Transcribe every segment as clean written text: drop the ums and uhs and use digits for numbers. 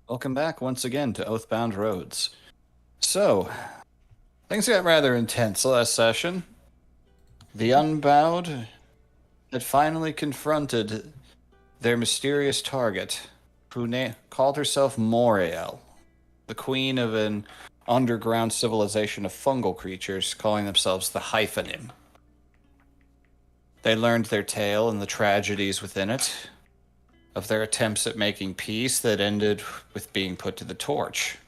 Welcome back once again to Oathbound Roads. So, things got rather intense last session. The Unbowed had finally confronted their mysterious target, who called herself Moriel, the queen of an underground civilization of fungal creatures calling themselves the Hyphenim. They learned their tale and the tragedies within it, of their attempts at making peace that ended with being put to the torch.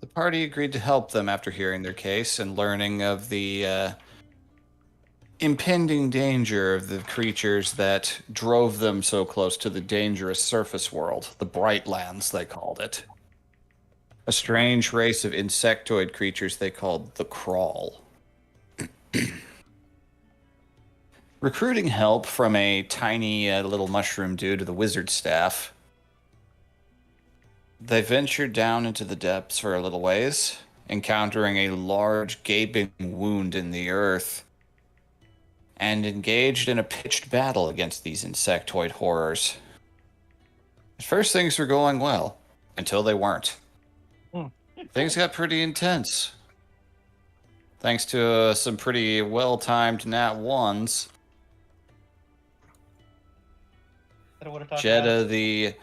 The party agreed to help them after hearing their case and learning of the impending danger of the creatures that drove them so close to the dangerous surface world, the Brightlands, they called it. A strange race of insectoid creatures they called the Crawl. Recruiting help from a tiny little mushroom dude with a wizard staff, they ventured down into the depths for a little ways, encountering a large gaping wound in the earth, and engaged in a pitched battle against these insectoid horrors. At first, things were going well, until they weren't. Things got pretty intense. Thanks to some pretty well-timed nat ones. Jeddah, the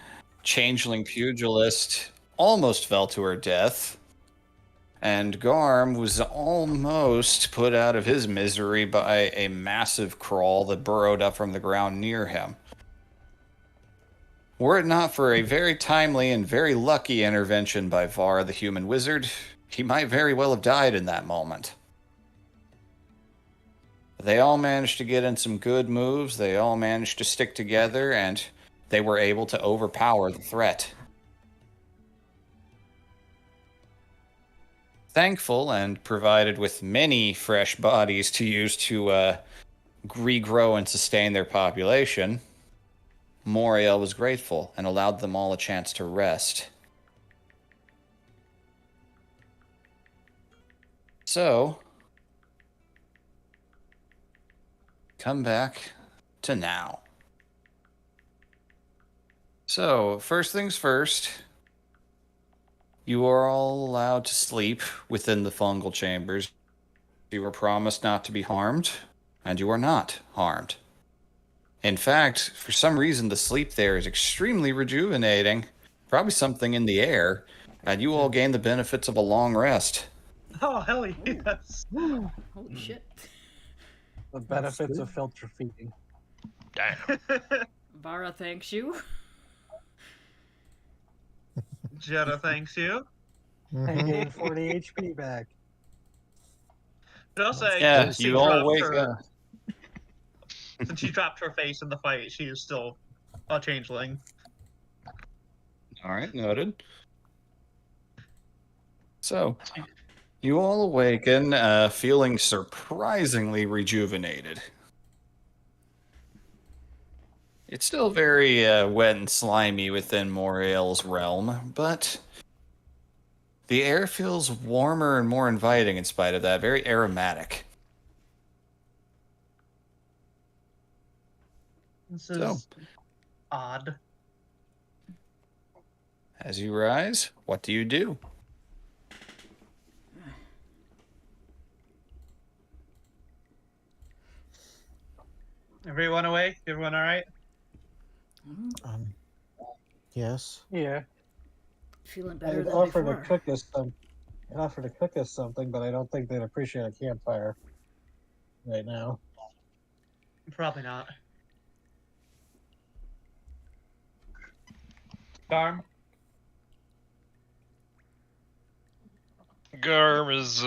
changeling pugilist, almost fell to her death, and Garm was almost put out of his misery by a massive crawl that burrowed up from the ground near him. Were it not for a very timely and very lucky intervention by Var, the human wizard, he might very well have died in that moment. They all managed to get in some good moves, they all managed to stick together, and they were able to overpower the threat. Thankful and provided with many fresh bodies to use to regrow and sustain their population, Moriel was grateful and allowed them all a chance to rest. So, come back to now. So, first things first, you are all allowed to sleep within the fungal chambers. You were promised not to be harmed, and you are not harmed. In fact, for some reason, the sleep there is extremely rejuvenating. Probably something in the air, and you all gain the benefits of a long rest. Oh, hell yes. Holy shit. The benefits of filter feeding. Damn. Vara thanks you. Jeddah thanks you. I gained 40 HP back. But also, Yeah, she you all dropped wake her, up. Since she dropped her face in the fight, she is still a changeling. All right, noted. So, you all awaken feeling surprisingly rejuvenated. It's still very wet and slimy within Moriel's realm, but the air feels warmer and more inviting in spite of that. Very aromatic. This is odd. As you rise, what do you do? Everyone awake? Everyone alright? Yes. Yeah. Feeling better I'd than offer before. to cook us some. I'd offer to cook us something, but I don't think they'd appreciate a campfire right now. Probably not. Garm? Garm is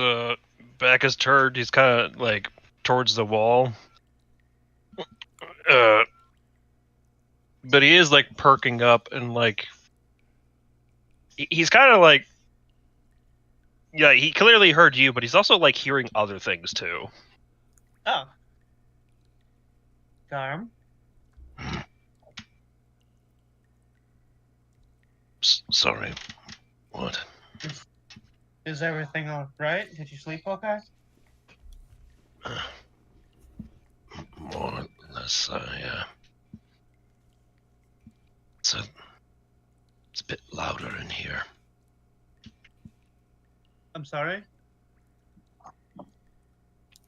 back is turned. He's kind of like towards the wall. But he is like perking up and like he's kind of like, yeah, he clearly heard you, but he's also like hearing other things too. Oh. Garm? Sorry. What? Is everything alright? Did you sleep okay? More or less, yeah. louder in here. I'm sorry.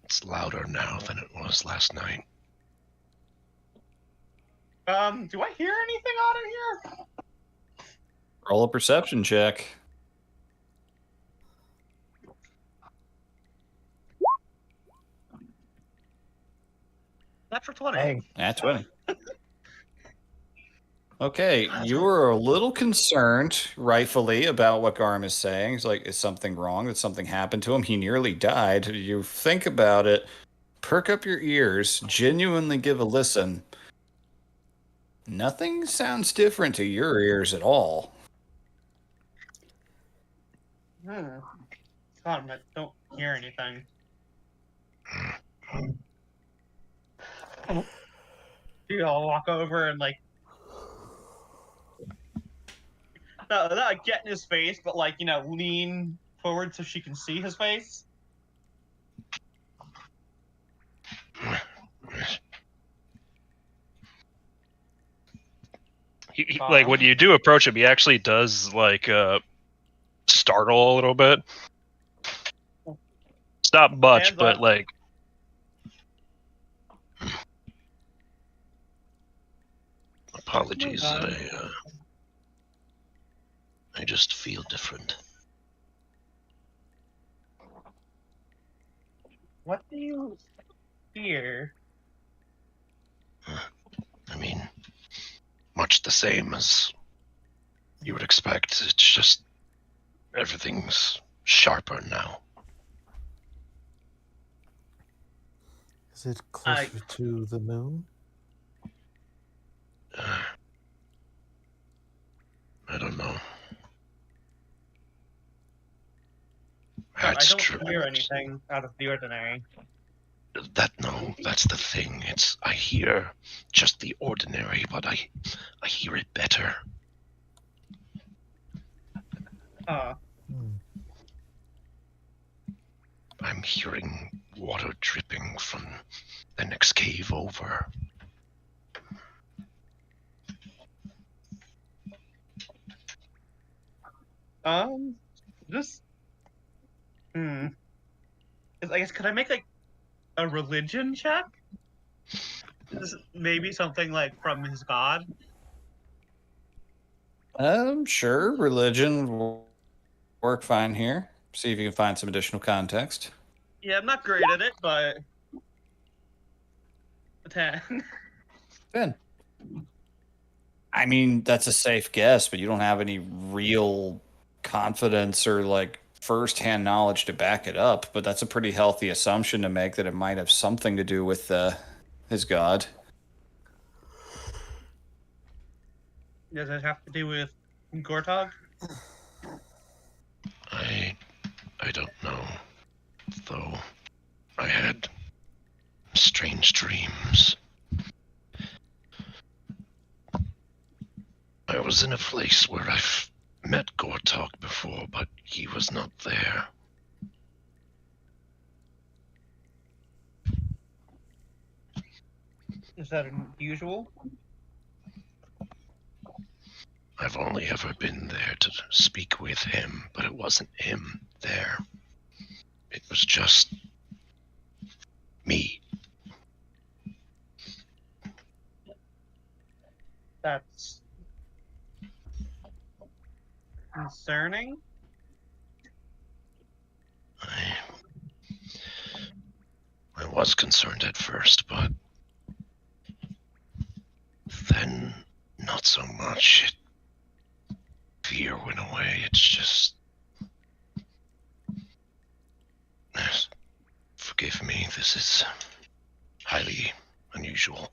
It's louder now than it was last night. Do I hear anything out of here? Roll a perception check. Natural 20. Dang. That's 20. Okay, you were a little concerned, rightfully, about what Garm is saying. He's like, is something wrong? Did something happen to him? He nearly died. You think about it, perk up your ears, genuinely give a listen. Nothing sounds different to your ears at all. God, I don't hear anything. I'll walk over and like, not get in his face, but like, lean forward so she can see his face. Like when you do approach him, he actually does like startle a little bit. It's not much, Hands but up. like Apologies, I just feel different. What do you fear? I mean, much the same as you would expect. It's just everything's sharper now. Is it closer to the moon? I don't know. I That's don't true. hear anything out of the ordinary. That's the thing. I hear just the ordinary, but I hear it better. Uh, I'm hearing water dripping from the next cave over. just I guess could I make like a religion check? Maybe something like from his god. Sure, religion will work fine here. See if you can find some additional context. Yeah, I'm not great at it, but a 10. 10. I mean, that's a safe guess, but you don't have any real confidence or like first-hand knowledge to back it up. But that's a pretty healthy assumption to make that it might have something to do with his god. Does it have to do with Gortog? I don't know. Though I had strange dreams. I was in a place where I've met Gortok before, but he was not there. Is that unusual? I've only ever been there to speak with him, but it wasn't him there. It was just me. That's concerning. I was concerned at first, but then not so much. Fear went away. It's just... Forgive me, this is highly unusual.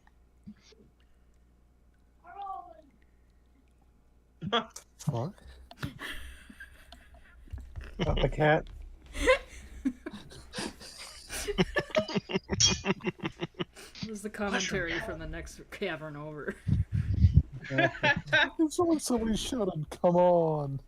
What? Not the cat. This is the commentary from the next cavern over. If somebody shouted, "Come on!"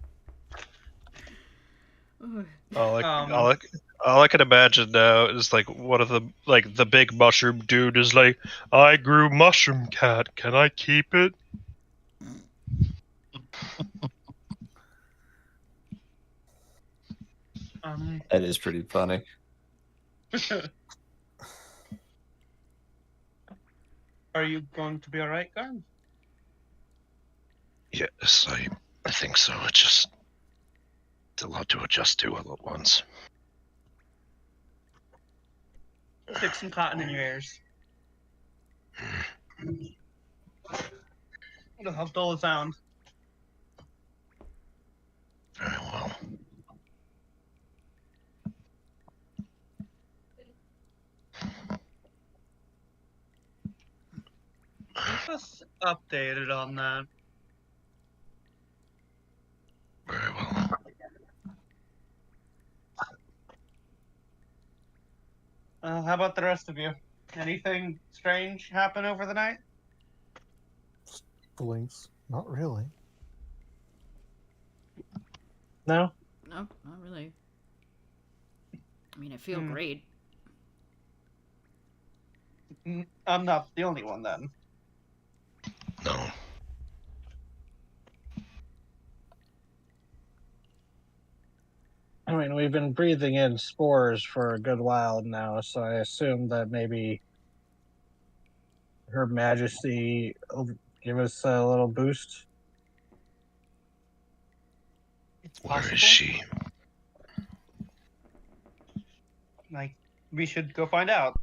all I can imagine now is like one of the big mushroom dude is like, I grew mushroom cat. Can I keep it? That is pretty funny. Are you going to be alright, Garm? Yes, I think so. It's a lot to adjust to all at once. Stick some cotton in your ears. How dull it sound. Very well. Keep us updated on that. Very well. How about the rest of you? Anything strange happen over the night? Blinks. Not really. No? No, not really. I mean, I feel Hmm. great. I'm not the only one then. No. I mean, we've been breathing in spores for a good while now, so I assume that maybe Her Majesty will give us a little boost. It's Where possible. is she? Like, we should go find out.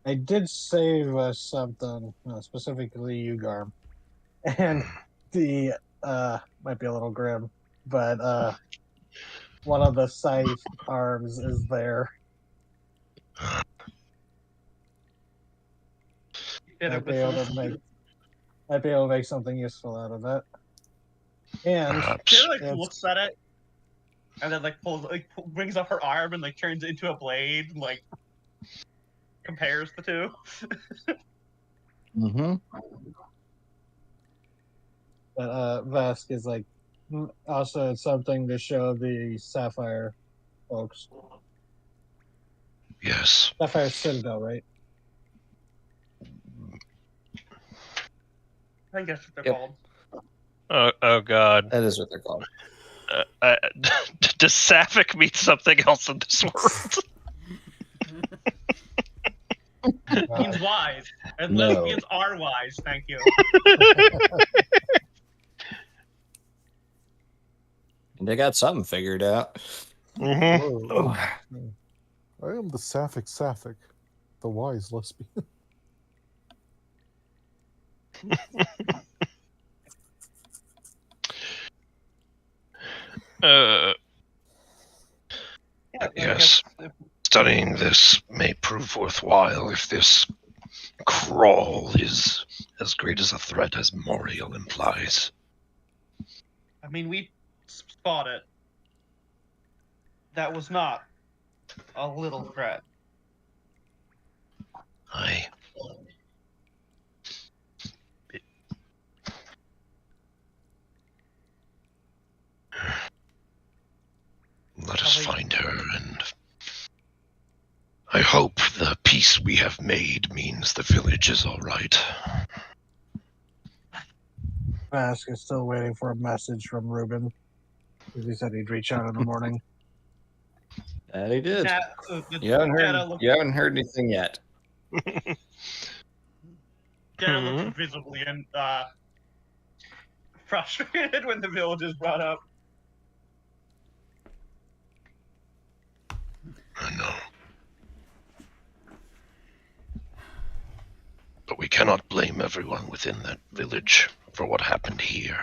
I did save us something, specifically you, Garm. And the, might be a little grim, but, one of the scythe arms is there. Get Might it be with able some- to make something useful out of that. And Perhaps. She like it's- looks at it, and then like brings up her arm and like turns it into a blade, and like compares the two. Mm-hmm. But Vesk is like, also it's something to show the Sapphire folks. Yes. Sapphire Citadel, right? I think that's what they're Yep. called. Oh God. That is what they're called. Does Sapphic mean something else in this world? Means wise, and No. lesbians are wise. Thank you. They got something figured out. Mm-hmm. Whoa. I am the Sapphic, the wise lesbian. Yeah, I Yes. guess Studying this may prove worthwhile if this crawl is as great as a threat as Moriel implies. I mean, we spot it. That was not a little threat. I. Let us find her, and I hope the peace we have made means the village is all right. Vesk is still waiting for a message from Ruben. He said he'd reach out in the morning. That he did. You Jenna haven't heard anything yet. looks visibly and frustrated when the village is brought up. I know. But we cannot blame everyone within that village for what happened here.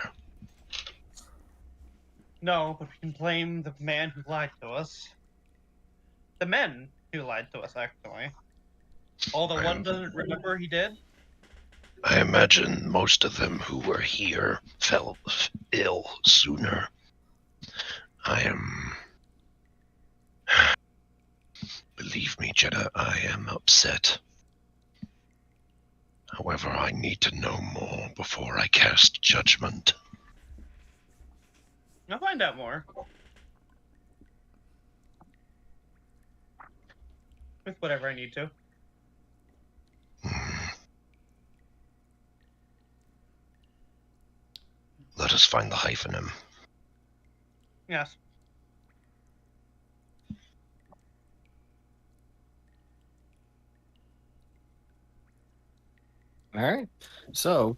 No, but we can blame the man who lied to us. The men who lied to us, actually. Although one doesn't remember he did. I imagine most of them who were here fell ill sooner. Believe me, Jenna, I am upset. However, I need to know more before I cast judgment. I'll find out more. With whatever I need to. Let us find the hyphenem. Yes. All right. So,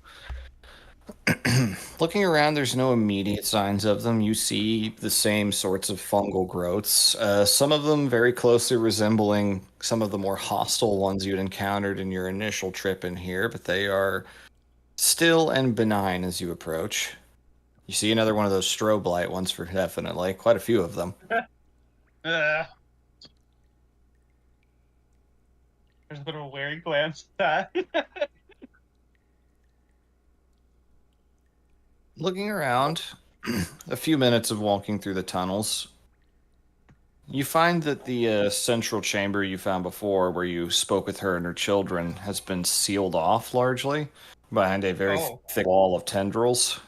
looking around, there's no immediate signs of them. You see the same sorts of fungal growths, some of them very closely resembling some of the more hostile ones you'd encountered in your initial trip in here, but they are still and benign as you approach. You see another one of those strobe light ones for definitely. Quite a few of them. There's a bit of a wary glance at that. Looking around, a few minutes of walking through the tunnels, you find that the central chamber you found before, where you spoke with her and her children, has been sealed off largely behind a very Oh. thick wall of tendrils.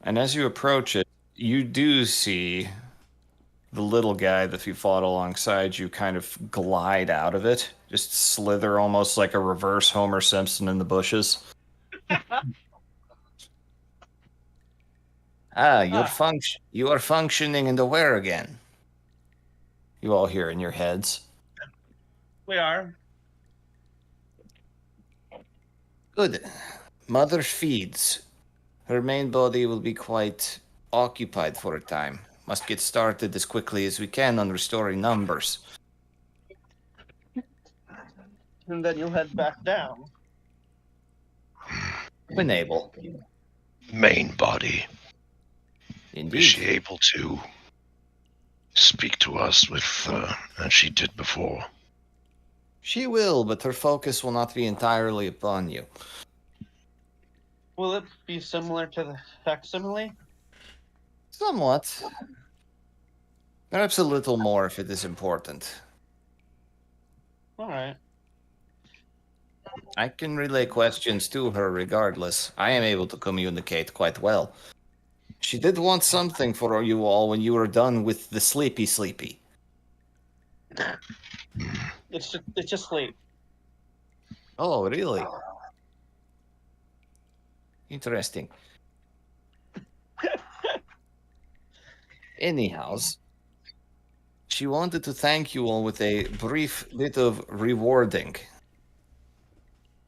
And as you approach it, you do see the little guy that you fought alongside you kind of glide out of it, just slither almost like a reverse Homer Simpson in the bushes. You are functioning and aware again. You all hear in your heads. We are. Good. Mother feeds. Her main body will be quite occupied for a time. Must get started as quickly as we can on restoring numbers. And then you'll head back down. When able. Main body. Indeed. Is she able to speak to us as she did before? She will, but her focus will not be entirely upon you. Will it be similar to the facsimile? Somewhat. Perhaps a little more if it is important. Alright. I can relay questions to her regardless. I am able to communicate quite well. She did want something for you all when you were done with the sleepy. It's just sleep. Oh, really? Interesting. Anyhows, she wanted to thank you all with a brief bit of rewarding.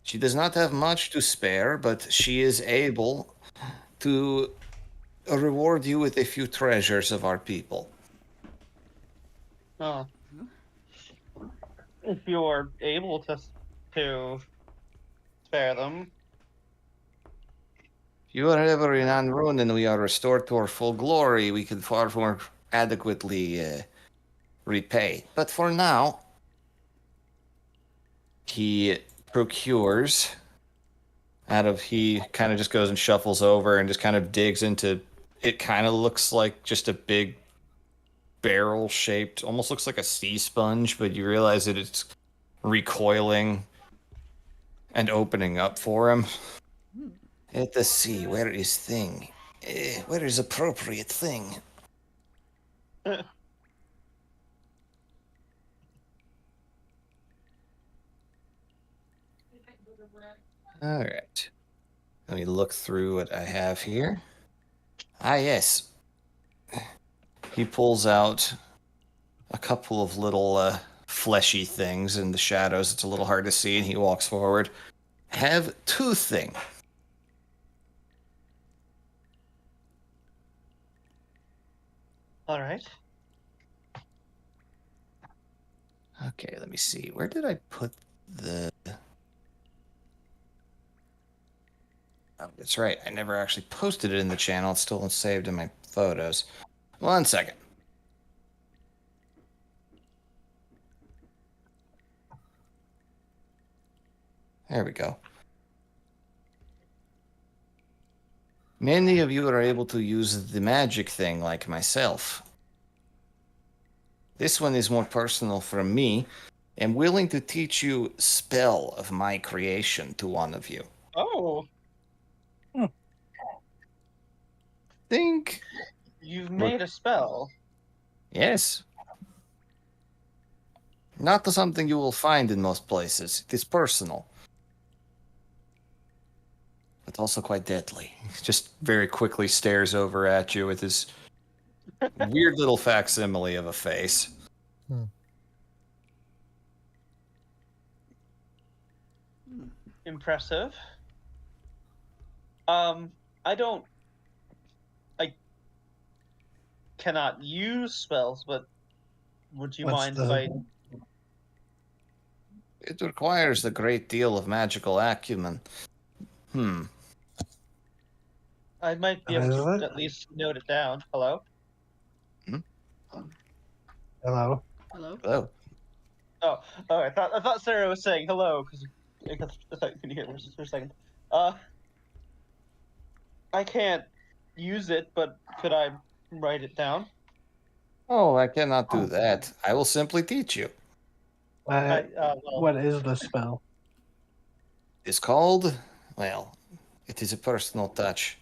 She does not have much to spare, but she is able to reward you with a few treasures of our people. Oh. If you're able to spare them. If you are ever in Anrun and we are restored to our full glory, we can far more adequately repay. But for now, he procures he kind of just goes and shuffles over and just kind of digs into, it kind of looks like just a big barrel shaped, almost looks like a sea sponge, but you realize that it's recoiling and opening up for him. Let us see, where is thing? Where is appropriate thing? All right. Let me look through what I have here. Ah, yes. He pulls out a couple of little fleshy things in the shadows. It's a little hard to see, and he walks forward. Have two things. All right. Okay, let me see. Where did I put the... Oh, that's right. I never actually posted it in the channel. It's still saved in my photos. 1 second. There we go. Many of you are able to use the magic thing like myself. This one is more personal from me. I'm willing to teach you spell of my creation to one of you. Oh. Think. You've made a spell. Yes. Not something you will find in most places. It is personal. But also quite deadly. He just very quickly stares over at you with his weird little facsimile of a face. Impressive. I cannot use spells, but would you What's mind the- if I? It requires a great deal of magical acumen. I might be Is able it? to at least note it down. Hello. Hello. Hello? Oh, Oh, I thought Sarah was saying hello because I thought you could hear me for a second. I can't use it, but could I write it down? oh, I cannot do that. I will simply teach you. Well, What is the spell? It's called, well, it is a personal touch.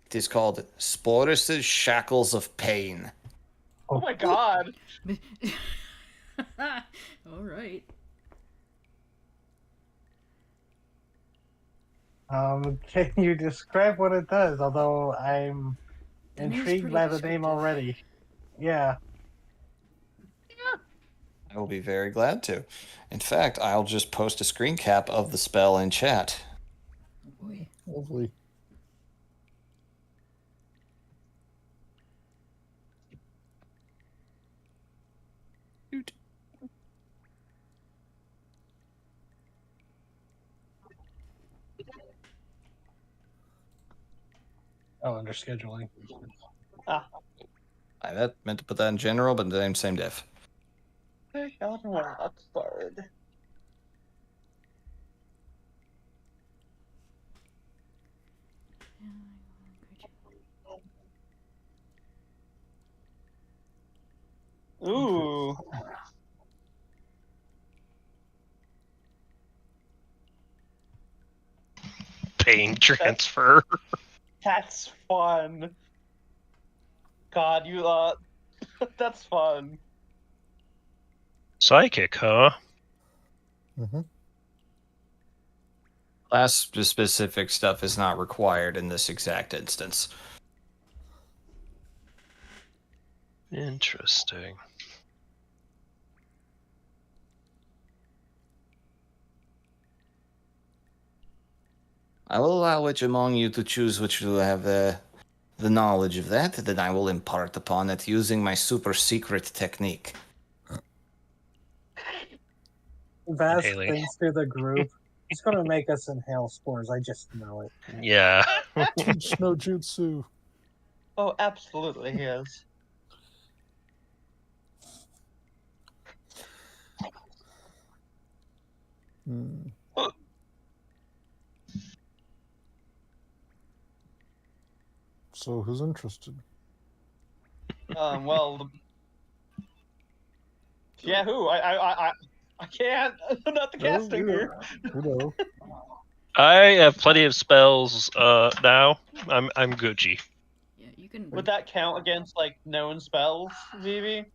It is called Sporus' Shackles of Pain. oh my god! All right. Can you describe what it does? Although I'm The name's intrigued pretty by the name descriptive. already. Yeah. I will be very glad to. In fact, I'll just post a screen cap of the spell in chat. Oh boy. Lovely. Oh, under scheduling. I meant to put that in general, but the same diff. Okay, I don't know where that started. Ooh. Pain transfer. That's fun. God, you that's fun. Psychic, huh? Mm-hmm. Class specific stuff is not required in this exact instance. Interesting. I will allow which among you to choose which will have the knowledge of that, then I will impart upon it using my super secret technique. Vask Inhaling. thinks through the group. It's going to make us inhale spores. I just know it. Yeah. Teach no jutsu. Oh, absolutely he is. Hmm. So who's interested? Well, yeah, who? I can't. I'm not the caster. You know. I have plenty of spells now. I'm Gucci. Yeah, you can. Would that count against like known spells, maybe?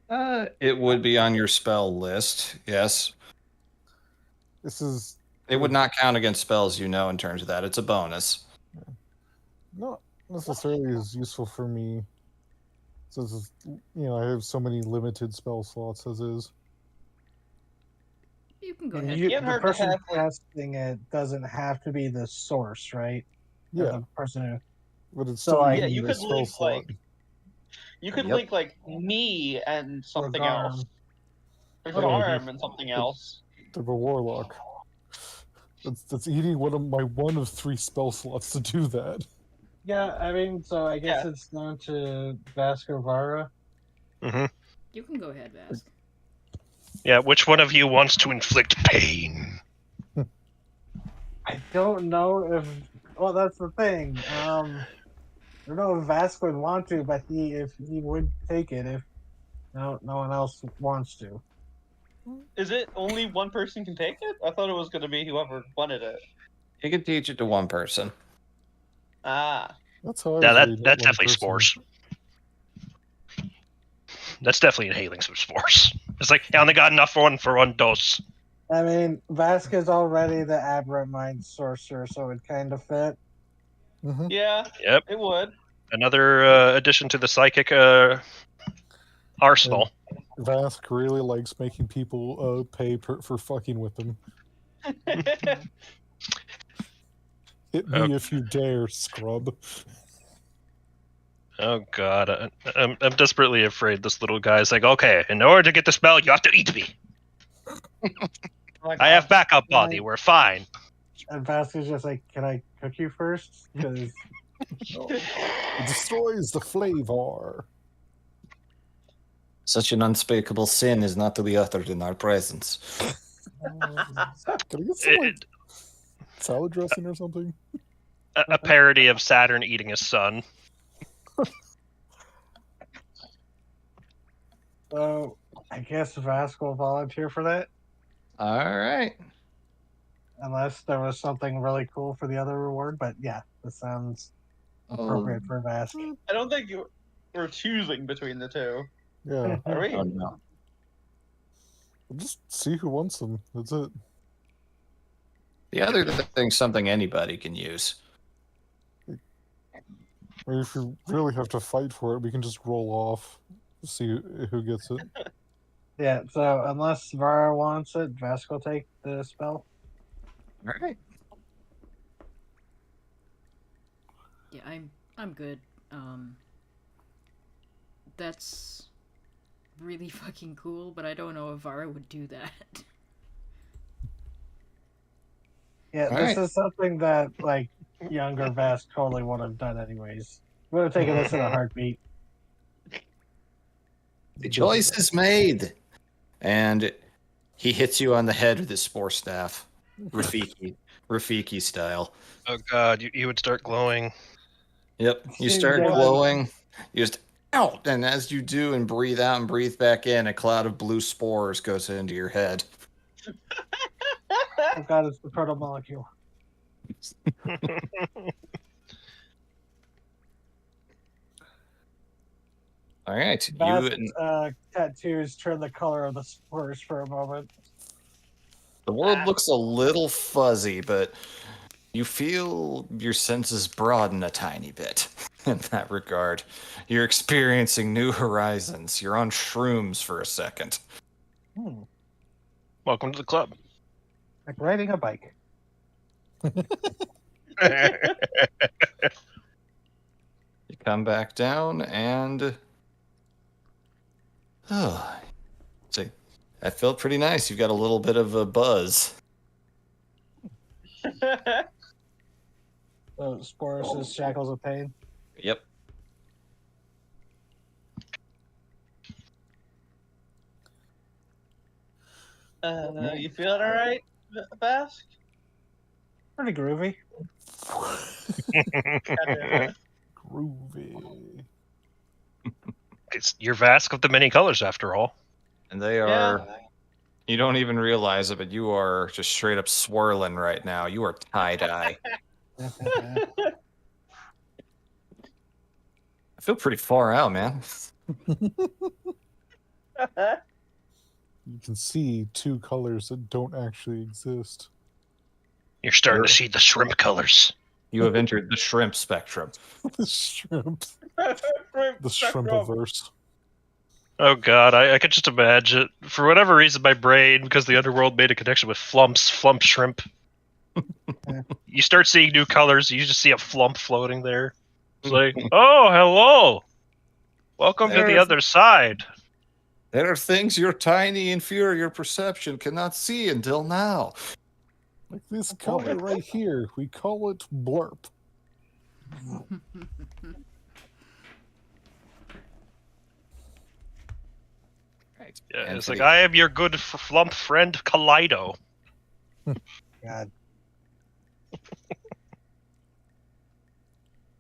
It would be on your spell list, yes. This is It would not count against spells you know in terms of that. It's a bonus. not necessarily as useful for me, since I have so many limited spell slots as is. You can go And ahead. Can't the hurt to person have, like- casting it doesn't have to be the source, right? Or Yeah, the person who. but it's So, still like- Yeah, using you the could spell link slot. like you could Yep. link like me and something Garm. else. Or Oh, Garm and something else. The warlock. That's eating one of 3 spell slots to do that. Yeah, I mean, so I guess Yeah. it's down to Vascovara. You can go ahead, Vask. Yeah, which one of you wants to inflict pain? I don't know if. Well, that's the thing. I don't know if Vask would want to, but if he would take it if no one else wants to. Is it only one person can take it? I thought it was going to be whoever wanted it. You can teach it to one person. Ah. That's how I Yeah, was that's reading it, definitely one person. spores. That's definitely inhaling some spores. It's like I only got enough for one dose. I mean, Vask is already the aberrant mind sorcerer, so it kind of fit. Mhm. Yeah, Yep. it would. Another addition to the psychic arsenal. Vask really likes making people pay for fucking with them. Hit me if you dare, scrub. Oh god, I'm desperately afraid this little guy's like, okay, in order to get the spell, you have to eat me. Like, I have backup body. We're fine. And Vasquez just like, can I cook you first? Because No. It destroys the flavor. Such an unspeakable sin is not to be uttered in our presence. Can I get some like, salad dressing or something? A parody of Saturn eating his son. so I guess Vasquez will volunteer for that, All right. unless there was something really cool for the other reward. But yeah, this sounds appropriate for Vasquez. I don't think we're choosing between the two. Yeah. Are we? Oh, no. We'll just see who wants them. That's it. The other thing's something anybody can use. Or if you really have to fight for it, we can just roll off. See who gets it. Yeah, so unless Vara wants it, Vasquez will take the spell. All right. Yeah, I'm good. That's really fucking cool, but I don't know if Vara would do that. Yeah, All this right. is something that like younger Vasquez totally would have done anyways. Would have taken this in a heartbeat. The choice is made. And he hits you on the head with his spore staff. Rafiki style. Oh god, you would start glowing. Yep. You start glowing. You just out, and as you do and breathe out and breathe back in, a cloud of blue spores goes into your head. Oh god, it's the protomolecule. All right. Vasquez's tattoos turn the color of the spores for a moment. The world looks a little fuzzy, but you feel your senses broaden a tiny bit in that regard. You're experiencing new horizons. You're on shrooms for a second. Welcome to the club. Like riding a bike. You come back down and see, that felt pretty nice. You've got a little bit of a buzz. So Sporus' shackles of pain. Yep. You feeling all right, Vasquez? Pretty groovy. Groovy. It's your Vask of the many colors, after all. And they are, you don't even realize it, but you are just straight up swirling right now. You are tie-dye. I feel pretty far out, man. You can see two colors that don't actually exist. You're starting to see the shrimp colors. You have entered the shrimp spectrum. The shrimp. The shrimpiverse. Oh god, I could just imagine. For whatever reason, my brain, because the underworld made a connection with flump shrimp. You start seeing new colors, you just see a flump floating there. It's like, oh, hello! Welcome to the other side. There are things your tiny, inferior perception cannot see until now. Like this color right here. We call it blurp. Right. Yeah, And it's for like, the- I am your good flump friend, Kaleido. God.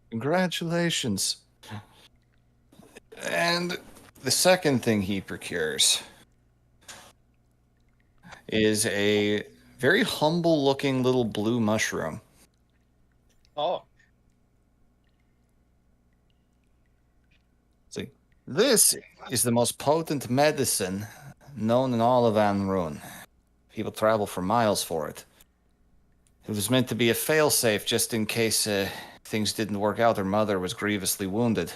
Congratulations. And the second thing he procures is a very humble looking little blue mushroom. Oh. See, this is the most potent medicine known in all of Anrun. People travel for miles for it. It was meant to be a failsafe just in case things didn't work out. Her mother was grievously wounded.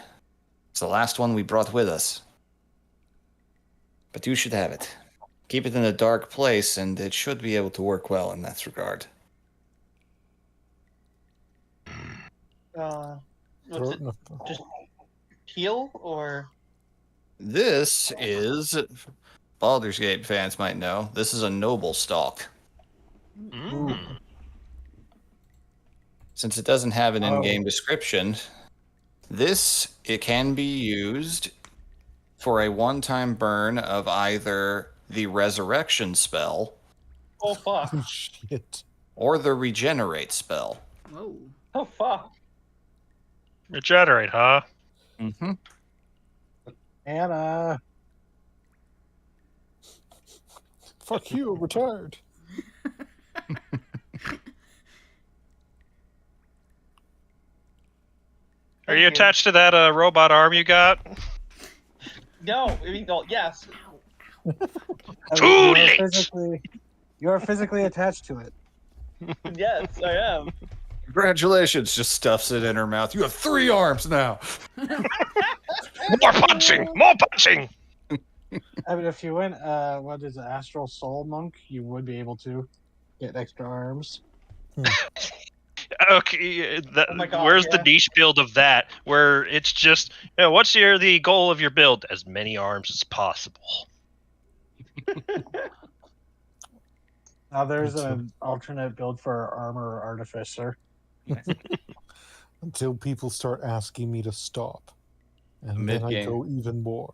It's the last one we brought with us. But you should have it. keep it in a dark place, and it should be able to work well in that regard. What's Throw it? it in a- Just heal or? This is, Baldur's Gate fans might know, this is a noble stalk. Mm. Since it doesn't have an in-game Oh. description, it can be used for a one-time burn of either the resurrection spell Oh fuck! Oh, shit. or the regenerate spell. Whoa. Oh fuck! Regenerate, huh? Mm-hmm. Anna. Fuck you, retired. Are you attached to that robot arm you got? No, I mean, no, yes. Too you're late! You're physically attached to it. Yes, I am. Congratulations, just stuffs it in her mouth. You have 3 arms now. More punching! More punching! I mean, if you went, what is it, Astral Soul Monk, you would be able to get extra arms. Okay, Oh my God, where's yeah. the niche build of that? Where it's just, what's the goal of your build? As many arms as possible. Now there's Me too. an alternate build for Armor Artificer. Until people start asking me to stop. And then I Mid-game. go even more.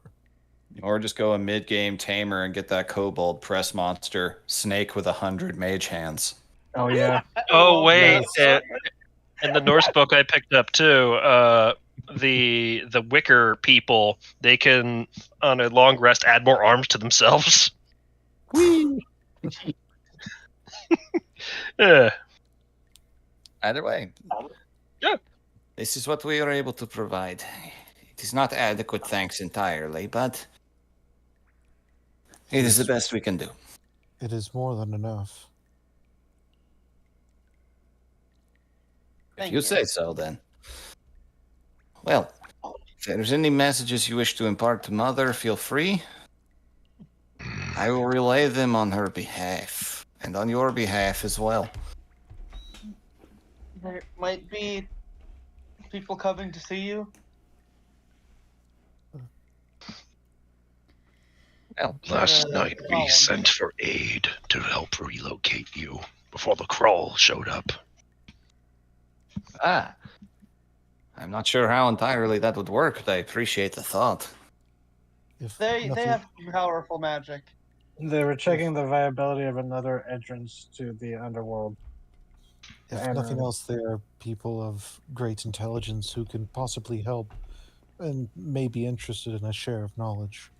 Or just go a mid-game tamer and get that kobold press monster snake with 100 mage hands. Oh yeah. Oh wait, Yes. in the Norse book I picked up too, the Wicker people, they can on a long rest add more arms to themselves. Yeah. Either way. Yeah. This is what we are able to provide. It is not adequate, thanks entirely, but it is the best we can do. It is more than enough. If you say so, then. Well, if there's any messages you wish to impart to Mother, feel free. I will relay them on her behalf, and on your behalf as well. There might be people coming to see you. Well, Last night we Colin. sent for aid to help relocate you before the crawl showed up. I'm not sure how entirely that would work, but I appreciate the thought. If They nothing, have powerful magic. They were checking the viability of another entrance to the underworld. if and, nothing else, they are people of great intelligence who can possibly help and may be interested in a share of knowledge.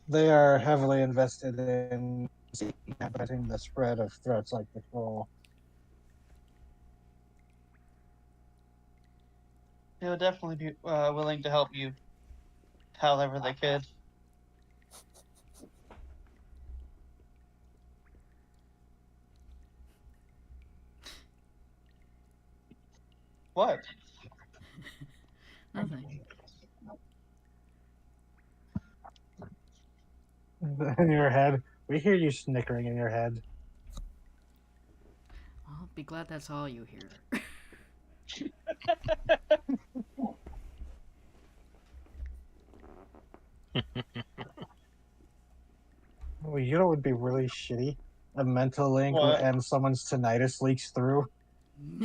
They are heavily invested in preventing the spread of threats like the troll. They would definitely be willing to help you however they could. What? Nothing. In your head. We hear you snickering in your head. I'll be glad that's all you hear. Oh, you know what would be really shitty? A mental link What? and someone's tinnitus leaks through.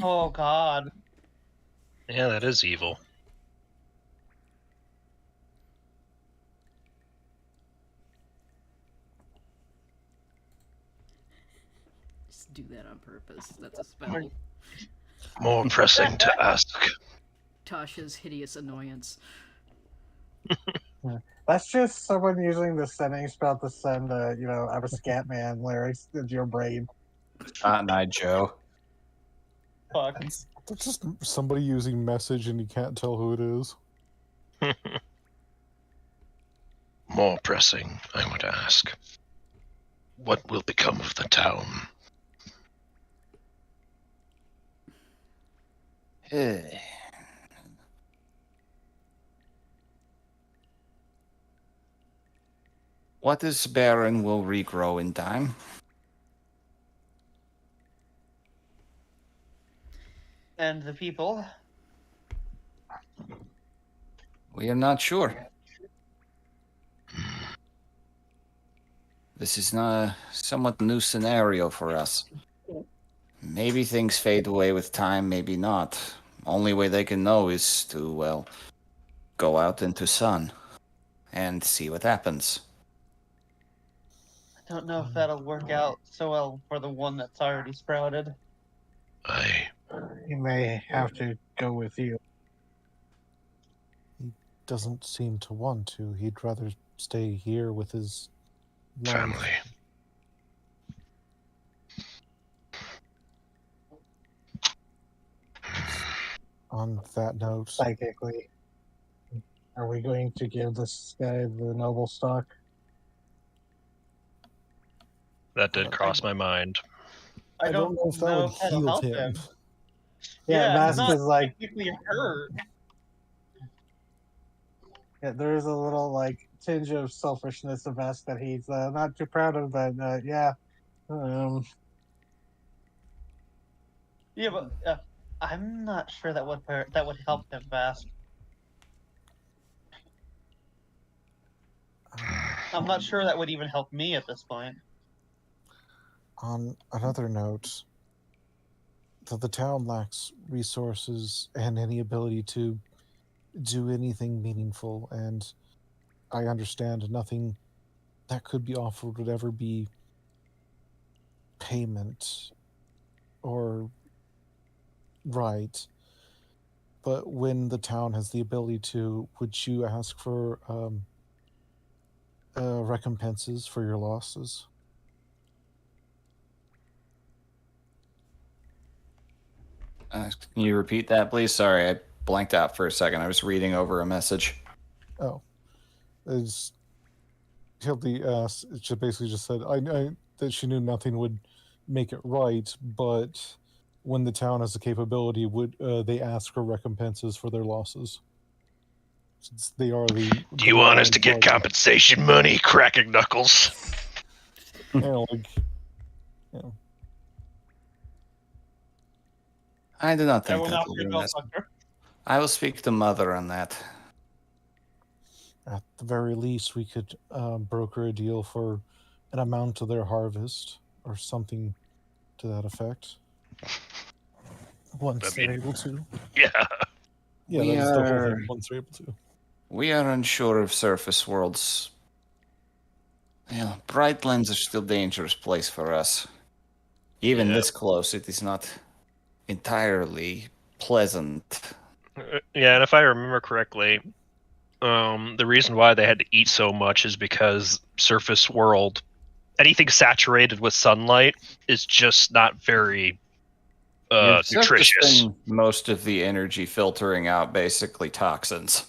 Oh God. Yeah, that is evil. Just do that on purpose. That's a spell. More pressing to ask. Tasha's hideous annoyance. That's just someone using the sending spell to send, I'm a scat man lyrics into your brain. Night Joe. Fuck. That's just somebody using message and you can't tell who it is. More pressing, I would ask. What will become of the town? What is barren will regrow in time. And the people? We are not sure. This is a somewhat new scenario for us. Maybe things fade away with time, maybe not. Only way they can know is to, well, go out into sun and see what happens. I don't know if that'll work out so well for the one that's already sprouted. He may have to go with you. Doesn't seem to want to. He'd rather stay here with his life. Family. On that note, Psychically. Are we going to give this guy the noble stock? That did cross my mind. I don't know if that know would if that'll heal help him. Yeah, he's Mask not is like, technically hurt. yeah, there is a little like tinge of selfishness of Mask that he's not too proud of, but yeah. Yeah, but I'm not sure that would help him fast. I'm not sure that would even help me at this point. On another note, that the town lacks resources and any ability to do anything meaningful, and I understand nothing that could be offered would ever be payment or right. But when the town has the ability to, would you ask for recompenses for your losses? Can you repeat that, please? Sorry, I blanked out for a second. I was reading over a message. Oh, it's Hildy asked. She basically just said, "I that she knew nothing would make it right, but when the town has the capability, would they ask for recompenses for their losses? Since they are the. Do you want us to get party. compensation money, cracking knuckles? You know, like, you know, I do not I think will that not will be be no necessary. fucker. I will speak to Mother on that. at the very least, we could broker a deal for an amount of their harvest or something to that effect. Once they're able to. Yeah. Yeah, We that is the whole are- thing. Once they're able to. We are unsure of surface worlds. Yeah, Brightlands are still a dangerous place for us. Even Yeah. this close, it is not entirely pleasant. Yeah, and if I remember correctly, the reason why they had to eat so much is because surface world, anything saturated with sunlight is just not very You've nutritious. surfacing most of the energy filtering out basically toxins.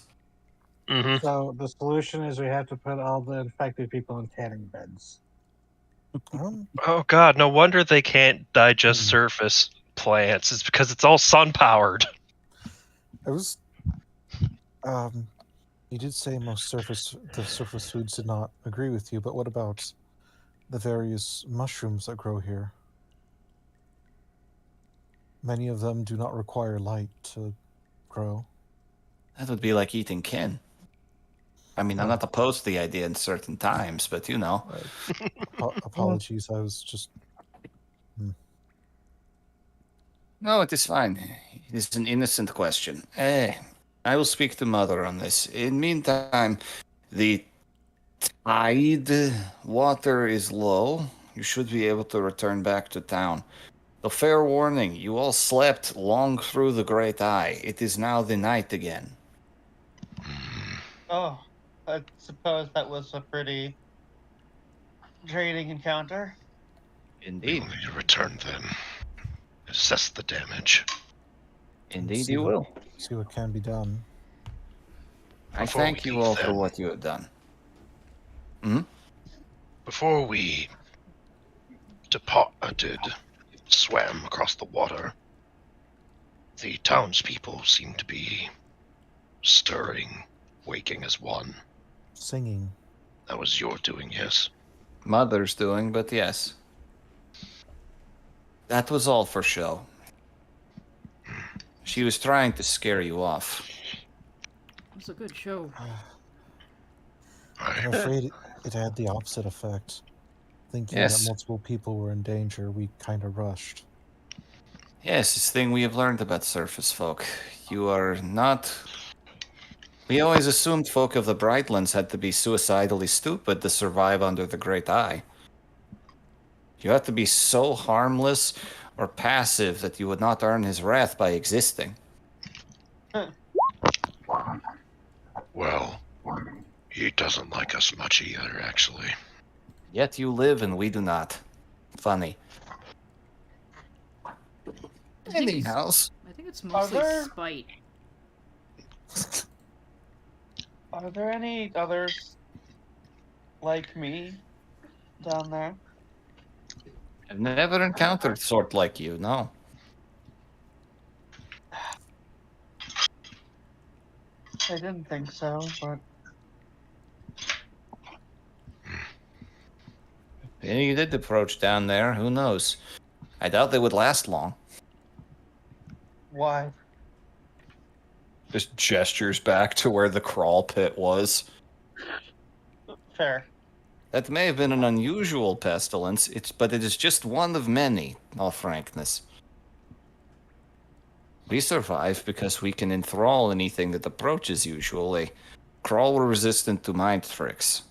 Hmm. So the solution is we have to put all the infected people in tanning beds. Oh god, no wonder they can't digest Hmm. surface plants. It's because it's all sun powered. I was. You did say the surface foods did not agree with you, but what about the various mushrooms that grow here? Many of them do not require light to grow. That would be like eating kin. I mean, I'm not opposed to the idea in certain times, but you know. Apologies, I was just. No, it is fine. It is an innocent question. I will speak to Mother on this. In meantime, the tide water is low. You should be able to return back to town. So fair warning, you all slept long through the great eye. It is now the night again. Oh, I suppose that was a pretty draining encounter. Indeed. We will return then. Assess the damage. Indeed See you what- will. See what can be done. I Before thank we you leave all for then- what you have done. Before we swam across the water, the townspeople seem to be stirring, waking as one. Singing. That was your doing, yes. Mother's doing, but yes. That was all for show. She was trying to scare you off. It was a good show. I'm afraid it had the opposite effect. Thinking Yes. that multiple people were in danger, we kind of rushed. Yes, it's a thing we have learned about surface folk. You are not... We always assumed folk of the Brightlands had to be suicidally stupid to survive under the Great Eye. You have to be so harmless or passive that you would not earn his wrath by existing. Well, he doesn't like us much either, actually. Yet you live and we do not. Funny. I think Anyhow, I think it's mostly there- spite. Are there any others like me down there? I've never encountered sort like you, no. I didn't think so, but If you did approach down there, who knows? I doubt they would last long. why? Just gestures back to where the crawl pit was. Fair. That may have been an unusual pestilence, but it is just one of many, in all frankness. We survive because we can enthrall anything that approaches usually. Crawl were resistant to mind tricks.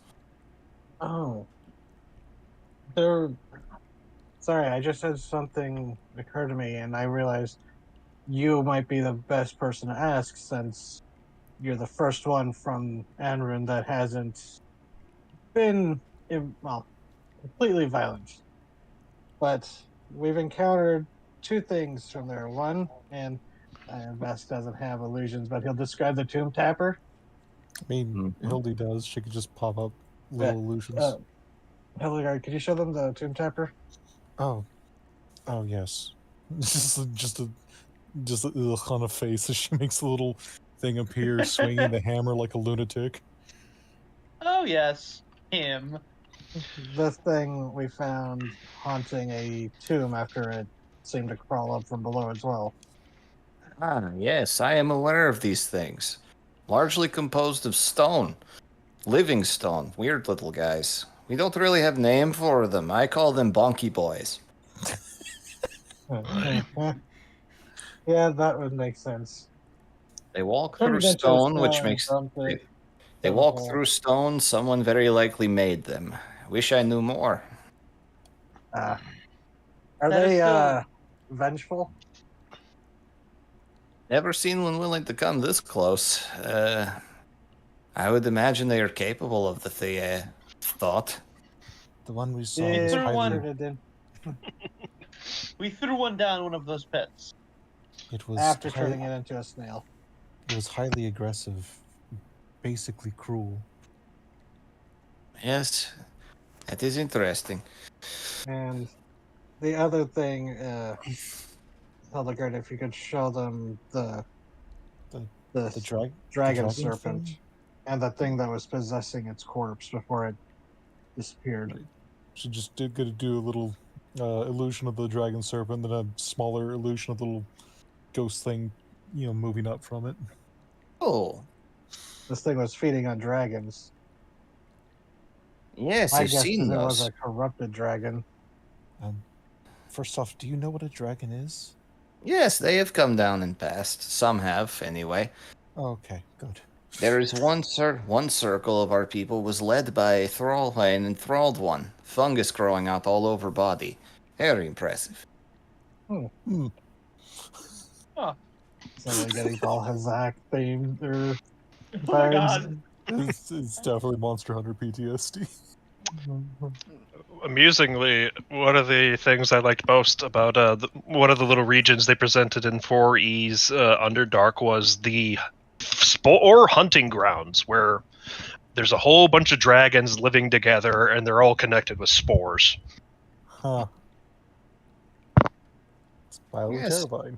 Oh. There. Sorry, I just had something occur to me, and I realized you might be the best person to ask since you're the first one from Anrun that hasn't been, completely violent. But we've encountered two things from there. One, and Vest doesn't have illusions, but he'll describe the Tomb Tapper. I mean, Mhm. Hildy does. She could just pop up little illusions. Hildegard, could you show them the Tomb Tapper? Oh yes. just a ugh on a face as she makes a little thing appear, swinging the hammer like a lunatic. Oh yes, him. This thing we found haunting a tomb after it seemed to crawl up from below as well. Ah, yes, I am aware of these things. Largely composed of stone. Living stone. Weird little guys. We don't really have name for them. I call them bonky boys. Yeah, that would make sense. They walk Turned through it into a stone, snail which and makes... dumped it They in a walk hole. through stone. Someone very likely made them. Wish I knew more. Are That they is still- vengeful? Never seen one willing to come this close. I would imagine they are capable of the thought. The one we saw Yeah, was highly. it did. We threw one down one of those pits. It was After hi- turning it into a snail. It was highly aggressive, basically cruel. Yes, that is interesting. And the other thing, Hildegard, if you could show them the The dragon dragon serpent thing? and the thing that was possessing its corpse before it disappeared. She just did get to do a little illusion of the dragon serpent, then a smaller illusion of the little ghost thing, moving up from it. Oh, This thing was feeding on dragons. yes, My I've guess seen is it those. was a corrupted dragon. First off, do you know what a dragon is? Yes, they have come down and passed. Some have, anyway. Oh, okay, good. There is one circle of our people was led by an enthralled one. Fungus growing out all over body. Very impressive. Suddenly getting all Hazak themed or Oh my god. It's definitely Monster Hunter PTSD. Amusingly, one of the things I liked most about one of the little regions they presented in 4E's Underdark was the spore hunting grounds, where there's a whole bunch of dragons living together, and they're all connected with spores. Huh. It's mildly Yes. terrifying.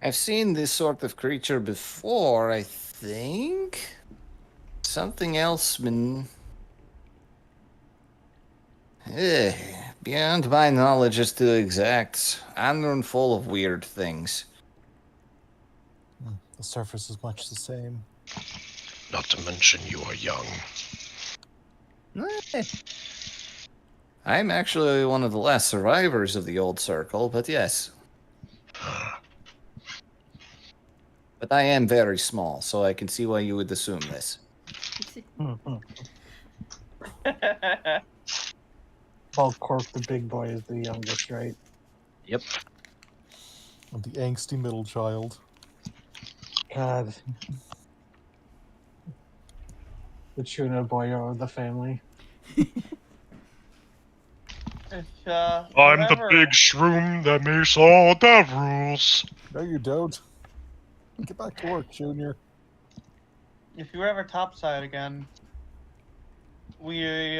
I've seen this sort of creature before, I think. Something else been Beyond my knowledge as to exacts, unknown full of weird things. The surface is much the same. Not to mention you are young. I'm actually one of the last survivors of the old circle, but yes. But I am very small, so I can see why you would assume this. Paul Cork, the big boy, is the youngest, right? Yep. I'm the angsty middle child. God. The tuna boyo of the family. If, I'm the whoever- big shroom that makes all the rules. No, you don't. Get back to work, Junior. If you're ever topside again, we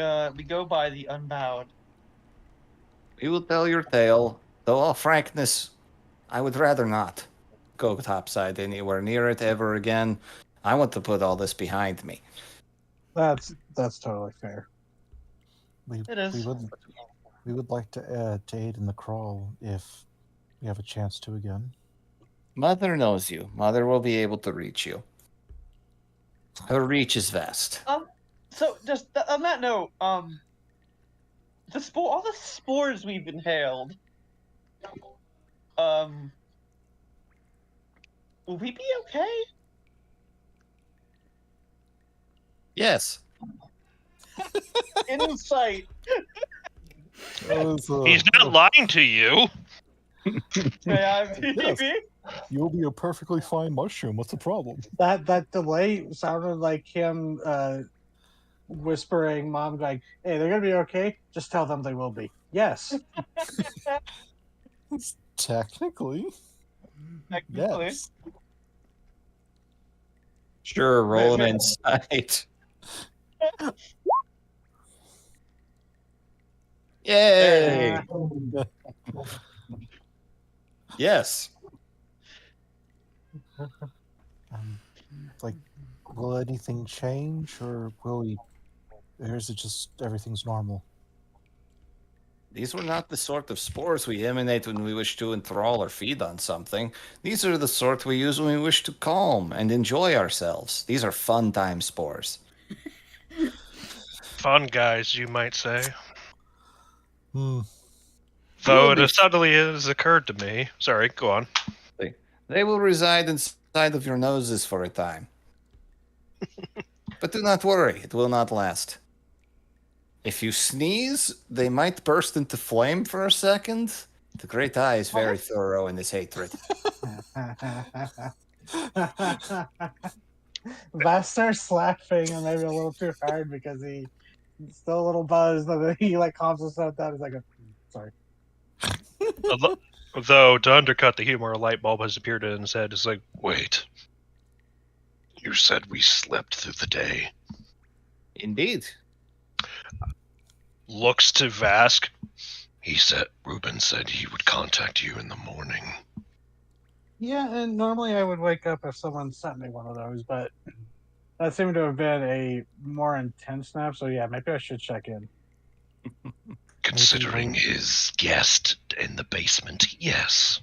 go by the Unbowed. We will tell your tale, though all frankness, I would rather not go topside anywhere near it ever again. I want to put all this behind me. That's totally fair. It is. We would like to aid in the crawl if we have a chance to again. Mother knows you. Mother will be able to reach you. Her reach is vast. So just on that note, all the spores we've inhaled, will we be okay? Yes. Insight. He's not lying to you. Yeah, Yes. You'll be a perfectly fine mushroom. What's the problem? That delay sounded like him whispering, "Mom, like, hey, they're gonna be okay. Just tell them they will be." Yes. Technically, Technically. yes. Sure, roll an insight. Yay! Yes. Like, will anything change, or will we? Or is it just everything's normal? These were not the sort of spores we emanate when we wish to enthrall or feed on something. These are the sort we use when we wish to calm and enjoy ourselves. These are fun time spores. Fun guys, you might say. Hmm. Though Will it be- has suddenly has occurred to me. Sorry, go on. They will reside inside of your noses for a time. But do not worry, it will not last. If you sneeze, they might burst into flame for a second. The Great Eye is very thorough in his hatred. Vass starts laughing and maybe a little too hard because he's still a little buzzed, and then he like calms himself down. He's like, "Sorry." Though, to undercut the humor, a light bulb has appeared in his head. It's like, Wait. You said we slept through the day. Indeed. looks to Vask. Ruben said he would contact you in the morning. Yeah, and normally I would wake up if someone sent me one of those, but that seemed to have been a more intense nap. So yeah, maybe I should check in. Considering his guest in the basement, yes.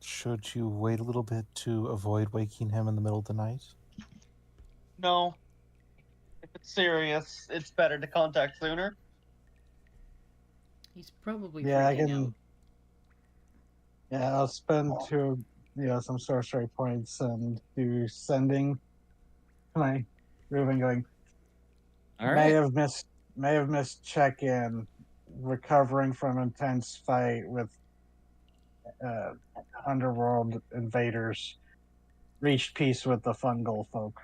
Should you wait a little bit to avoid waking him in the middle of the night? No. If it's serious, it's better to contact sooner. He's probably Yeah, I freaking can. out. Yeah, I'll spend some sorcery points and do sending. My Ruben going. All May right. have missed check-in, recovering from intense fight with underworld invaders. Reached peace with the fungal folk.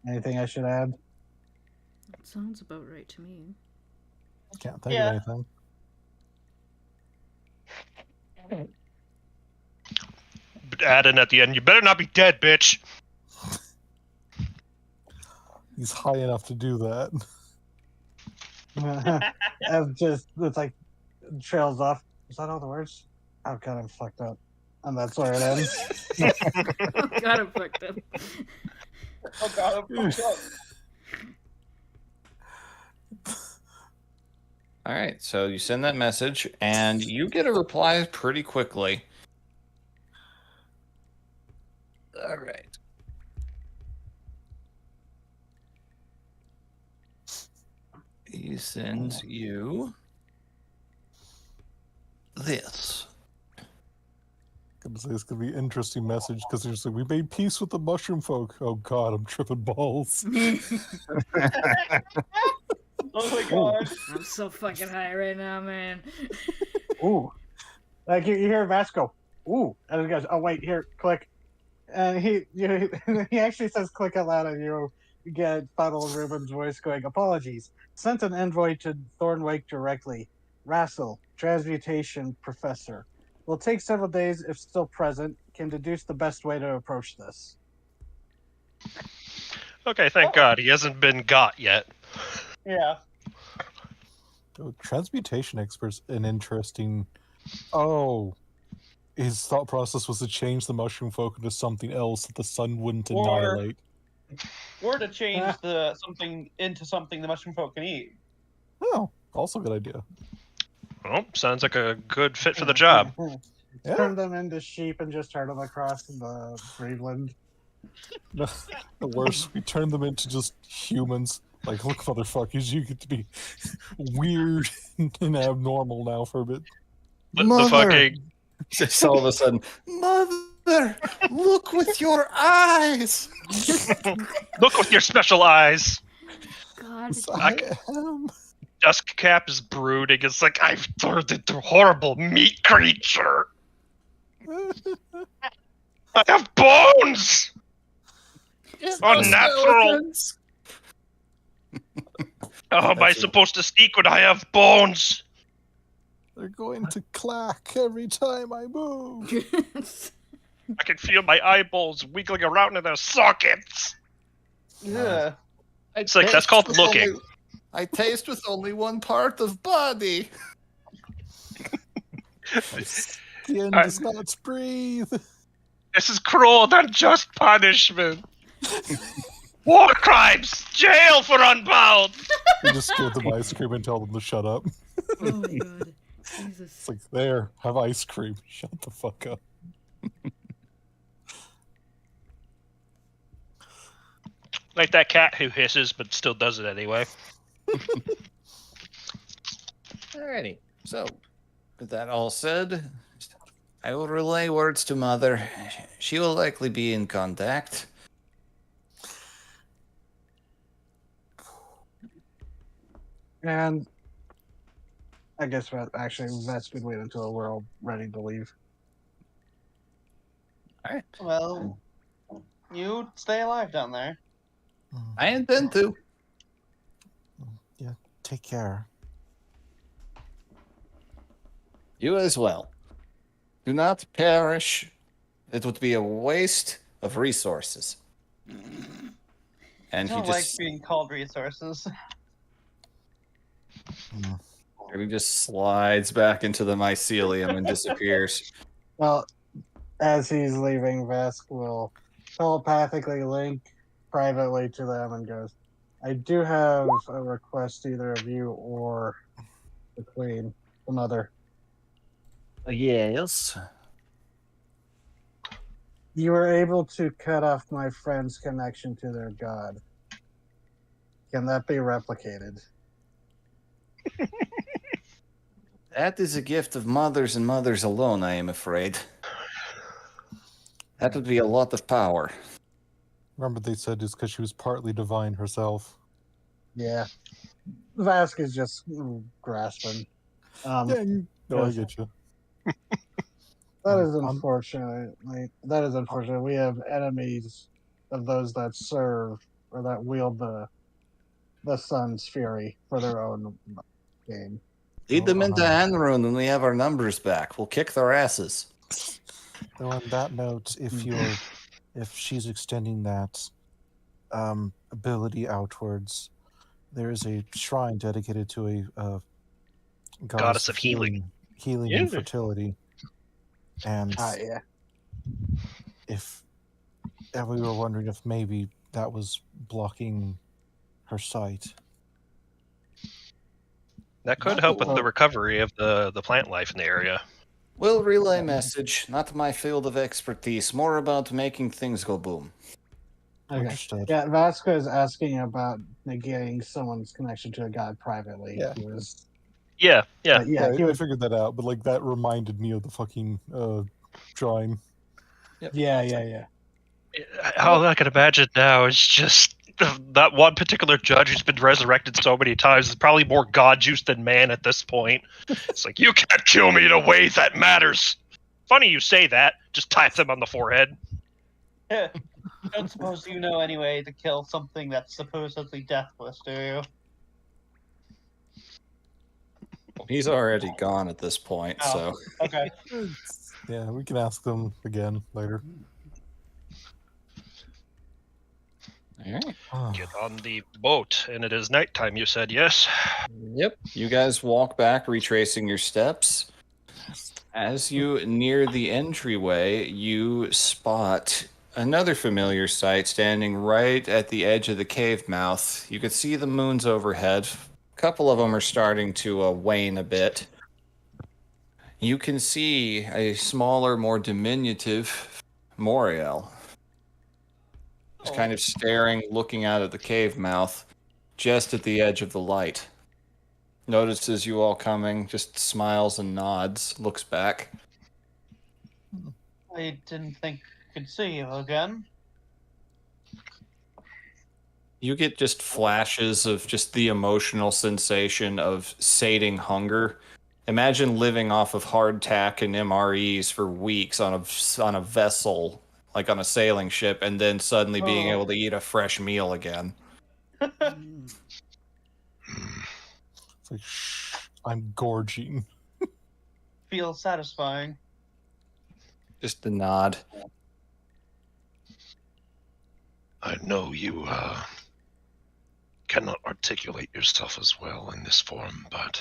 Anything I should add? That sounds about right to me. Can't think Yeah. of anything. Add in at the end, you better not be dead, bitch. He's high enough to do that. It's like trails off. Is that all the words? Oh god, I'm fucked up. And that's where it ends. Oh god, I fucked up. Oh god, I'm fucked up. All right, so you send that message, and you get a reply pretty quickly. All right. He sends you this. Gonna say it's gonna be an interesting message because they're just like, we made peace with the mushroom folk. Oh god, I'm tripping balls. Oh my god. I'm so fucking high right now, man. Ooh. Like you hear Vasco, ooh, and he goes, oh wait, here, click. And he actually says click out loud, and you get Funnel Ruben's voice going, apologies. Sent an envoy to Thornwake directly. Rassel, transmutation professor. Will take several days if still present. Can deduce the best way to approach this. Okay, thank God he hasn't been got yet. Yeah. Oh, transmutation expert's an interesting. Oh, his thought process was to change the mushroom folk into something else that the sun wouldn't Or- annihilate. Or to change the something into something the mushroom folk can eat. Oh, also a good idea. Well, sounds like a good fit for the job. Yeah. Turn them into sheep and just turn them across the Greenland. The worst, we turn them into just humans. Like, look, motherfuckers, you get to be weird and abnormal now for a bit. The fucking Just all of a sudden, Mother, look with your eyes. look with your special eyes. God. I am. Dusk Cap is brooding. It's like I've turned into a horrible meat creature. I have bones. Unnatural. How am I That's it. supposed to speak when I have bones? They're going to clack every time I move. I can feel my eyeballs wiggling around in their sockets. Yeah. It's like that's called looking. I taste with only one part of body. Skin I- does not breathe. This is cruel and unjust punishment. War crimes, jail for Unbound. You just give them ice cream and tell them to shut up. Oh my god. It's Jesus. like, there, have ice cream. Shut the fuck up. Like that cat who hisses but still does it anyway. Alrighty. So, with that all said, I will relay words to Mother. She will likely be in contact. And I guess Vets could wait until we're all ready to leave. Well, you stay alive down there. I intend to. Yeah, take care. You as well. Do not perish. It would be a waste of resources. I And he don't like just being called resources. he just slides back into the mycelium and disappears. Well, as he's leaving, Vesk will telepathically link privately to them and goes, I do have a request either of you or the Queen, the Mother. Yes. You were able to cut off my friend's connection to their god. Can that be replicated? That is a gift of mothers and mothers alone, I am afraid. That would be a lot of power. Remember they said it's because she was partly divine herself. Yeah. Vask is just grasping. No, I get you. That is unfortunate. That is unfortunate. We have enemies of those that serve or that wield the sun's fury for their own gain. Lead them into Anrune when we have our numbers back. We'll kick their asses. Though on that note, if she's extending that ability outwards, there is a shrine dedicated to a Goddess of healing. healing Yeah. and fertility. And Yeah. And we were wondering if maybe that was blocking her sight. That could help with the Well- recovery of the plant life in the area. Will relay message, not my field of expertise, more about making things go boom. Okay. Understood. Yeah, Vasco is asking about negating someone's connection to a god privately. Yeah. He was, Yeah, yeah. yeah, he I was, figured that out, but like that reminded me of the fucking drawing. yeah. All I can imagine now is just that one particular judge who's been resurrected so many times is probably more god juice than man at this point. It's like, you can't kill me in a way that matters. Funny you say that. Just tap them on the forehead. Don't suppose you know any way to kill something that's supposedly deathless, do you? He's already gone at this point, Oh. so. Okay. Yeah, we can ask them again later. All right. Get on the boat, and it is nighttime, you said, yes? Yep. You guys walk back, retracing your steps. As you near the entryway, you spot another familiar sight standing right at the edge of the cave mouth. You could see the moons overhead. A couple of them are starting to wane a bit. You can see a smaller, more diminutive Moriel. Just kind of staring, looking out at the cave mouth, just at the edge of the light. Notices you all coming, just smiles and nods, looks back. I didn't think I could see you again. You get just flashes of just the emotional sensation of sating hunger. Imagine living off of hardtack and MREs for weeks on a vessel, like on a sailing ship, and then suddenly being Oh. able to eat a fresh meal again. Mm. It's like, shh, I'm gorging. Feels satisfying. Just a nod. I know you cannot articulate yourself as well in this form, but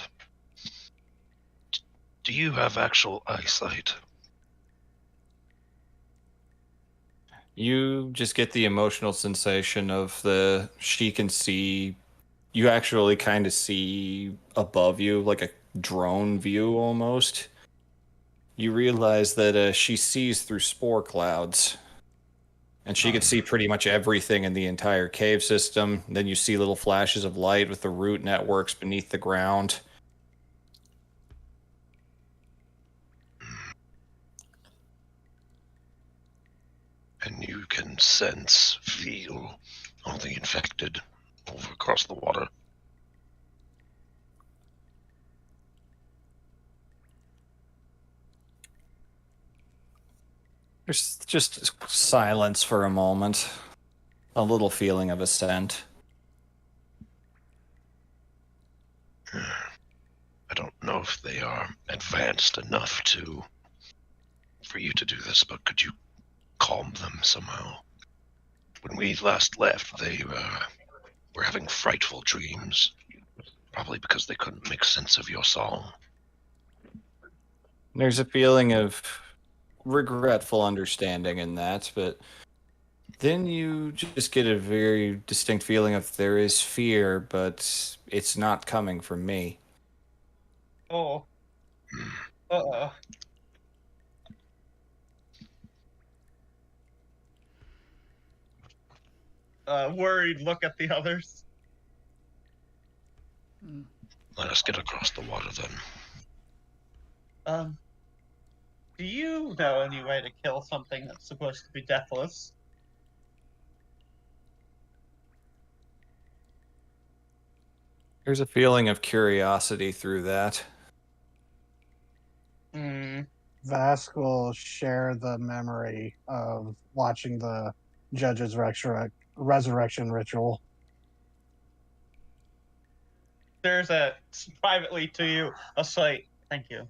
do you have actual eyesight? You just get the emotional sensation of she can see. You actually kind of see above you, like a drone view almost. You realize that she sees through spore clouds. And she could see pretty much everything in the entire cave system. Then you see little flashes of light with the root networks beneath the ground. And you can sense, feel all the infected over across the water. There's just silence for a moment. A little feeling of assent. I don't know if they are advanced enough for you to do this, but could you calm them somehow? When we last left, they were having frightful dreams, probably because they couldn't make sense of your song. There's a feeling of regretful understanding in that, but then you just get a very distinct feeling of there is fear, but it's not coming from me. Oh. Uh-oh. Worried look at the others. Mm. Let us get across the water then. Do you know any way to kill something that's supposed to be deathless? There's a feeling of curiosity through that. Hmm. Vask will share the memory of watching the judge's resurrection ritual. There's privately to you a site. Thank you.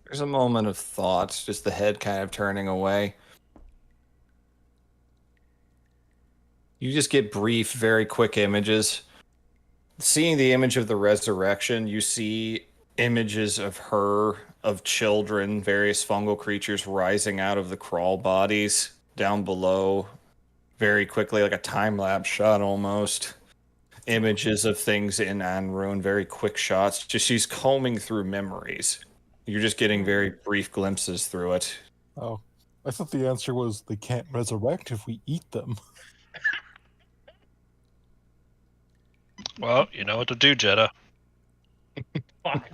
There's a moment of thought, just the head kind of turning away. You just get brief, very quick images. Seeing the image of the resurrection, you see images of her, of children, various fungal creatures rising out of the crawl bodies down below very quickly, like a time lapse shot almost. Images of things in Anrune, very quick shots. Just she's combing through memories. You're just getting very brief glimpses through it. Oh, I thought the answer was they can't resurrect if we eat them. Well, you know what to do, Jeddah. Fuck.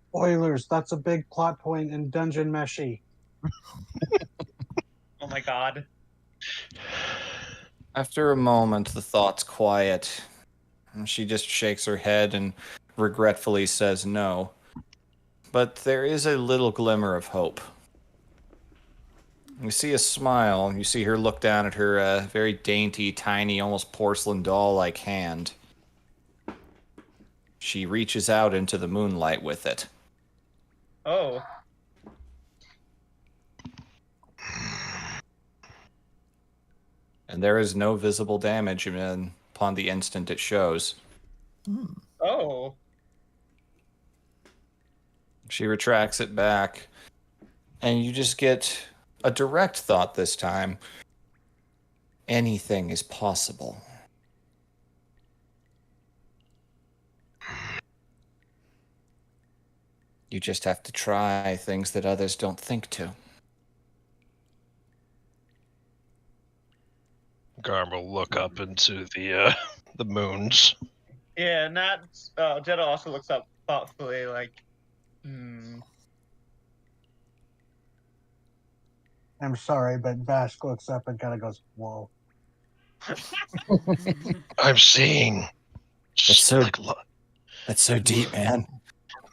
Spoilers, that's a big plot point in Dungeon Meshi. Oh my god. After a moment, the thoughts quiet. And she just shakes her head and regretfully says no. But there is a little glimmer of hope. You see a smile. You see her look down at her very dainty, tiny, almost porcelain doll-like hand. She reaches out into the moonlight with it. Oh. And there is no visible damage upon the instant it shows. Oh. She retracts it back, and you just get a direct thought this time. Anything is possible. You just have to try things that others don't think to. Garm will look up into the moons. Yeah, not. Jeddah also looks up thoughtfully, like, I'm sorry, but Vask looks up and kind of goes, whoa. I'm seeing. That's so- like, That's so deep, man.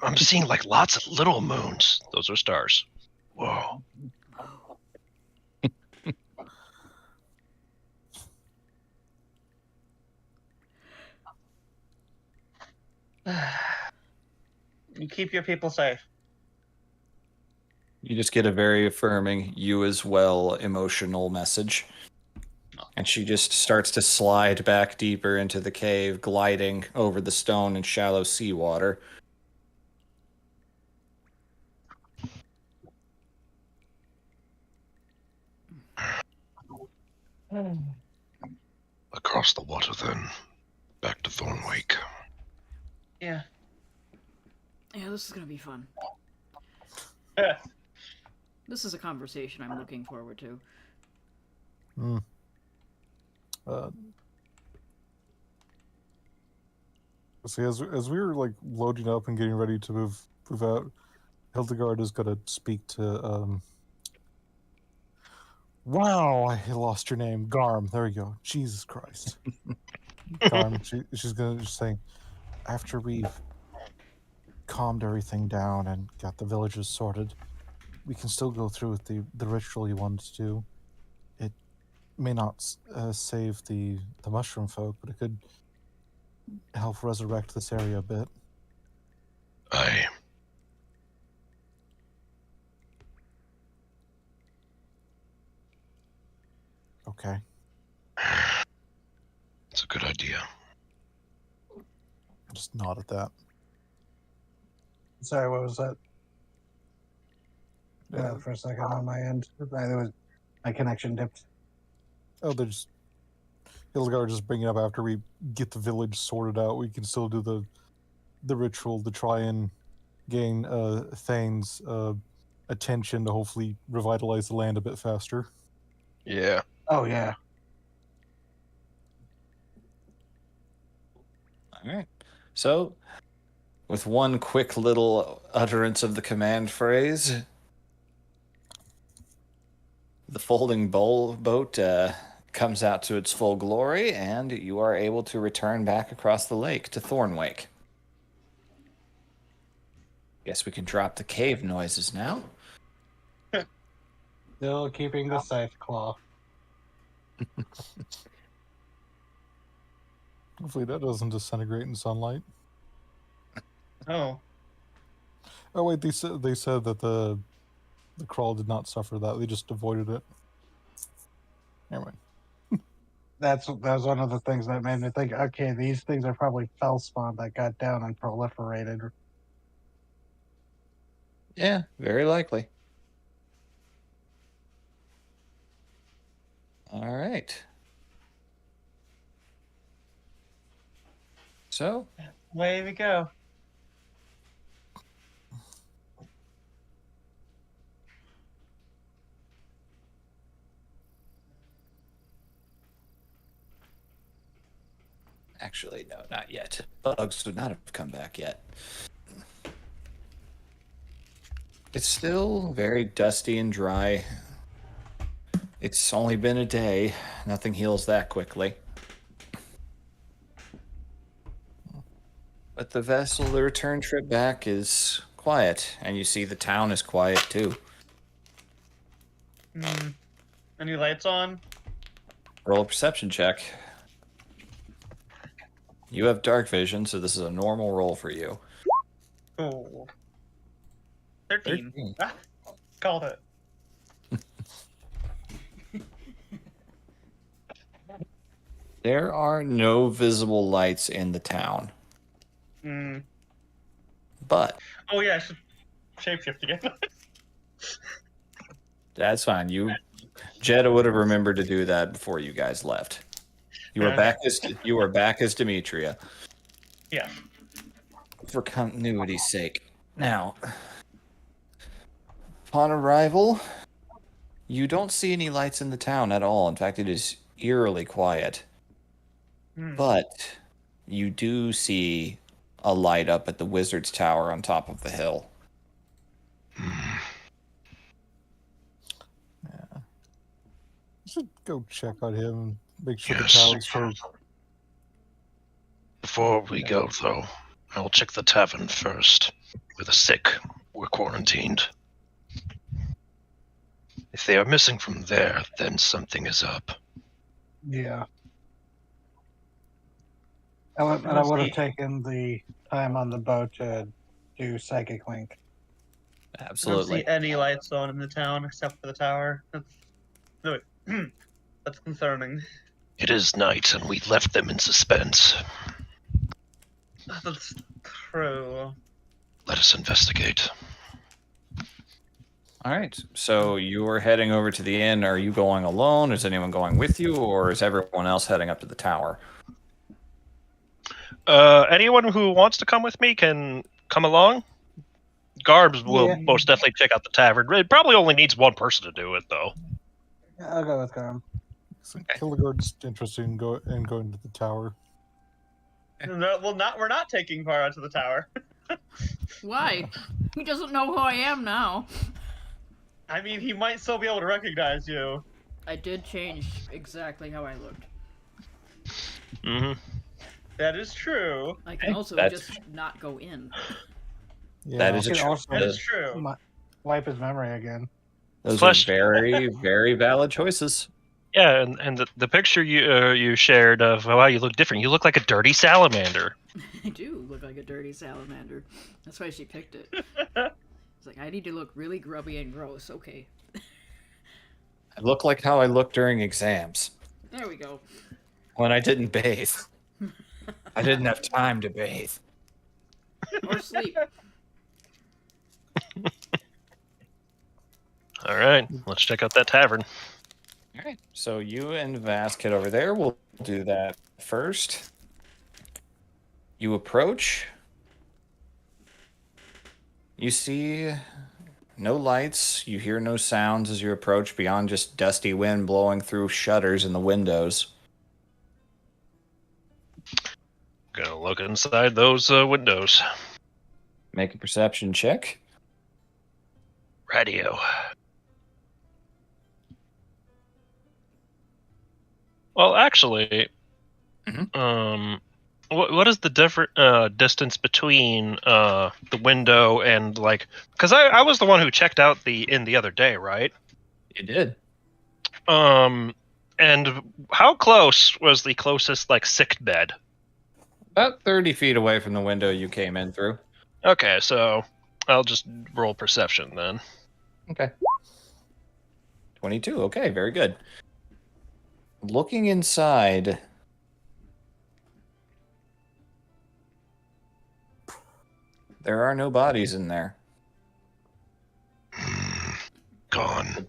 I'm seeing like lots of little moons. Those are stars. Whoa. You keep your people safe. You just get a very affirming, you as well, emotional message. And she just starts to slide back deeper into the cave, gliding over the stone and shallow seawater. Across the water then. Back to Thornwake. Yeah. Yeah, this is gonna be fun. Yeah. This is a conversation I'm looking forward to. See, as we were like loading up and getting ready to move out, Hildegard is gonna speak to Wow, I lost your name. Garm. There we go. Jesus Christ. Garm. She's gonna just say, after we've calmed everything down and got the villages sorted, we can still go through with the ritual you wanted to do. It may not save the mushroom folk, but it could help resurrect this area a bit. Aye. Okay. It's a good idea. Just nod at that. Sorry, what was that? Yeah, for a second on my end. My connection dipped. Oh, they're just Hildegard just bring it up after we get the village sorted out. We can still do the ritual to try and gain Thane's attention to hopefully revitalize the land a bit faster. Yeah. Oh, yeah. All right. So, with one quick little utterance of the command phrase, the folding boat comes out to its full glory, and you are able to return back across the lake to Thornwake. Guess we can drop the cave noises now. Still keeping the scythe claw. Hopefully that doesn't disintegrate in sunlight. Oh. Oh wait, they said that the crawl did not suffer that. They just avoided it. Never mind. that was one of the things that made me think, okay, these things are probably fellspawn that got down and proliferated. Yeah, very likely. All right. So, Way we go. actually, no, not yet. Bugs would not have come back yet. It's still very dusty and dry. It's only been a day. Nothing heals that quickly. But the vessel, the return trip back is quiet, and you see the town is quiet too. Any lights on? Roll a perception check. You have dark vision, so this is a normal roll for you. Cool. 13. 13. Ah, called it. There are no visible lights in the town, but Oh yeah, I should shapeshift again. that's fine. Jeddah would have remembered to do that before you guys left. You are back as Demetria. Yeah. For continuity's sake. Now, upon arrival, you don't see any lights in the town at all. In fact, it is eerily quiet. But you do see a light up at the Wizard's Tower on top of the hill. I should go check on him, make sure Yes. the tower's for. Before we go, though, I'll check the tavern first. Where the sick were quarantined. If they are missing from there, then something is up. Yeah. I would have taken the time on the boat to do Psychic Link. I don't Absolutely. see any lights on in the town except for the tower. That's concerning. It is night, and we left them in suspense. That's true. Let us investigate. All right. So you are heading over to the inn. Are you going alone? Is anyone going with you, or is everyone else heading up to the tower? Anyone who wants to come with me can come along. Garbs will Yeah. most definitely check out the tavern. It probably only needs one person to do it, though. I'll go with Garm. So Killigard's interested in going to the tower. No, we're not taking Vara to the tower. Why? He doesn't know who I am now. I mean, he might still be able to recognize you. I did change exactly how I looked. Mm-hmm. That is true. I can also That's- just not go in. Yeah. That is You a can also That is true. wipe his memory again. Those Plus- are very, very valid choices. Yeah, and the picture you shared of how you look different. You look like a dirty salamander. I do look like a dirty salamander. That's why she picked it. It's like, I need to look really grubby and gross. Okay. I look like how I look during exams There we go. when I didn't bathe. I didn't have time to bathe. Or sleep. All right, let's check out that tavern. All right. So you and Vask head over there. We'll do that first. You approach. You see no lights. You hear no sounds as you approach beyond just dusty wind blowing through shutters in the windows. Gonna look inside those windows. Make a perception check. Radio. Well, actually, Mhm. what is the different distance between the window and like? Because I was the one who checked out the inn the other day, right? You did. And how close was the closest like sick bed? About 30 feet away from the window you came in through. Okay, so I'll just roll perception then. Okay. 22. Okay, very good. looking inside, there are no bodies in there. Gone.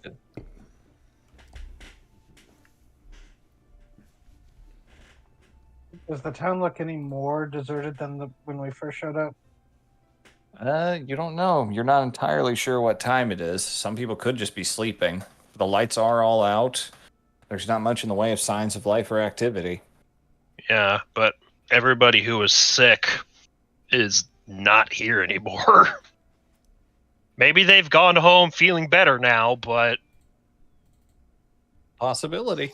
Does the town look any more deserted than when we first showed up? You don't know. You're not entirely sure what time it is. Some people could just be sleeping. The lights are all out. There's not much in the way of signs of life or activity. Yeah, but everybody who was sick is not here anymore. Maybe they've gone home feeling better now, but Possibility.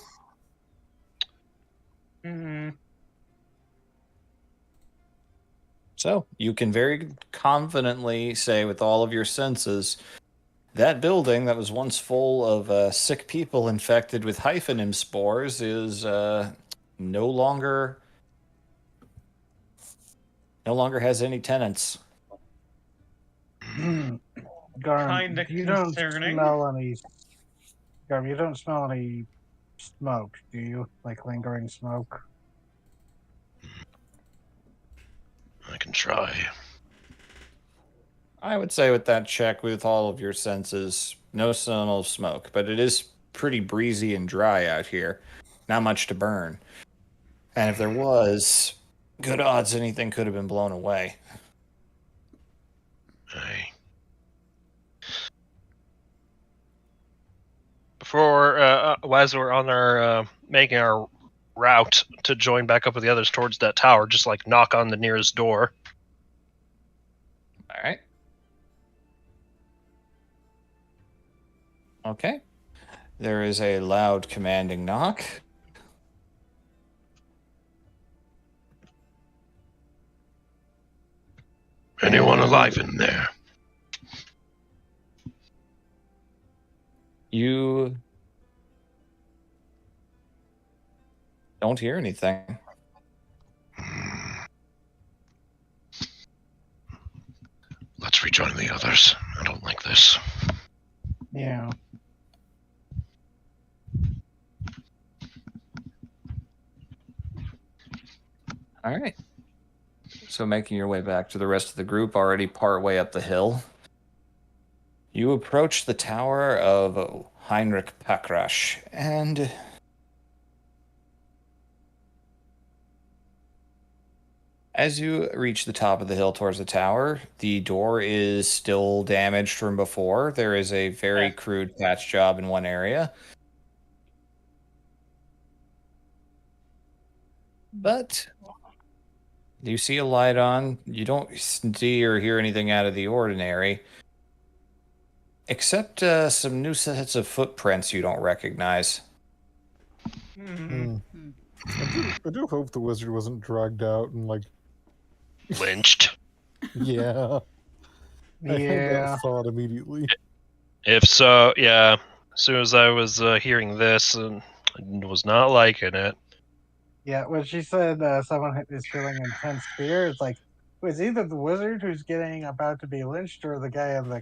Hmm. So you can very confidently say with all of your senses that building that was once full of sick people infected with hyphenim spores is no longer has any tenants. Garm, Kinda you don't concerning. smell any. Garm, you don't smell any smoke, do you? Like lingering smoke? I can try. I would say with that check, with all of your senses, no smell of smoke, but it is pretty breezy and dry out here. Not much to burn. And if there was, good odds anything could have been blown away. I before as we're on our making our route to join back up with the others towards that tower, just like knock on the nearest door. All right. Okay. There is a loud commanding knock. anyone And alive in there? You don't hear anything. Let's rejoin the others. I don't like this. Yeah. All right. So making your way back to the rest of the group, already part way up the hill, you approach the tower of Heinrich Pakrash, and as you reach the top of the hill towards the tower, the door is still damaged from before. There is a very crude patch job in one area. But you see a light on. You don't see or hear anything out of the ordinary, except some new sets of footprints you don't recognize. Hmm. I do hope the wizard wasn't dragged out and like, Lynched. yeah. I had Yeah. that thought immediately. If so, yeah. As soon as I was hearing this, and was not liking it. Yeah, when she said someone is feeling intense fear, it's like, it was either the wizard who's getting about to be lynched or the guy in the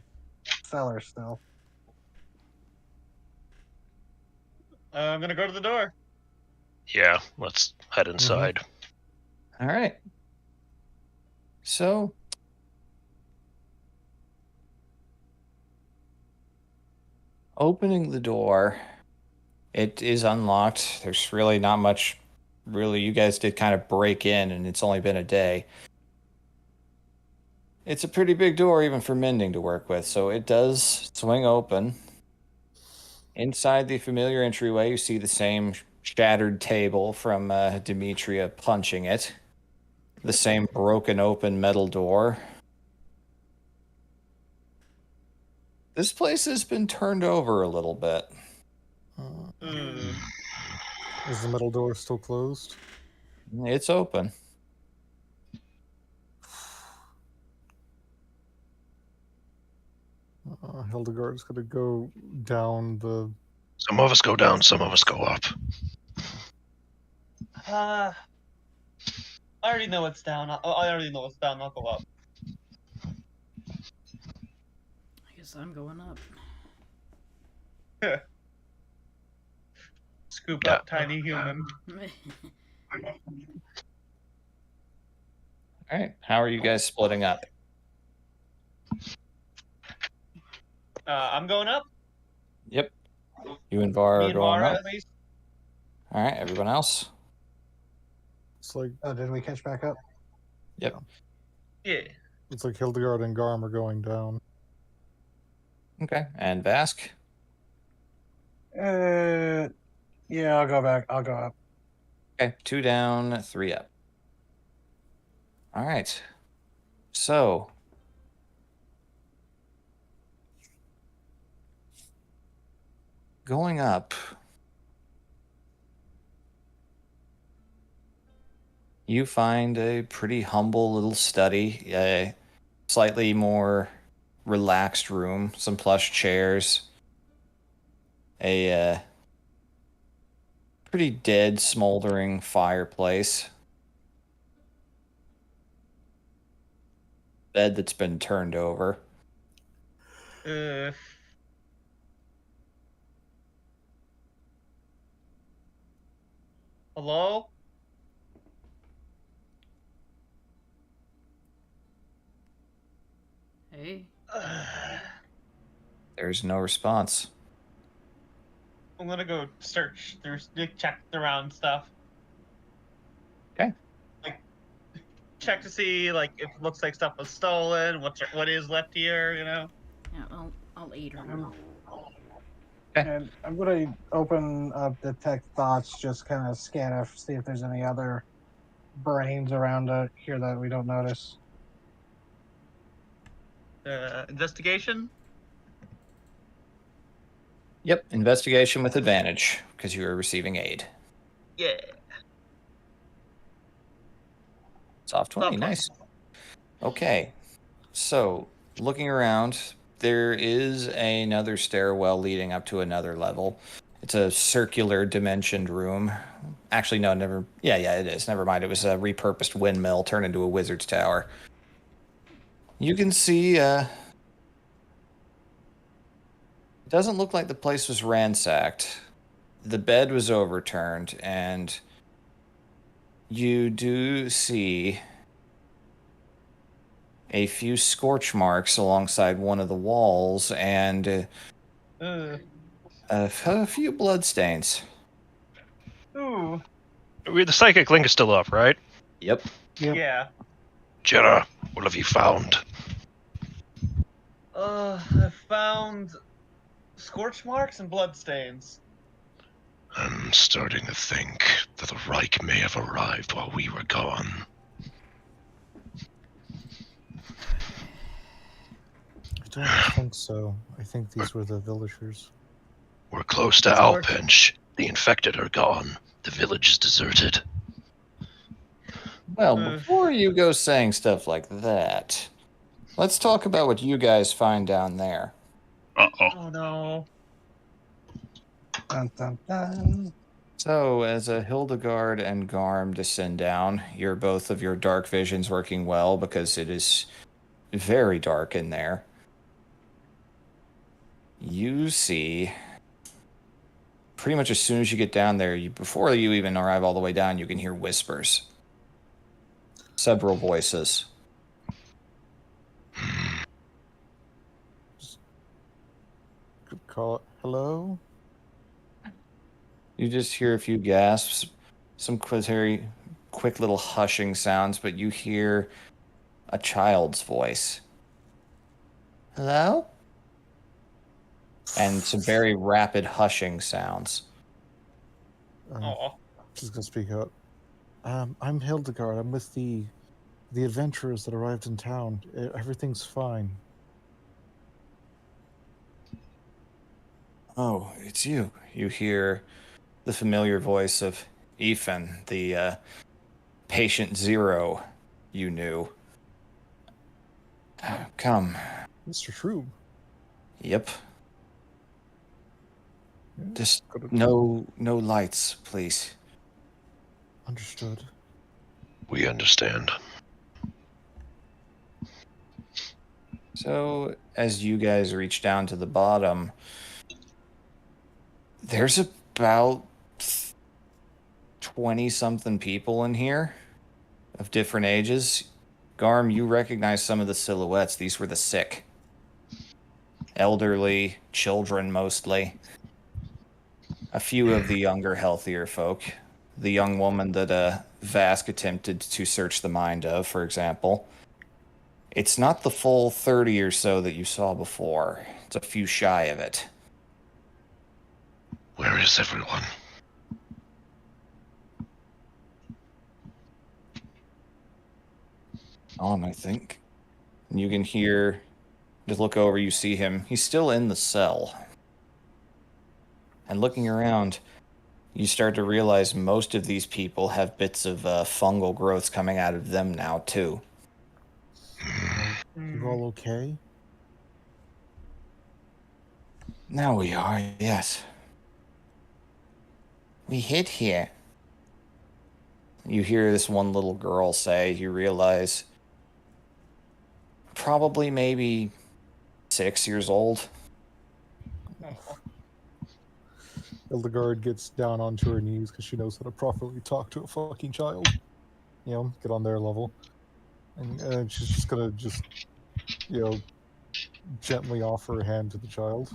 cellar still. I'm gonna go to the door. Yeah, let's head inside. All right. So, opening the door, it is unlocked. There's really not much. Really, you guys did kind of break in, and it's only been a day. It's a pretty big door, even for mending to work with, so it does swing open. Inside the familiar entryway, you see the same shattered table from Demetria punching it. The same broken open metal door. This place has been turned over a little bit. Hmm. Is the metal door still closed? It's open. Hildegard's gonna go down the. Some of us go down, some of us go up. I already know what's down. I already know what's down. I'll go up. I guess I'm going up. scoop Yeah. up tiny human. All right. How are you guys splitting up? I'm going up. Yep. You and Var Me are and going Vara, up. at least. All right. Everyone else? It's like Oh, did we catch back up? Yep. Yeah. it's like Hildegard and Garm are going down. Okay. And Vask? Yeah, I'll go back. I'll go up. Okay. 2 down, 3 up. All right. So, going up, you find a pretty humble little study, a slightly more relaxed room, some plush chairs, a pretty dead, smoldering fireplace, bed that's been turned over. Uh, hello? Hey. There's no response. I'm gonna go search through, check around stuff. Okay. Like, check to see like if it looks like stuff was stolen. What is left here? You know. Yeah, I'll aid her. And I'm gonna open up detect thoughts, just kind of scan it, see if there's any other brains around here that we don't notice. Investigation. Yep. Investigation with advantage because you are receiving aid. Yeah. Soft 20. Soft 20. Nice. Okay. So, looking around, there is another stairwell leading up to another level. It's a circular dimensioned room. Actually, no, never. Yeah, it is. Never mind. It was a repurposed windmill turned into a wizard's tower. You can see, it doesn't look like the place was ransacked. The bed was overturned, and you do see a few scorch marks alongside one of the walls and a few bloodstains. Ooh. The psychic link is still up, right? Yep. Yep. Yeah. Jenna, what have you found? I found scorch marks and bloodstains. I'm starting to think that the Reich may have arrived while we were gone. I don't think so. I think these were the villagers. We're close to Scorch- Alpinch. The infected are gone. The village is deserted. Well, Uh. before you go saying stuff like that, let's talk about what you guys find down there. Uh-oh. Oh no. Dun, dun, dun. So, as a Hildegard and Garm descend down, you're both of your dark visions working well because it is very dark in there. You see, pretty much as soon as you get down there, before you even arrive all the way down, you can hear whispers. Several voices. Could call it hello. You just hear a few gasps, some very quick little hushing sounds, but you hear a child's voice. Hello? And some very rapid hushing sounds. Oh. She's gonna speak out. I'm Hildegard. I'm with the adventurers that arrived in town. Everything's fine. Oh, it's you. You hear the familiar voice of Ethan, the patient zero you knew. Come. Mr. True. Yep. Yeah, Just could've- no lights, please. Understood. We understand. So, as you guys reach down to the bottom, there's about 20-something people in here of different ages. Garm, you recognize some of the silhouettes. These were the sick. Elderly, children mostly. A few of the younger, healthier folk. The young woman that Vask attempted to search the mind of, for example. It's not the full 30 or so that you saw before. It's a few shy of it. Where is everyone? On, I think. And you can hear, just look over, you see him. He's still in the cell. And looking around, you start to realize most of these people have bits of fungal growths coming out of them now, too. You all okay? Now we are, yes. We hid here. You hear this one little girl say, you realize, probably maybe 6 years old. Hildegard gets down onto her knees because she knows how to properly talk to a fucking child. You know, get on their level. And she's just gonna gently offer a hand to the child.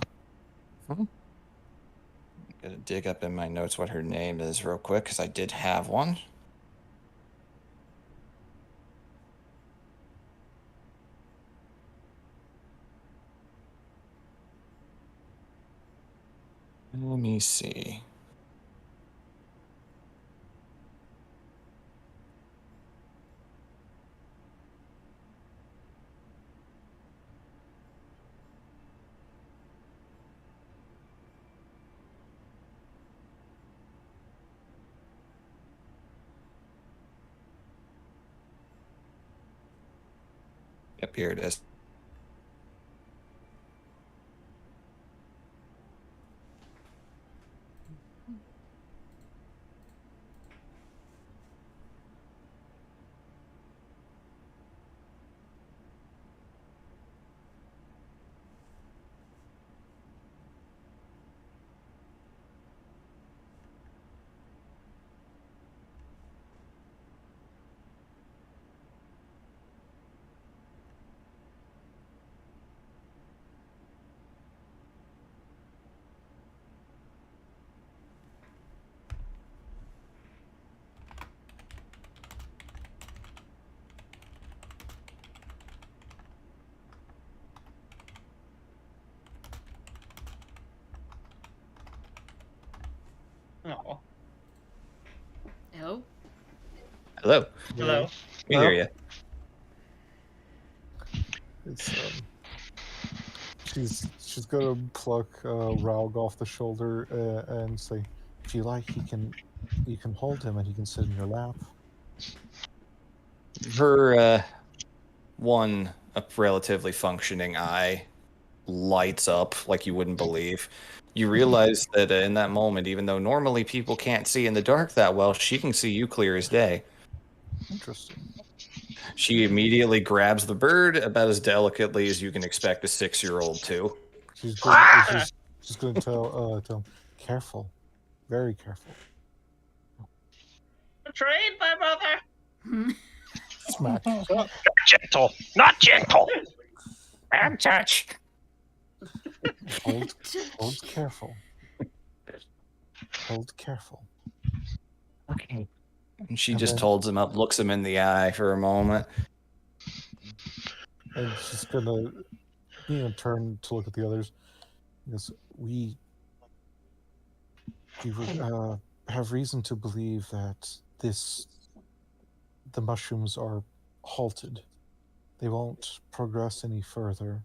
I'm gonna dig up in my notes what her name is real quick, because I did have one. Let me see. Yep, here it is. Oh, Hello? Hello. hello. We hear you. It's she's gonna pluck Raug off the shoulder and say, "If you like, you can hold him and he can sit in your lap." Her one a relatively functioning eye lights up like you wouldn't believe. You realize that in that moment, even though normally people can't see in the dark that well, she can see you clear as day. Interesting. She immediately grabs the bird about as delicately as you can expect a 6-year-old to. She's gonna tell him, "Careful, very careful." Betrayed my mother. Smack. Gentle, not gentle. Bad touch. Hold careful. Hold careful. Okay. And she And just then- holds him up, looks him in the eye for a moment. And she's gonna, turn to look at the others. Because we have reason to believe that the mushrooms are halted. They won't progress any further.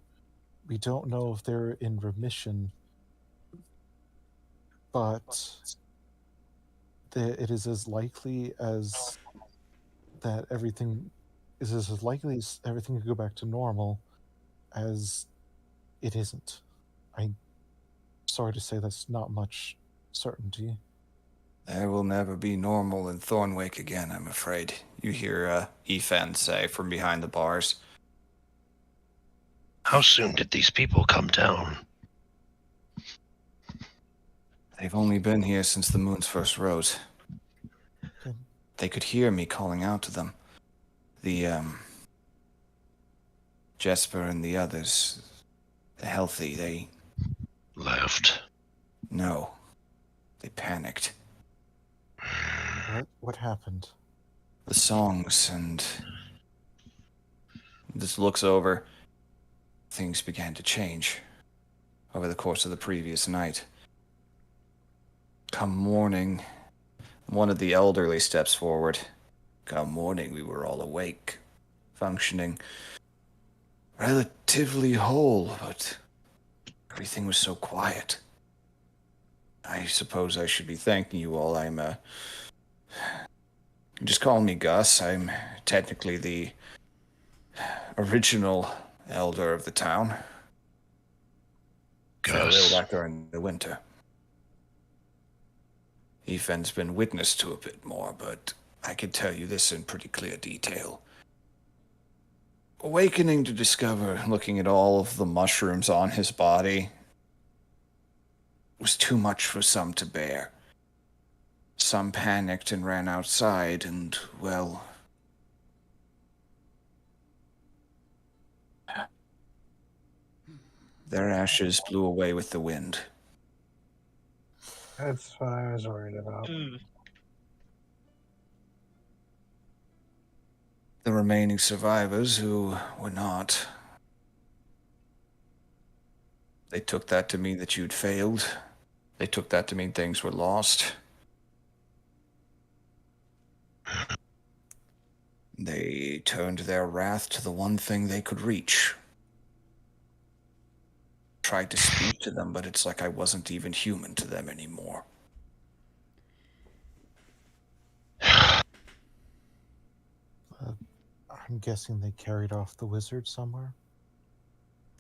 We don't know if they're in remission, but it is as likely as that everything is as likely as everything could go back to normal as it isn't. I'm sorry to say that's not much certainty. There will never be normal in Thornwake again, I'm afraid. You hear Ethan say from behind the bars. How soon did these people come down? They've only been here since the moons first rose. They could hear me calling out to them. The, Jesper and the others, the healthy, they... Left. No. They panicked. What happened? The songs and... This looks over. Things began to change over the course of the previous night. Come morning, one of the elderly steps forward. Come morning, we were all awake, functioning, relatively whole, but everything was so quiet. I suppose I should be thanking you all. Just call me Gus. I'm technically the original elder of the town. Fell ill Gus. back during the winter. Ethan's been witness to a bit more, but I can tell you this in pretty clear detail. Awakening to discover, looking at all of the mushrooms on his body, was too much for some to bear. Some panicked and ran outside, and, well... their ashes blew away with the wind. That's what I was worried about. The remaining survivors who were not... They took that to mean that you'd failed. They took that to mean things were lost. They turned their wrath to the one thing they could reach. Tried to speak to them, but it's like I wasn't even human to them anymore. I'm guessing they carried off the wizard somewhere.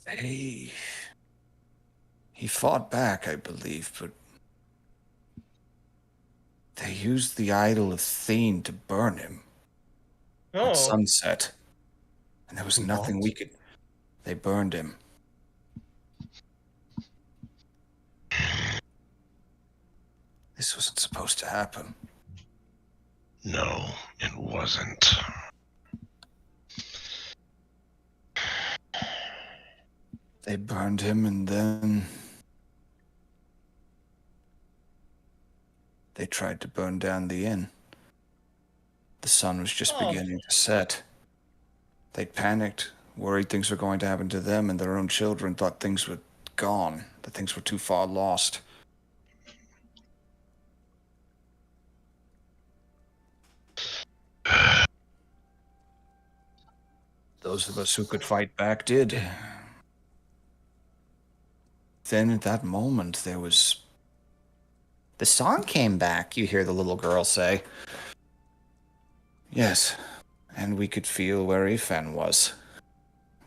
He fought back, I believe, but they used the idol of Thane to burn him Oh, at sunset. And there was nothing What? we could... They burned him. This wasn't supposed to happen. No, it wasn't. They burned him, and then... they tried to burn down the inn. The sun was just Oh. beginning to set. They panicked, worried things were going to happen to them, and their own children thought things were gone, that things were too far lost. Those of us who could fight back did. Then at that moment, there was... The song came back, you hear the little girl say. Yes, and we could feel where Ifan was.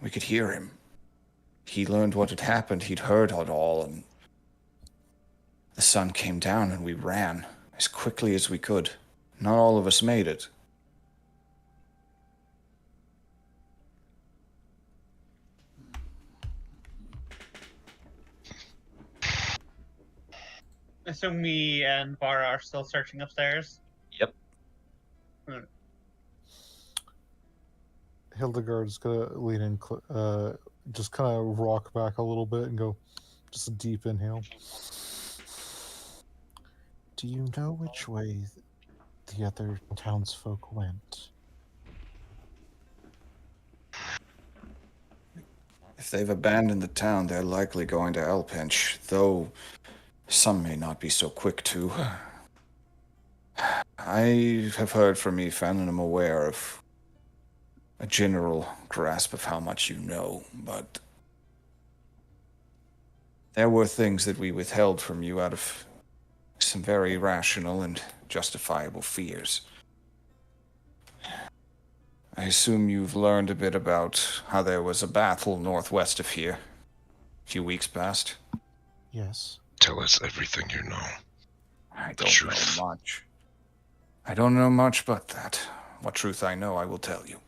We could hear him. He learned what had happened, he'd heard it all, and... The sun came down and we ran, as quickly as we could. Not all of us made it. I assume me and Vara are still searching upstairs. Yep. Hildegard's gonna lean in, just kind of rock back a little bit and go, just a deep inhale. Do you know which way the other townsfolk went? If they've abandoned the town, they're likely going to Elpinch, though some may not be so quick to. I have heard from Ifan and am aware of a general grasp of how much you know, but there were things that we withheld from you out of some very rational and justifiable fears. I assume you've learned a bit about how there was a battle northwest of here a few weeks past. Yes. Tell us everything you know. I The don't truth. know much. I don't know much but that. What truth I know, I will tell you.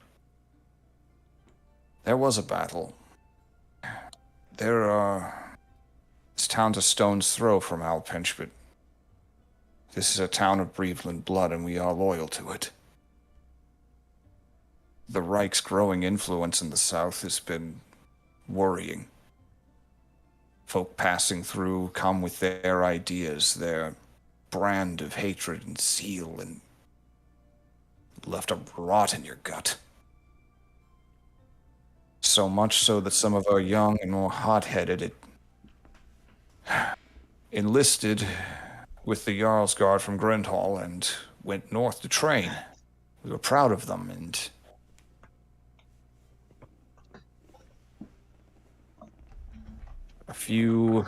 There was a battle. This town's a stone's throw from Alpinch, but This is a town of Breveland blood, and we are loyal to it. The Reich's growing influence in the south has been worrying. Folk passing through come with their ideas, their brand of hatred and zeal, and left a rot in your gut. So much so that some of our young and more hot-headed enlisted with the Jarl's Guard from Grindhall and went north to train. We were proud of them, and a few...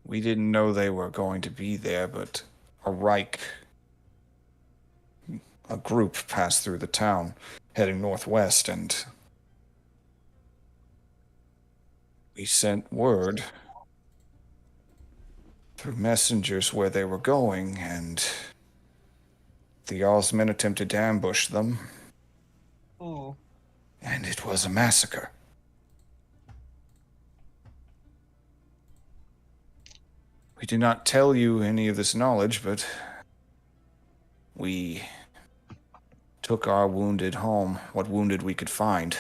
We didn't know they were going to be there, but a Reich, a group passed through the town, heading northwest, and we sent word through messengers where they were going, and the Jarl's men attempted to ambush them, Ooh. and it was a massacre. We do not tell you any of this knowledge, but we took our wounded home, what wounded we could find.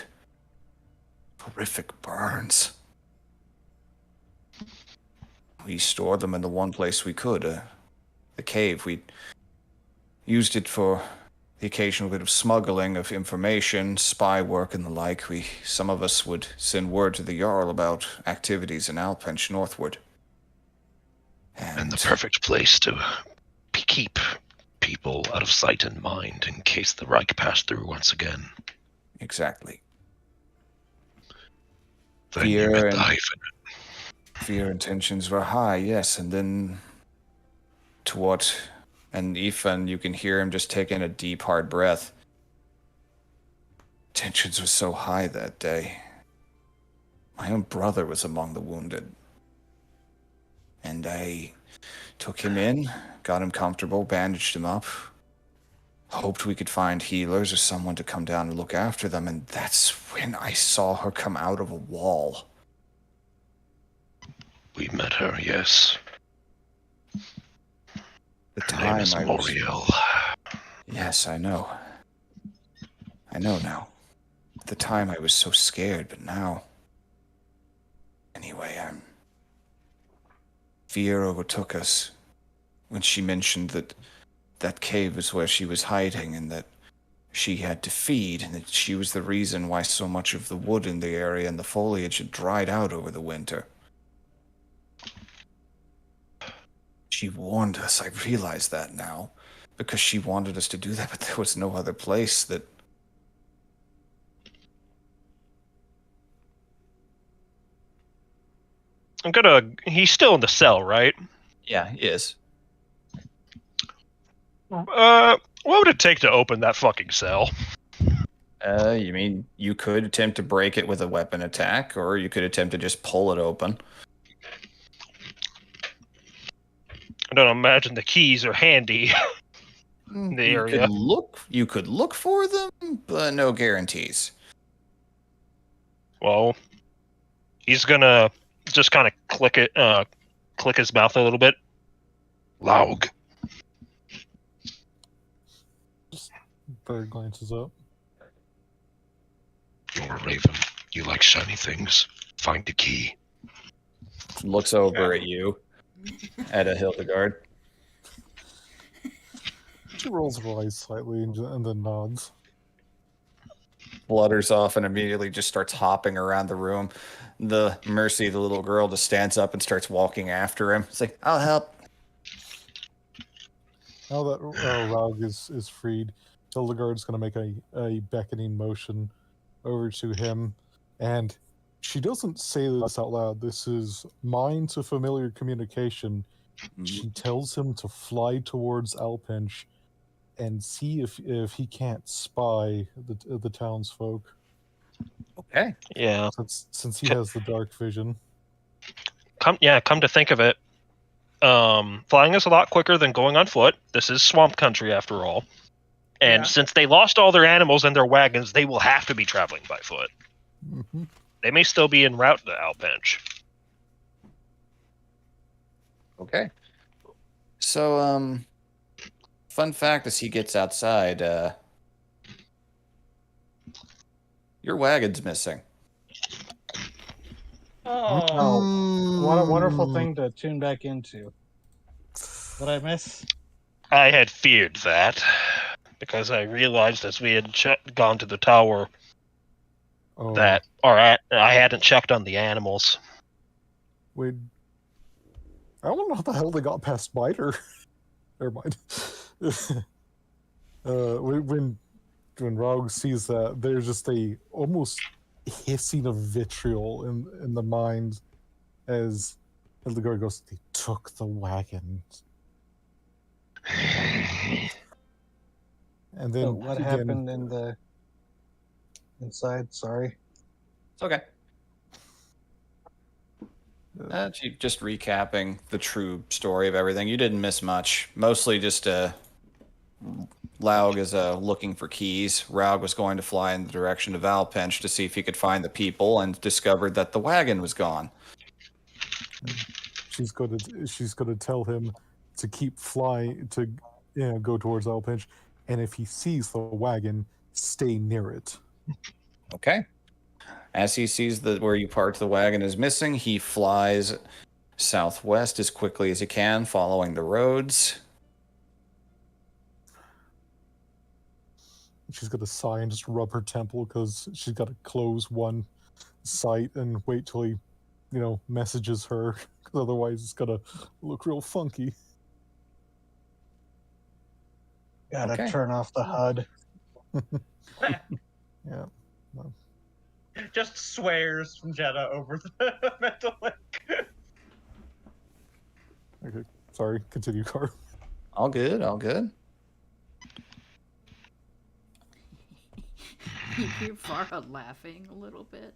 Horrific burns. We stored them in the one place we could, the cave. We used it for the occasional bit of smuggling of information, spy work, and the like. Some of us would send word to the Jarl about activities in Alpench northward. And the perfect place to keep people out of sight and mind in case the Reich passed through once again. Exactly. Then you hit the hyphen. Fear and tensions were high, yes, and then to what... And Ethan, you can hear him just taking a deep, hard breath. Tensions were so high that day. My own brother was among the wounded. And I took him in, got him comfortable, bandaged him up, hoped we could find healers or someone to come down and look after them, and that's when I saw her come out of a wall. We met her, yes. The Her name is time I was... Moriel. Yes, I know. I know now. At the time I was so scared, but now... Anyway, fear overtook us when she mentioned that that cave was where she was hiding and that she had to feed, and that she was the reason why so much of the wood in the area and the foliage had dried out over the winter. She warned us, I realize that now, because she wanted us to do that, but there was no other place that... He's still in the cell, right? Yeah, he is. What would it take to open that fucking cell? You mean you could attempt to break it with a weapon attack, or you could attempt to just pull it open. I don't imagine the keys are handy in the area. You could look for them, but no guarantees. Well, he's gonna just kind of click his mouth a little bit. Laug. Bird glances up. You're a raven. You like shiny things. Find a key. Looks over at you, at a Hildegard. She rolls her eyes slightly and then nods. Flutters off and immediately just starts hopping around the room. The Mercy, the little girl, just stands up and starts walking after him. It's like, I'll help. Now that Raug is freed, Hildegard's going to make a beckoning motion over to him, and she doesn't say this out loud. This is mind to familiar communication. She tells him to fly towards Alpench and see if he can't spy the townsfolk. Okay. Yeah. Since he has the dark vision. Come to think of it, flying is a lot quicker than going on foot. This is swamp country after all. And Yeah. since they lost all their animals and their wagons, they will have to be traveling by foot. Mm-hmm. They may still be en route to Alpench. Okay. So, fun fact as he gets outside, your wagon's missing. Oh, What a wonderful Mm. thing to tune back into. What I miss? I had feared that because I realized as we had gone to the tower Oh, that, I hadn't checked on the animals. wait. I don't know how the hell they got past Biter. Never mind. When Rog sees that, there's just a almost hissing of vitriol in the mind as Hildegard goes, "They took the wagon." And then So what again, happened in the inside? Sorry. It's okay. Just recapping the true story of everything. You didn't miss much. Mostly just Laug is looking for keys. Raug was going to fly in the direction of Alpench to see if he could find the people, and discovered that the wagon was gone. she's going to tell him to keep flying to go towards Alpinch, and if he sees the wagon, stay near it. Okay. As he sees that where you parked the wagon is missing, he flies southwest as quickly as he can, following the roads. She's going to sigh and just rub her temple because she's got to close one sight and wait till he, messages her. Because otherwise, it's going to look real funky. Gotta Okay. turn off the HUD. Yeah. just swears from Jeddah over the mental link. Okay. Sorry. Continue, Car. All good, all good. You hear Vara laughing a little bit.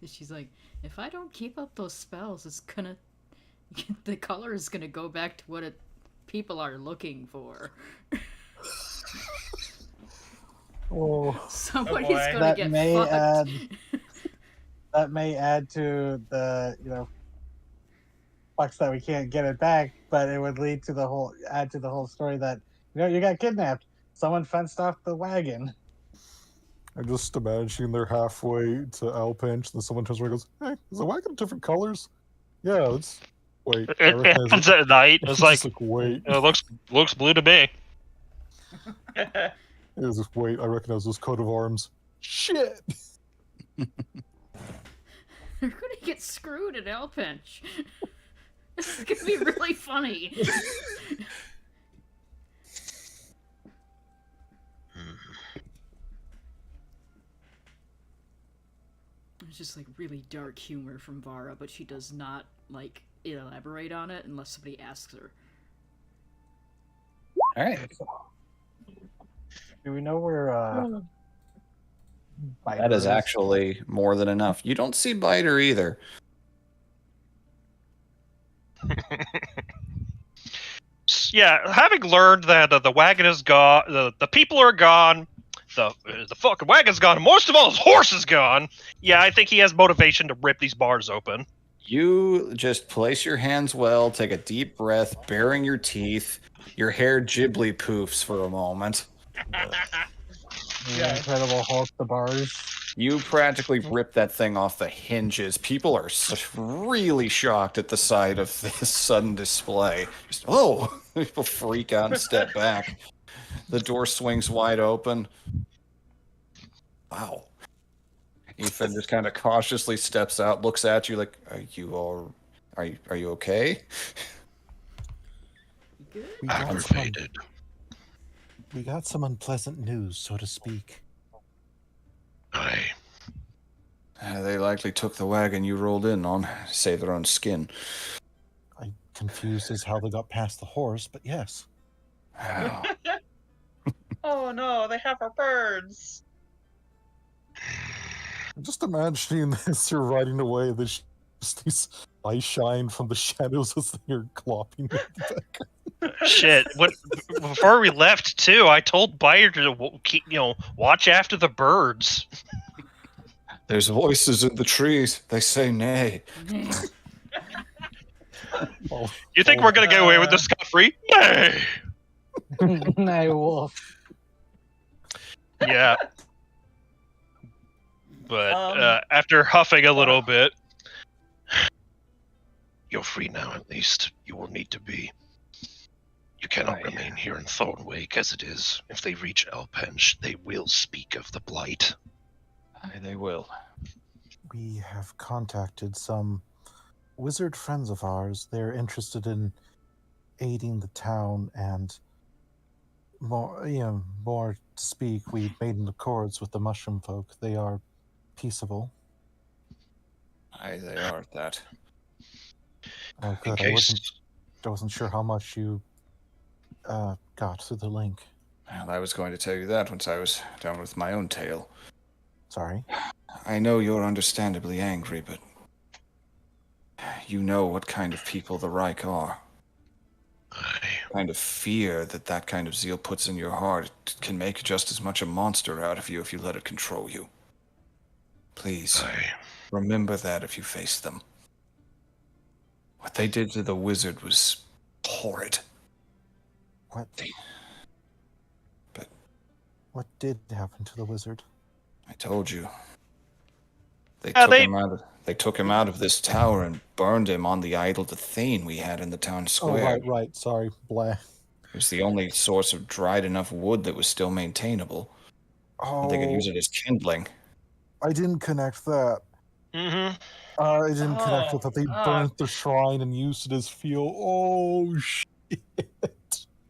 She's like, if I don't keep up those spells, it's gonna... the color is gonna go back to what people are looking for. Oh. Somebody's boy. gonna That get may fucked. add- That may add to the, fucks that we can't get it back, but it would lead to the whole story that, you got kidnapped. Someone fenced off the wagon. I'm just imagining they're halfway to Alpinch, and someone turns around and goes, "Hey, is the wagon different colors?" Yeah, let's wait. I It recognize happens at night. It's like, just wait. it looks blue to me. It was just wait. I recognize those coat of arms. Shit. They're gonna get screwed at Alpinch. This is gonna be really funny. It's just like really dark humor from Vara, but she does not elaborate on it unless somebody asks her. All right. Do we know where That is actually more than enough. You don't see Biter either. Yeah, having learned that the wagon is gone, the people are gone, the fucking wagon's gone, and most of all, his horse is gone. Yeah, I think he has motivation to rip these bars open. You just place your hands well, take a deep breath, baring your teeth. Your hair ghibli poofs for a moment. Yeah. Incredible Hulk the bars. You practically rip that thing off the hinges. People are really shocked at the sight of this sudden display. Just, oh! People freak out and step back. The door swings wide open. Wow. Ethan just kind of cautiously steps out, looks at you like, "Are you okay?" Good. Aggravated. We got some unpleasant news, so to speak. They likely took the wagon you rolled in on, to save their own skin. I'm confused as how they got past the horse, but yes. Wow. Oh no, they have our birds. I'm just imagining this, you're riding away, there's just these eyes shine from the shadows as they're clopping at the back. Shit! Before we left too, I told Biter to keep, watch after the birds. There's voices in the trees. They say nay. Well, You think we're gonna get away with this scot-free? Nay! Nay, wolf. Yeah. But Um, after huffing a little bit, You're free now, at least. You will need to be. You cannot Aye. remain here in Thornwake as it is. If they reach Alpench, they will speak of the Blight. Aye, they will. we have contacted some wizard friends of ours. They're interested in aiding the town, and more to speak, we've made accords with the mushroom folk. They are peaceable. Aye, they are at that. Oh, In good. I case wasn't sure how much you got through the link. Well, I was going to tell you that once I was done with my own tale. Sorry. I know you're understandably angry, but you know what kind of people the Reich are. Kind of fear that kind of zeal puts in your heart can make just as much a monster out of you if you let it control you. Please, remember that if you face them. What they did to the wizard was horrid. What? But What did happen to the wizard? I told you. They Yeah, took him out of this tower and burned him on the idol to Thane we had in the town square. Oh, right. Sorry. Blah. It was the only source of dried enough wood that was still maintainable. Oh, They could use it as kindling. I didn't connect that. mm-hmm. I didn't connect with Oh, that. They fuck. burnt the shrine and used it as fuel. Oh, shit.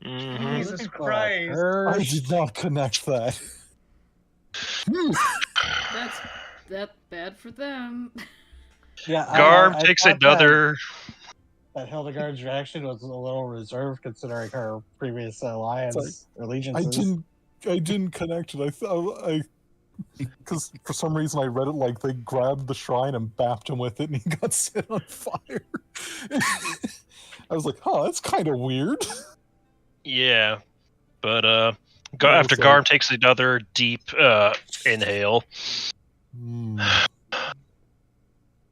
Mm-hmm. Jesus Fuck Christ. her. I did not connect that. That's bad for them. Yeah, Garm I takes thought another. That Hildegard's reaction was a little reserved considering her previous alliance allegiances. I didn't connect it. Because for some reason I read it like they grabbed the shrine and bapped him with it and he got set on fire. I was like, huh, that's kind of weird. Yeah. But Yeah, after so- Garm takes another deep inhale.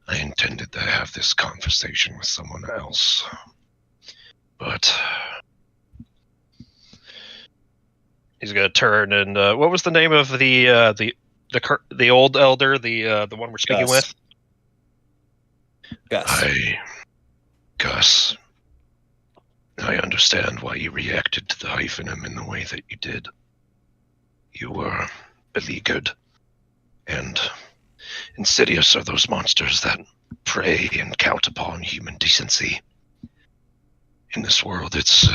I intended to have this conversation with someone else, but He's gonna turn and what was the name of the old elder, the one we're speaking Gus. with? Gus. Gus, I understand why you reacted to the Hyphenum in the way that you did. You were beleaguered, and insidious are those monsters that prey and count upon human decency. In this world, it's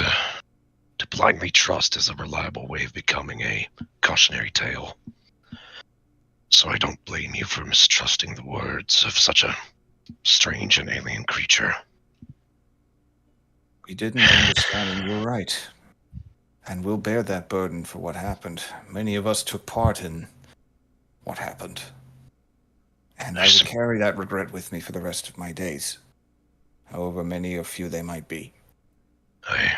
to blindly trust is a reliable way of becoming a cautionary tale. So I don't blame you for mistrusting the words of such a strange and alien creature. We didn't understand, and you're right. And we'll bear that burden for what happened. Many of us took part in what happened. And I will carry that regret with me for the rest of my days. However many or few they might be. I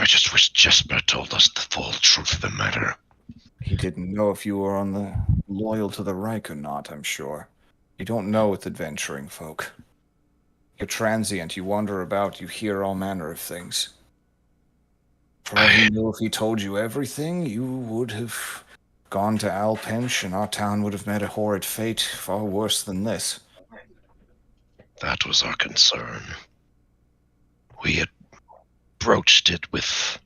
just wish Jesper told us the full truth of the matter. He didn't know if you were loyal to the Reich or not, I'm sure. You don't know with adventuring folk. You're transient, you wander about, you hear all manner of things. For all you knew, if he told you everything, you would have gone to Alpench and our town would have met a horrid fate far worse than this. That was our concern. We had broached it with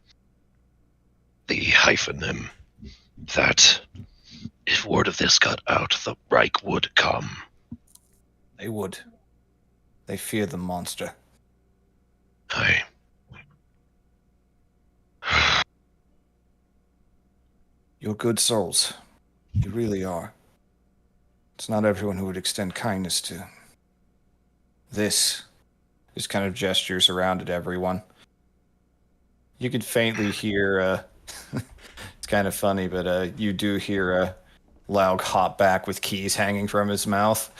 the Hyphenim that if word of this got out, the Reich would come. They would. They fear the monster. You're good souls. You really are. It's not everyone who would extend kindness to this. Just kind of gestures around at everyone. You could faintly hear, it's kind of funny, but you do hear Laug hop back with keys hanging from his mouth.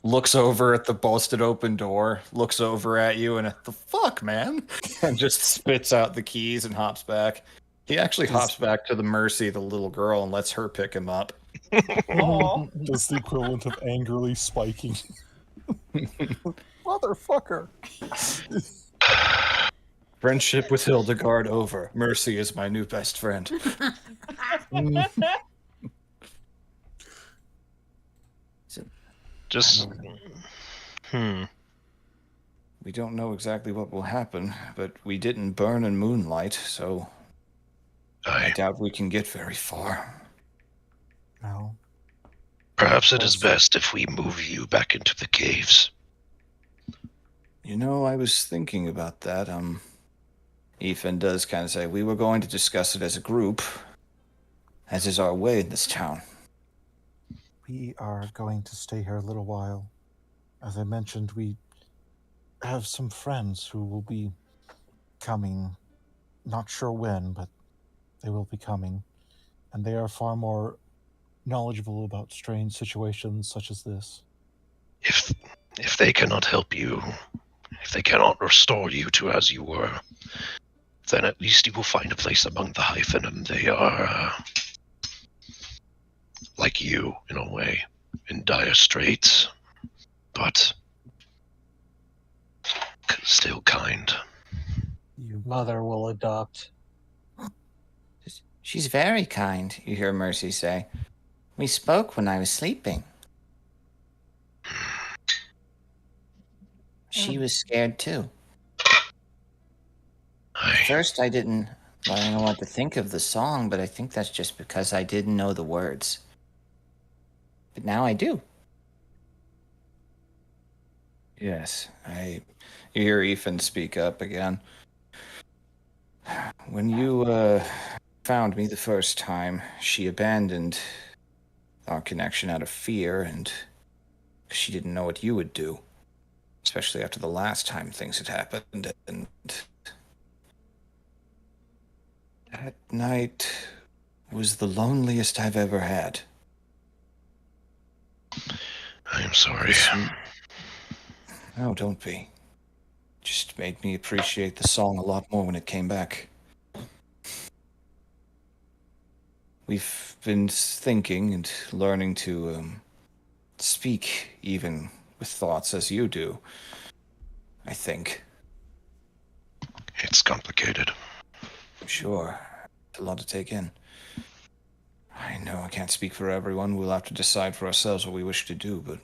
Looks over at the busted open door, looks over at you, and the fuck, man? And just spits out the keys and hops back. He actually hops back to the Mercy, the little girl, and lets her pick him up. Aw. That's the equivalent of angrily spiking. Motherfucker! Friendship with Hildegard over. Mercy is my new best friend. Just. We don't know exactly what will happen, but we didn't burn in moonlight, so I doubt we can get very far. Well, Perhaps it is best if we move you back into the caves. You know, I was thinking about that. Ethan does kind of say, we were going to discuss it as a group, as is our way in this town. we are going to stay here a little while. As I mentioned, we have some friends who will be coming. Not sure when, but they will be coming. And they are far more knowledgeable about strange situations such as this. If they cannot help you, if they cannot restore you to as you were, then at least you will find a place among the Hyphenum. They are like you in a way, in dire straits, but still kind. Mother will adopt. She's very kind, you hear Mercy say. We spoke when I was sleeping. She was scared too. At first I didn't know what to think of the song, but I think that's just because I didn't know the words. But now I do. Yes, you hear Ethan speak up again. When you found me the first time, she abandoned our connection out of fear, and she didn't know what you would do, especially after the last time things had happened. And that night was the loneliest I've ever had. I am sorry. No, don't be. Just made me appreciate the song a lot more when it came back. We've been thinking and learning to speak even with thoughts as you do, I think. It's complicated. Sure. It's a lot to take in. I know I can't speak for everyone. We'll have to decide for ourselves what we wish to do, but...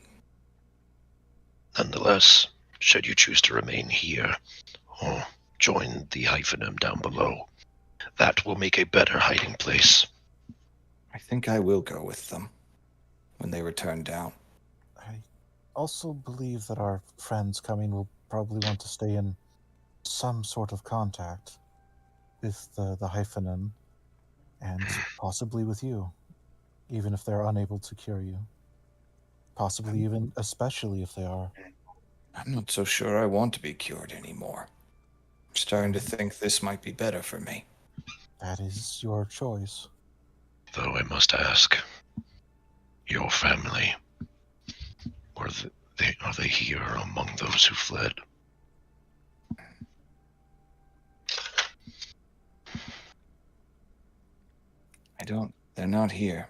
Nonetheless, should you choose to remain here, or join the Hyphenum down below, that will make a better hiding place. I think I will go with them when they return down. I also believe that our friends coming will probably want to stay in some sort of contact with the Hyphenon, and possibly with you, even if they're unable to cure you. Possibly even, especially if they are. I'm not so sure I want to be cured anymore. I'm starting to think this might be better for me. That is your choice. Though I must ask, your family, are they here among those who fled? They're not here.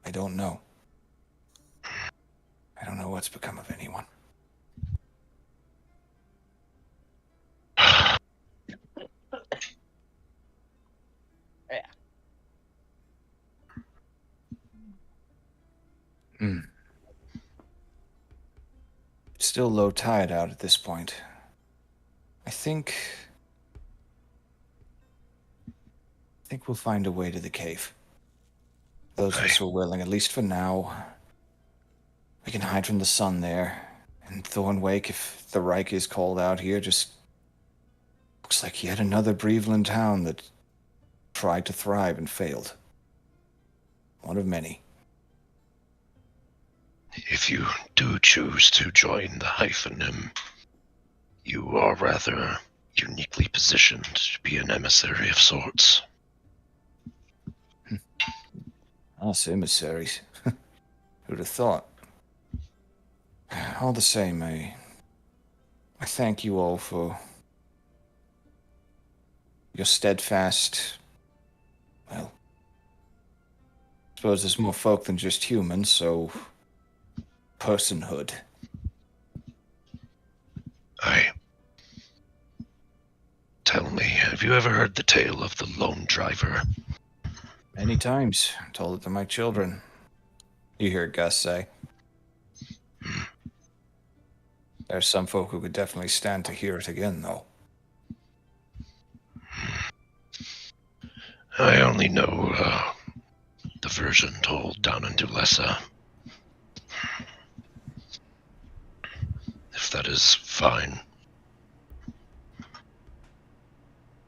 I don't know. I don't know what's become of anyone. Yeah. It's still low tide out at this point. I think we'll find a way to the cave. Those of us who are willing, at least for now. We can hide from the sun there. And Thornwake, if the Reich is called out here, just looks like yet another Breveland town that tried to thrive and failed. One of many. If you do choose to join the Hyphenim, you are rather uniquely positioned to be an emissary of sorts. Us emissaries. Who'd have thought? All the same, I thank you all for your steadfast, well, Suppose there's more folk than just humans, so personhood. Tell me, have you ever heard the tale of the lone driver? Many times, told it to my children. You hear Gus say. There's some folk who could definitely stand to hear it again, though. I only know the version told down in Dulessa. If that is fine.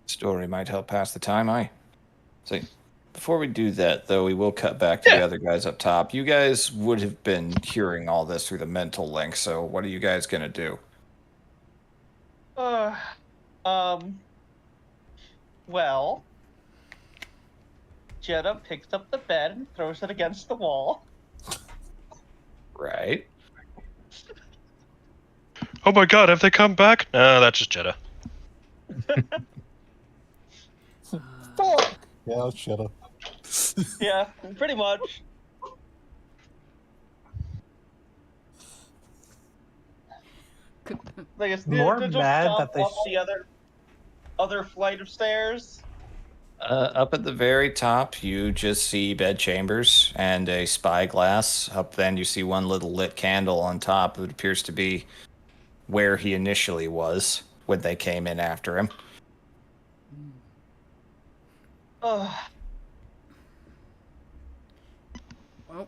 Story might help pass the time, aye. So, before we do that, though, we will cut back to the other guys up top. You guys would have been hearing all this through the mental link, so what are you guys going to do? Well, Jeddah picks up the bed and throws it against the wall. Right. Oh my god, have they come back? No, that's just Jeddah. Fuck! Yeah, shut up. Yeah, pretty much. Like it's More just mad jump that they up the other flight of stairs. Up at the very top, you just see bed chambers and a spyglass. Up then, you see one little lit candle on top that appears to be where he initially was when they came in after him.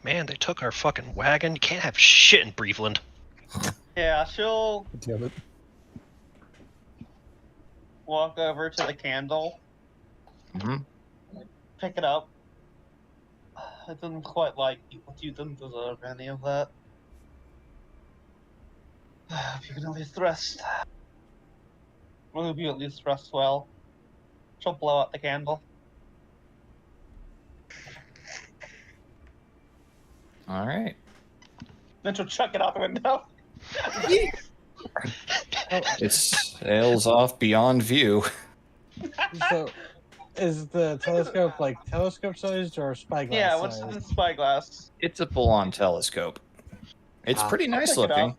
Man, they took our fucking wagon. You can't have shit in Breveland. Yeah, she'll Damn it. walk over to the candle, pick it up. I didn't quite like you. You didn't deserve any of that. If you can at least rest. Will you at least rest well? She'll blow out the candle. All right. Then she'll chuck it out the window. It sails off beyond view. So, is the telescope like telescope sized or spyglass Yeah, what's sized? the spyglass? It's a full-on telescope. It's pretty nice pick it looking. up.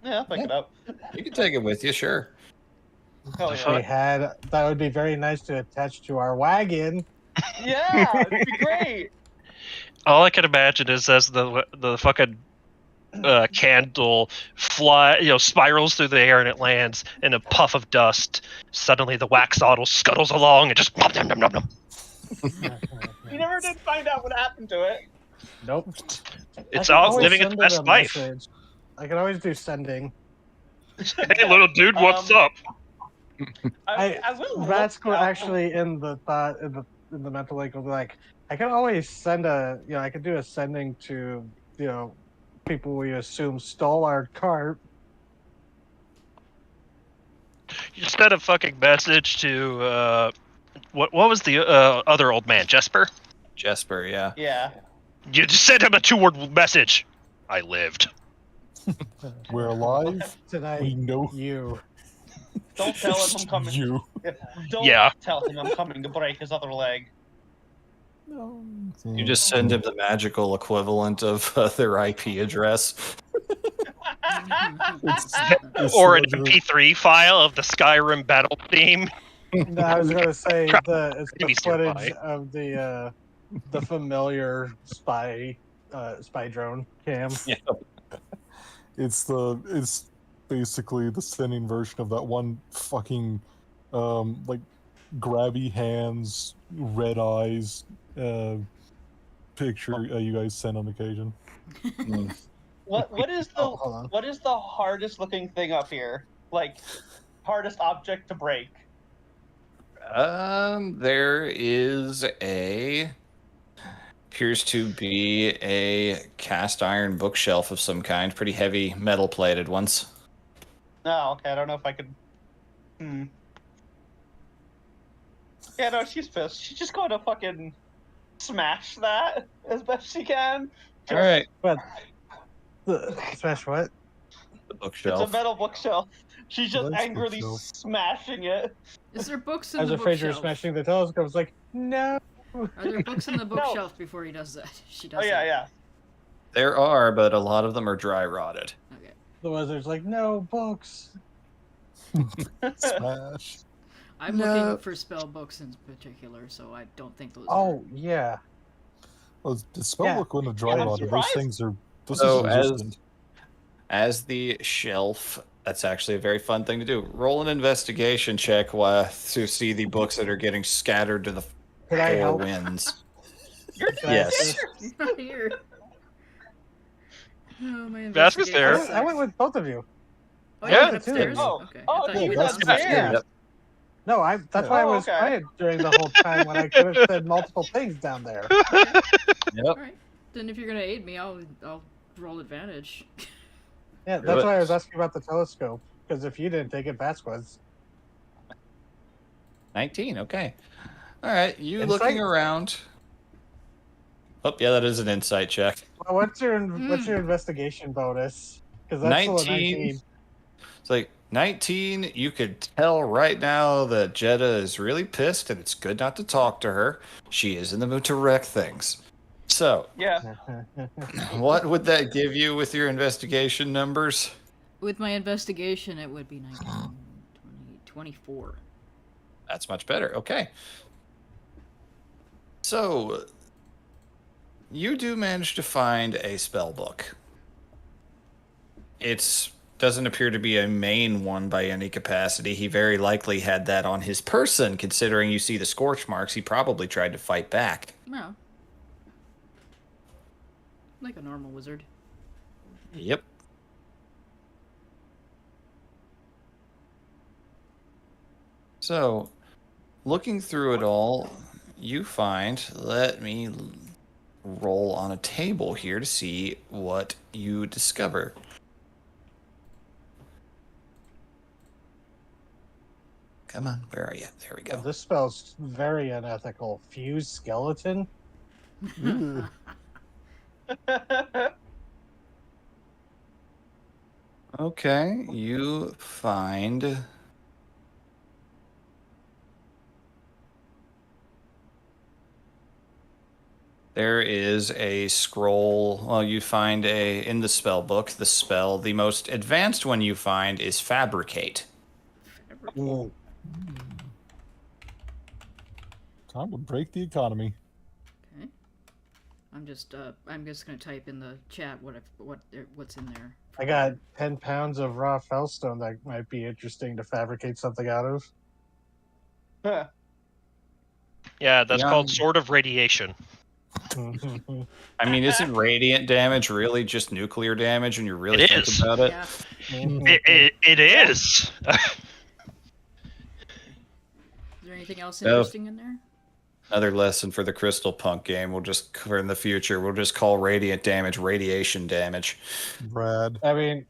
Yeah, I'll pick it up. You can take it with you, sure. Oh, If yeah. we had, that would be very nice to attach to our wagon. Yeah, it'd be great. All I can imagine is as the fucking candle spirals through the air and it lands in a puff of dust. Suddenly the wax bottle scuttles along and just nom, nom, nom, nom. You never did find out what happened to it. Nope. It's I can all always living send its it best a life. message. I can always do sending. Hey, little dude, what's up? I will. That's look out. actually in the thought in the mental link will be like, I can always send I could do a sending to people we assume stole our cart. You sent a fucking message to what was the other old man, Jesper? Jesper, yeah. Yeah. You just sent him a 2-word message. I lived. We're alive. Tonight, We know you. Don't tell him I'm coming. you. Don't Yeah. tell him I'm coming to break his other leg. You just send him the magical equivalent of their IP address. It's Or an the- MP3 file of the Skyrim battle theme. No, I was gonna say it's the Enemies footage nearby. of the familiar spy drone cam. Yeah. It's basically the sending version of that one fucking like grabby hands, red eyes picture you guys send on occasion. What is the Hold on. what is the hardest looking thing up here? Like hardest object to break? There is appears to be a cast iron bookshelf of some kind, pretty heavy metal plated ones. No, okay, I don't know if I could. Yeah, no, she's pissed. She's just going to fucking smash that as best she can. All right, But smash what? the It's bookshelf. a metal bookshelf. She's just Nice angrily bookshelf. smashing it. Is there books in I was the afraid you were bookshelf? smashing the telescope. I was like, no. Are there books in the bookshelf before he does that? She does. Oh yeah, that. yeah. There are, but a lot of them are dry rotted. Okay. The wizard's like, no books. Smash. I'm No. looking for spell books in particular, so I don't think those are. Oh yeah. Well, the spell Yeah. book wouldn't have dry I'm rotted. Those surprised. things are. Those So things are resistant. as the shelf, that's actually a very fun thing to do. Roll an investigation check to see the books that are getting scattered to the Could I four help? winds. You're Can I Yes. assist? He's not here. Oh, my Vasquez investigation there. sucks. I went with both of you. Oh, Yeah. you went upstairs. Oh. Okay. Oh, I thought you you were went downstairs. downstairs. Yep. No, that's Yeah. why I Oh, was okay. quiet during the whole time when I could have said multiple things down there. Yep. All right. Then if you're gonna aid me, I'll roll advantage. Yeah, Do that's it. why I was asking about the telescope. Because if you didn't take it, Vasquez. 19. Okay. All right. You Insight? looking around. Oh, yeah, that is an insight check. Well, what's your investigation bonus? Because that's still a 19. It's like 19. You could tell right now that Jeddah is really pissed, and it's good not to talk to her. She is in the mood to wreck things. So, Yeah. what would that give you with your investigation numbers? With my investigation, it would be 19, 20, 24. That's much better. Okay. So, you do manage to find a spell book. It doesn't appear to be a main one by any capacity. He very likely had that on his person, considering you see the scorch marks. He probably tried to fight back. No. Like a normal wizard. Yep. So, looking through it all, you find, let me roll on a table here to see what you discover. Come on, where are you? There we go. This spell's very unethical. Fuse skeleton? Ooh. Okay, you find there is a scroll. Well, you find in the spell book, the most advanced one you find is fabricate. Ooh. Time to break the economy. Okay. I'm just gonna type in the chat what's in there. I got 10 pounds of raw fellstone that might be interesting to fabricate something out of. Yeah, that's Yeah. called Sword of Radiation. I mean, isn't radiant damage really just nuclear damage when you really It think is. about it? Yeah. It is. Is there anything else No. interesting in there? Another lesson for the Crystal Punk game. We'll just cover in the future. We'll just call radiant damage radiation damage. Rad. I mean,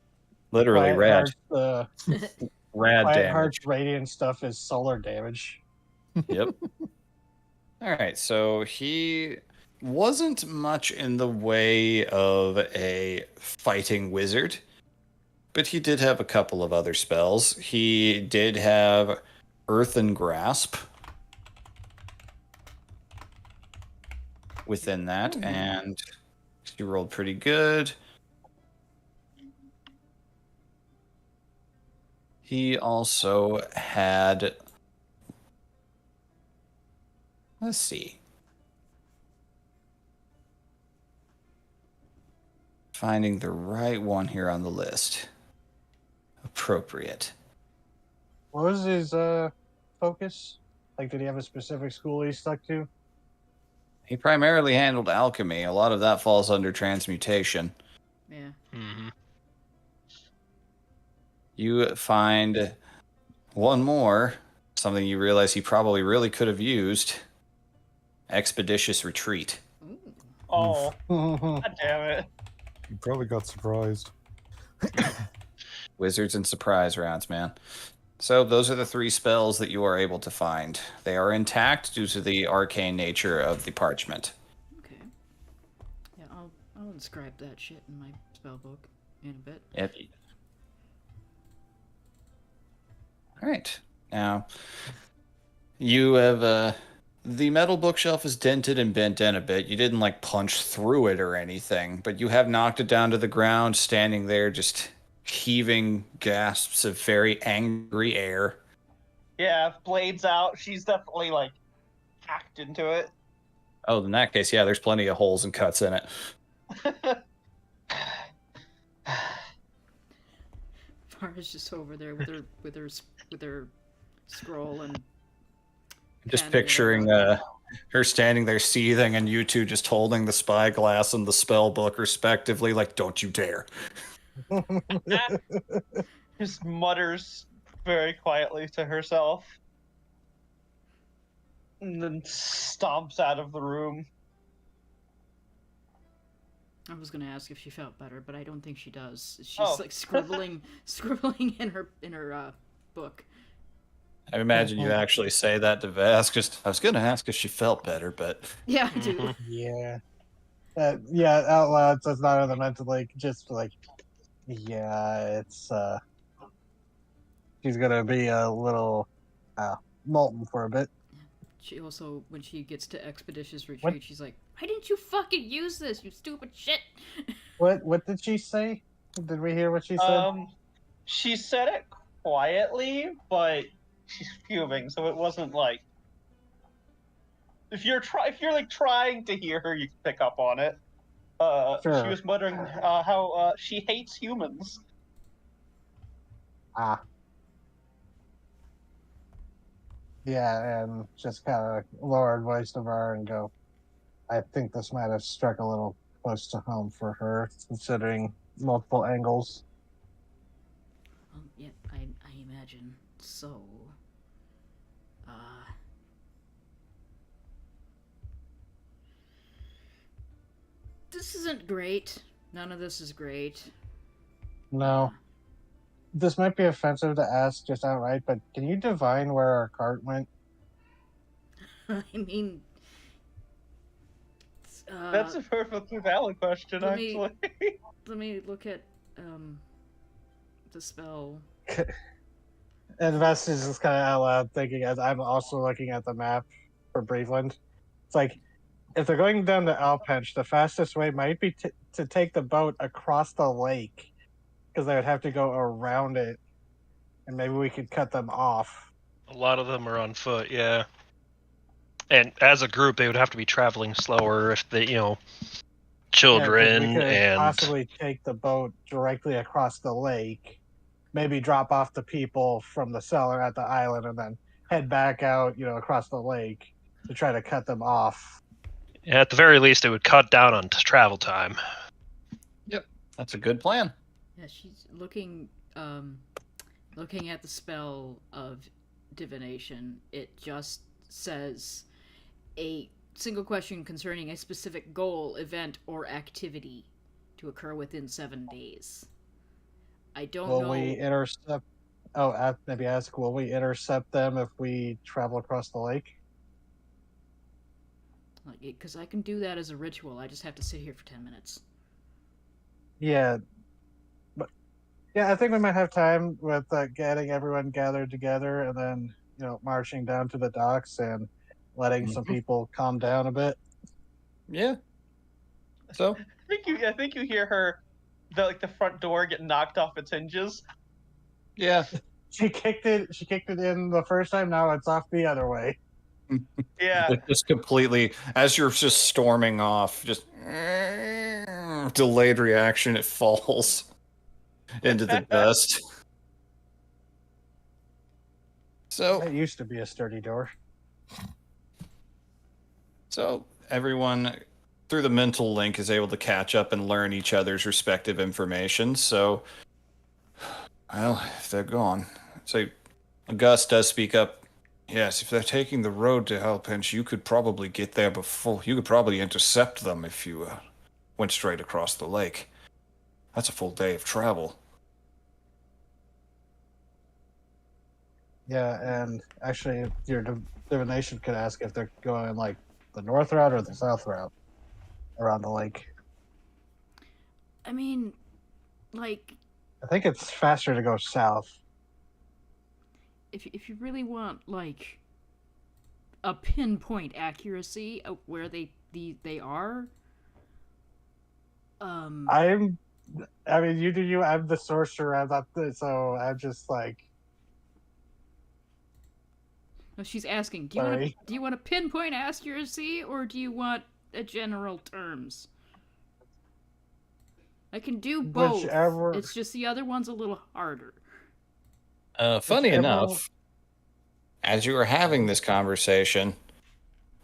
Literally rad. Rad Quiet damage. Heart's radiant stuff is solar damage. Yep. All right. So he wasn't much in the way of a fighting wizard, but he did have a couple of other spells. He did have Earthen Grasp within that, and he rolled pretty good. He also had, let's see, finding the right one here on the list. Appropriate. What was his focus? Like, did he have a specific school he stuck to? He primarily handled alchemy. A lot of that falls under transmutation. Yeah. Mm-hmm. You find one more, something you realize he probably really could have used. Expeditious Retreat. Ooh. Oh, god damn it. You probably got surprised. Wizards and surprise rounds, man. So those are the 3 spells that you are able to find. They are intact due to the arcane nature of the parchment. Okay. Yeah, I'll inscribe that shit in my spell book in a bit. Yep. All right. Now, you have the metal bookshelf is dented and bent in a bit. You didn't like punch through it or anything, but you have knocked it down to the ground, standing there just heaving gasps of very angry air. Yeah, blades out. She's definitely like hacked into it. Oh, in that case, yeah, there's plenty of holes and cuts in it. Farah's just over there with her scroll and Just panning it picturing around. her standing there seething and you two just holding the spyglass and the spell book respectively, like, don't you dare. Just mutters very quietly to herself. And then stomps out of the room. I was gonna ask if she felt better, but I don't think she does. She's Oh. like scribbling in her book. I imagine you actually say that to Vask. Just, I was going to ask if she felt better, but Yeah, I do. Yeah. Yeah, out loud, so it's not other meant to like just like yeah, it's she's gonna be a little molten for a bit. She also, when she gets to Expeditious Retreat, she's like, "Why didn't you fucking use this, you stupid shit?" What did she say? Did we hear what she said? She said it quietly, but she's fuming, so it wasn't like if you're like trying to hear her, you can pick up on it. Sure. She was muttering how she hates humans. Yeah, and just kind of lowered voice to her and go, I think this might have struck a little close to home for her, considering multiple angles. Yeah, I imagine so. This isn't great. None of this is great. No. This might be offensive to ask just outright, but can you divine where our cart went? I mean, That's a perfectly valid question, let me- actually. let me look at the spell. And Vest is just kind of out loud thinking, as I'm also looking at the map for Braveland. It's like, if they're going down to Alpench, the fastest way might be to take the boat across the lake, because they would have to go around it, and maybe we could cut them off. A lot of them are on foot, yeah. And as a group, they would have to be traveling slower if they, children we could and possibly take the boat directly across the lake, maybe drop off the people from the cellar at the island, and then head back out, across the lake to try to cut them off. at the very least, it would cut down on travel time. yep, that's a good plan. Yeah, she's looking at the spell of divination. It just says a single question concerning a specific goal, event, or activity to occur within 7 days. I don't know. Will we intercept? Oh, maybe ask. Will we intercept them if we travel across the lake? Because I can do that as a ritual. I just have to sit here for 10 minutes. Yeah, but yeah, I think we might have time with getting everyone gathered together, and then marching down to the docks and letting some people calm down a bit. Yeah. So I think you hear her, the front door get knocked off its hinges. yeah, She kicked it in the first time. Now it's off the other way. Yeah. it just completely, as you're just storming off, just delayed reaction. It falls into the dust. So That used to be a sturdy door. So everyone, through the mental link, is able to catch up and learn each other's respective information. So, well, if they're gone, so Gus does speak up. Yes, if they're taking the road to Hellpinch, you could probably get there before. You could probably intercept them if you went straight across the lake. That's a full day of travel. Yeah, and actually, your divination could ask if they're going like the north route or the south route around the lake. I mean, like, I think it's faster to go south. if you really want, like, a pinpoint accuracy of where they are. I mean, you do you. I'm the sorcerer. I'm not. So I'm just like. No, she's asking, do Sorry. you want a pinpoint accuracy or do you want a general terms? I can do both. Whichever. It's just the other one's a little harder. Funny Whichever- enough, as you are having this conversation,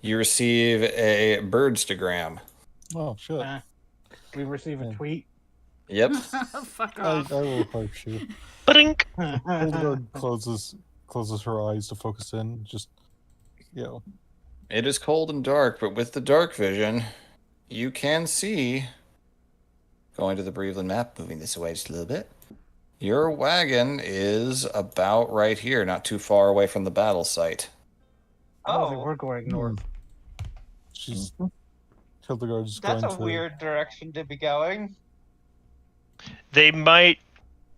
you receive a birdstagram. Oh shit! We receive a Yeah. tweet. Yep. Fuck I off. will approach you. Blink. Hildegard closes her eyes to focus in. Just It is cold and dark, but with the dark vision, you can see, going to the Breveland map, moving this away just a little bit, your wagon is about right here, not too far away from the battle site. I don't think Oh. we're going north. she's Hildegard's That's going a to. weird direction to be going. They might.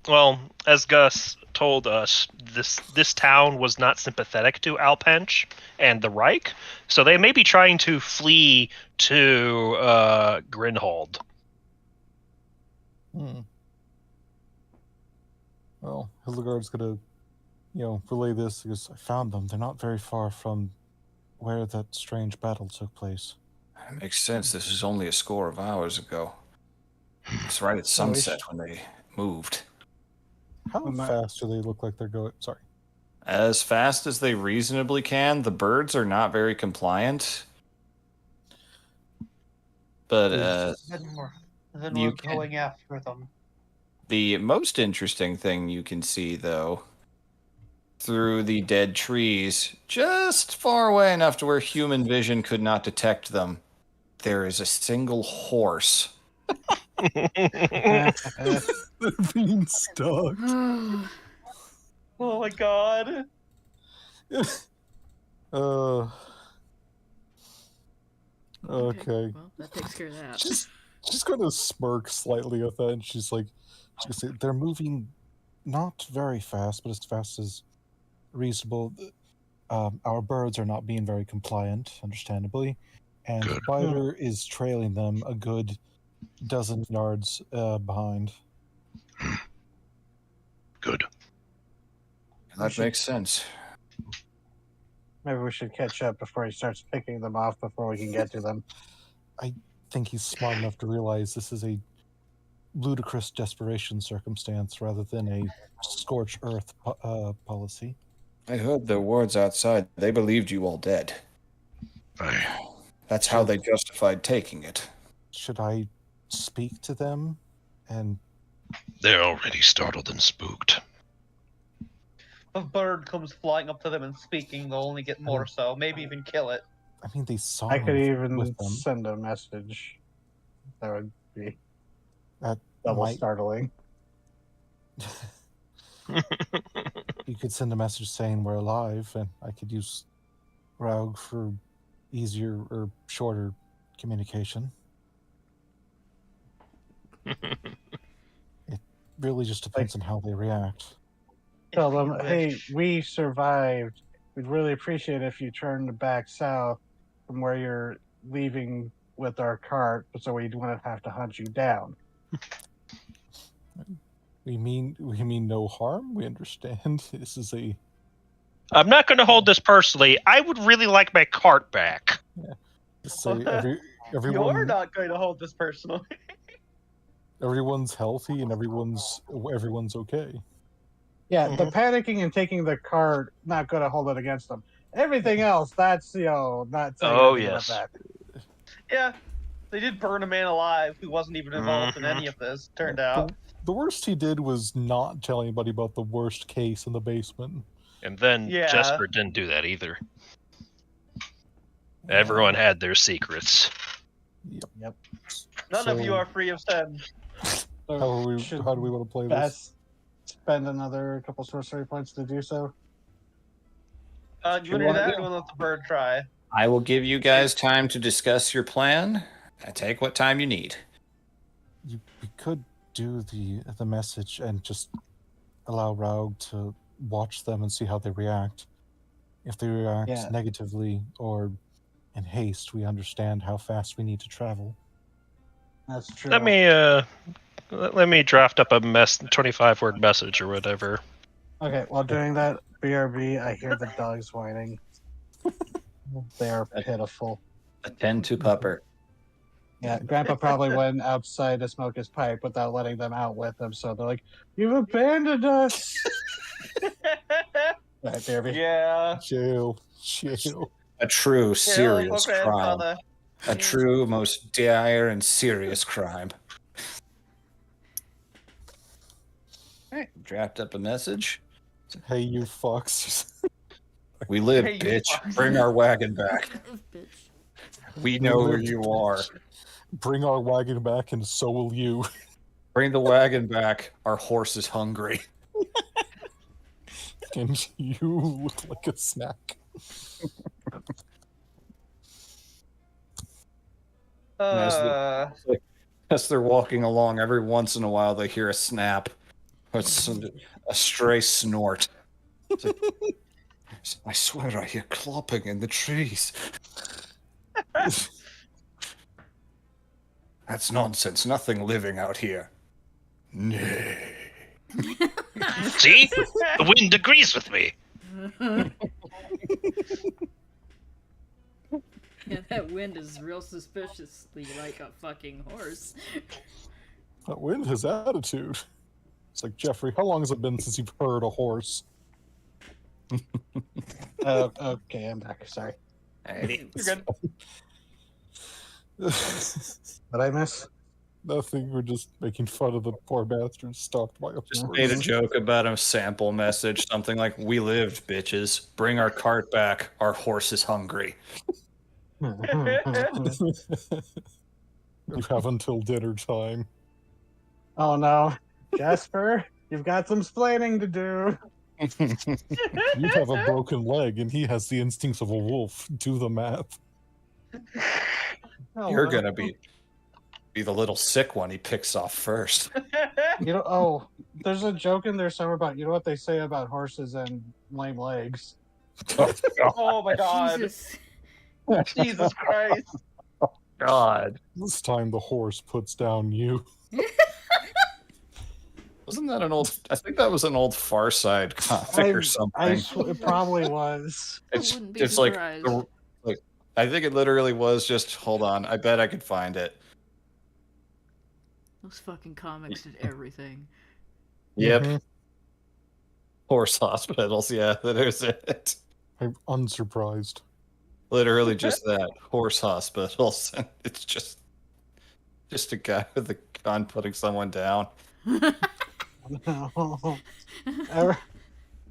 Well, as Gus told us, this town was not sympathetic to Alpench and the Reich, so they may be trying to flee to Grinhold. Well, Hildegard's gonna, relay this because I found them. They're not very far from where that strange battle took place. That makes sense. This is only a score of hours ago. It's right at sunset when they moved. How fast do they look like they're going? Sorry. As fast as they reasonably can. The birds are not very compliant. But Then You we're can- going after them. the most interesting thing you can see, though, through the dead trees, just far away enough to where human vision could not detect them, there is a single horse. They're being stuck. Oh my god. Okay. Well, that takes care of that. She's gonna smirk slightly at that, and she's gonna say, "They're moving not very fast, but as fast as reasonable. Our birds are not being very compliant, understandably, and Good. Spider is trailing them a good dozen yards behind." Good. That makes sense. Maybe we should catch up before he starts picking them off before we can get to them. I think he's smart enough to realize this is a ludicrous desperation circumstance rather than a scorched earth policy. I heard the words outside. They believed you all dead. That's how they justified taking it. Should I speak to them? And They're already startled and spooked. If a bird comes flying up to them and speaking, they'll only get more so. Maybe even kill it. I mean, they saw I could me even with them. send a message. That would be That double might- startling. You could send a message saying we're alive, and I could use Raug for easier or shorter communication. It really just depends on how they react. Tell If them, you hey, wish. we survived. We'd really appreciate it if you turned back south from where you're leaving with our cart, so we wouldn't have to hunt you down. We mean no harm. We understand. This is a I'm not going to hold this personally. I would really like my cart back. everyone. You're not going to hold this personally. Everyone's healthy and everyone's okay. Yeah, the panicking and taking the cart, not going to hold it against them. Everything else, that's, not saying Oh, anything yes. about that. Yeah, they did burn a man alive who wasn't even involved in any of this, turned out. The worst he did was not tell anybody about the worst case in the basement. And then Yeah. Jesper didn't do that either. Everyone had their secrets. Yep. None of So- you are free of sin. So How do we want to play this? best spend another couple sorcery points to do so? Do you want to do that, or do you want to let the bird try? I will give you guys time to discuss your plan. Take what time you need. We could do the message and just allow Raug to watch them and see how they react. If they react Yeah. negatively or in haste, we understand how fast we need to travel. That's true. Let me draft up a 25-word message or whatever. Okay, while doing that, BRB, I hear the dogs whining. They are pitiful. Attend to pupper. Yeah, Grandpa probably went outside to smoke his pipe without letting them out with him, so they're like, "You've abandoned us!" Right, BRB? Yeah. Jail. A true serious For crime. grandfather. A true, most dire and serious crime. Alright, draft up a message. Hey, you fucks. We live, Hey, you bitch. fucks. Bring our wagon back. Bitch. We know where you are. Bring our wagon back, and so will you. Bring the wagon back. Our horse is hungry. And you look like a snack. As they're walking along, every once in a while they hear a snap. Or a stray snort. It's like, I swear I hear clopping in the trees. That's nonsense. Nothing living out here. Nay. See? The wind agrees with me. Yeah, that wind is real suspiciously like a fucking horse. That wind has attitude. It's like, Jeffrey, how long has it been since you've heard a horse? Okay, I'm back. Sorry. You're good. Did I miss? Nothing, we're just making fun of the poor bastard stalked by a Just horse. made a joke about a sample message, something like, "We lived, bitches. Bring our cart back. Our horse is hungry." You have until dinner time. Oh no, Jasper, you've got some splaining to do. You have a broken leg, and he has the instincts of a wolf. Do the math. Oh, You're no. gonna be the little sick one he picks off first. You know, oh, there's a joke in there somewhere about, you know what they say about horses and lame legs. Oh my god. Jesus. Jesus Christ. God, This time the horse puts down you. wasn't that an old? I think that was an old Far Side comic or something. It probably was. It's wouldn't be it's like surprised. like I think it literally was just. Hold on, I bet I could find it. Those fucking comics did everything. Yep. Mhm. Horse hospitals. Yeah, that is it. I'm unsurprised. Literally just that. Horse hospitals. And it's just a guy with a gun putting someone down. No.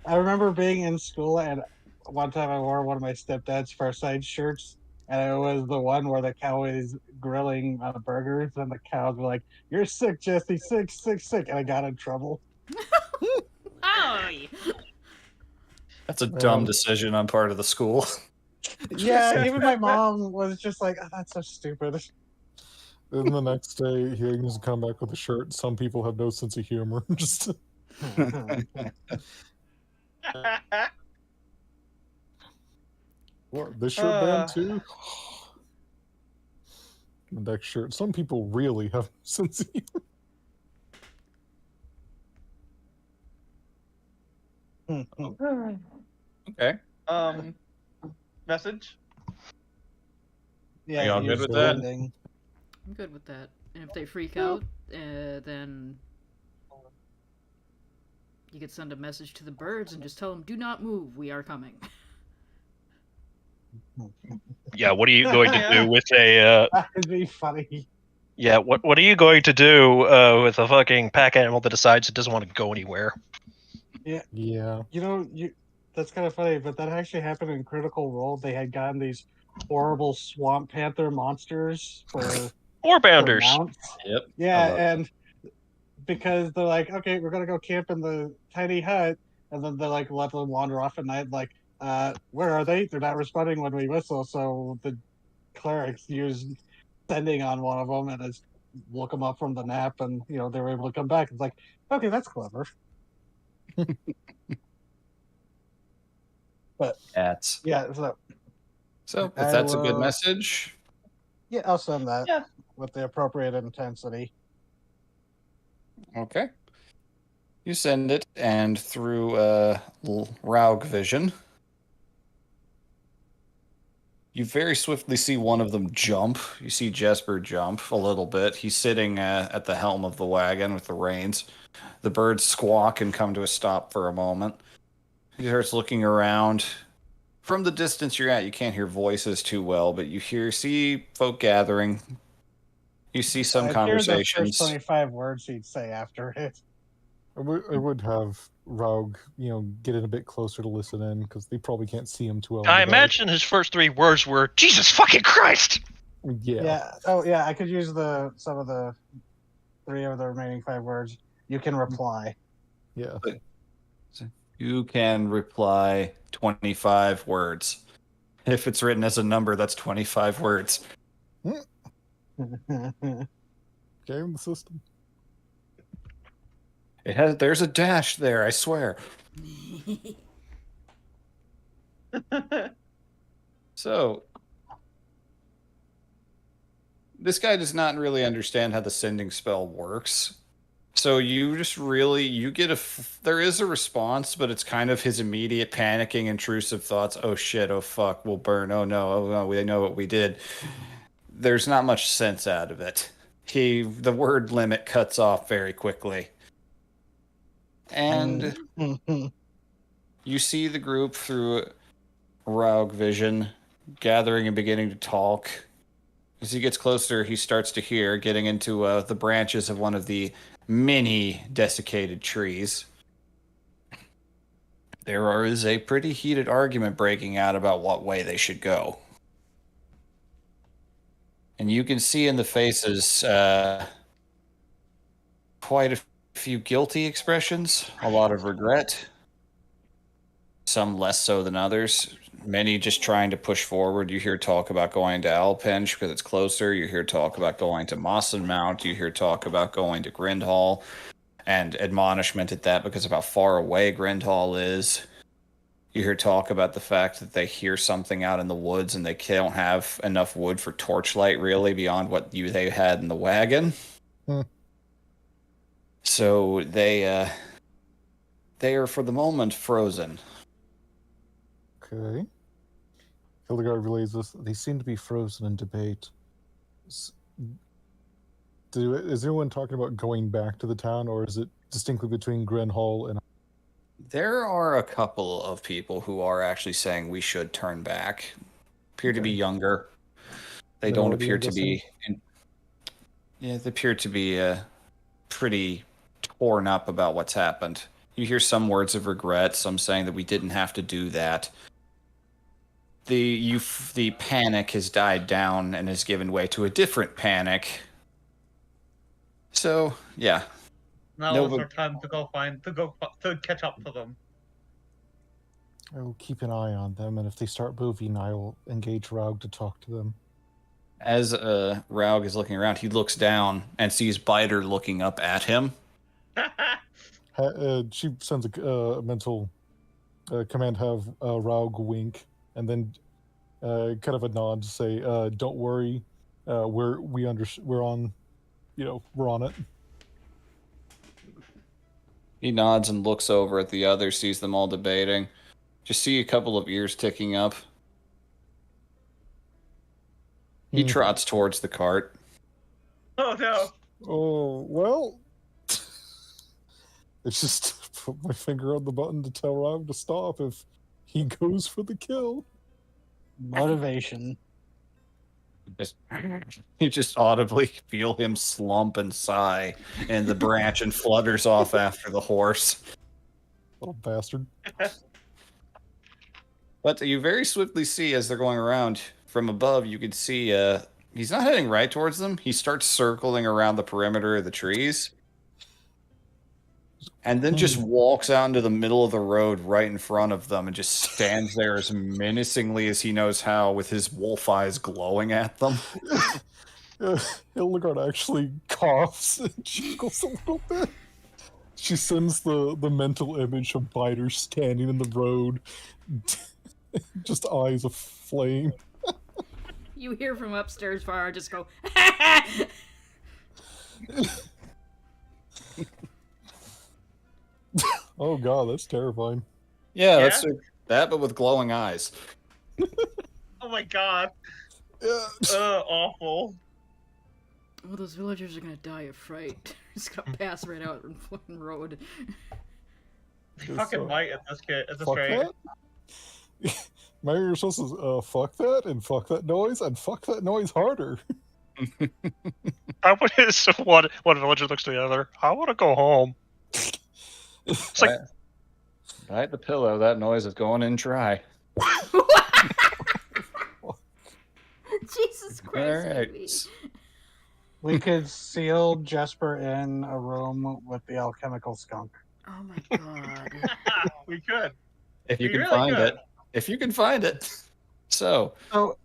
I remember being in school, and one time I wore one of my stepdad's Far Side shirts, and it was the one where the cow is grilling burgers, and the cows were like, "You're sick, Jesse, sick, sick, sick," and I got in trouble. Oh, That's a dumb decision on part of the school. Yeah, even my mom was just like, "Oh, that's so stupid." Then the next day, he needs to come back with a shirt. Some people have no sense of humor. Just what, this shirt band too? The next shirt. Some people really have no sense of humor. Okay. Message? Yeah, y'all he good was with that? sending- I'm good with that. And if they freak out, then you could send a message to the birds and just tell them, "Do not move. We are coming." Yeah, what are you going to do with a? That'd be funny. Yeah, what are you going to do with a fucking pack animal that decides it doesn't want to go anywhere? Yeah. You know, that's kind of funny, but that actually happened in Critical Role. They had gotten these horrible swamp panther monsters for Oarbounders. mounts. Yep. Yeah, I love and because they're like, okay, we're gonna go camp in the tiny hut, and then they like let them wander off at night. Like, where are they? They're not responding when we whistle. So the clerics used sending on one of them, and it's woke them up from the nap, and they were able to come back. It's like, okay, that's clever. Cats. Yeah, So if I that's a good will- message, yeah, I'll send that Yeah. with the appropriate intensity. okay. You send it, and through Raug vision, you very swiftly see one of them jump. You see Jesper jump a little bit. He's sitting at the helm of the wagon with the reins. The birds squawk and come to a stop for a moment. He starts looking around. From the distance you're at, you can't hear voices too well, but you see folk gathering. You see some I hear the first conversations. 25 words he'd say after it. I would have Raug, get in a bit closer to listen in because they probably can't see him too well. I in the dark. imagine his first 3 words were Jesus fucking Christ. Yeah. Yeah. Oh, yeah. I could use some of the 3 of the remaining 5 words. You can reply. Yeah. You can reply 25 words. If it's written as a number, that's 25 words. Game the system. There's a dash there, I swear. So, this guy does not really understand how the sending spell works. So you just you get there is a response, but it's kind of his immediate panicking, intrusive thoughts. Oh shit, oh fuck, we'll burn. Oh no, we know what we did. There's not much sense out of it. The word limit cuts off very quickly. And you see the group through Raug vision gathering and beginning to talk. As he gets closer, he starts to hear, getting into the branches of one of the many desiccated trees. There is a pretty heated argument breaking out about what way they should go. And you can see in the faces quite a few guilty expressions, a lot of regret, some less so than others. Many just trying to push forward. You hear talk about going to Alpench because it's closer. You hear talk about going to Mosson Mount. You hear talk about going to Grindhall and admonishment at that because of how far away Grindhall is. You hear talk about the fact that they hear something out in the woods and they don't have enough wood for torchlight really beyond what they had in the wagon. So they are for the moment frozen. Okay. Hildegard relays this. They seem to be frozen in debate. Is anyone talking about going back to the town, or is it distinctly between Grenhall and... There are a couple of people who are actually saying we should turn back. Appear to be younger. They don't Minority, appear I'm to be... Yeah, they appear to be pretty torn up about what's happened. You hear some words of regret, some saying that we didn't have to do that. The panic has died down and has given way to a different panic. So, yeah. Now is our time to catch up to them. I will keep an eye on them, and if they start moving, I will engage Raug to talk to them. As Raug is looking around, he looks down and sees Biter looking up at him. She sends a mental command, have Raug wink, and then kind of a nod to say, "Don't worry, we're on it." He nods and looks over at the others, sees them all debating. Just see a couple of ears ticking up. He trots towards the cart. Oh no! Oh, well. It's just put my finger on the button to tell Raug to stop if he goes for the kill. Motivation. You just audibly feel him slump and sigh, and the branch and flutters off after the horse. Little bastard. But you very swiftly see, as they're going around from above, you can see he's not heading right towards them. He starts circling around the perimeter of the trees. And then just walks out into the middle of the road right in front of them and just stands there as menacingly as he knows how, with his wolf eyes glowing at them. Hildegard actually coughs and jiggles a little bit. She sends the mental image of Biter standing in the road, Just eyes of flame. You hear from upstairs, Vara just go, Oh god, that's terrifying. Yeah, Yeah? let's do that, but with glowing eyes. Oh my god. Yeah. Awful. oh, those villagers are gonna die of fright. It's gonna pass right out in fucking road. They Yes, fucking sir. might at this Fuck rate. that. Maybe you're supposed to fuck that and fuck that noise and fuck that noise harder. I would so one villager looks to the other. I want to go home. It's like Bite the pillow. That noise is going in dry. Jesus All Christ, right. baby. We could seal Jesper in a room with the alchemical skunk. Oh my god. We could. If you We can really find could. it. If you can find it. So, Oh,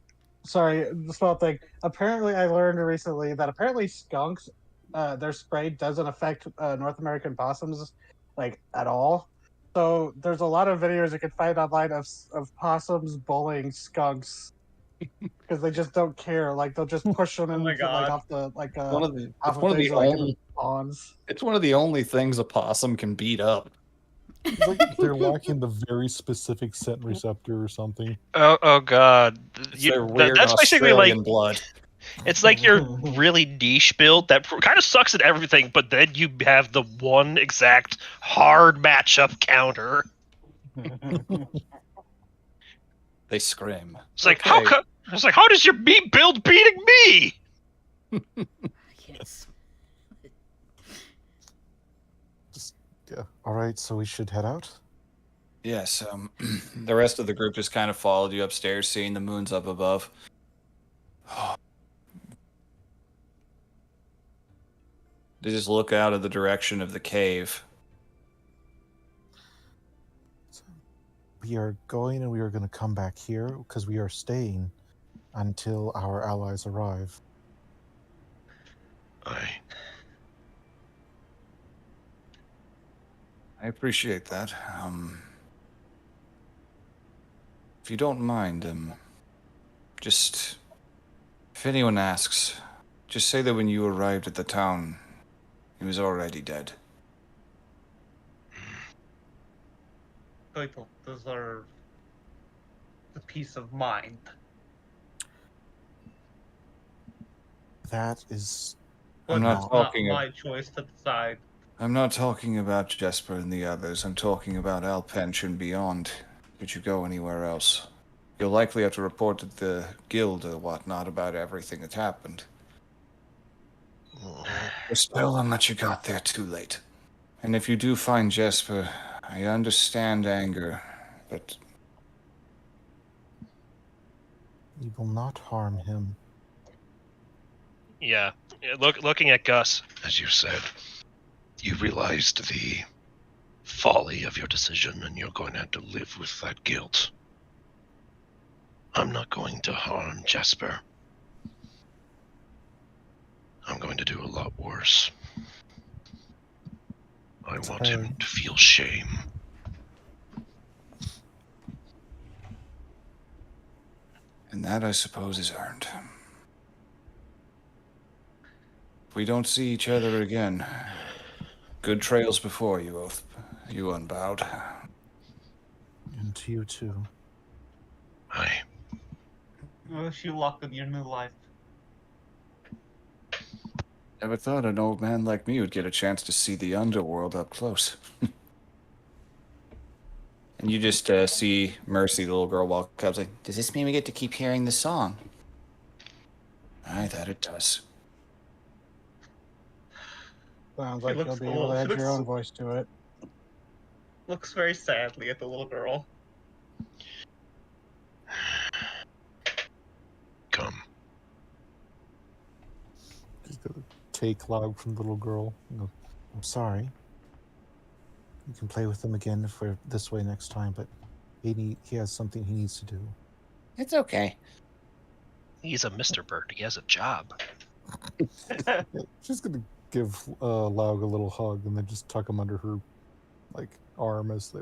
sorry, the small thing. Apparently, I learned recently that apparently skunks, their spray doesn't affect North American possums like at all. So there's a lot of videos you can find online of possums bullying skunks because they just don't care. Like they'll just push them Oh my into like God. off the like one of the off it's of one of things the like only in ponds. it's one of the only things a possum can beat up. It's like they're lacking the very specific scent receptor or something. oh god, It's their weird that's basically Australian like blood. it's like your really niche build that kind of sucks at everything, but then you have the one exact hard matchup counter. They scream. It's like Okay. how does your meat build beating me? Yes. Yeah. All right, so we should head out. Yes, the rest of the group just kind of followed you upstairs, seeing the moons up above. They just look out of the direction of the cave. We are going and we are going to come back here because we are staying until our allies arrive. I appreciate that. If you don't mind, just if anyone asks, just say that when you arrived at the town, he was already dead. People deserve the peace of mind. That is I'm But not it's talking not my choice to decide. I'm not talking about Jesper and the others. I'm talking about Alpench and beyond. Could you go anywhere else? You'll likely have to report to the guild or whatnot about everything that happened. But still, unless you got there too late. And if you do find Jesper, I understand anger, but we will not harm him. Yeah, looking at Gus. As you said, you realized the folly of your decision, and you're going to have to live with that guilt. I'm not going to harm Jesper. I'm going to do a lot worse. I want him to feel shame. and that, I suppose, is earned. If we don't see each other again, good trails before you, you Unbowed. And to you too. I I wish you luck with your new life. Never thought an old man like me would get a chance to see the underworld up close. And you just see Mercy, the little girl, walk up, like, does this mean we get to keep hearing the song? Aye, that it does. Sounds like looks you'll be cool. able to She add your looks- own voice to it. Looks very sadly at the little girl. come. He's gonna take Log from the little girl. And go, I'm sorry. You can play with them again for this way next time, but he has something he needs to do. It's okay. He's a Mr. Bird. He has a job. Yeah, she's gonna give Laug a little hug and then just tuck him under her arm as they.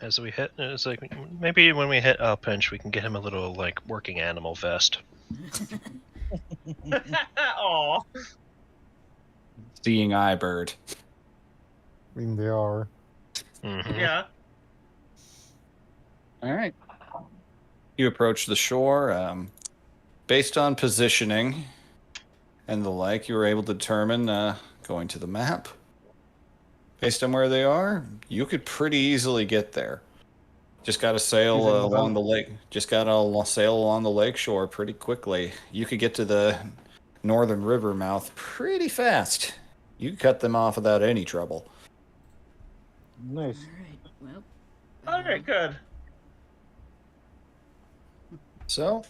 as we hit. It's like maybe when we hit Pinch, we can get him a little like working animal vest. Aw. Seeing eye bird. I mean, they are. Mhm. Yeah. All right. You approach the shore. Based on positioning and the like, you were able to determine, going to the map, based on where they are, you could pretty easily get there. Just got to sail Using the along boat? the lake. Just got to sail along the lake shore pretty quickly. You could get to the northern river mouth pretty fast. You could cut them off without any trouble. Nice. Alright, well. Okay, good. So,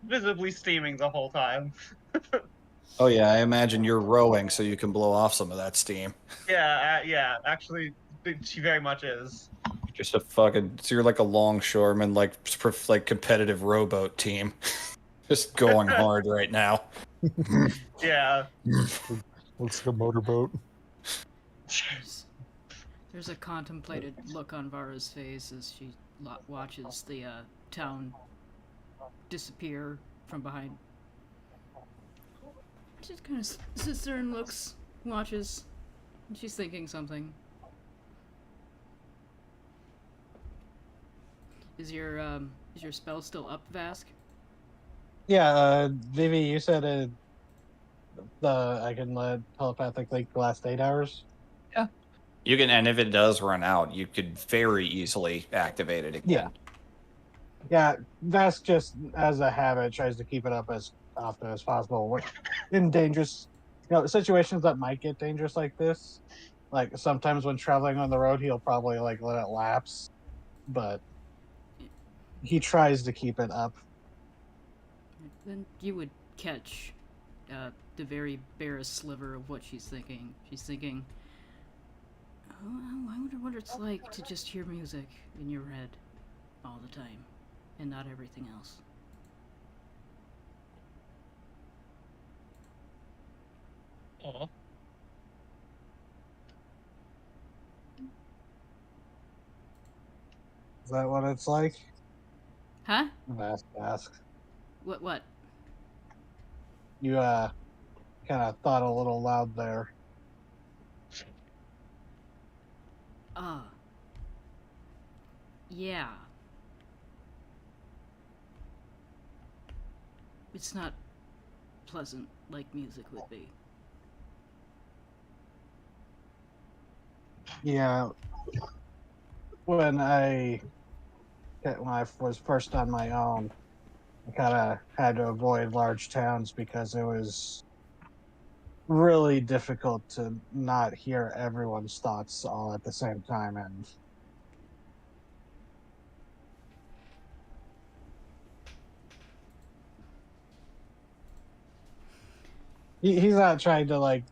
Visibly steaming the whole time. oh yeah, I imagine you're rowing so you can blow off some of that steam. Yeah. Actually, she very much is. Just a fucking. So you're like a longshoreman, like competitive rowboat team, just going hard right now. Yeah. Looks like a motorboat. There's a contemplated look on Vara's face as she watches the town disappear from behind. She just kind of sits there and looks, watches, and she's thinking something. Is your spell still up, Vask? Yeah, Vivi, you said I can telepathically last 8 hours. You can, and if it does run out, you could very easily activate it again. Yeah, that's just as a habit tries to keep it up as often as possible. In dangerous, situations that might get dangerous like this, like sometimes when traveling on the road, he'll probably like let it lapse, but he tries to keep it up. Then you would catch the very barest sliver of what she's thinking. She's thinking, oh, I wonder what it's like to just hear music in your head all the time and not everything else. Aw. Is that what it's like? Huh? Ask. What? You kind of thought a little loud there. Yeah. It's not pleasant like music would be. Yeah. When I was first on my own, I kind of had to avoid large towns because it was really difficult to not hear everyone's thoughts all at the same time. And he's not trying to like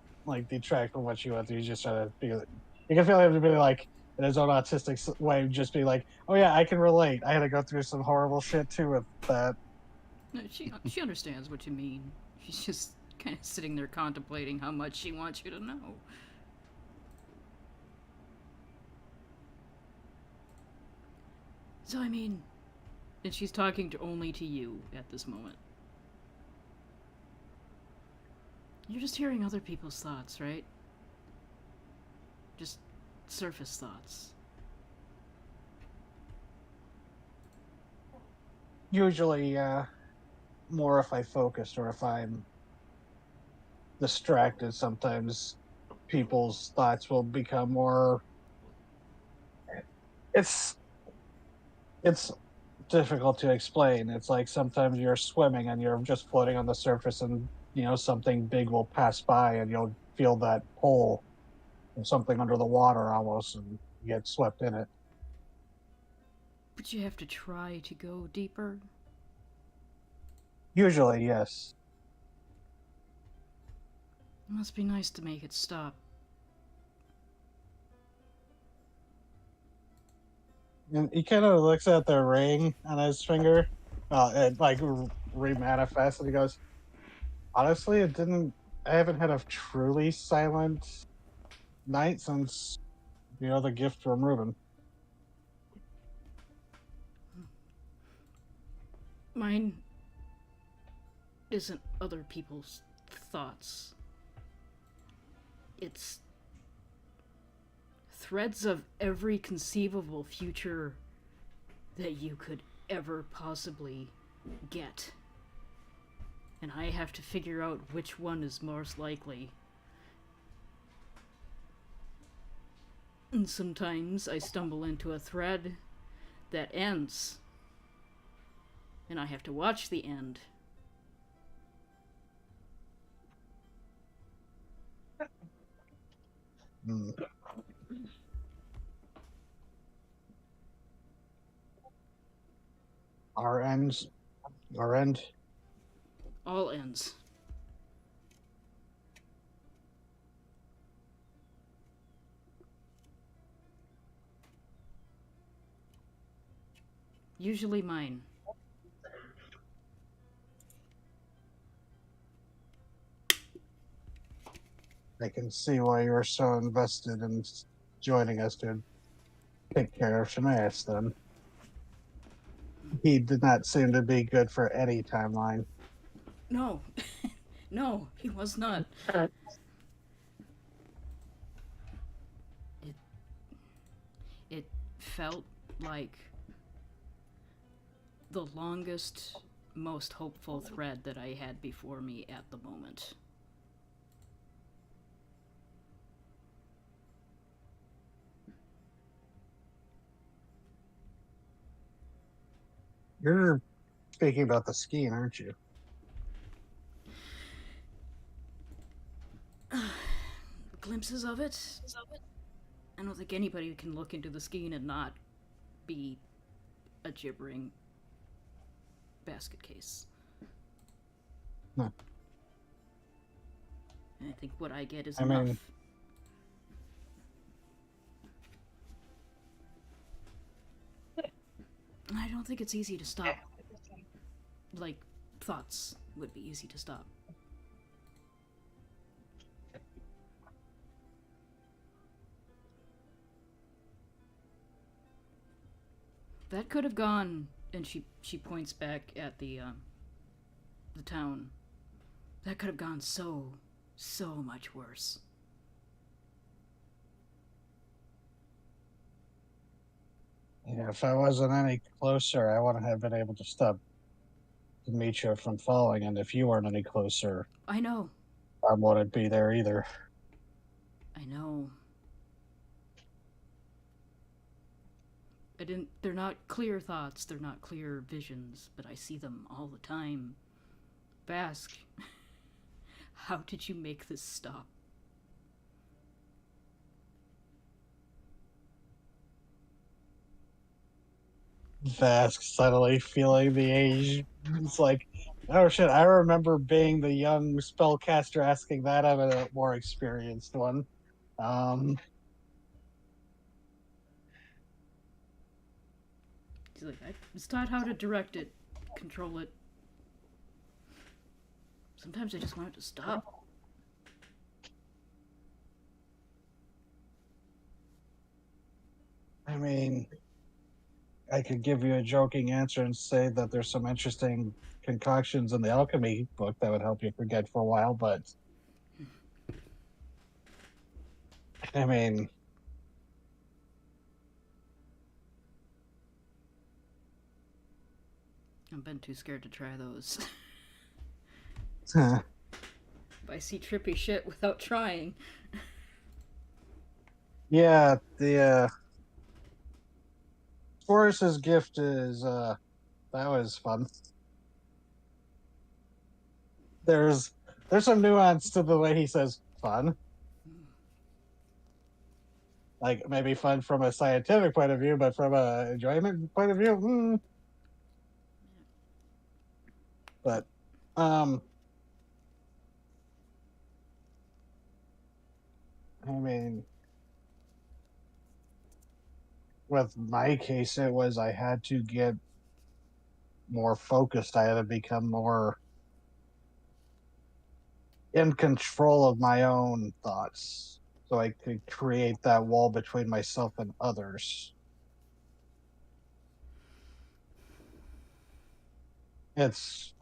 detract from what you went through. He's just trying to be. You can feel him to be like in his own autistic way, just be like, "Oh yeah, I can relate. I had to go through some horrible shit too with that." No, she understands what you mean. She's just kind of sitting there contemplating how much she wants you to know. So I mean, and she's talking only to you at this moment. You're just hearing other people's thoughts, right? Just surface thoughts. Usually, more if I focused or if I'm distracted. Sometimes people's thoughts will become more. It's difficult to explain. It's like sometimes you're swimming and you're just floating on the surface, and something big will pass by, and you'll feel that pull of something under the water almost, and you get swept in it. But you have to try to go deeper. Usually, yes. It must be nice to make it stop. And he kind of looks at the ring on his finger. It like remanifests, and he goes, "Honestly, it didn't. I haven't had a truly silent night since the gift from Ruben. Mine isn't other people's thoughts. It's threads of every conceivable future that you could ever possibly get. And I have to figure out which one is most likely. And sometimes I stumble into a thread that ends, and I have to watch the end. Hmm. Our end. All ends. Usually mine. I can see why you were so invested in joining us to take care of Shemaeus then. He did not seem to be good for any timeline. No. No, he was not. It felt like the longest, most hopeful thread that I had before me at the moment. You're speaking about the skiing, aren't you? Glimpses of it? I don't think anybody can look into the skein and not be a gibbering basket case. No. And I think what I get is I enough. mean- I don't think it's easy to stop. Like, thoughts would be easy to stop. That could have gone, and she points back at the town. That could have gone so much worse. Yeah, if I wasn't any closer, I wouldn't have been able to stop Demetria from falling, and if you weren't any closer, I know. I wouldn't be there either. I know. They're not clear thoughts, they're not clear visions, but I see them all the time. Vask, how did you make this stop? Vask suddenly feeling the age. It's like, oh shit, I remember being the young spellcaster asking that of a more experienced one. He's like, I was taught how to direct it, control it. Sometimes I just want it to stop. I mean, I could give you a joking answer and say that there's some interesting concoctions in the alchemy book that would help you forget for a while, but I mean, I've been too scared to try those. huh. I see trippy shit without trying. Yeah, the Forrest's gift is that was fun. There's some nuance to the way he says fun. Like maybe fun from a scientific point of view, but from a enjoyment point of view, But I mean, with my case, it was I had to get more focused. I had to become more in control of my own thoughts. so I could create that wall between myself and others. It's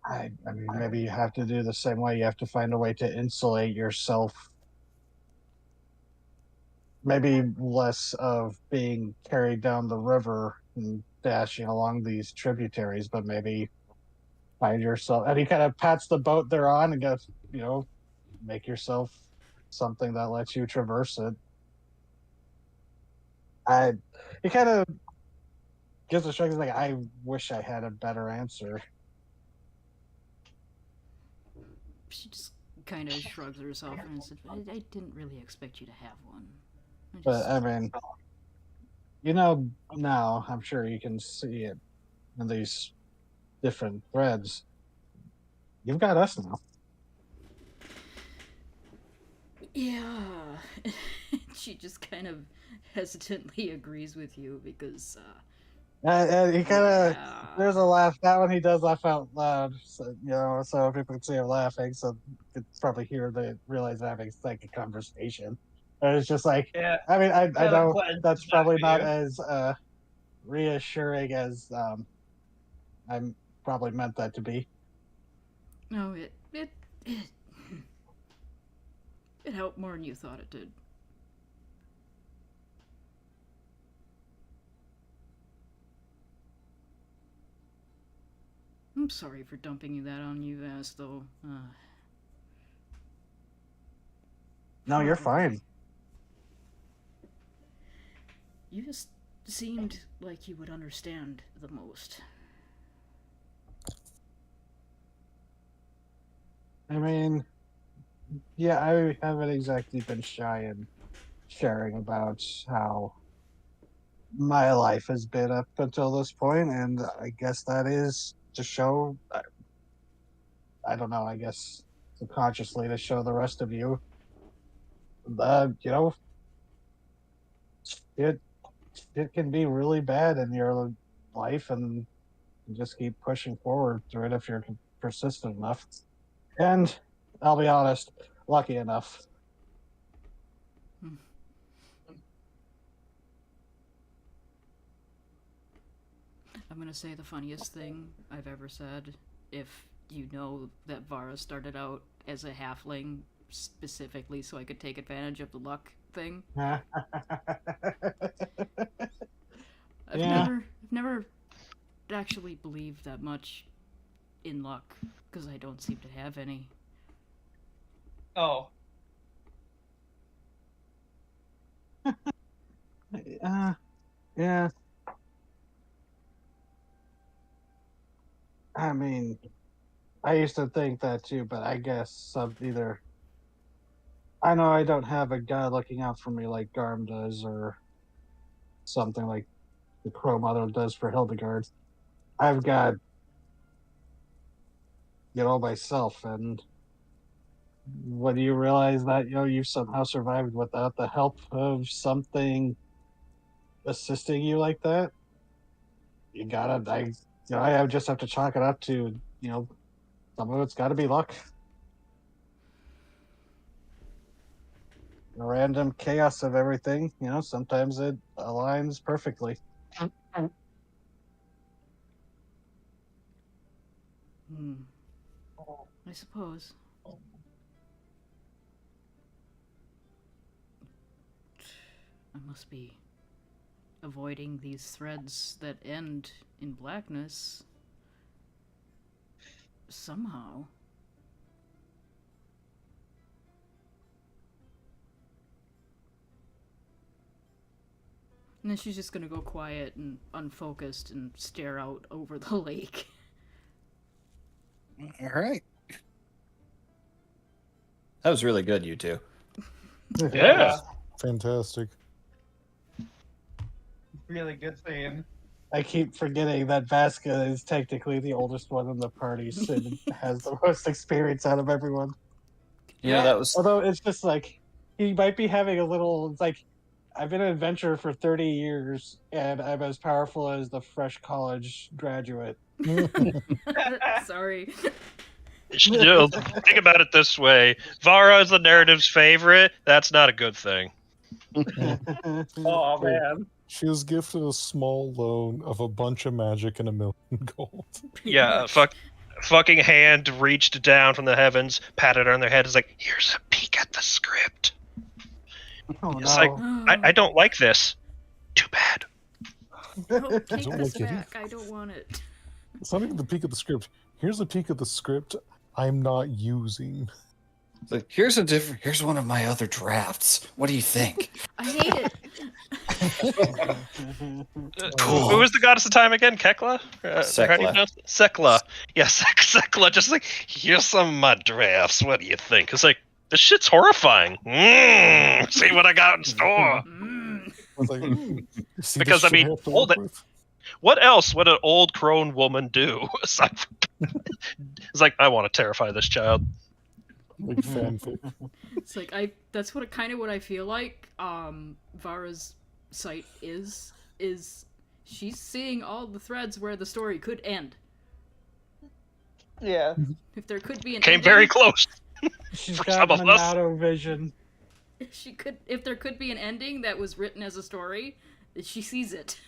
I mean, maybe you have to do the same way. You have to find a way to insulate yourself. Maybe less of being carried down the river and dashing along these tributaries, but maybe find yourself. And he kind of pats the boat they're on and goes, make yourself something that lets you traverse it. He kind of gives a shrug. He's like, I wish I had a better answer. She just kind of shrugs herself and said, I didn't really expect you to have one. But I mean, now I'm sure you can see it in these different threads. You've got us now. Yeah. She just kind of hesitantly agrees with you because, And he kind of, yeah. there's a laugh. That one he does laugh out loud, so people can see him laughing, so you could probably hear realize they're having like a conversation. And it's just like, Yeah. I mean, I Kinda know glad that's to probably talk not to you. as reassuring as I probably meant that to be. No, it helped more than you thought it did. I'm sorry for dumping that on you, Vass, though. No, you're fine. You just seemed like you would understand the most. I mean, yeah, I haven't exactly been shy in sharing about how my life has been up until this point, and I guess that is to show. I don't know. I guess subconsciously to show the rest of you, it it can be really bad in your life, and you just keep pushing forward through it if you're persistent enough. And I'll be honest, lucky enough. I'm gonna say the funniest thing I've ever said. If you know that Vara started out as a halfling specifically so I could take advantage of the luck thing. Yeah. I've never actually believed that much in luck because I don't seem to have any. Oh. Yeah. I mean, I used to think that too, but I guess either. I know I don't have a guy looking out for me like Garm does, or something like the Crow Mother does for Hildegard. I've got, myself, and when you realize that, you've somehow survived without the help of something assisting you like that, I just have to chalk it up to, some of it's got to be luck. The random chaos of everything, sometimes it aligns perfectly. I suppose. I must be avoiding these threads that end in blackness somehow. And then she's just gonna go quiet and unfocused and stare out over the lake. All right. That was really good, you two. Yeah. Fantastic. Really good scene. I keep forgetting that Vasca is technically the oldest one in the party, and has the most experience out of everyone. Yeah, that was. Although it's just like, he might be having a little. It's like, I've been an adventurer for 30 years, and I'm as powerful as the fresh college graduate. Sorry. Think about it this way: Vara is the narrative's favorite. That's not a good thing. Oh man. She was gifted a small loan of a bunch of magic and 1,000,000 gold. Yeah, fucking hand reached down from the heavens, patted her on their head. Is like, here's a peek at the script. Oh It's no. like, I don't like this. Too bad. No, take don't this like it back. I don't want it. It's not even the peek of the script. Here's a peek of the script I'm not using. It's like, here's one of my other drafts. What do you think? I hate it. Cool. Who was the goddess of time again? Kekla? Sekla. How do you pronounce it? Sekla. Yeah, Sekla. Just like, here's some of my drafts. What do you think? It's like, this shit's horrifying. See what I got in store. Mm. It's like, see Because, this I shit mean, have to hold work it. with? What else would an old crone woman do? Aside from- it's like, I want to terrify this child. Like fanfic. It's like that's what kind of what I feel like Vara's sight is she's seeing all the threads where the story could end. Yeah. If there could be an Came ending, very close. She's For got some of us. Monado vision. if there could be an ending that was written as a story, she sees it.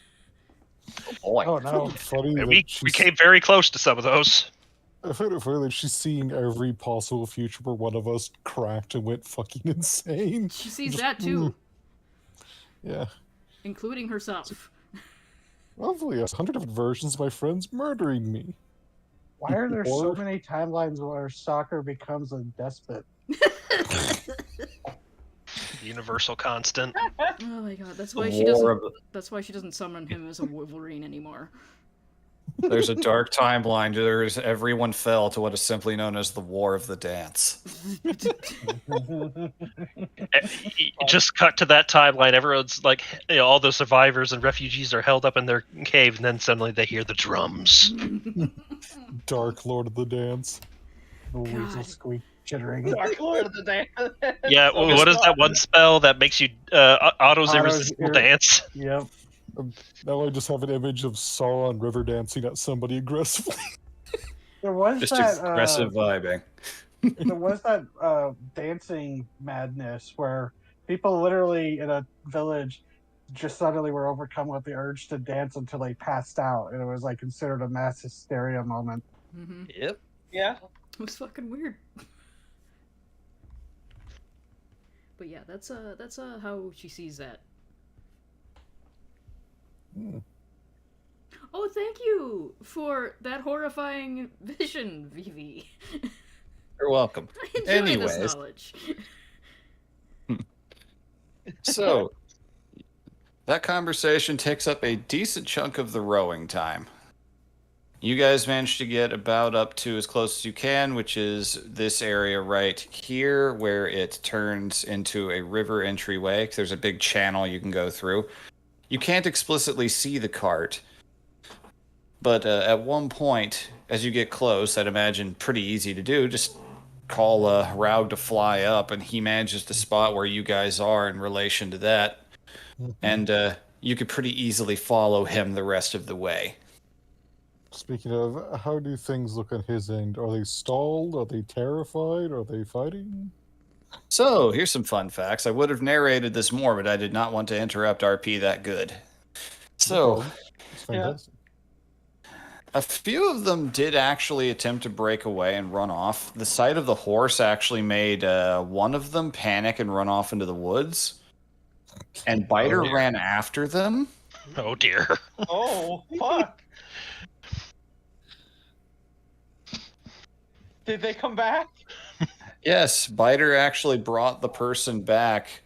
Boy. Oh no. Funny And that we she's, came very close to some of those. I find it funny that she's seeing every possible future where one of us cracked and went fucking insane. She sees Just- that too, Yeah. including herself. Lovely, yes. 100 different versions of my friends murdering me. Why are there so Or- many timelines where soccer becomes a despot? Universal constant. Oh my god, that's The why she war doesn't. of- That's why she doesn't summon him as a Wolverine anymore. There's a dark timeline. Everyone fell to what is simply known as the War of the Dance. Just cut to that timeline. Everyone's like, all the survivors and refugees are held up in their cave, and then suddenly they hear the drums. Dark Lord of the Dance. The weasel God. squeak jittering. Dark Lord of the Dance. Yeah, So what is that one spell that makes you autos Autos irresistible ir- dance? Yep. Now I just have an image of Sauron river dancing at somebody aggressively. There was Just that aggressive vibing. there was that dancing madness where people literally in a village just suddenly were overcome with the urge to dance until they passed out, and it was like considered a mass hysteria moment. Mm-hmm. Yep. Yeah. It was fucking weird. But yeah, that's how she sees that. Hmm. Oh, thank you for that horrifying vision, Vivi. You're welcome. I enjoy Anyways. this knowledge. So, that conversation takes up a decent chunk of the rowing time. You guys managed to get about up to as close as you can, which is this area right here, where it turns into a river entryway. 'Cause there's a big channel you can go through. You can't explicitly see the cart, but at one point, as you get close, I'd imagine pretty easy to do, just call Raug to fly up, and he manages to spot where you guys are in relation to that, and you could pretty easily follow him the rest of the way. Speaking of, how do things look on his end? Are they stalled? Are they terrified? Are they fighting? So, here's some fun facts. I would have narrated this more, but I did not want to interrupt RP that good. So, It's fantastic. a few of them did actually attempt to break away and run off. The sight of the horse actually made one of them panic and run off into the woods. And Biter dear. ran after them. Oh dear. Oh, fuck. Did they come back? Yes, Biter actually brought the person back,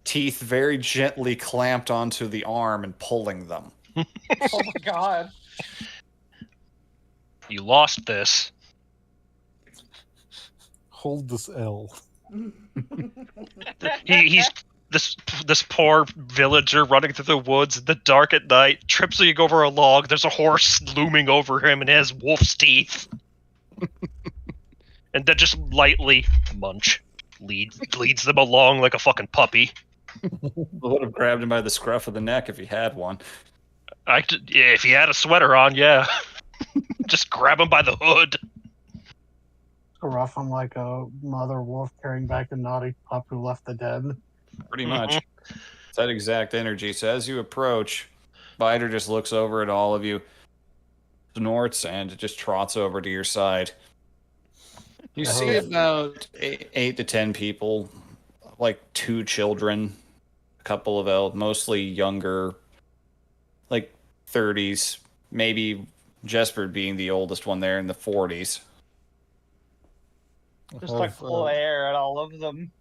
teeth very gently clamped onto the arm and pulling them. Oh my god. You lost this. Hold this L. He's this poor villager running through the woods in the dark at night, trips over a log. There's a horse looming over him and it has wolf's teeth. And then just lightly leads them along like a fucking puppy. I would have grabbed him by the scruff of the neck if he had one. Yeah, if he had a sweater on, yeah. Just grab him by the hood. Rough on like a mother wolf carrying back a naughty pup who left the den. Pretty Mhm. much. It's that exact energy. So as you approach, Biter just looks over at all of you, snorts, and just trots over to your side. You I see hope- about 8 to 10 people, like 2 children, a couple of elves, mostly younger, like 30s, maybe Jesper being the oldest one there in the 40s. Just like Have, glare at all of them.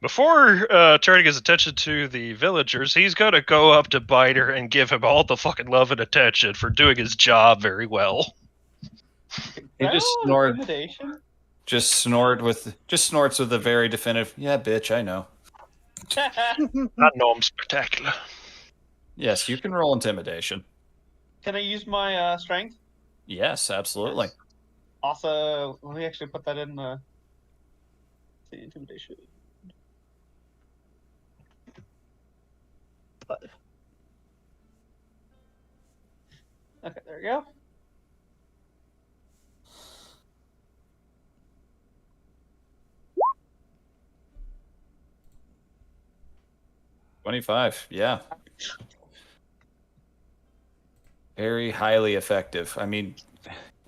Before turning his attention to the villagers, he's gonna go up to Biter and give him all the fucking love and attention for doing his job very well. He Can I just roll snored. intimidation? Just snorts with a very definitive, yeah, bitch, I know. I know I'm spectacular. Yes, you can roll intimidation. Can I use my strength? Yes, absolutely. Also, let me actually put that in the intimidation. 5. Okay, there we go. $25, yeah. Very highly effective. I mean,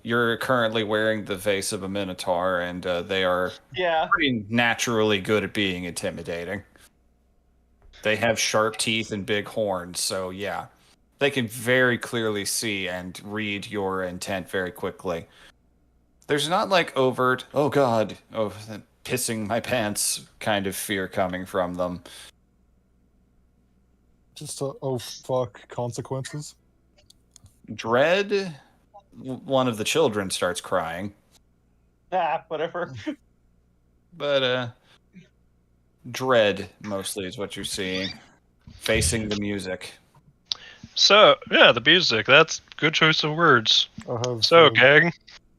you're currently wearing the face of a minotaur, and they are Yeah. pretty naturally good at being intimidating. They have sharp teeth and big horns, so yeah. They can very clearly see and read your intent very quickly. There's not like overt, oh god, oh, pissing my pants kind of fear coming from them. just oh fuck consequences. Dread, one of the children starts crying, Whatever. but Dread mostly is what you're seeing, facing the music. So, yeah, the music. That's good choice of words. I have. So, gang,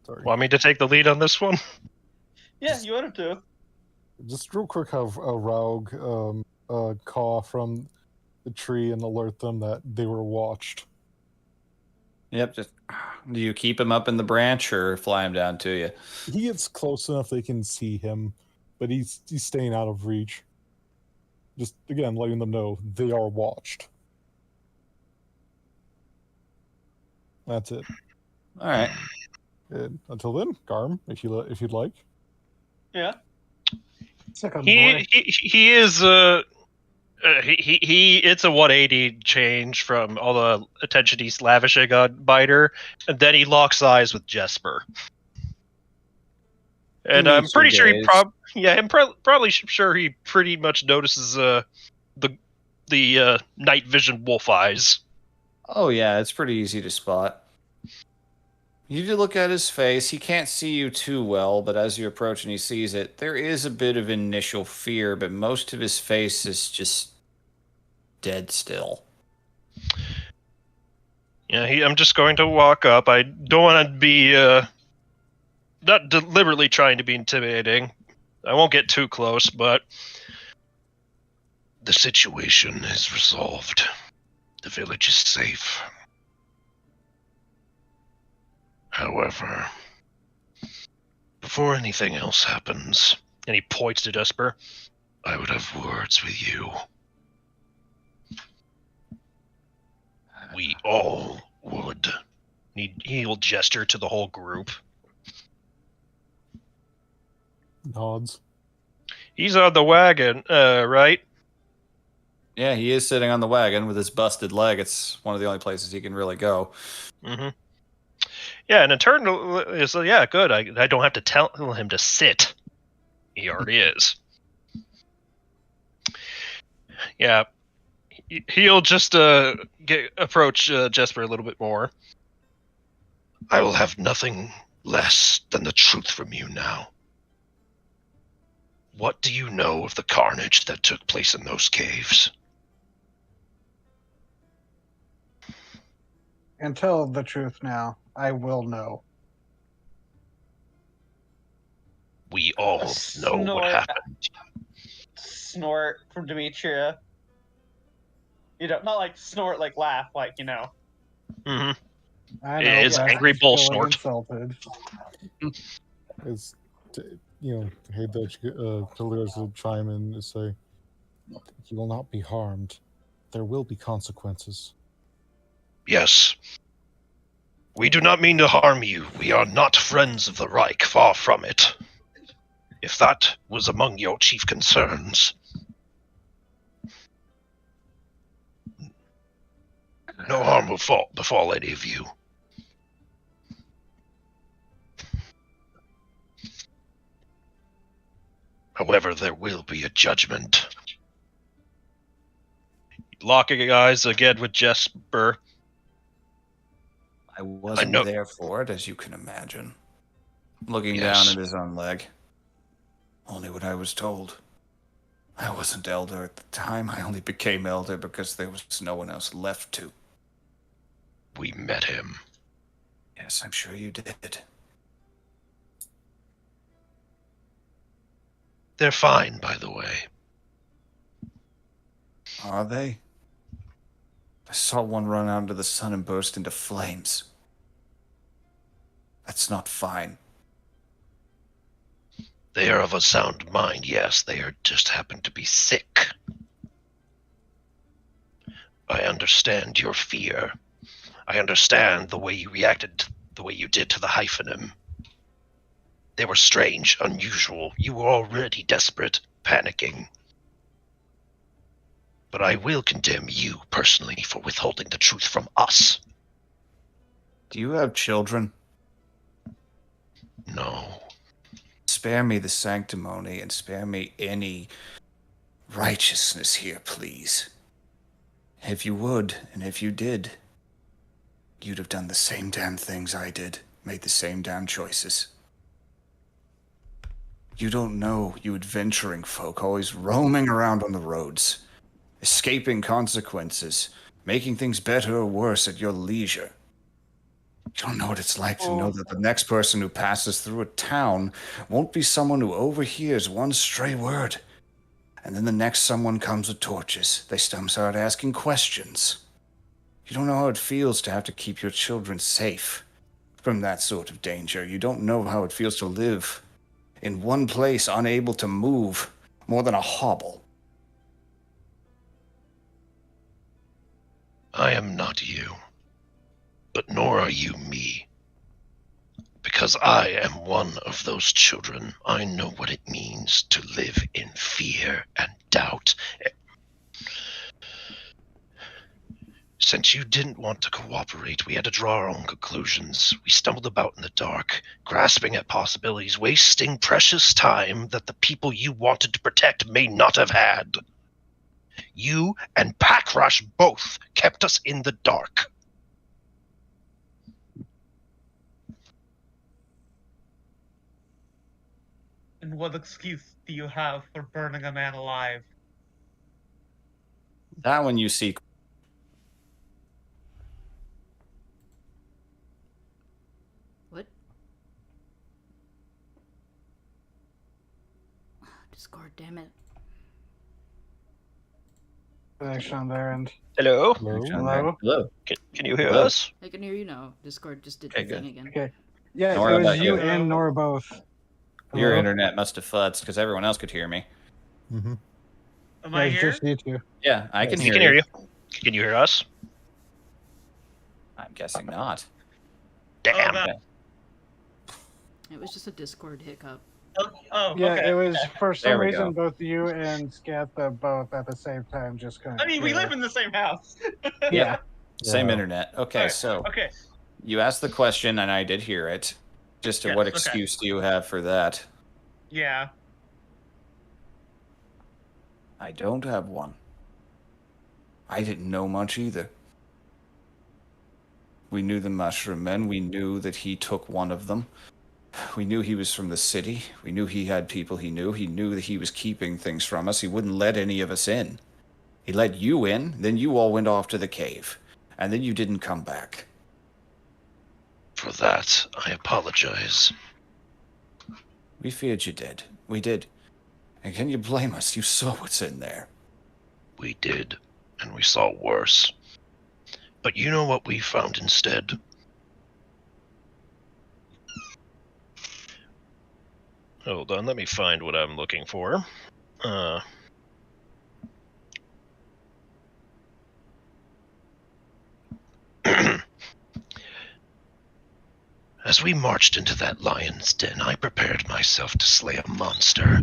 Sorry. want me to take the lead on this one? Yeah, you wanted to. Just real quick, have a Raug caw from the tree and alert them that they were watched. Yep, just do you keep him up in the branch or fly him down to you? He gets close enough they can see him, but he's staying out of reach. Just again, letting them know they are watched. That's it. All right. And until then, Garm, if you'd like. Yeah. Second boy. He is he it's a 180 change from all the attention he's lavishing on Biter, and then he locks eyes with Jesper. And I'm needs pretty to sure he gaze. I'm probably sure he pretty much notices the night vision wolf eyes. Oh yeah, it's pretty easy to spot. You do look at his face. He can't see you too well, but as you approach and he sees it, there is a bit of initial fear, but most of his face is just dead still. Yeah, I'm just going to walk up. I don't want to be not deliberately trying to be intimidating. I won't get too close, but The situation is resolved. The village is safe. However, before anything else happens, and he points to Jesper. I would have words with you. We all would. He will gesture to the whole group. Nods. He's on the wagon, right? Yeah, he is sitting on the wagon with his busted leg. It's one of the only places he can really go. Mm-hmm. Yeah, and in turn is yeah, good. I don't have to tell him to sit. He already is. Yeah, he'll just approach Jesper a little bit more. I will have nothing less than the truth from you now. What do you know of the carnage that took place in those caves? And tell the truth now. I will know. We all know Snort. what happened. Snort from Demetria. You know, not like snort, like laugh, like, you know. Mm-hmm. I It is Gus angry is bull feeling snort. Insulted. It's hear the pillars will chime in and say, "You will not be harmed. There will be consequences." Yes. We do not mean to harm you. We are not friends of the Reich, far from it. If that was among your chief concerns, no harm will befall any of you. However, there will be a judgment. Locking eyes again with Jesper. I wasn't know- there for it, as you can imagine. Looking Yes. down at his own leg. Only what I was told. I wasn't elder at the time. I only became elder because there was no one else left to. We met him. Yes, I'm sure you did. They're fine, by the way. Are they? I saw one run out into the sun and burst into flames. That's not fine. They are of a sound mind, yes. They are just happen to be sick. I understand your fear. I understand the way you reacted, the way you did to the Hyphenim. They were strange, unusual. You were already desperate, panicking. But I will condemn you personally for withholding the truth from us. Do you have children? No. Spare me the sanctimony and spare me any righteousness here, please. If you would, and if you did, you'd have done the same damn things I did, made the same damn choices. You don't know, you adventuring folk, always roaming around on the roads, escaping consequences, making things better or worse at your leisure. You don't know what it's like to know that the next person who passes through a town won't be someone who overhears one stray word. And then the next someone comes with torches. They start asking questions. You don't know how it feels to have to keep your children safe from that sort of danger. You don't know how it feels to live in one place, unable to move more than a hobble. I am not you. But nor are you me. Because I am one of those children. I know what it means to live in fear and doubt. Since you didn't want to cooperate, we had to draw our own conclusions. We stumbled about in the dark, grasping at possibilities, wasting precious time that the people you wanted to protect may not have had. You and Packrush both kept us in the dark. And what excuse do you have for burning a man alive? That one you see. What? Discord, damn it. Connection on their end. Hello? Hello? Hello. Can you hear Hello? us? I can hear you now. Discord just did Okay, the thing good. again. Okay. Yeah, Nora, it was about you you? and Nora both. Your Hello? internet must have futzed because everyone else could hear me. Mm-hmm. Am Yeah, I it's here? just you two. Yeah, I can We hear can hear you. Can you hear us? I'm guessing not. Damn. God. It was just a Discord hiccup. Oh, Yeah, okay. it was for some There we reason go. both you and Scatha both at the same time just couldn't. I mean, we hear. live in the same house. Yeah. Same Yeah. internet. Okay, so Okay. you asked the question and I did hear it. Just to Yes, what okay. excuse do you have for that? Yeah. I don't have one. I didn't know much either. We knew the Mushroom Men. We knew that he took one of them. We knew he was from the city. We knew he had people he knew. He knew that he was keeping things from us. He wouldn't let any of us in. He let you in, then you all went off to the cave. And then you didn't come back. For that, I apologize. We feared you did. We did. And can you blame us? You saw what's in there. We did, and we saw worse. But you know what we found instead? Hold on, let me find what I'm looking for. As we marched into that lion's den, I prepared myself to slay a monster,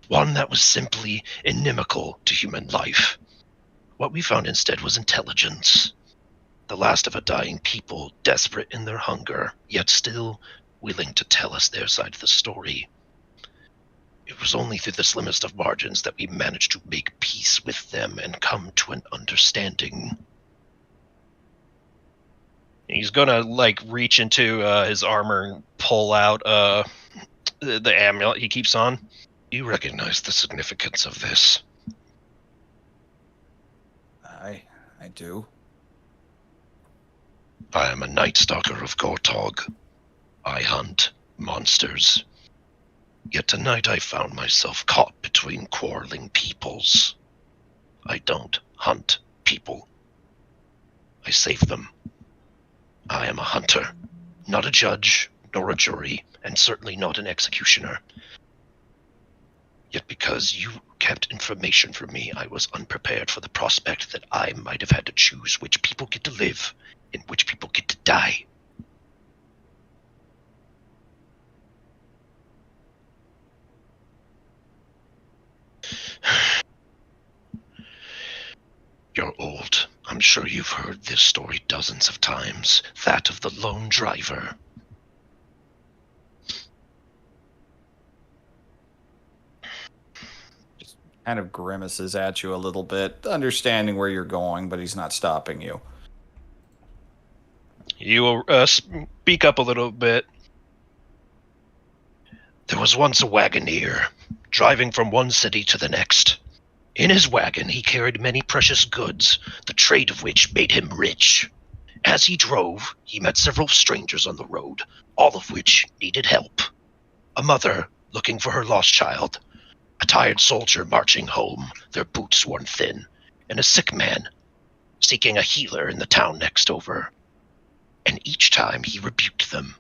one that was simply inimical to human life. What we found instead was intelligence, the last of a dying people, desperate in their hunger, yet still willing to tell us their side of the story. It was only through the slimmest of margins that we managed to make peace with them and come to an understanding. He's gonna reach into his armor and pull out the amulet he keeps on. You recognize the significance of this? I do. I am a Night Stalker of Gortog. I hunt monsters. Yet tonight I found myself caught between quarreling peoples. I don't hunt people. I save them. I am a hunter, not a judge, nor a jury, and certainly not an executioner. Yet because you kept information from me, I was unprepared for the prospect that I might have had to choose which people get to live and which people get to die. You're old. I'm sure you've heard this story dozens of times. That of the lone driver. Kind of grimaces at you a little bit, understanding where you're going, but he's not stopping you. You will speak up a little bit. There was once a wagoner, driving from one city to the next. In his wagon he carried many precious goods, the trade of which made him rich. As he drove, he met several strangers on the road, all of which needed help. A mother looking for her lost child, a tired soldier marching home, their boots worn thin, and a sick man seeking a healer in the town next over. And each time he rebuked them.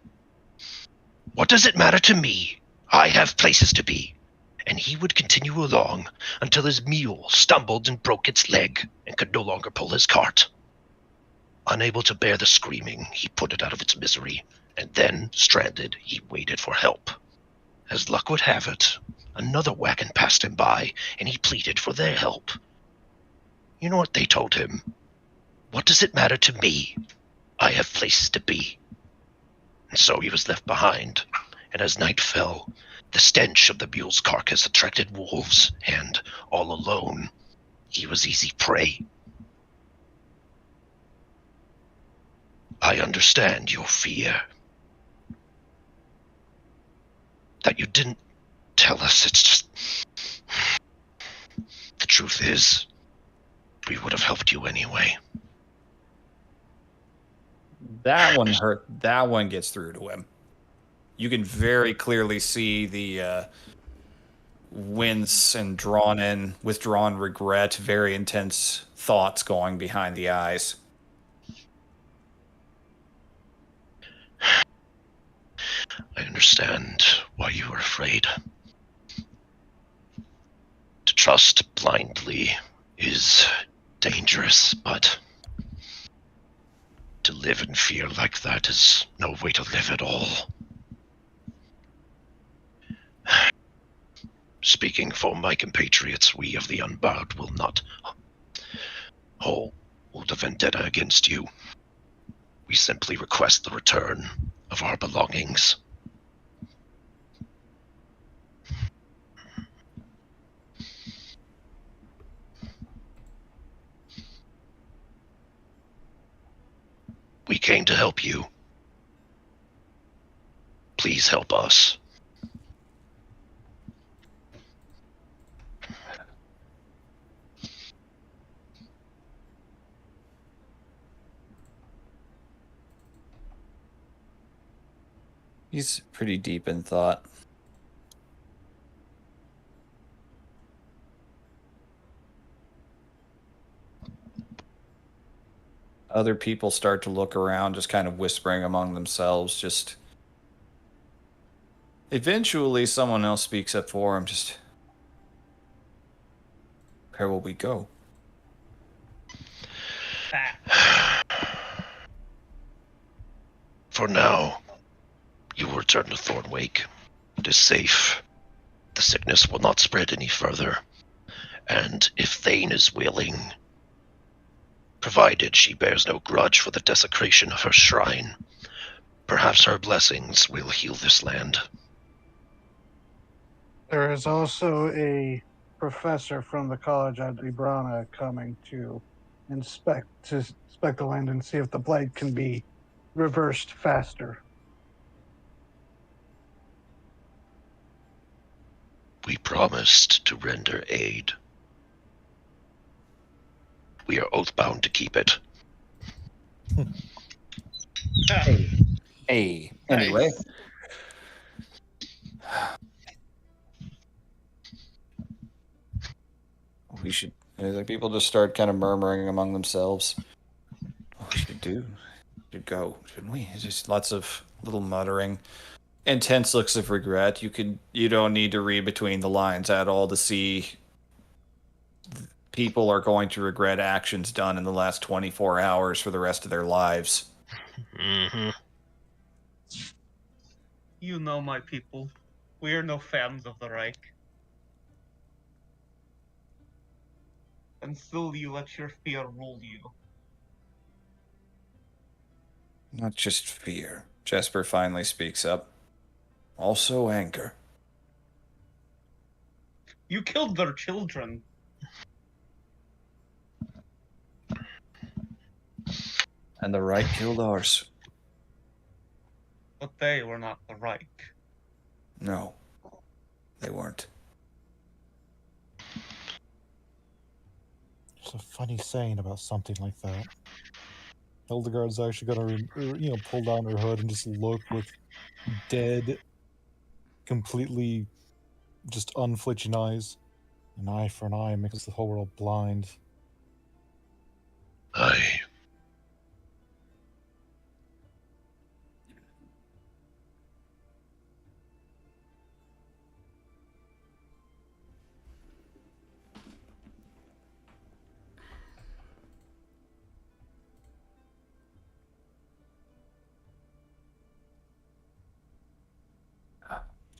What does it matter to me? I have places to be. And he would continue along until his mule stumbled and broke its leg and could no longer pull his cart. Unable to bear the screaming, he put it out of its misery, and then, stranded, he waited for help. As luck would have it, another wagon passed him by, and he pleaded for their help. You know what they told him? What does it matter to me? I have places to be. And so he was left behind, and as night fell, the stench of the mule's carcass attracted wolves, and, all alone, he was easy prey. I understand your fear. That you didn't tell us, it's just... The truth is, we would have helped you anyway. That one hurt. That one gets through to him. You can very clearly see the wince and withdrawn regret, very intense thoughts going behind the eyes. I understand why you were afraid. To trust blindly is dangerous, but to live in fear like that is no way to live at all. Speaking for my compatriots, we of the Unbowed will not hold a vendetta against you. We simply request the return of our belongings. We came to help you. Please help us. He's pretty deep in thought. Other people start to look around, just kind of whispering among themselves, just Eventually, someone else speaks up for him. Just, where will we go? For now, you will return to Thornwake. It is safe. The sickness will not spread any further. And if Thane is willing, provided she bears no grudge for the desecration of her shrine, perhaps her blessings will heal this land. There is also a professor from the college at Ibrana coming to inspect the land and see if the blight can be reversed faster. We promised to render aid. We are oathbound to keep it. Hey. Anyway. Nice. We should. Like, people just start kind of murmuring among themselves. What we should do? Should go, shouldn't we? It's just lots of little muttering. Intense looks of regret. You don't need to read between the lines at all to see people are going to regret actions done in the last 24 hours for the rest of their lives. Mm-hmm. You know, my people, we are no fans of the Reich. And still you let your fear rule you. Not just fear. Jesper finally speaks up. Also anger. You killed their children. And the Reich killed ours. But they were not the Reich. No, they weren't. There's a funny saying about something like that. Hildegard's actually gonna, pull down her hood and just look with dead, completely just unflinching eyes. An eye for an eye makes the whole world blind. Aye.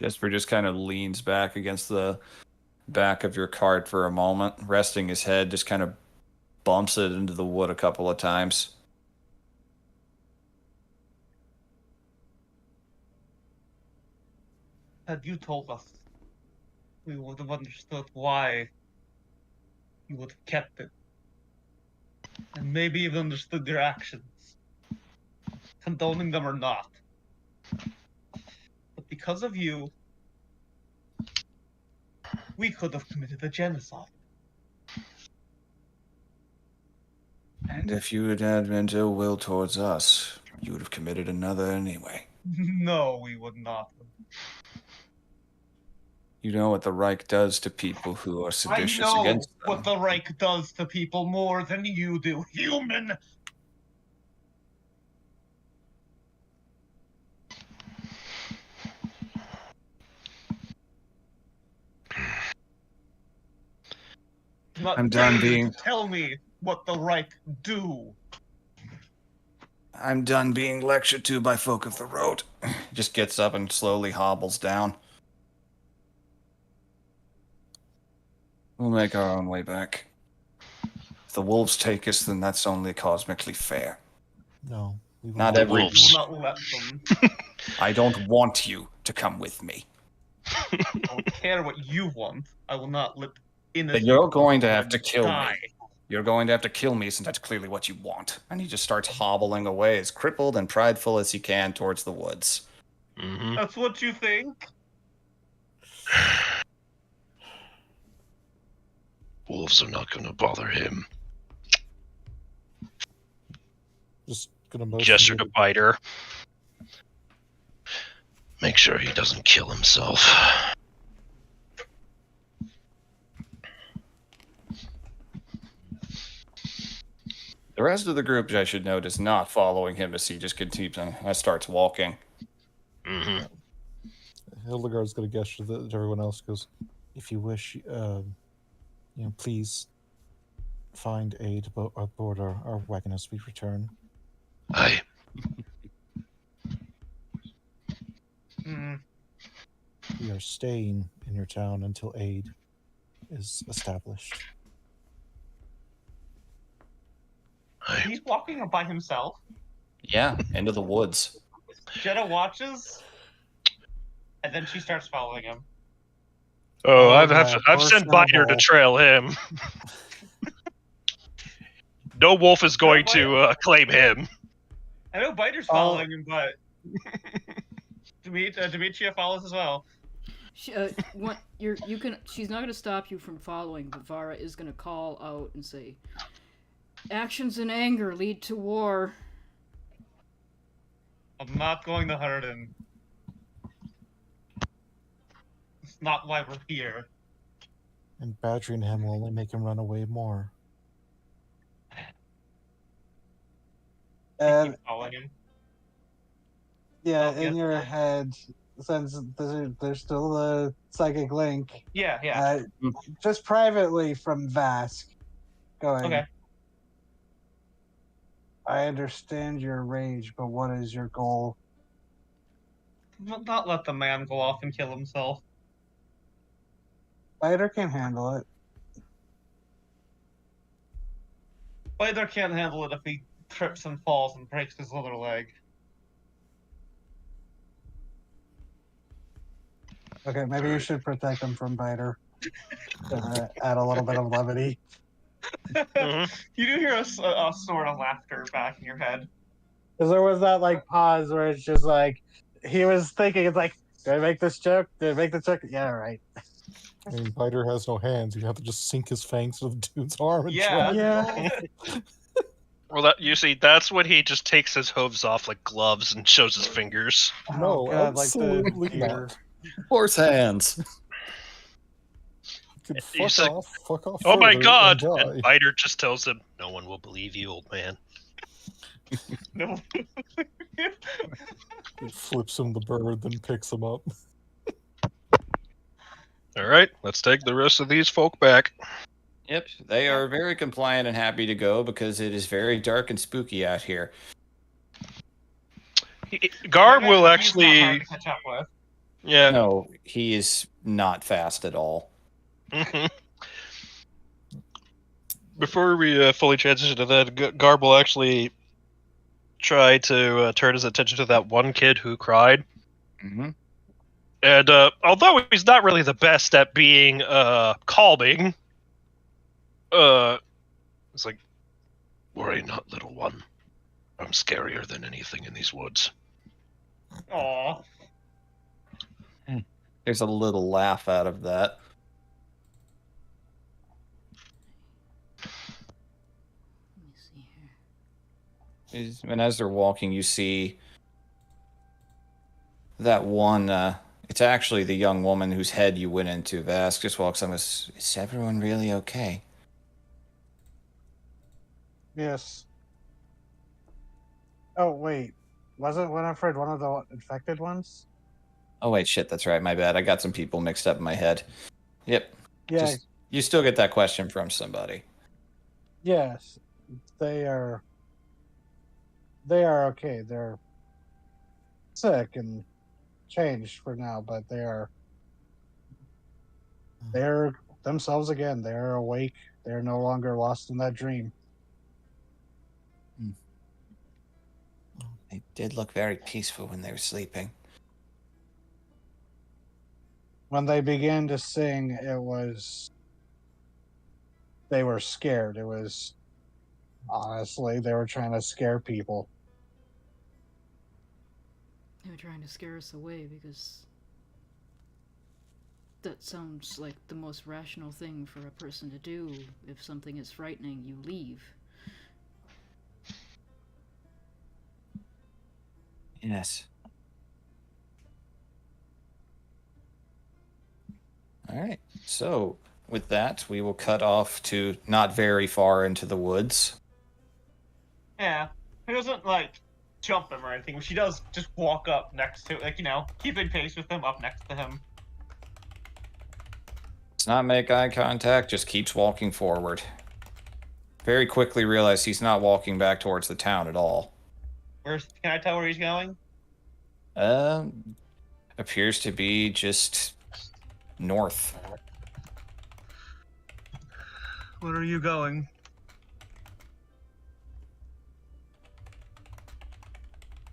Jesper just kind of leans back against the back of your cart for a moment, resting his head, just kind of bumps it into the wood a couple of times. Had you told us, we would have understood why you would have kept it. And maybe even understood your actions. Condoning them or not. But because of you, we could have committed a genocide. And if you had had meant ill will towards us, you would have committed another anyway. No, we would not. You know what the Reich does to people who are seditious I know against them. what the Reich does to people more than you do, human! I'm done being... Tell me what the Reich do. I'm done being lectured to by folk of the road. Just gets up and slowly hobbles down. We'll make our own way back. If the wolves take us, then that's only cosmically fair. No. We will Not The every... wolves. You will not let them. I don't want you to come with me. I don't care what you want. I will not let innocent Then you're going to people have to kill die. me. You're going to have to kill me since that's clearly what you want. And he just starts hobbling away as crippled and prideful as he can towards the woods. Mm-hmm. That's what you think? Wolves are not going to bother him. just gonna motion Gesture to to bite her. Make sure he doesn't kill himself. The rest of the group, I should note, is not following him as he just continues and starts walking. Mm-hmm. Hildegard's going to gesture to everyone else. Goes, if you wish, please find aid aboard our wagon as we return. Aye. We are staying in your town until aid is established. Aye. He's walking by himself. Yeah, into the woods. Jenna watches, and then she starts following him. Oh, Oh, I've yeah, horse sent in a Biter to bowl. trail him. No wolf is going to claim him. I know Biter's following him, but Demetria follows as well. She's not gonna stop you from following, but Vara is gonna call out and say, "Actions and anger lead to war." I'm not going to hurt him. It's not why we're here. And badgering him will only make him run away more. And Keep following him. yeah, Oh, in yes. your head, since there's still the psychic link, Yeah. just privately from Vask, going, Okay. I understand your rage, but what is your goal? Not let the man go off and kill himself. Spider can handle it. Biter can't handle it if he trips and falls and breaks his other leg. Okay, maybe you should protect him from Biter. Add a little bit of levity. Mhm. You do hear a sort of laughter back in your head. Because there was that like pause where it's just like he was thinking, it's like, did I make this joke? Did I make the joke? Yeah, right. I mean, Biter has no hands. You have to just sink his fangs into the dude's arm and Yeah. drag Yeah. Well, that's when he just takes his hooves off like gloves and shows his fingers. No, like the absolutely deer. not. Horse hands. You could He's fuck like, off. Fuck off. Oh my further god! And And die. Biter just tells him, "No one will believe you, old man." No. It flips him the bird, then picks him up. All right, let's take the rest of these folk back. Yep, they are very compliant and happy to go because it is very dark and spooky out here. Garb will He's not actually, hard to catch up with. yeah. No, he is not fast at all. Mhm. Before we fully transition to that, Garb will actually try to turn his attention to that one kid who cried. Mm-hmm. And although he's not really the best at being calming, it's like, Worry not, little one. I'm scarier than anything in these woods. Aw. There's a little laugh out of that. Let me see here. And as they're walking, you see that one. It's actually the young woman whose head you went into. Vask just walks on. Is everyone really okay? Yes. Oh, wait. Wasn't Winifred one of the infected ones? Oh wait, shit. That's right. My bad. I got some people mixed up in my head. Yep. Yeah, Just, you still get that question from somebody. yes. They are okay. They're sick and changed for now, but they're themselves again. They're awake. They're no longer lost in that dream. They did look very peaceful when they were sleeping. When they began to sing, they were scared. It was honestly, they were trying to scare people. They were trying to scare us away because that sounds like the most rational thing for a person to do. If something is frightening, you leave. Yes. All right. So with that, we will cut off to not very far into the woods. Yeah. He doesn't, like, jump him or anything, but she does just walk up next to, like, keeping pace with him, up next to him. Does not make eye contact, just keeps walking forward. Very quickly realize he's not walking back towards the town at all. Can I tell where he's going? Appears to be just north. Where are you going?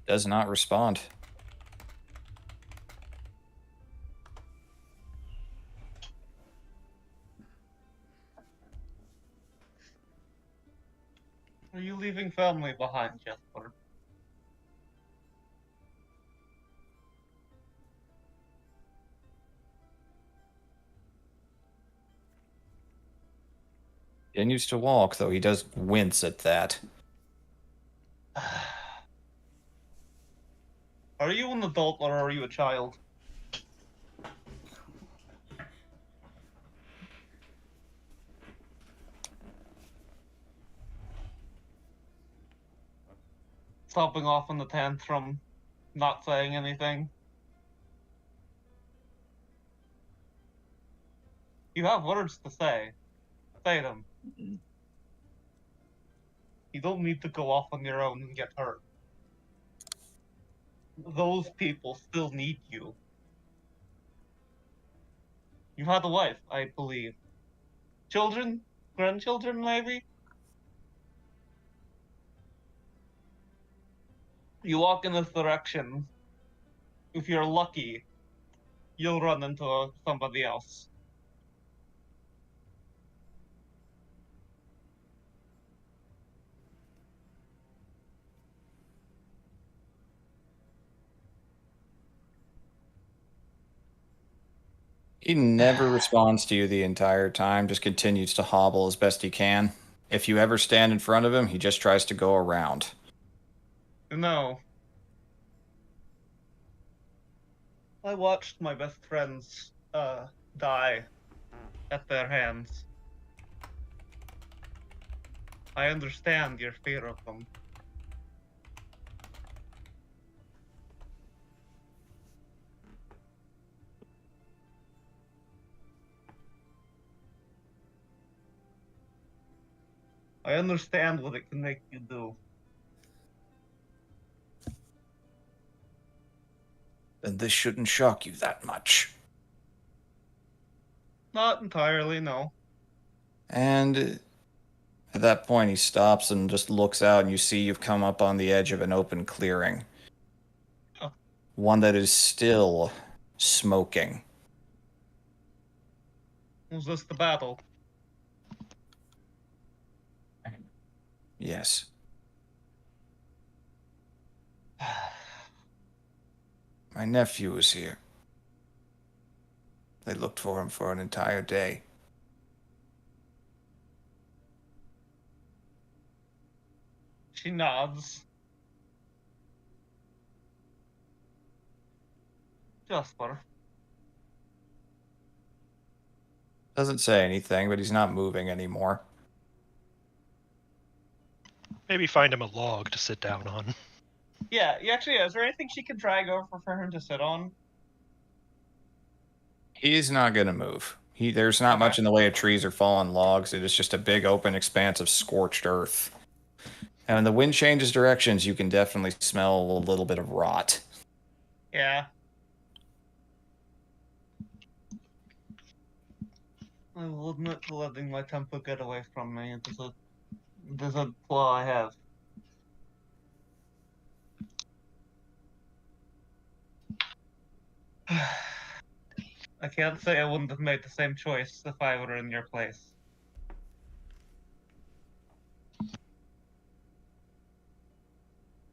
Does not respond. Are you leaving family behind, Jesper? Continues to walk, though he does wince at that. Are you an adult or are you a child? Stopping off in the tantrum, not saying anything. You have words to say. Say them. You don't need to go off on your own and get hurt. Those people still need you. You had a wife, I believe. Children? Grandchildren, maybe? You walk in this direction. If you're lucky, you'll run into somebody else. He never responds to you the entire time, just continues to hobble as best he can. If you ever stand in front of him, he just tries to go around. No. I watched my best friends die at their hands. I understand your fear of them. I understand what it can make you do. Then this shouldn't shock you that much. Not entirely, no. And at that point, he stops and just looks out, and you see you've come up on the edge of an open clearing. Oh. One that is still smoking. Was this the battle? Yes. My nephew was here. They looked for him for an entire day. She nods. Jasper. Doesn't say anything, but he's not moving anymore. Maybe find him a log to sit down on. Yeah, actually, is there anything she can drag over for him to sit on? He's not gonna move. There's not much in the way of trees or fallen logs. It is just a big open expanse of scorched earth. And when the wind changes directions, you can definitely smell a little bit of rot. Yeah. I will admit to letting my temper get away from me. There's a flaw I have. I can't say I wouldn't have made the same choice if I were in your place.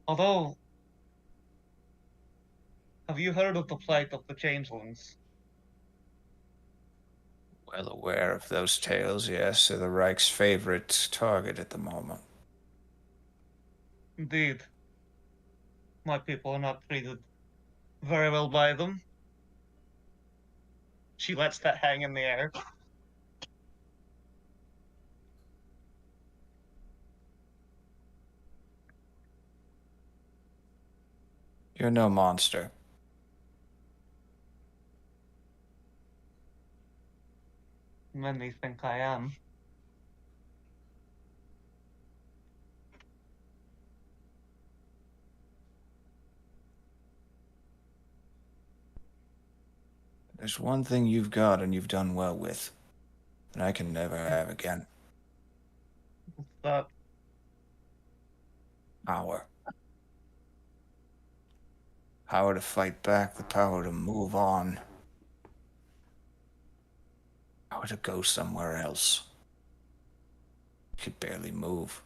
Although, have you heard of the plight of the changelings? Well aware of those tales, yes. They're the Reich's favorite target at the moment. Indeed. My people are not treated very well by them. She lets that hang in the air. You're no monster. Many think I am. There's one thing you've got and you've done well with that I can never have again. That Power. Power to fight back, the power to move on. Power to go somewhere else. I could barely move.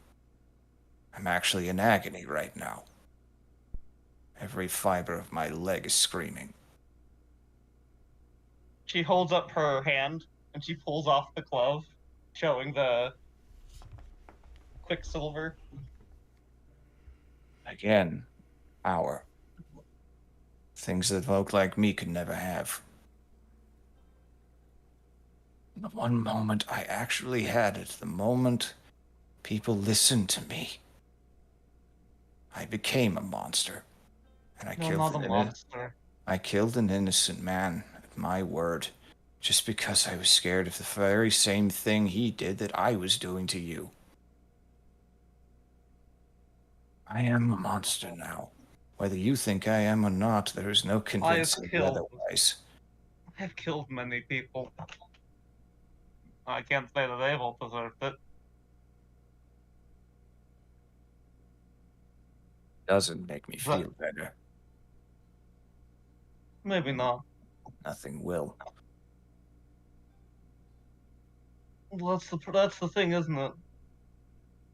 I'm actually in agony right now. Every fiber of my leg is screaming. she holds up her hand and she pulls off the glove, showing the quicksilver. Again, power. Things that folk like me could never have. The one moment I actually had it, the moment people listened to me, I became a monster. And You're not a monster. I killed an innocent man at my word, just because I was scared of the very same thing he did that I was doing to you. I am a monster now. Whether you think I am or not, there is no convincing me killed- otherwise. I've killed many people. I can't say that they've all deserved it. Doesn't make me But- feel better. Maybe not. Nothing will. Well, that's the thing, isn't it?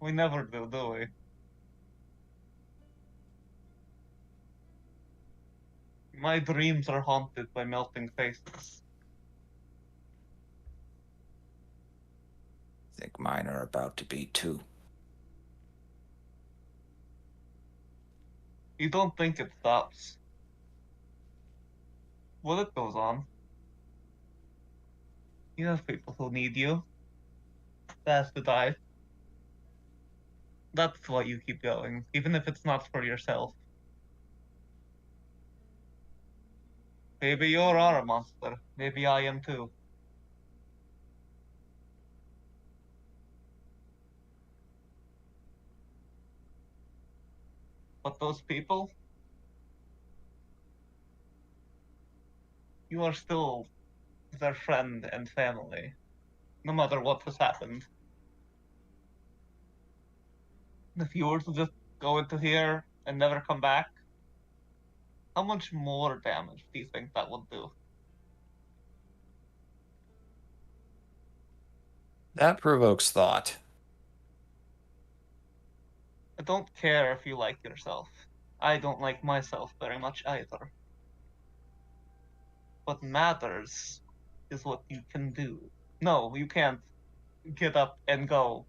We never do we? My dreams are haunted by melting faces. I think mine are about to be too. You don't think it stops. Well, it goes on. You have people who need you. That has to die. That's why you keep going, even if it's not for yourself. Maybe you are a monster. Maybe I am too. But those people, you are still their friend and family, no matter what has happened. If you were to just go into here and never come back, how much more damage do you think that would do? That provokes thought. I don't care if you like yourself. I don't like myself very much either. What matters is what you can do. No, you can't get up and go.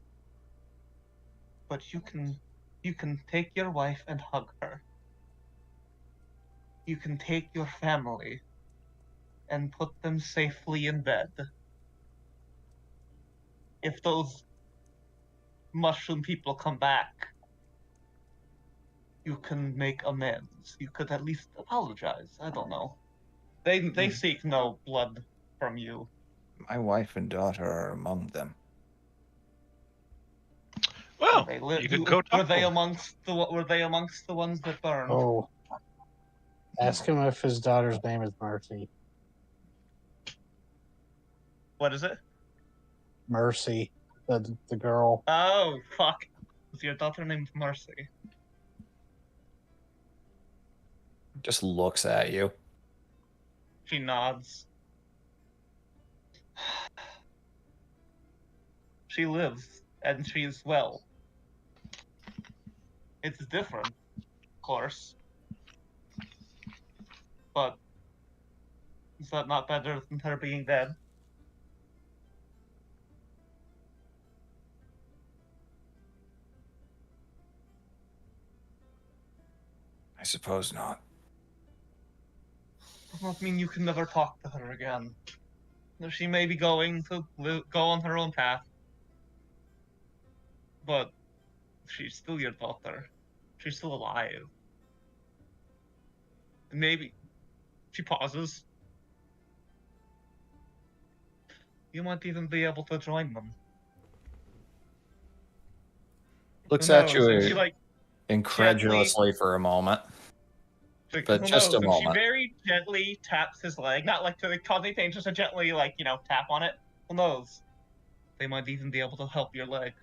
But you can take your wife and hug her. You can take your family and put them safely in bed. If those mushroom people come back, you can make amends. You could at least apologize. I don't know. They seek no blood from you. My wife and daughter are among them. Well, They you could go talk were to they them. amongst the ones that burned? Oh, ask him if his daughter's name is Mercy. What is it? Mercy, the girl. Oh, fuck. Is your daughter named Mercy? Just looks at you. She nods. She lives, and she's well. It's different, of course. But is that not better than her being dead? I suppose not. Does not mean you can never talk to her again. She may be going to go on her own path, but she's still your daughter. She's still alive. Maybe she pauses. You might even be able to join them. Looks Who at knows? And you she like incredulously for a moment, but who just a knows? And she moment. very gently taps his leg, not like to cause any pain, just to gently tap on it. Who knows? They might even be able to help your leg.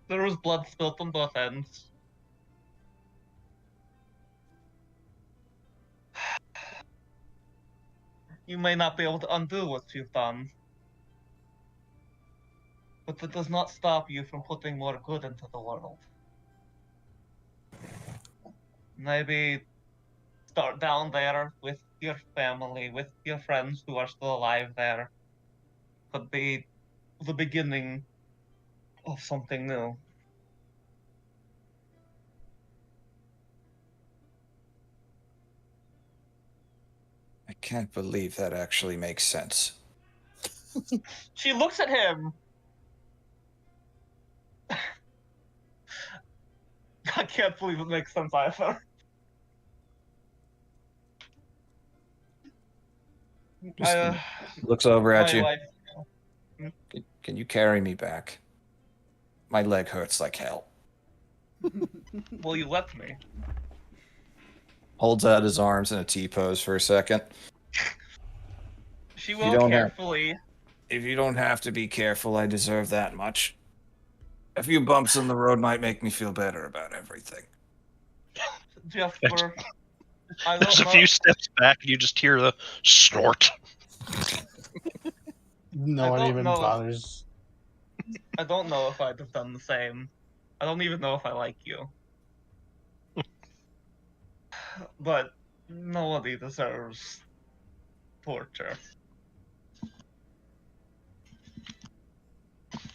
There was blood spilt on both ends. You may not be able to undo what you've done, but that does not stop you from putting more good into the world. Maybe start down there with your family, with your friends who are still alive there. Could be the beginning of something new. I can't believe that actually makes sense. She looks at him. I can't believe it makes sense either. Just looks over at My you. life. Can you carry me back? My leg hurts like hell. Will you let me? Holds out his arms in a T pose for a second. She You will don't carefully. If you don't have to be careful, I deserve that much. A few bumps in the road might make me feel better about everything. Jasper, I There's don't a know. few steps back, and you just hear the snort. No I one don't even know. bothers. I don't know if I'd have done the same. I don't even know if I like you. But nobody deserves torture.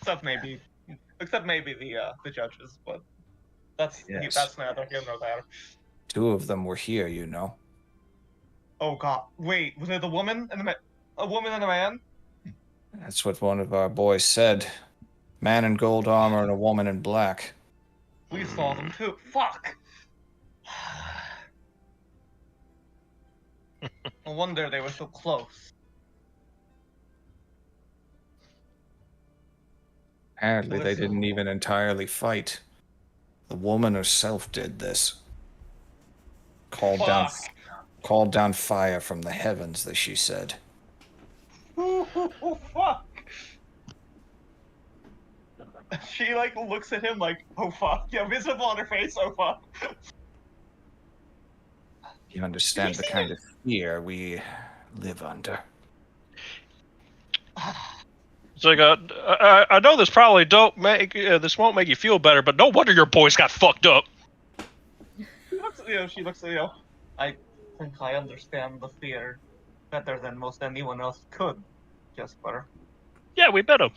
Except maybe the judges, but that's Yes. neither here nor there. 2 of them were here, you know. Oh god, wait, was it a woman and a woman and a man? That's what one of our boys said. Man in gold armor and a woman in black. We saw them too. Fuck. No wonder they were so close. Apparently, they Listen. didn't even entirely fight. The woman herself did this. Called down fire from the heavens, as she said. Oh, fuck. She looks at him like, oh fuck. Yeah, visible on her face, oh fuck. You understand the kind of fear we live under. It's like, I know this probably don't make this won't make you feel better, but no wonder your boys got fucked up. She looks, I think I understand the fear better than most anyone else could, Jesper. Yeah, we met him.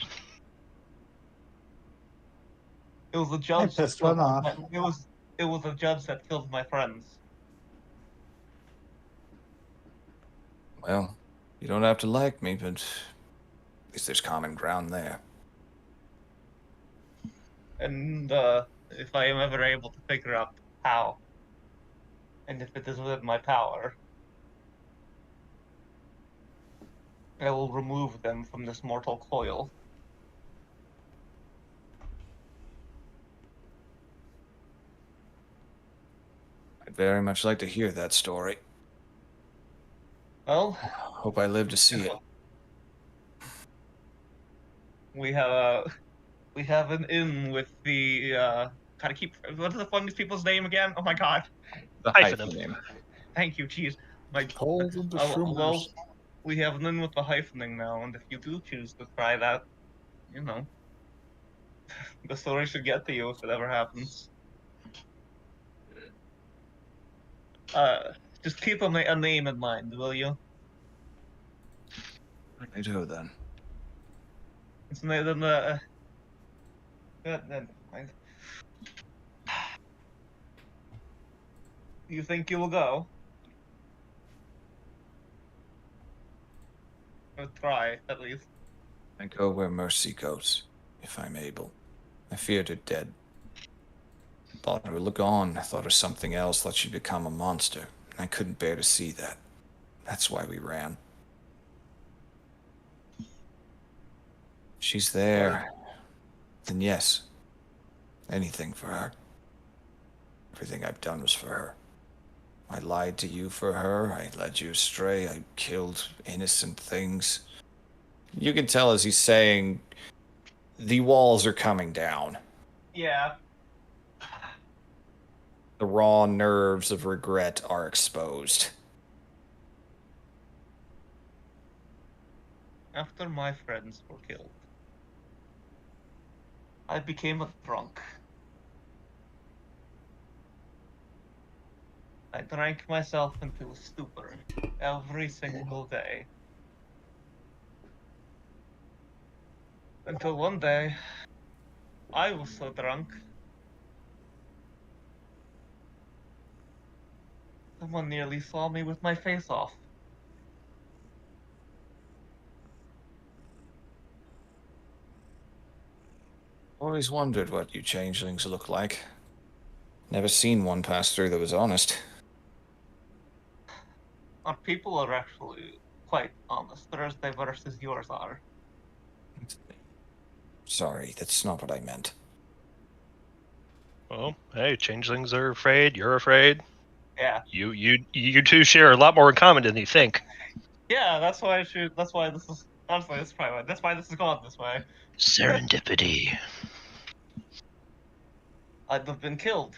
It was the judge that pissed one killed off. it was the judge that killed my friends. Well, you don't have to like me, but at least there's common ground there. And if I am ever able to figure out how, and if it is within my power, I will remove them from this mortal coil. I'd very much like to hear that story. Well, Hope I live to see it. we have an inn with the gotta keep what is the funniest people's name again? Oh my god. The Hyphenated. hyphen name. Thank you, jeez. Hold them to Well, shrimpers. we have an inn with the hyphening now, and if you do choose to try that, you know, the story should get to you if it ever happens. Just keep a name in mind, will you? I do then. It's never mind. You think you will go? Or try, at least. I go where mercy goes, if I'm able. I feared her dead. Thought her gone. I thought her something else. Thought she'd become a monster. I couldn't bear to see that. That's why we ran. She's there. Then yes. Anything for her. Everything I've done was for her. I lied to you for her. I led you astray. I killed innocent things. You can tell as he's saying, the walls are coming down. Yeah. The raw nerves of regret are exposed. After my friends were killed, I became a drunk. I drank myself into a stupor every single day. Until one day, I was so drunk, someone nearly saw me with my face off. Always wondered what you changelings look like. Never seen one pass through that was honest. Our people are actually quite honest. They're as diverse as yours are. Sorry, that's not what I meant. Well, hey, changelings are afraid. You're afraid. Yeah. You two share a lot more in common than you think. Yeah, that's why that's why this is honestly that's probably why that's why this is called this way. Serendipity. I'd have been killed,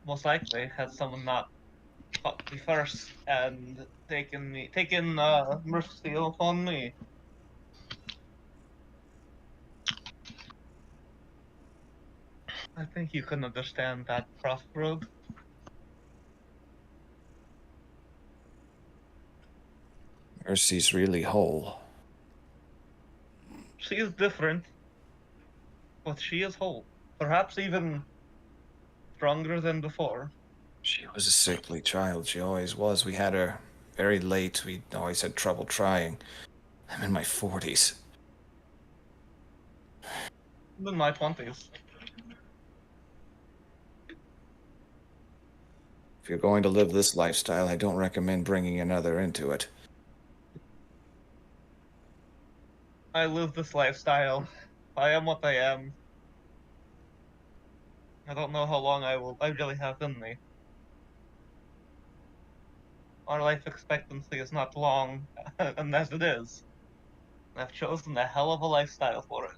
most likely, had someone not caught me first and taken mercy upon me. I think you can understand that crossroad. Mercy's really whole. She is different, but she is whole. Perhaps even stronger than before. She was a sickly child. She always was. We had her very late. We always had trouble trying. I'm in my 40s. I'm in my 20s. If you're going to live this lifestyle, I don't recommend bringing another into it. I live this lifestyle. I am what I am. I don't know how long I really have in me. Our life expectancy is not long, and as it is, I've chosen a hell of a lifestyle for it.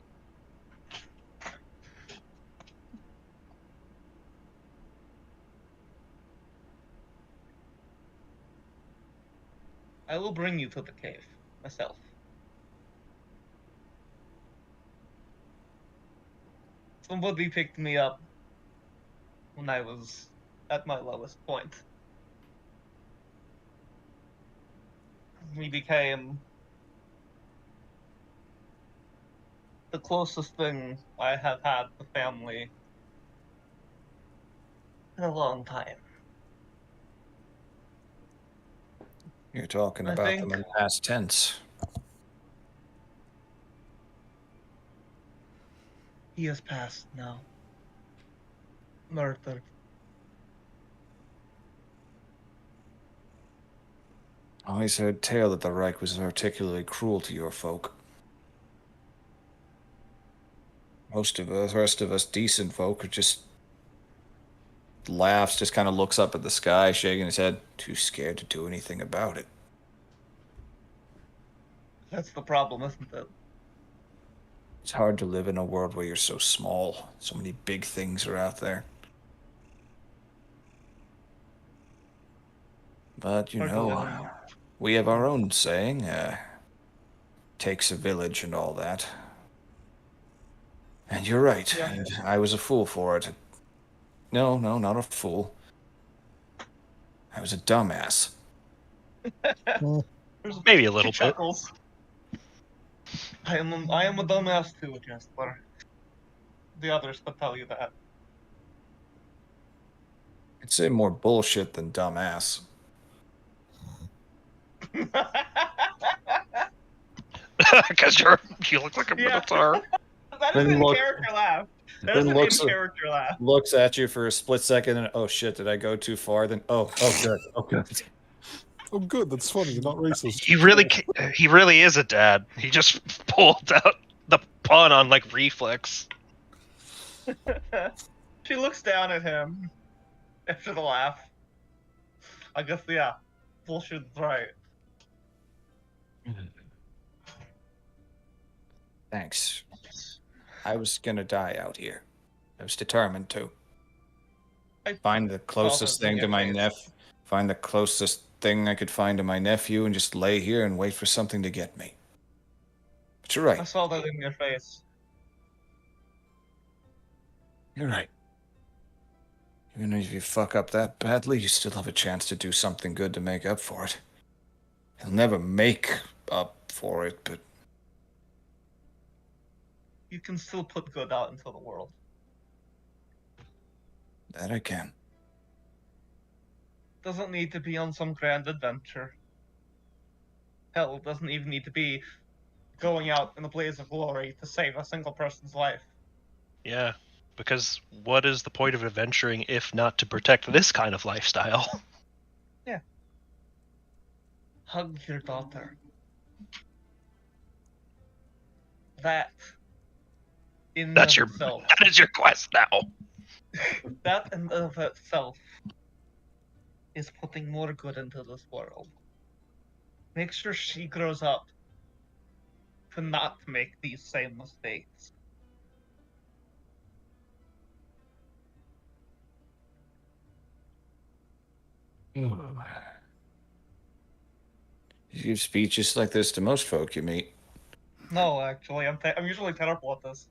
I will bring you to the cave, myself. Somebody picked me up when I was at my lowest point. We became the closest thing I have had to family in a long time. You're talking I about think- them in past tense. He has passed now. Murdered. I always heard tale that the Reich was particularly cruel to your folk. Most of us, the rest of us decent folk, are just laughs, just kind of looks up at the sky, shaking his head, too scared to do anything about it. That's the problem, isn't it? It's hard to live in a world where you're so small. So many big things are out there. But, you Hard to know, live in. we have our own saying, takes a village and all that. And you're right. Yeah. And I was a fool for it. No, not a fool. I was a dumbass. Maybe a little She bit. chuckles. I am a dumbass too, Jasper. The others could tell you that. I'd say more bullshit than dumbass. Because you look like a Yeah. Minotaur. That is Then an look- in-character laugh. That is then an looks- in-character laugh. Looks at you for a split second, and oh shit, did I go too far? Then oh good, oh good. Oh, good. That's funny. You're not racist. He really is a dad. He just pulled out the pun on like reflex. She looks down at him after the laugh. I guess, yeah, bullshit's right. Thanks. I was gonna die out here. I was determined to. I Find the closest it in thing to your my face. Find the closest thing I could find to my nephew and just lay here and wait for something to get me. But you're I right. saw that in your face. You're right. Even if you fuck up that badly, you still have a chance to do something good to make up for it. You'll never make up for it, but You can still put good out into the world. that I can. Doesn't need to be on some grand adventure. Hell, it doesn't even need to be going out in a blaze of glory to save a single person's life. Yeah, because what is the point of adventuring if not to protect this kind of lifestyle? Hug your daughter. That in That's of your itself, that is your quest now. that in of itself is putting more good into this world. Make sure she grows up to not make these same mistakes. You give speeches like this to most folk you meet. No, actually, I'm usually terrible at this.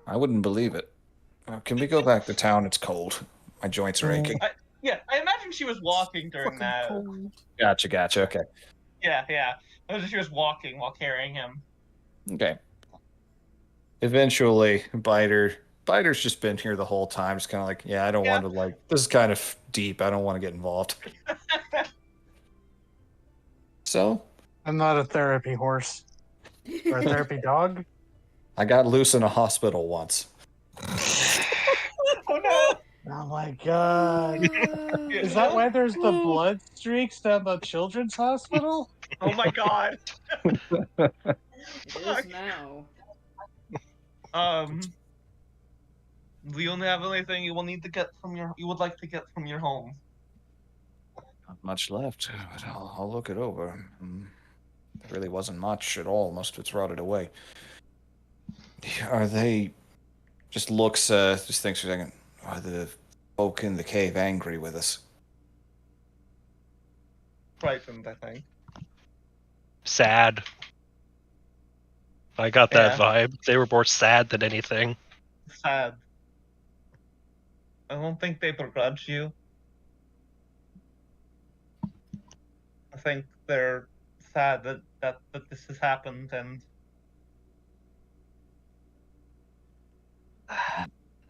I wouldn't believe it. Can we go back to town? It's cold. My joints are aching. Yeah, I imagine she was walking during Fucking that. cold. Gotcha. Okay. Yeah. I imagine she was walking while carrying him. Okay. Eventually, Biter's just been here the whole time. Just kind of like, yeah, I don't want to this is kind of deep. I don't want to get involved. So, I'm not a therapy horse or a therapy dog. I got loose in a hospital once. Oh no! Oh my god. Is that why there's the blood streaks down the children's hospital? Oh my god! It is Fuck. now. Do you have anything you will need to get from you would like to get from your home? Not much left, but I'll look it over. There really wasn't much at all. Most of it's rotted away. Are they... Just looks, just thinks for a second. Are the folk in the cave angry with us? Frightened, I think. Sad. I got that Yeah. vibe. They were more sad than anything. Sad. I don't think they begrudge you. I think they're sad that this has happened, and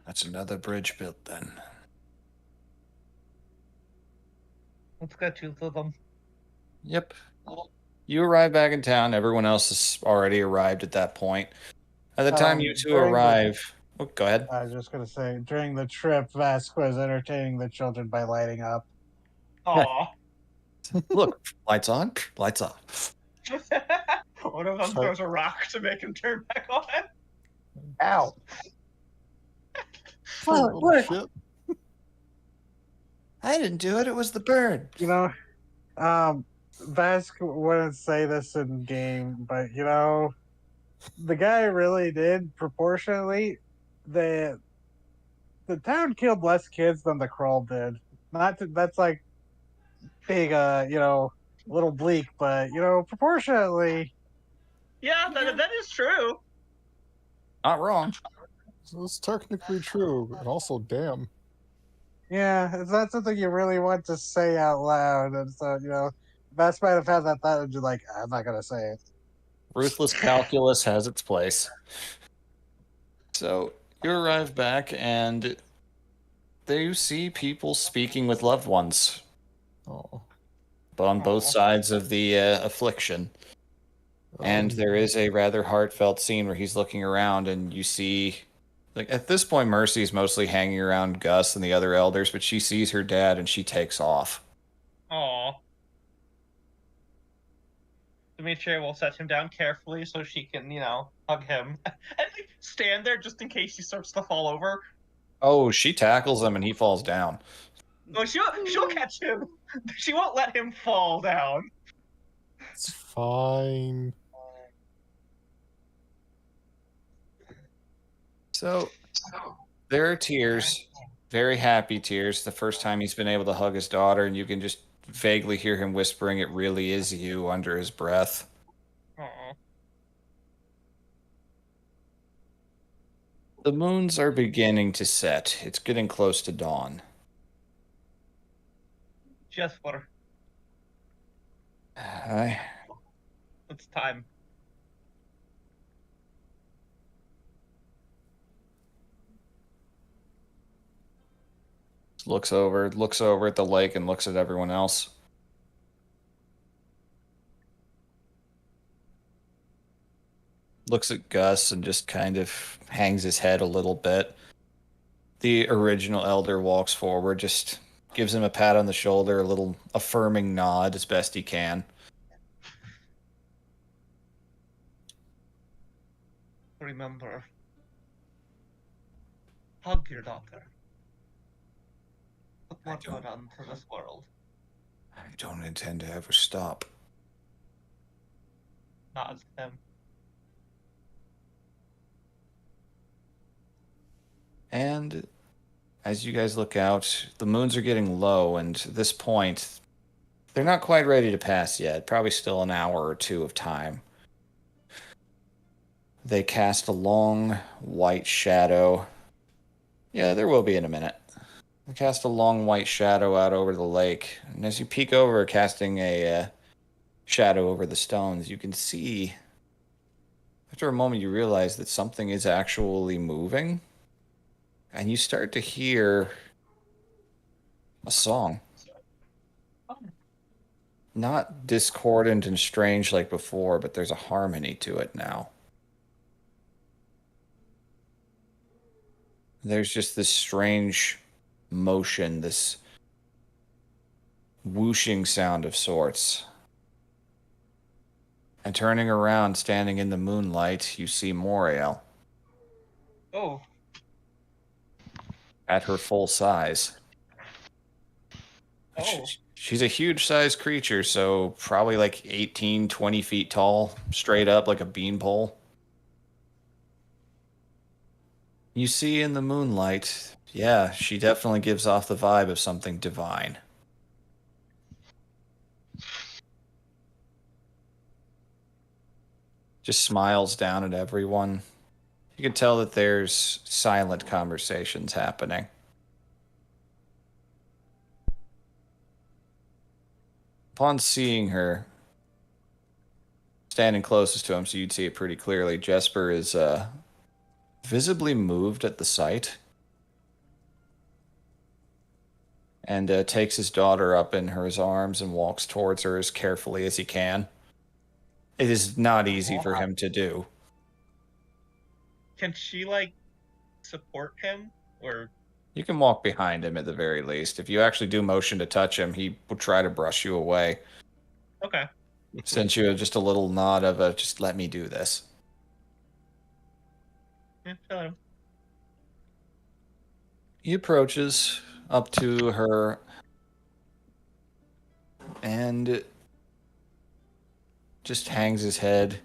That's another bridge built then. let's get you to them. Yep. You arrive back in town. Everyone else has already arrived at that point. At the time you two during the- arrive... Oh, go ahead. I was just gonna say, during the trip, Vasquez entertaining the children by lighting up. Aw. Look, lights on, lights off. One of them throws a rock to make him turn back on. Ow! Oh, Look. shit. I didn't do it. It was the bird. You know, Vasquez wouldn't say this in game, but you know, the guy really did proportionally. The town killed less kids than the crawl did. That's like big, you know, a little bleak, but you know, proportionately. Yeah, that is true. Not wrong. That's technically true, and also damn. Yeah, it's not something you really want to say out loud, and so you know, Vass might have had that thought and be like, I'm not gonna say it. Ruthless calculus has its place. So you arrive back, and there you see people speaking with loved ones Oh, on both Aw. sides of the affliction. And there is a rather heartfelt scene where he's looking around and you see, like, at this point, Mercy's mostly hanging around Gus and the other elders, but she sees her dad and she takes off. Aw. Demetria will set him down carefully so she can, hug him. And like, stand there just in case he starts to fall over. Oh, she tackles him and he falls down. No, she'll catch him. She won't let him fall down. It's fine. So there are tears, very happy tears, the first time he's been able to hug his daughter, and you can just vaguely hear him whispering, "It really is you," under his breath. Aw. The moons are beginning to set. It's getting close to dawn. Jesper, I it's time. looks over at the lake and looks at everyone else. Looks at Gus and just kind of hangs his head a little bit. The original elder walks forward, just gives him a pat on the shoulder, a little affirming nod as best he can. Remember, hug your daughter. Put more don't- good onto this world. I don't intend to ever stop. Not him. And as you guys look out, the moons are getting low, and at this point, they're not quite ready to pass yet. Probably still an hour or two of time. They cast a long white shadow. Yeah, there will be in a minute. They cast a long white shadow out over the lake, and as you peek over, casting a shadow over the stones, you can see. After a moment, you realize that something is actually moving, and you start to hear a song. Not discordant and strange like before, but there's a harmony to it now. There's just this strange motion, this whooshing sound of sorts. And turning around, standing in the moonlight, you see Moriel Oh, at her full size. oh. She's a huge sized creature, so probably like 18, 20 feet tall, straight up like a beanpole. You see in the moonlight, yeah, she definitely gives off the vibe of something divine. Just smiles down at everyone. You can tell that there's silent conversations happening. Upon seeing her, standing closest to him so you'd see it pretty clearly, Jesper is visibly moved at the sight and takes his daughter up in his arms and walks towards her as carefully as he can. It is not easy for him to do. Can she, support him? Or. You can walk behind him at the very least. If you actually do motion to touch him, he will try to brush you away. Okay. Sends you just a little nod of a, just let me do this. Yeah, tell him. He approaches up to her and just hangs his head.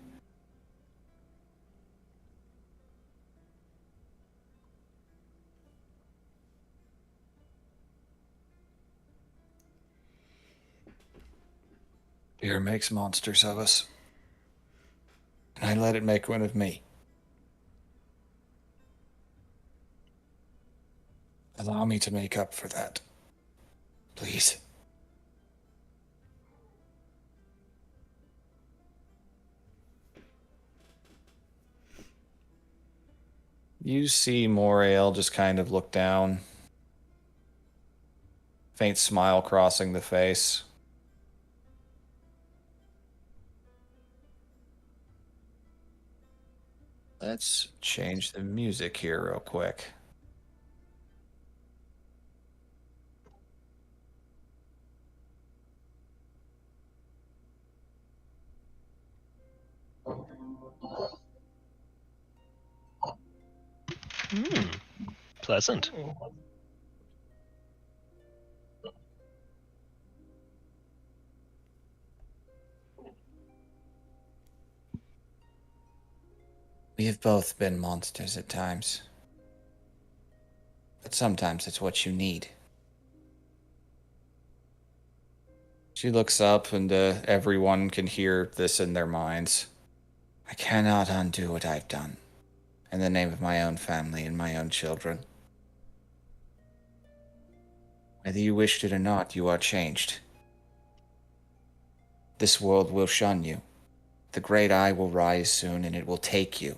Fear makes monsters of us. And I let it make one of me. Allow me to make up for that. Please. You see Moriel just kind of look down. Faint smile crossing the face. Let's change the music here real quick. Pleasant. We have both been monsters at times. But sometimes it's what you need. She looks up, and everyone can hear this in their minds. I cannot undo what I've done, in the name of my own family and my own children. Whether you wished it or not, you are changed. This world will shun you. The great eye will rise soon, and it will take you.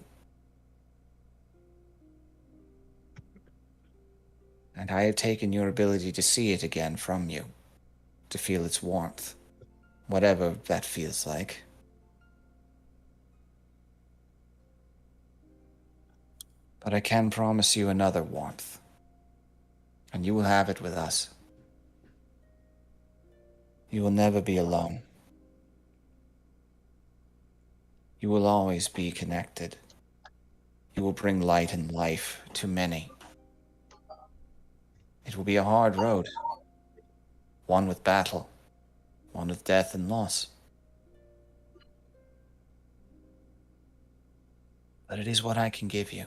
And I have taken your ability to see it again from you, to feel its warmth, whatever that feels like. But I can promise you another warmth, and you will have it with us. You will never be alone. You will always be connected. You will bring light and life to many. It will be a hard road, one with battle, one with death and loss. But it is what I can give you.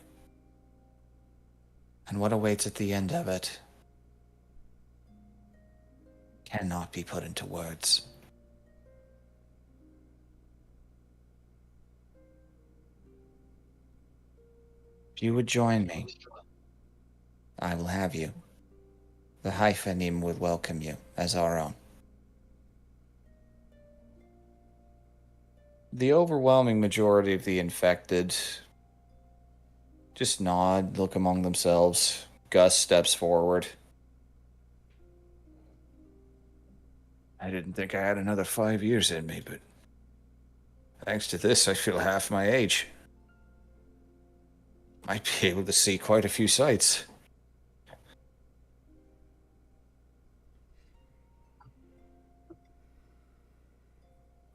And what awaits at the end of it cannot be put into words. If you would join me, I will have you. The Hyphenim will welcome you as our own. The overwhelming majority of the infected just nod, look among themselves. Gus steps forward. I didn't think I had another 5 years in me, but thanks to this, I feel half my age. Might be able to see quite a few sights.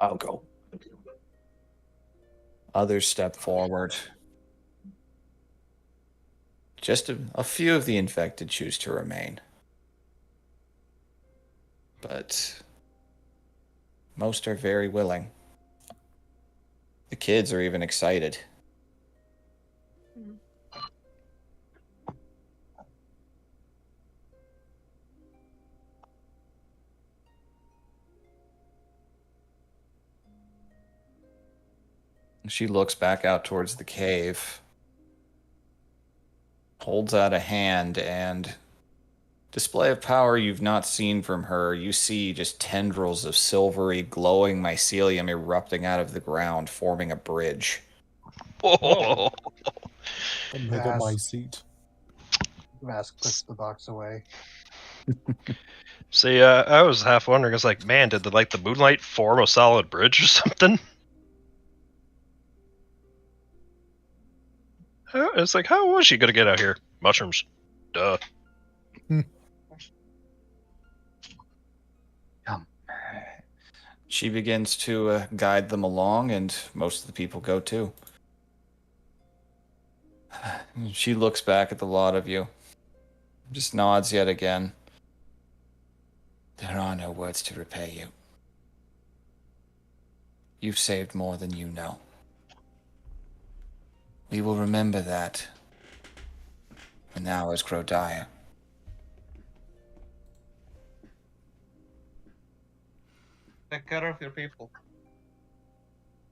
I'll go. Others step forward. Just a few of the infected choose to remain. But most are very willing. The kids are even excited. She looks back out towards the cave, holds out a hand, and display of power you've not seen from her. You see just tendrils of silvery, glowing mycelium erupting out of the ground, forming a bridge. Whoa. A mega Yes. my seat. Mask puts the box away. See, I was half wondering. I was like, man, did the moonlight form a solid bridge or something? It's like, how was she gonna get out here? Mushrooms, duh. Come. She begins to guide them along, and most of the people go too. She looks back at the lot of you, just nods yet again. There are no words to repay you. You've saved more than you know. We will remember that when the hours grow dire. Take care of your people.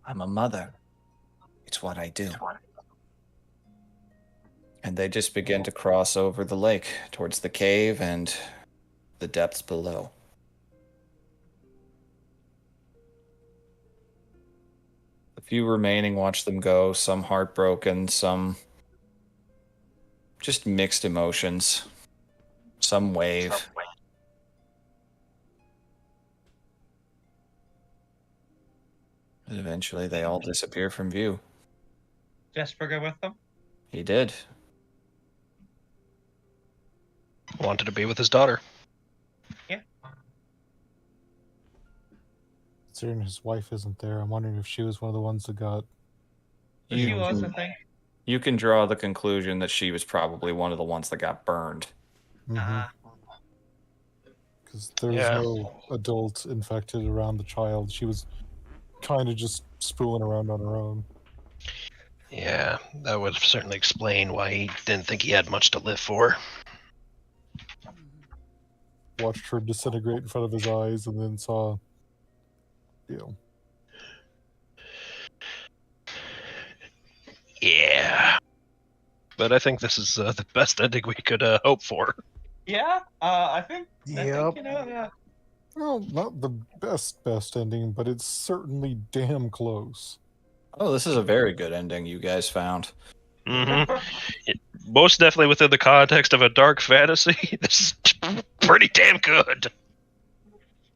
I'm a mother. It's what I do. And they just begin to cross over the lake towards the cave and the depths below. The few remaining watch them go, some heartbroken, some just mixed emotions, some wave. And eventually they all disappear from view. Jesper go with them? He did. Wanted to be with his daughter. Considering his wife isn't there, I'm wondering if she was one of the ones that got. She was, I can, think. you can draw the conclusion that she was probably one of the ones that got burned. Because there was Yeah. no adult infected around the child. She was kind of just spooling around on her own. Yeah, that would certainly explain why he didn't think he had much to live for. Watched her disintegrate in front of his eyes, and then saw, Yeah. But I think this is the best ending we could hope for. Yeah, I think, Yep. Well, not the best ending, but it's certainly damn close. Oh, this is a very good ending you guys found. hmm Most definitely within the context of a dark fantasy. This is pretty damn good.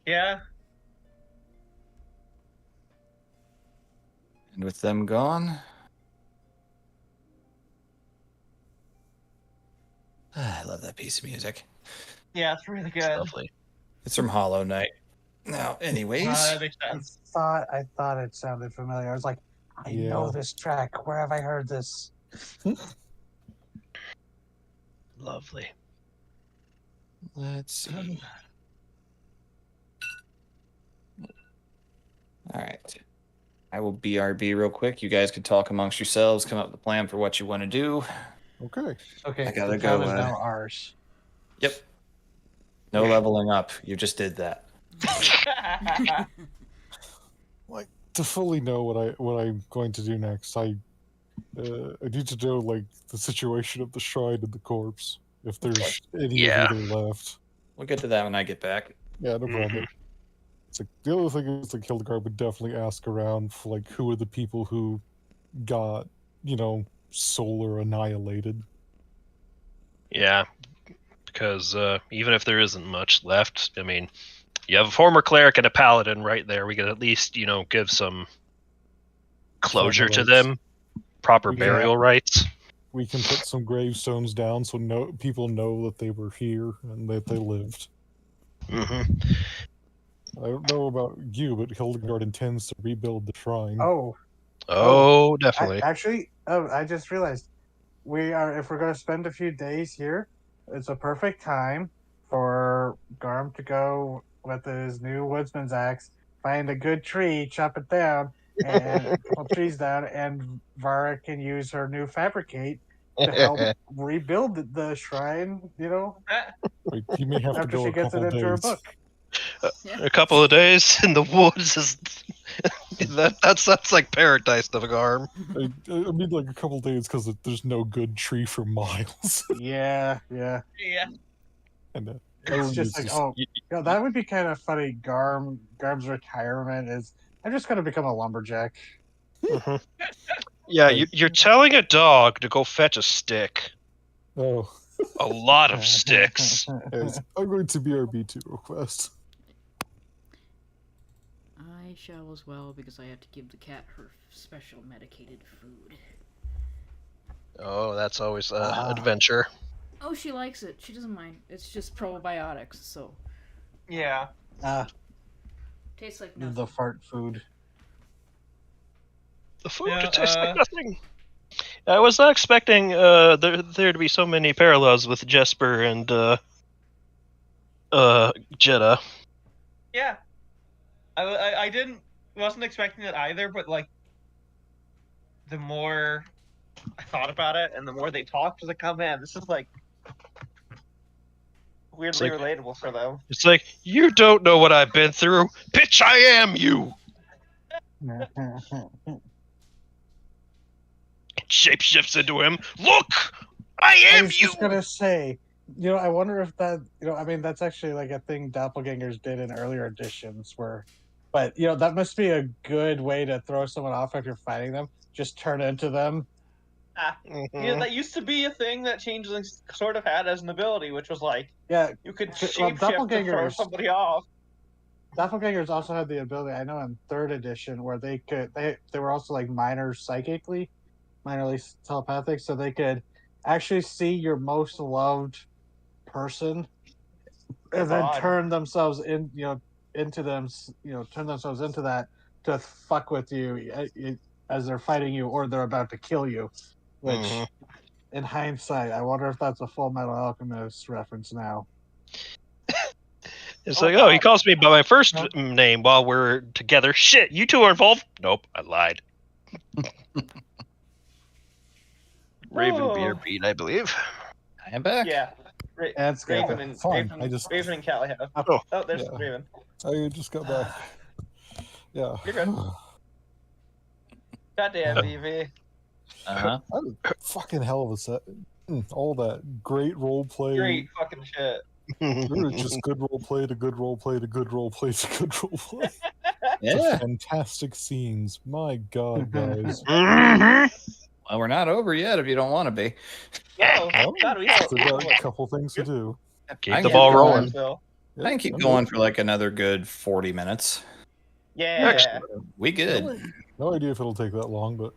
Yeah. And with them gone, I love that piece of music. Yeah, it's really It's good. lovely. It's from Hollow Knight. Now, anyways, That makes I sense. thought it sounded familiar. I was like, I know Yeah. this track. Where have I heard this? Lovely. let's see. All right. I will BRB real quick. You guys could talk amongst yourselves, come up with a plan for what you want to do. Okay. Okay, I gotta the town go, is uh, now ours. Yep. No leveling up. You just did that. To fully know what I'm going to do next, I need to know like the situation of the shrine and the corpse. If there's any Yeah. of either left. We'll get to that when I get back. Yeah, no problem. It's like the other thing is like Hildegard would definitely ask around for like who are the people who got, solar annihilated. Yeah, because even if there isn't much left, I mean, you have a former cleric and a paladin right there. We could at least, give some closure to rites. them, proper Yeah. burial rites. We can put some gravestones down so people know that they were here and that they lived. hmm I don't know about you, but Hildegard intends to rebuild the shrine. Oh, Oh, definitely. I just realized if we're going to spend a few days here, it's a perfect time for Garm to go with his new woodsman's axe, find a good tree, chop it down, and a couple trees down, and Vara can use her new fabricate to help rebuild the shrine, Like, you may have to after go she a gets it couple into her days. book. A couple of days in the woods is that's like paradise to the Garm. I mean, like a couple days because there's no good tree for miles. Yeah. Yeah. And It's just like, that would be kind of funny. Garm's retirement is, I'm just going to become a lumberjack. Mhm. Yeah, you're telling a dog to go fetch a stick. Oh, A lot of sticks. yes, I'm going to BRB2 request. I shall as well because I have to give the cat her special medicated food. Oh, that's always adventure. Oh, she likes it. She doesn't mind. It's just probiotics, so Yeah. tastes like nothing. The fart food. The food Yeah, tastes like nothing. I was not expecting there to be so many parallels with Jesper and Jeddah. Yeah. I wasn't expecting it either, but like the more I thought about it and the more they talked, I was like, oh man, this is like weirdly like- relatable for them. It's like, you don't know what I've been through. Bitch, I am you. Shapeshifts into him. Look, I I am was you. just going to say, I wonder if that, I mean, that's actually like a thing doppelgangers did in earlier editions but, that must be a good way to throw someone off if you're fighting them. Just turn into them. Mhm. Yeah, that used to be a thing that changelings sort of had as an ability, which was like Yeah, you could Well, shapeshift to throw doppelgangers- somebody off. doppelgangers also had the ability, I know in 3rd edition, where they were also like minors psychically. minorly telepathic, so they could actually see your most loved person, and then God. turn themselves into them, turn themselves into that to fuck with you as they're fighting you or they're about to kill you. Which, Mhm. in hindsight, I wonder if that's a Full Metal Alchemist reference now. It's Oh, like, oh, he God. calls me by my first Huh? name while we're together. Shit, you two are involved? Nope, I lied. Raven Oh. Beerbeat, I believe. I am back. Yeah. That's good. Raven and Fine, Raven, I just- Raven and Callie have. Oh, Oh, there's yeah. Raven. I just got back. Yeah. You're good. Goddamn, BV. Uh-huh. That was a fucking hell of a set. All that great role play. Great fucking shit. There was just good role play to good role play to good role play to good role play. Yeah. Fantastic scenes. My God, guys. Mhm. Well, we're not over yet if you don't want to be. Oh, Well, God, we have. still got a couple things to do. Keep I the can ball keep rolling. going. Phil. Yep, I can keep I'm going good. for like another good 40 minutes. Yeah. We good. No idea if it'll take that long, but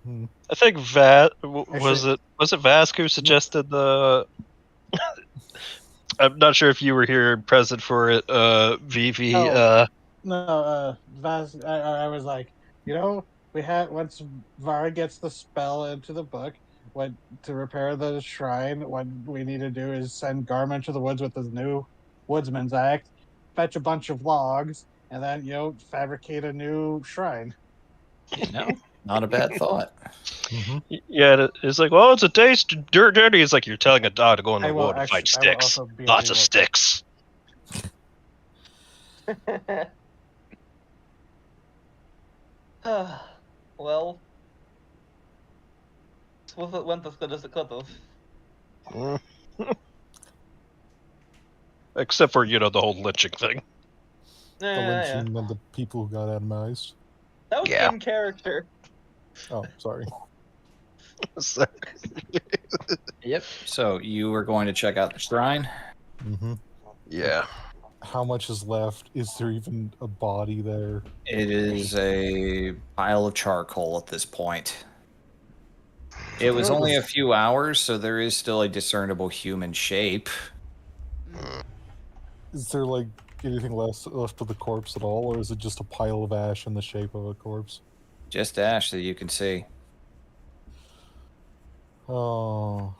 I think was Actually- it Vask who suggested the. I'm not sure if you were here present for it, VV. Oh. No, Vaz, I was like, we had once Vara gets the spell into the book, what to repair the shrine, what we need to do is send Garmin to the woods with his new woodsman's axe, fetch a bunch of logs, and then fabricate a new shrine. Not a bad thought. Yeah, it's like, well, it's a taste dirty. It's like you're telling a dog to go in the I will wood to fight actually- I will sticks. also be Lots able of to- sticks. Well, it went as good as it could have. Mm. Except for, the whole lynching thing. the Yeah. lynching and the people who got atomized. That was Yeah. in character. Oh, sorry. Yep. So you were going to check out the shrine? hmm Yeah. How much is left? Is there even a body there? It is a pile of charcoal at this point. It was No, only a this- few hours, so there is still a discernible human shape. Is there like anything left of the corpse at all, or is it just a pile of ash in the shape of a corpse? Just ash that you can see. Oh.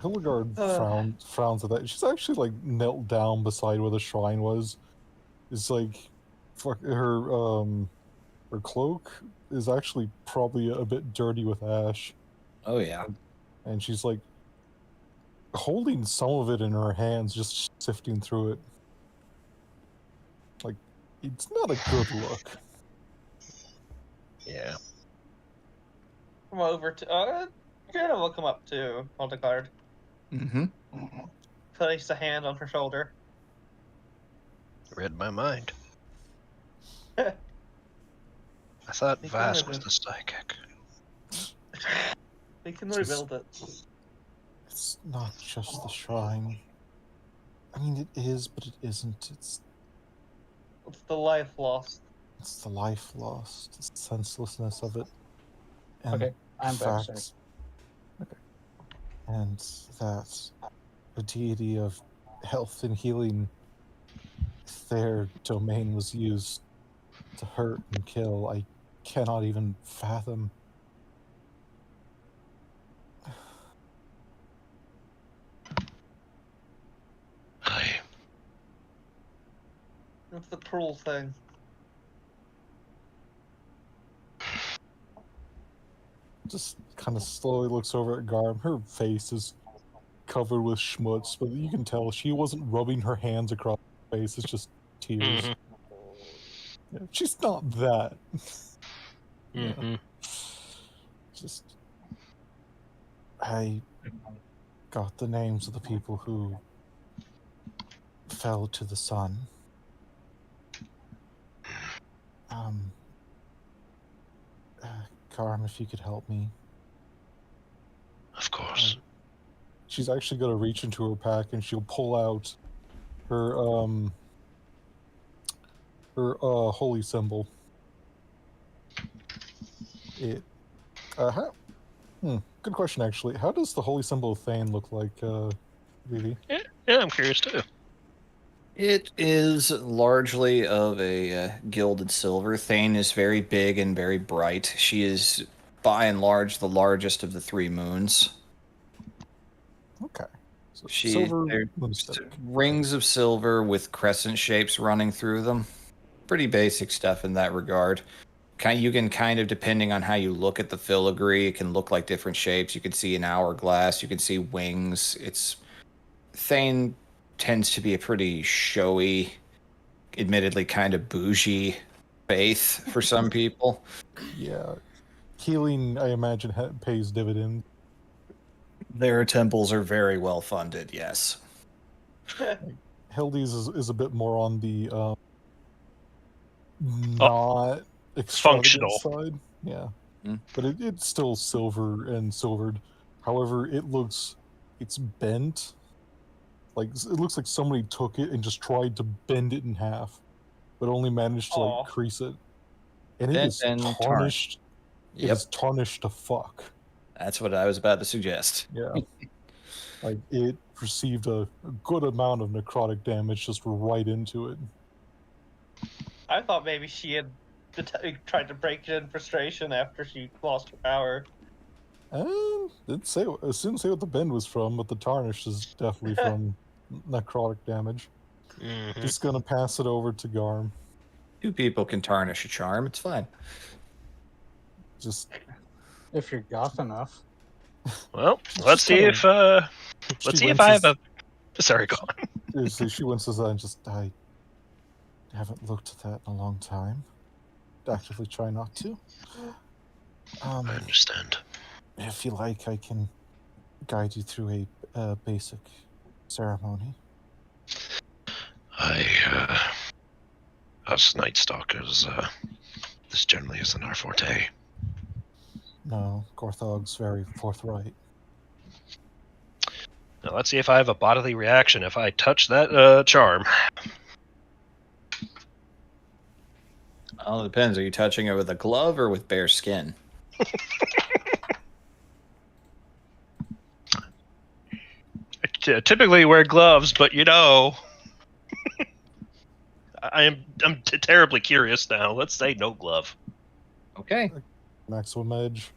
Hildegard frowns at that. She's actually like knelt down beside where the shrine was. It's like her cloak is actually probably a bit dirty with ash, Oh, yeah. and she's like holding some of it in her hands, just sifting through it. Like, it's not a good look. Yeah. Come over to. Jenna will come up to Hildegard. Mm-hmm. Place a hand on her shoulder. Read my mind. I thought They Vask can was rebuild- the psychic. We can Just- rebuild it. It's not just the shrine. I mean, it is, but it isn't. It's It's the life lost. the life lost, the senselessness of it. And Okay, I'm back, facts. Okay. And that the deity of health and healing, their domain was used to hurt and kill. I cannot even fathom. It's the cruel thing. Just kind of slowly looks over at Garm. Her face is covered with schmutz, but you can tell she wasn't rubbing her hands across her face. It's just tears. Mhm. Yeah, she's not that. Yeah. Mhm. Just, I got the names of the people who fell to the sun. Garm, if you could help me. Of course. She's actually going to reach into her pack and she'll pull out her holy symbol. It Good question, actually. How does the holy symbol of Thane look like, Vivi? Yeah, I'm curious too. It is largely of a gilded silver. Thane is very big and very bright. She is, by and large, the largest of the three moons. Okay. So She silver they're moonstone. rings of silver with crescent shapes running through them. Pretty basic stuff in that regard. You can kind of, depending on how you look at the filigree, it can look like different shapes. You can see an hourglass. You can see wings. Thane tends to be a pretty showy, admittedly kind of bougie faith for some people. Yeah. Healing, I imagine, pays dividends. Their temples are very well funded, yes. Hildy's is a bit more on the not extravagant Functional. side. Yeah. Mm. But it's still silver and silvered. However, it's bent. Like, it looks like somebody took it and just tried to bend it in half, but only managed to Aw. crease it. And it Bent is and tarnished. It Yep, is tarnished to fuck. that's what I was about to suggest. Yeah. Like, it received a good amount of necrotic damage just right into it. I thought maybe she had tried to break it in frustration after she lost her power. And didn't say what the bend was from, but the tarnish is definitely from necrotic damage. Mhm. Just gonna pass it over to Garm. Two people can tarnish a charm. It's fine. Just If you're goth enough. Well, let's see if let's see if I have a. Sorry, go on. She winces and just I haven't looked at that in a long time. Actively try not to. I understand. If you like, I can guide you through a basic ceremony. Us Night Stalkers, this generally isn't our forte. No, Gorthog's very forthright. Now, let's see if I have a bodily reaction if I touch that charm. Well, it depends. Are you touching it with a glove or with bare skin? I typically wear gloves, but I'm terribly curious now. Let's say no glove. Okay. Maximum edge.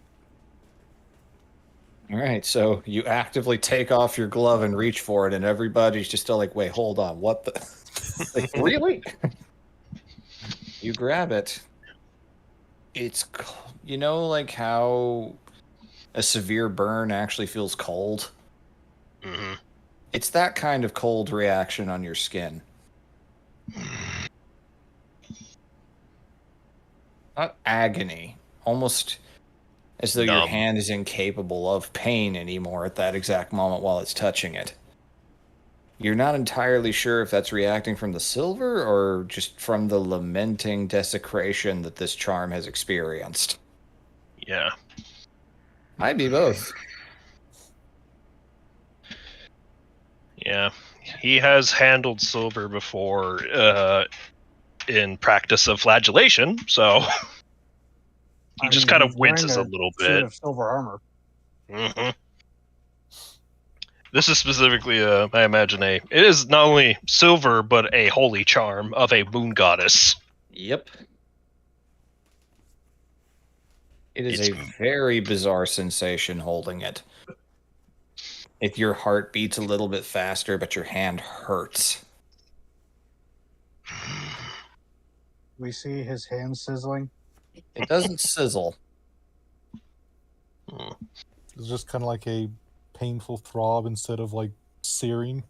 All right. So you actively take off your glove and reach for it, and everybody's just still like, wait, hold on. What the? Like, really? You grab it. It's, like how a severe burn actually feels cold? Mm-hmm. It's that kind of cold reaction on your skin. Not agony. Almost as though your Numb. hand is incapable of pain anymore at that exact moment while it's touching it. You're not entirely sure if that's reacting from the silver or just from the lamenting desecration that this charm has experienced. Yeah. Might be both. Yeah. He has handled silver before in practice of flagellation, so he just kind of winces a little Suit bit. of silver armor. Mm-hmm. This is specifically, I imagine, it is not only silver, but a holy charm of a moon goddess. Yep. It is a very bizarre sensation holding it. If your heart beats a little bit faster, but your hand hurts. We see his hand sizzling. It doesn't sizzle. It's just kind of like a painful throb instead of like searing.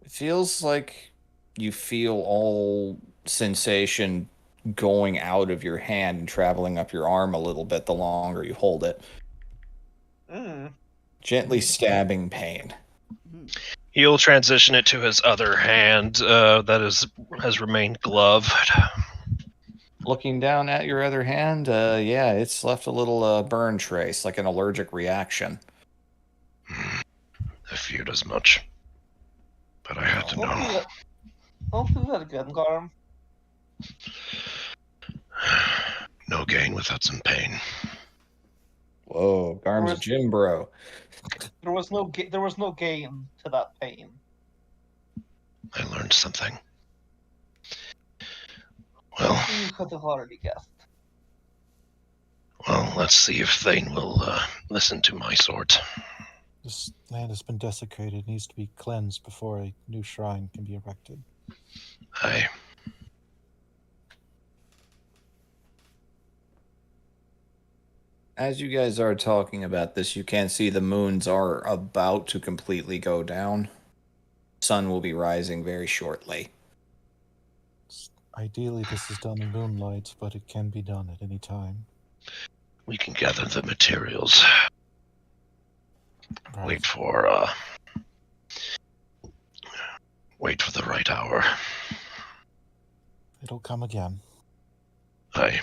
It feels like you feel all sensation going out of your hand and traveling up your arm a little bit the longer you hold it. Gently stabbing pain. He'll transition it to his other hand that has remained gloved. Looking down at your other hand, yeah, it's left a little burn trace, like an allergic reaction. I feared as much. But I had to know. Don't do that again, Garm. No gain without some pain. Whoa, Garm's a was- gym bro. There was no game to that pain. I learned something. Well, You could have already guessed. well, let's see if Thane will listen to my sort. This land has been desecrated, needs to be cleansed before a new shrine can be erected. Aye. As you guys are talking about this, you can see the moons are about to completely go down. Sun will be rising very shortly. Ideally, this is done in moonlight, but it can be done at any time. We can gather the materials. Right. Wait for the right hour. It'll come again. Aye.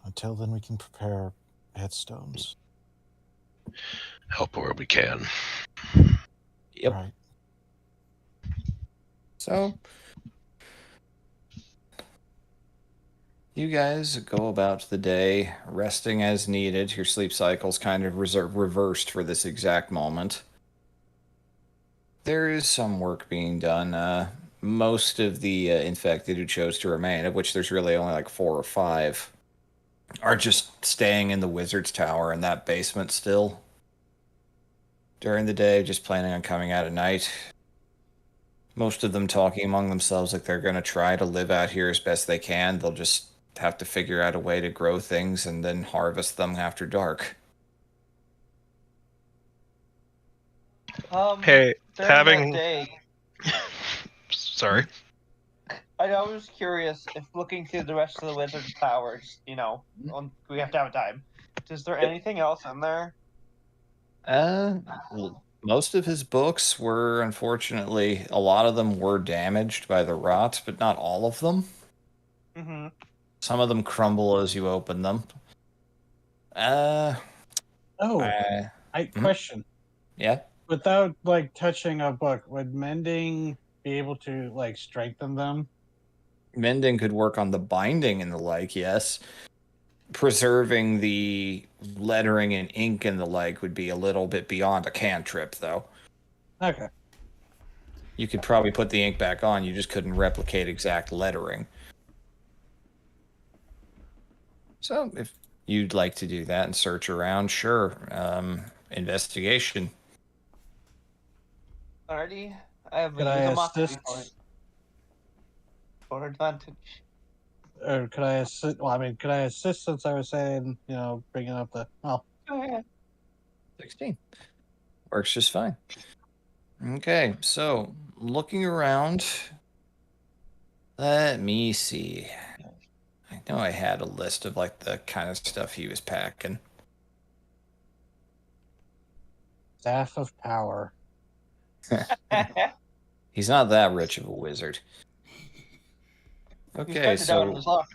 Until then, we can prepare headstones. Help where we can. Yep. Right. So, you guys go about the day, resting as needed. Your sleep cycle's kind of reversed for this exact moment. There is some work being done. Most of the infected who chose to remain, of which there's really only like 4 or 5, are just staying in the wizard's tower in that basement still. During the day, just planning on coming out at night. Most of them talking among themselves like they're going to try to live out here as best they can. They'll just have to figure out a way to grow things and then harvest them after dark. Hey, During having that day, sorry. I was curious if looking through the rest of the wizard's towers, we have to have time. Is there anything else in there? Well, most of his books were, unfortunately, a lot of them were damaged by the rot, but not all of them. Mm-hmm. Some of them crumble as you open them. Oh, Mhm. question. Yeah. Without like touching a book, would mending be able to like strengthen them? Mending could work on the binding and the like, yes. Preserving the lettering and ink and the like would be a little bit beyond a cantrip, though. Okay. You could probably put the ink back on, you just couldn't replicate exact lettering. So, if you'd like to do that and search around, sure. Investigation. Alrighty. I have Could a I Uzumaki assist? for advantage. Or could I assist? Well, I mean, could I assist since I was saying, bringing up the. Oh, Oh, yeah. 16. Works just fine. Okay, so looking around, let me see. I know I had a list of like the kind of stuff he was packing. Staff of Power. He's not that rich of a wizard. He Okay, spent it out of so his locker.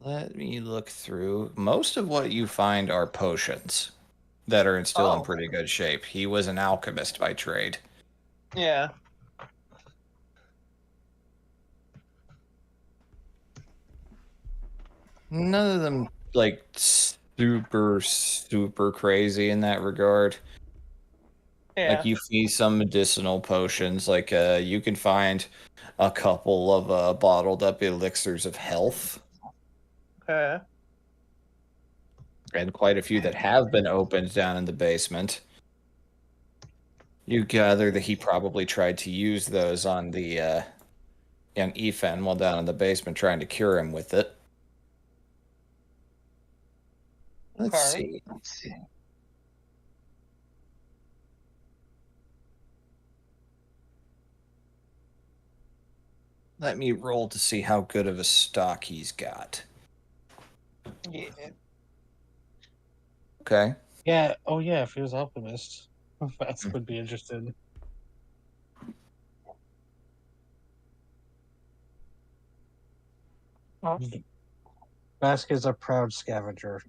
let me look through. Most of what you find are potions that are still in Oh. pretty good shape. He was an alchemist by trade. Yeah. None of them like super crazy in that regard. Yeah. Like you see some medicinal potions, like you can find a couple of bottled up elixirs of health, Okay. and quite a few that have been opened down in the basement. You gather that he probably tried to use those on the young Ethan while down in the basement trying to cure him with it. Let's Okay. see. Let me roll to see how good of a stock he's got. Yeah. Okay. Yeah. Oh, yeah. If he was alchemist, Vask would be interested. Huh? Vask is a proud scavenger.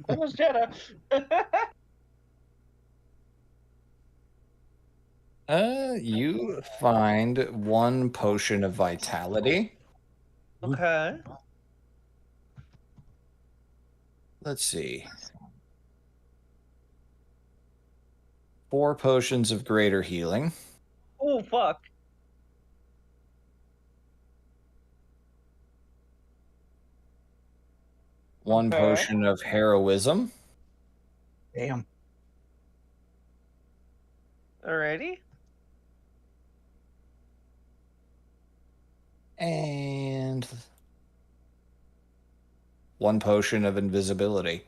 That was Jenna. You find one potion of vitality. Okay. Let's see. 4 potions of greater healing. Oh fuck. One Okay. potion of heroism. Damn. Alrighty. And 1 potion of invisibility.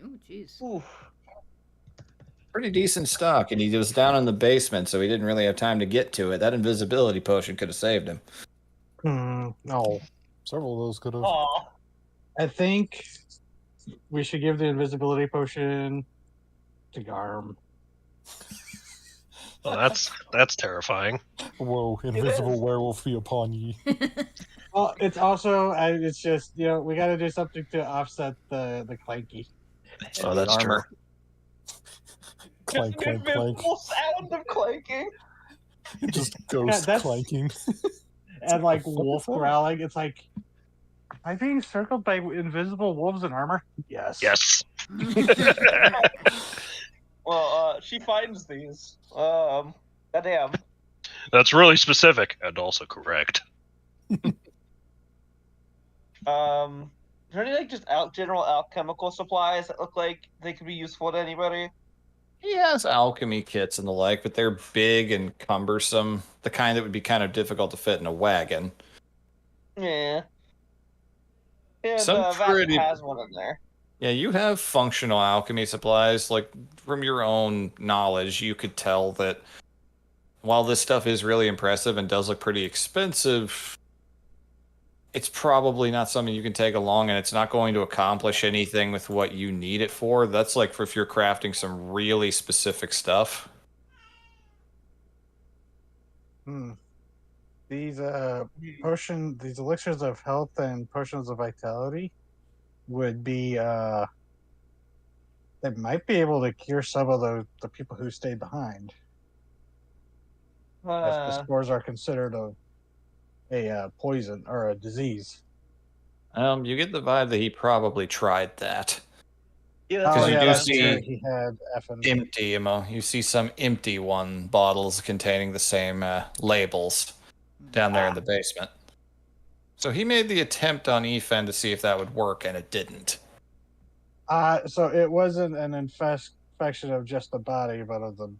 Oh, jeez. Oof. Pretty decent stock, and he was down in the basement, so he didn't really have time to get to it. That invisibility potion could have saved him. No. Several of those could have. Oh. I think we should give the invisibility potion to Garm. Well, that's terrifying. Whoa, invisible is. werewolf be upon ye. Well, it's also, it's just, we got to do something to offset the clanky. Oh, that's armor. Clank, Just clank, an clank. invisible sound of clanking. Just ghost that's- clanking. And like What the fuck wolf is that? growling. It's like, am I being circled by invisible wolves in armor? Yes. Yes. Well, she finds these. Goddamn. That's really specific and also correct. Is there any like just general alchemical supplies that look like they could be useful to anybody? He has alchemy kits and the like, but they're big and cumbersome. The kind that would be kind of difficult to fit in a wagon. Yeah. And Some Vasquez pretty- has one in there. Yeah, you have functional alchemy supplies. Like, from your own knowledge, you could tell that while this stuff is really impressive and does look pretty expensive, it's probably not something you can take along, and it's not going to accomplish anything with what you need it for. That's like for if you're crafting some really specific stuff. These these elixirs of health and potions of vitality would be they might be able to cure some of the people who stayed behind. If the spores are considered a poison or a disease. You get the vibe that he probably tried that. Yeah, Because you do that's see- true. He had effing. Empty ammo. You see some empty one bottles containing the same labels down there in the basement. So he made the attempt on Ethan to see if that would work, and it didn't. So it wasn't an infection of just the body, but of the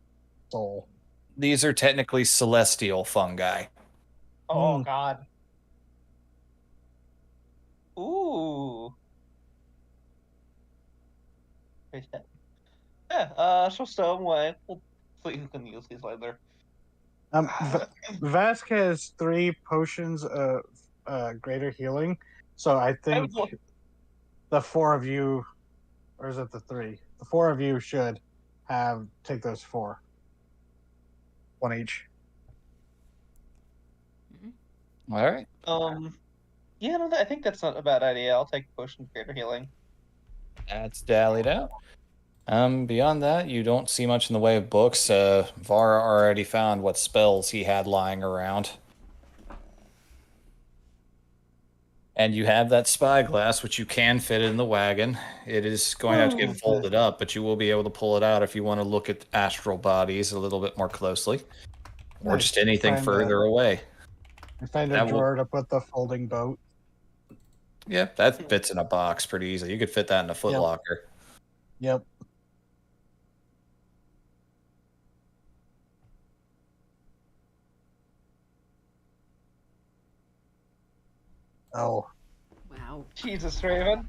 soul. These are technically celestial fungi. Oh Hmm. God. Ooh. Where's that? Yeah. So some way. We'll see who can use these later. Vask has 3 potions of greater healing, so I think the 4 of you, or is it the 3? The 4 of you should take those 4, 1 each. All right. Yeah, no, I think that's not a bad idea. I'll take potion of greater healing. That's dallied out. Beyond that, you don't see much in the way of books. Vara already found what spells he had lying around. And you have that spyglass, which you can fit in the wagon. It is going to have to get folded up, but you will be able to pull it out if you want to look at astral bodies a little bit more closely. Or Nice. just anything Find further away. I find a That will- drawer to put the folding boat. Yeah, that fits in a box pretty easily. You could fit that in a footlocker. Yep. Oh. Wow. Jesus, Raven.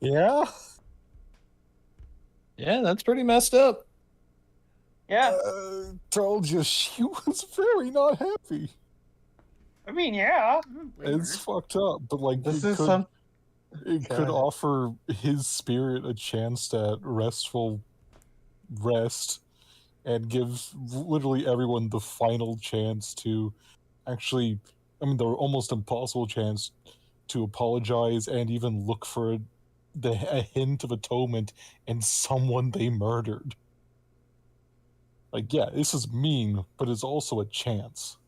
Yeah? Yeah, that's pretty messed up. Yeah. Told you she was very not happy. I mean, yeah. I don't blame It's her. fucked up, but like This it is could, some. it could Okay. offer his spirit a chance at restful rest and give literally everyone the final chance to actually, I mean, the almost impossible chance to apologize and even look for a hint of atonement in someone they murdered. Like, yeah, this is mean, but it's also a chance.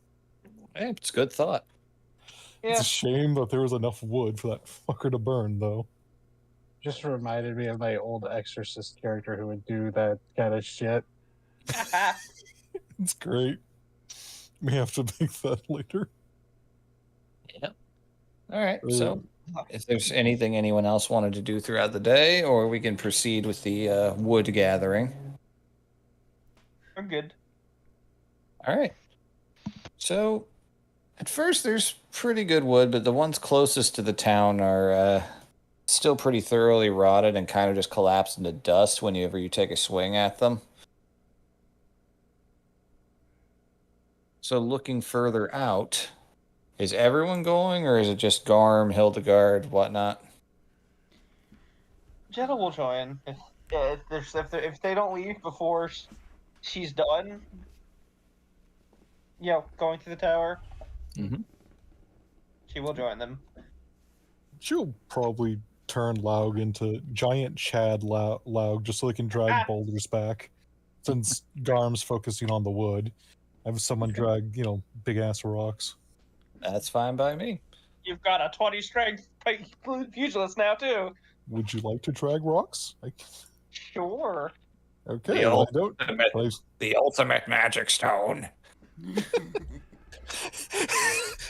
Hey, it's a good thought. It's Yeah. a shame that there was enough wood for that fucker to burn, though. Just reminded me of my old Exorcist character who would do that kind of shit. It's great. We have to make that later. Yep. All right. So, if there's anything anyone else wanted to do throughout the day, or we can proceed with the wood gathering. I'm good. All right. So, at first, there's pretty good wood, but the ones closest to the town are still pretty thoroughly rotted and kind of just collapse into dust whenever you take a swing at them. So, looking further out, is everyone going, or is it just Garm, Hildegard, whatnot? Jenna will join if they don't leave before she's done. Going to the tower. Mm-hmm. She will join them. She'll probably turn Laug into giant Chad Laug just so they can drag boulders back. Since Garm's focusing on the wood, have someone drag, big ass rocks. That's fine by me. You've got a 20 strength pugilist now too. Would you like to drag rocks? Sure. Okay, The well, I don't. The ultimate magic stone.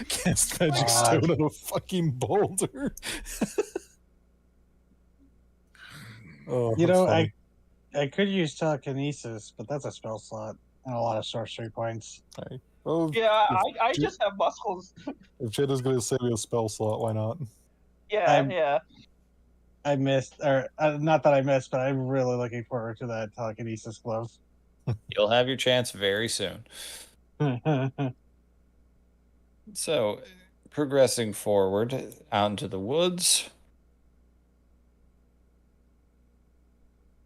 Cast magic stone on a fucking boulder. Oh, You that's know, funny. I could use telekinesis, but that's a spell slot and a lot of sorcery points. Right. Well, Yeah, if I J- just have muscles. If Jada's going to save me a spell slot, why not? Yeah. I missed, or not that I missed, but I'm really looking forward to that telekinesis glove. You'll have your chance very soon. So, progressing forward out into the woods.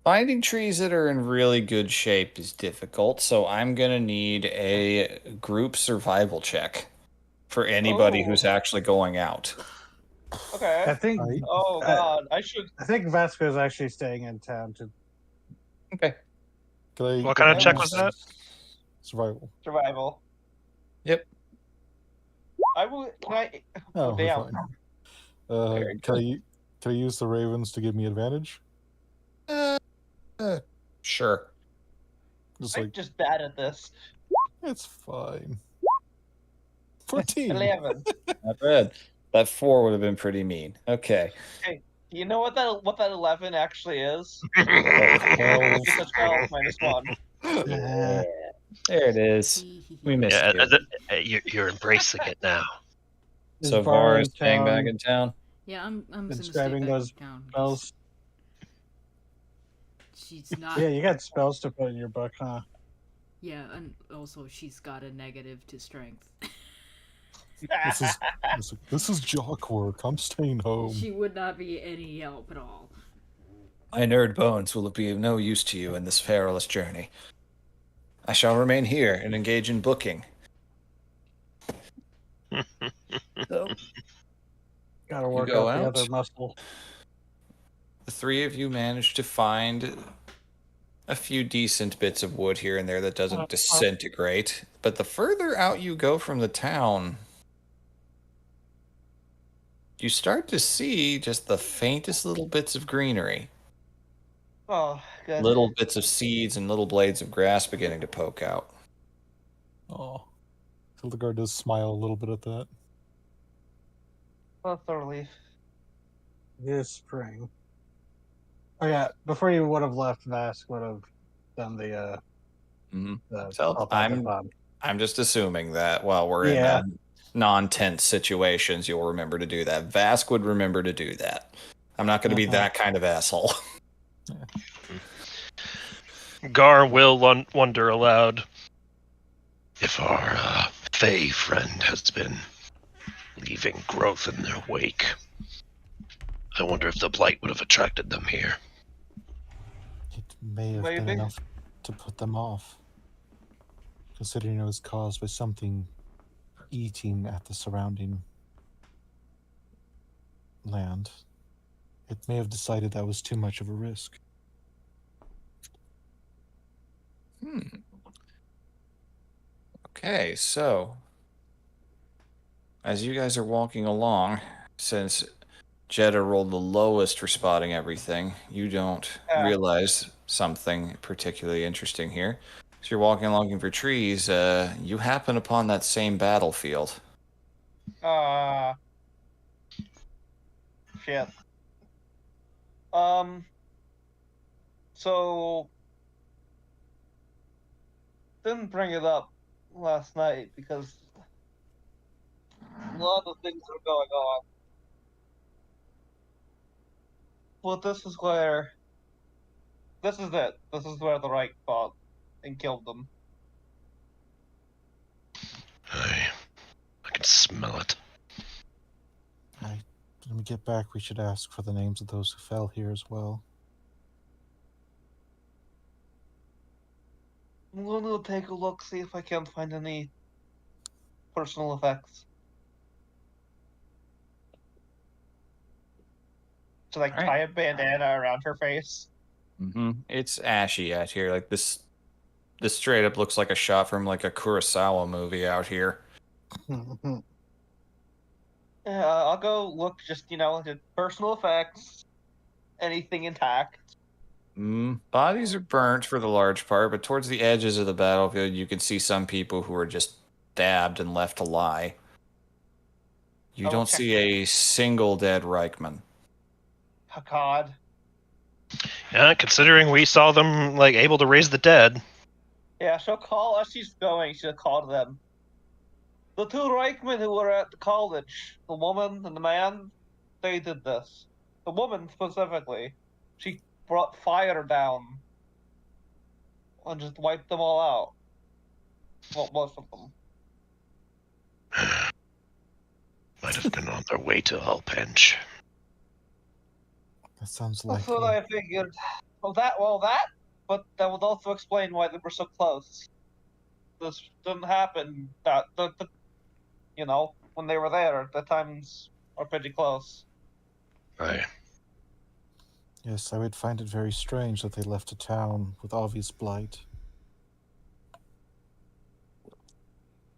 Finding trees that are in really good shape is difficult, so I'm going to need a group survival check for anybody who's actually going out. Okay. I think. Oh God, I should. I think Vasco's actually staying in town to. Okay. What kind of check was that? Survival. Survival. Yep. I will. Can I? Oh, we're damn. fine. Can I use the ravens to give me advantage? Sure. I'm just bad at this. It's fine. 14. 11. Not bad. That 4 would have been pretty mean. Okay. Hey, you know what that 11 actually is? 12. It's a 12 minus 1. Yeah. There it is. We missed you. You're embracing it now. So Var is staying back in town? Yeah, I'm gonna stay Describing back those in town. spells. She's not. Yeah, you got spells to put in your book, huh? Yeah, and also she's got a negative to strength. This is jock work. I'm staying home. She would not be any help at all. My nerd bones will be of no use to you in this perilous journey. I shall remain here and engage in booking. So, Gotta work go out the out? other muscle. the 3 of you managed to find a few decent bits of wood here and there that doesn't disintegrate. But the further out you go from the town, you start to see just the faintest little bits of greenery. Oh, good. Little bits of seeds and little blades of grass beginning to poke out. Oh. Hildegard does smile a little bit at that. Oh, it's a relief. This spring. Oh yeah, before you would have left, Vask would have done the So help out the bomb. I'm just assuming that while we're in non-tense situations, you'll remember to do that. Vask would remember to do that. I'm not going to be that kind of asshole. Gar will wonder aloud. If our Fey friend has been leaving growth in their wake, I wonder if the blight would have attracted them here. It may have been enough to put them off, considering it was caused by something eating at the surrounding land. It may have decided that was too much of a risk. Okay, so as you guys are walking along, since Jeddah rolled the lowest for spotting everything, you don't realize something particularly interesting here. So you're walking along looking for trees, you happen upon that same battlefield. Shit. So didn't bring it up last night because a lot of things are going on. But this is it. This is where the Reich fought and killed them. I can smell it. When we get back, we should ask for the names of those who fell here as well. I'm gonna take a look, see if I can't find any personal effects. To like Alright. tie a bandana around her face. It's ashy out here. Like this straight up looks like a shot from like a Kurosawa movie out here. Yeah, I'll go look. Just at personal effects, anything intact. Bodies are burnt for the large part, but towards the edges of the battlefield, you can see some people who are just stabbed and left to lie. You I will don't check see a single dead Reichman. Oh, God. Yeah, considering we saw them like able to raise the dead. Yeah, she'll call as she's going. She'll call to them. The two Reichman who were at the college, the woman and the man, they did this. The woman specifically, she brought fire down and just wiped them all out. Well, most of them. Might have been on their way to Alpenge. That sounds That's likely. what I figured. But that would also explain why they were so close. This didn't happen. When they were there, the times are pretty close. Aye. Yes, I would find it very strange that they left a town with obvious blight.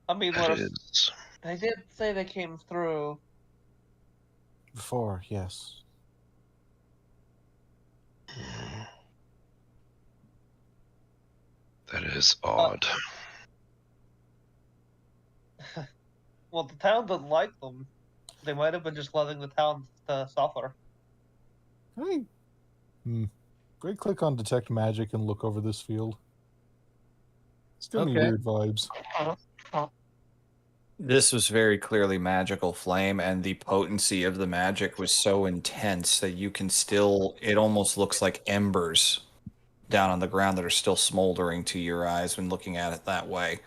I mean, That is. they did say they came through. Before, yes. That is odd. Well, the town didn't like them. They might have been just letting the town suffer. Hey. Great click on Detect Magic and look over this field. It's giving me Okay. weird vibes. This was very clearly magical flame, and the potency of the magic was so intense that you can still, it almost looks like embers down on the ground that are still smoldering to your eyes when looking at it that way.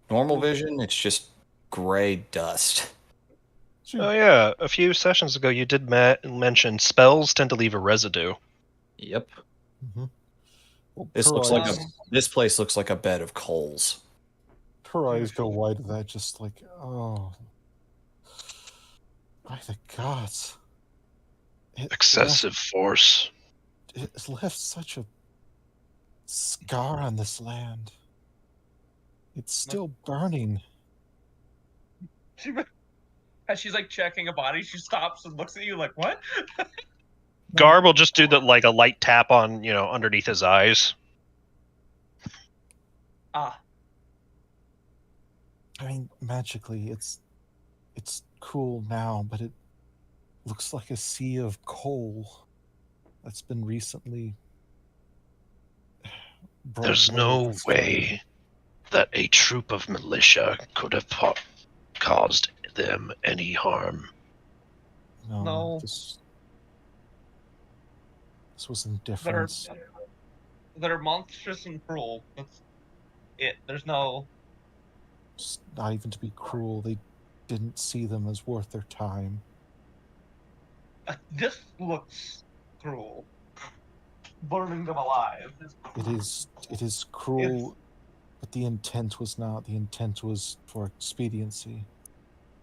Normal vision, it's just gray dust. Oh yeah, a few sessions ago you did mention spells tend to leave a residue. Yep. Well, This place looks like a bed of coals. her eyes go wide at that, just like, oh. By the gods. Excessive force. It's left such a scar on this land. It's still burning. As she's like checking a body, she stops and looks at you like, "What?" Garb will just do a light tap on underneath his eyes. Ah. I mean, magically, it's cool now, but it looks like a sea of coal that's been recently brought There's away no with way that a troop of militia could have caused them any harm. fire. No. This was indifference. They're monstrous and cruel. That's it. There's no. Just not even to be cruel, they didn't see them as worth their time. This looks cruel. Burning them alive. It is cruel, but the intent was not. The intent was for expediency,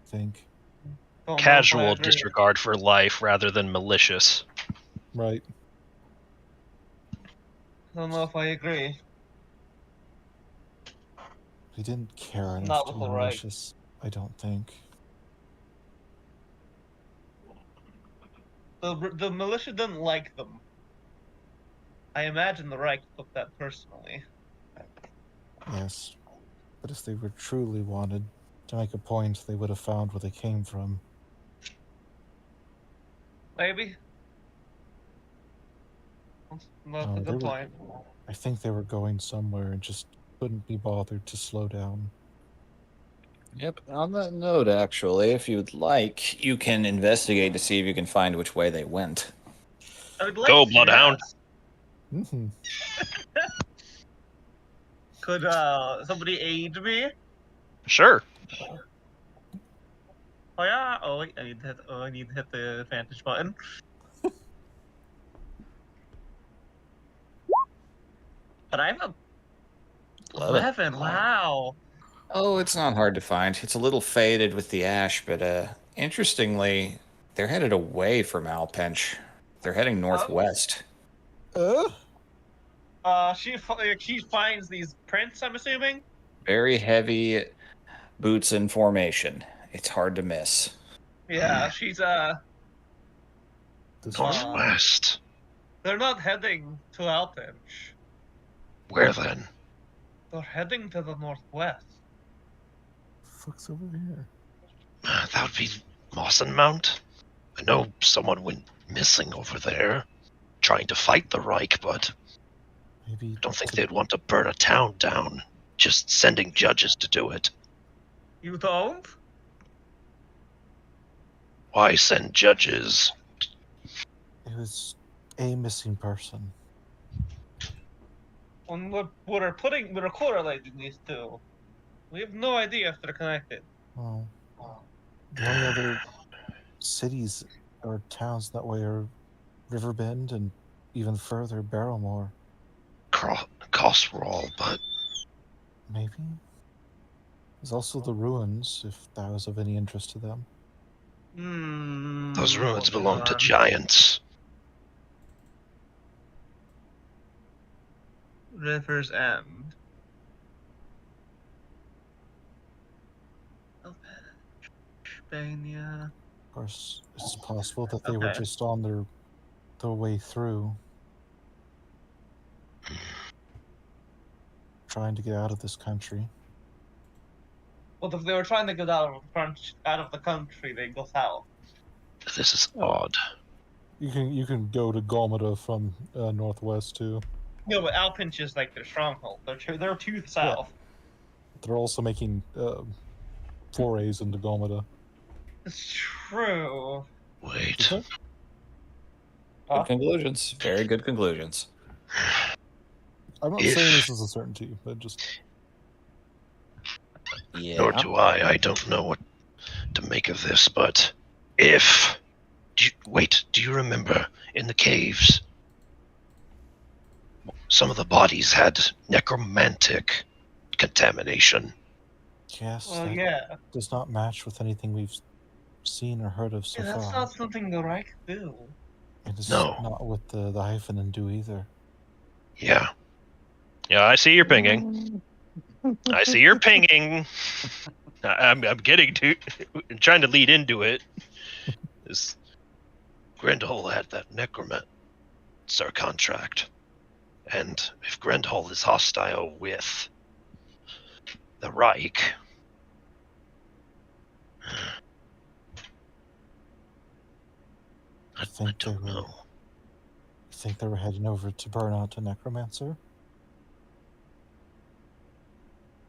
I think. Don't know if I Casual agree. disregard for life rather than malicious. Right. Don't know if I agree. He didn't care enough Not to with be the right. malicious, I don't think. The militia didn't like them. I imagine the Reich took that personally. Yes. But if they were truly wanted to make a point, they would have found where they came from. Maybe. That's a They good were, point. I think they were going somewhere and just couldn't be bothered to slow down. Yep. On that note, actually, if you'd like, you can investigate to see if you can find which way they went. I would like Go, to, Bloodhound. yes. Mm-hmm. Could somebody aid me? Sure. Oh yeah. Oh wait, I need to hit the advantage button. But I have a 11. Wow. Oh, it's not hard to find. It's a little faded with the ash, but interestingly, they're headed away from Alpench. They're heading northwest. She finds these prints. I'm assuming. Very heavy boots in formation. It's hard to miss. Yeah, she's This Northwest. They're not heading to Alpench. Where then? They're heading to the northwest. fuck's over here? That would be Mawson Mount. I know someone went missing over there, trying to fight the Reich, but Maybe I don't think to- they'd want to burn a town down. Just sending judges to do it. You don't? Why send judges? it was a missing person. When we're correlating these two, we have no idea if they're connected. Well, the only other cities or towns that way are Riverbend and even further Barrowmore. Coswall, but Maybe. There's also the ruins, if that was of any interest to them. those ruins belong to giants. River's End. Albania. Of course, it's possible that they were Okay. just on their way through, trying to get out of this country. What if they were trying to get out of the country? They go south. This is odd. You can go to Golmada from northwest too. No, but Alpinch is like their stronghold. They're to the south. They're also making forays into Golmada. It's true. Wait. Good conclusions. Very good conclusions. I'm not If- saying this is a certainty, but just Yeah. Nor do I. I don't know what to make of this, but if... do you remember in the caves? Some of the bodies had necromantic contamination. yes, Well, that yeah. does not match with anything we've seen or heard of so Yeah, that's far. not something the Reich do. It is No. not what the Hyphen do either. Yeah. Yeah, I see your pinging. I see your pinging. I'm getting to, trying to lead into it. This Grendel had that necromancer contract. And if Grendel is hostile with the Reich, I think they don't were- know. You think they were heading over to burn out a necromancer?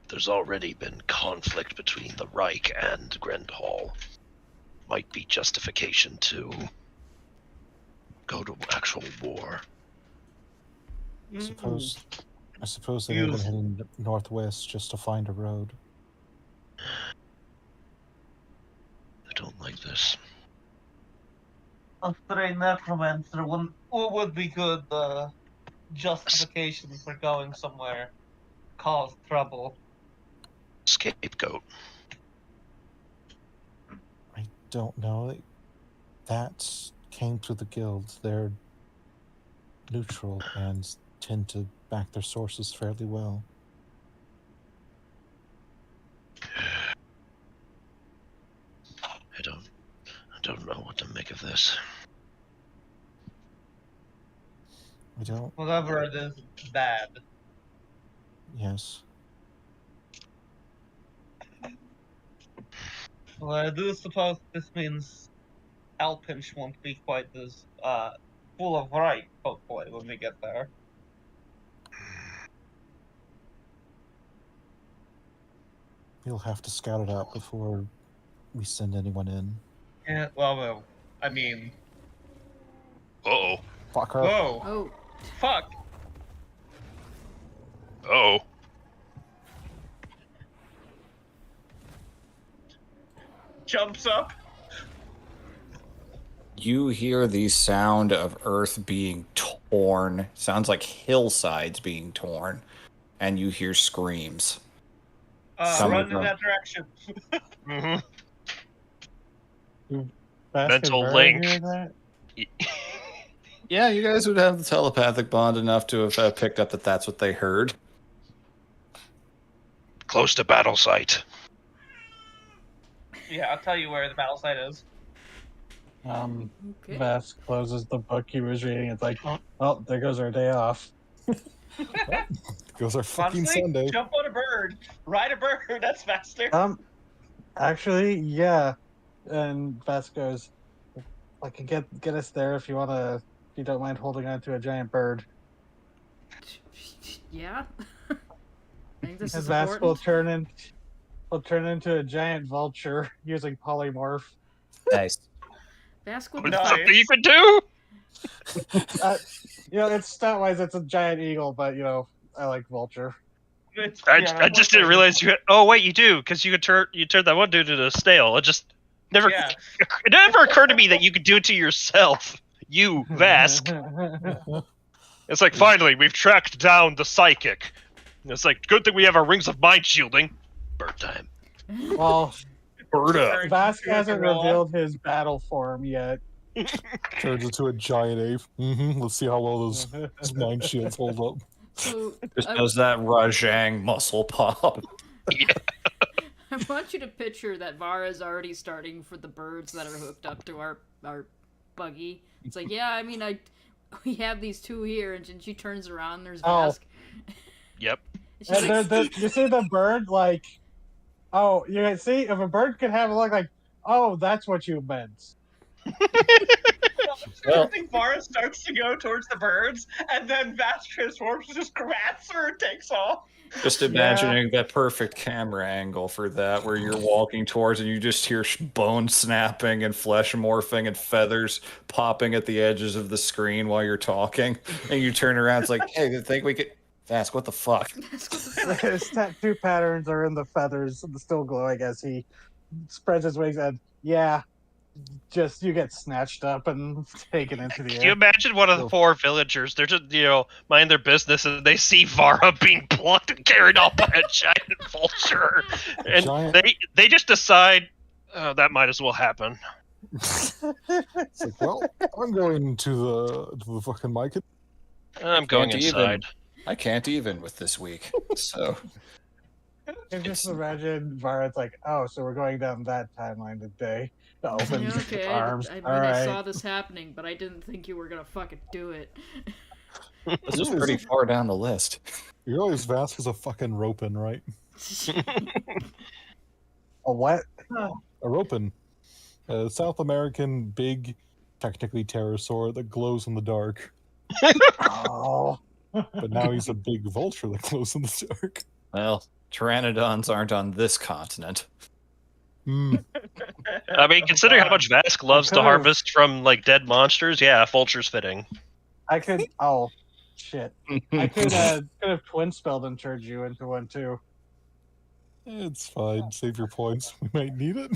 There's already been conflict between the Reich and Grendel. Might be justification to go to actual war. I suppose they may have been heading northwest just to find a road. I don't like this. A stray necromancer would be good justification for going somewhere, cause trouble. Scapegoat. I don't know. That came through the guild. They're neutral and tend to back their sources fairly well. know what to make of this. I don't. Whatever it is, it's bad. Yes. Well, I do suppose this means Alpinch won't be quite as full of right, hopefully, when we get there. We'll have to scout it out before we send anyone in. Yeah, well, I mean, Uh-oh. Fuck her. whoa, Oh, fuck! Uh-oh. Jumps up. You hear the sound of earth being torn. Sounds like hillsides being torn. And you hear screams. Coming Run in from- that direction. Mm-hmm. Basket Mental Bird link. hear that? Yeah, you guys would have the telepathic bond enough to have picked up that that's what they heard. Close to battle site. Yeah, I'll tell you where the battle site is. okay. Vass closes the book he was reading. It's like, oh, there goes our day off. Goes our fucking Honestly, Sunday. jump on a bird. Ride a bird. That's faster. Actually, yeah. And Vass goes, I can get us there if you wanna. If you don't mind holding on to a giant bird. Yeah. I think this And is Vass will important. turn into a giant vulture using polymorph. Nice. Ask what Was the it Nice. fuck. something you could do? It's stat wise, it's a giant eagle, but I like vulture. I just didn't realize you had... Oh, wait, you do, because you turned that one dude into a snail. It just never... Yeah. It never occurred to me that you could do it to yourself. You, Vask. It's like, finally, we've tracked down the psychic. And it's like, good thing we have our rings of mind shielding. Bird time. Well, Bird up. Vask hasn't revealed his battle form yet. Turns into a giant ape. Let's see how well those mind shields hold up. So Just does that Rajang muscle pop. I want you to picture that Vara's already starting for the birds that are hooked up to our buggy. It's like, yeah, I mean, we have these two here, and then she turns around, and there's Oh. Vask. Yep. And she's like, You see the bird, like, oh, you can see if a bird could have a look like, oh, that's what you meant. I think Vara starts to go towards the birds, and then Vass transforms, just grabs her and takes off. Just imagining that perfect camera angle for that, where you're walking towards and you just hear bone snapping and flesh morphing and feathers popping at the edges of the screen while you're talking. And you turn around, it's like, hey, I think we could... Ask, what the fuck? His tattoo patterns are in the feathers, the still glowing as he spreads his wings, and yeah, just you get snatched up and taken into the Can air. you imagine one of the four villagers? They're just, mind their business, and they see Vara being plucked and carried off by a giant vulture, and Giant- they just decide, oh, that might as well happen. It's like, well, I'm going to the fucking mic. I'm going Can't even. inside. I can't even with this week. So And just imagine Vara's like, oh, so we're going down that timeline today. The open Yeah, okay, arms. I mean, All I right. saw this happening, but I didn't think you were gonna fucking do it. this is pretty far down the list. You realize Vask is a fucking ropin, right? A what? A ropin. A South American big, technically pterosaur that glows in the dark. Oh. But now he's a big vulture that glows in the dark. Well, pteranodons aren't on this continent. Hmm. I mean, considering how much Vask loves to Could've- harvest from dead monsters, yeah, vulture's fitting. I could. Oh, shit. I could have twin spelled and turned you into one too. It's fine. Save your points. We might need it.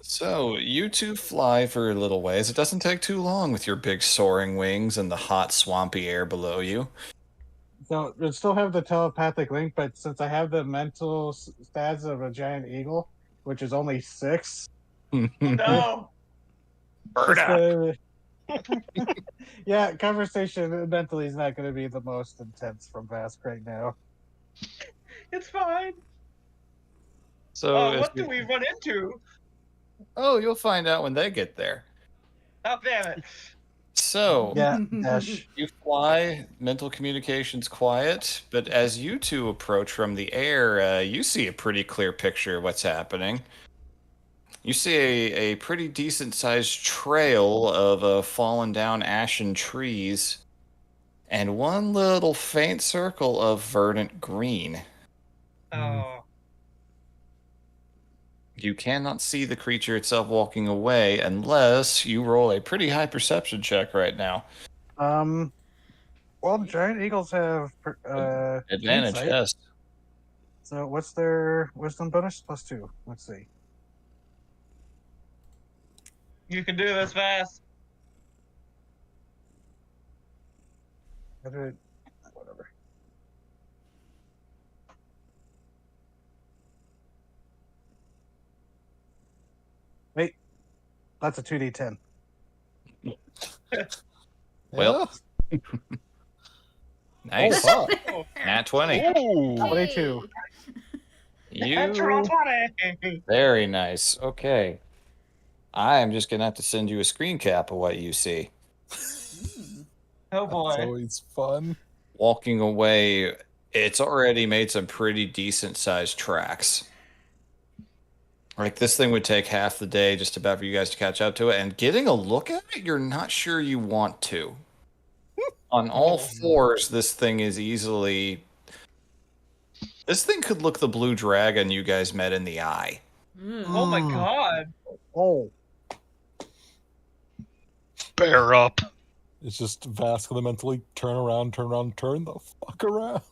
So, you two fly for a little ways. It doesn't take too long with your big soaring wings and the hot, swampy air below you. So it still have the telepathic link, but since I have the mental stats of a giant eagle, which is only 6, No. Bird up. yeah, conversation mentally is not going to be the most intense from Vask right now. It's fine. So, if What you- do we run into? Oh, you'll find out when they get there. Oh, damn it. So, Yeah, dash. you fly, mental communications quiet, but as you two approach from the air, you see a pretty clear picture of what's happening. You see a pretty decent sized trail of fallen down ashen trees and one little faint circle of verdant green. Oh. You cannot see the creature itself walking away unless you roll a pretty high perception check right now. Well, giant eagles have Advantage, insight. yes. So what's their wisdom bonus? +2. Let's see. You can do this fast. Whatever. Wait, that's a 2d10. Well, nice. Oh, fuck. Oh, Nat 20. Ooh. 22. natural You 20. very nice. Okay. I am just gonna have to send you a screen cap of what you see. Oh That's boy. always fun. Walking away, it's already made some pretty decent sized tracks. Like this thing would take half the day just about for you guys to catch up to it, and getting a look at it, you're not sure you want to. On all fours, this thing is easily. This thing could look the blue dragon you guys met in the eye. Oh my god. Oh, Bear up. It's just vascular mentally turn around, turn the fuck around.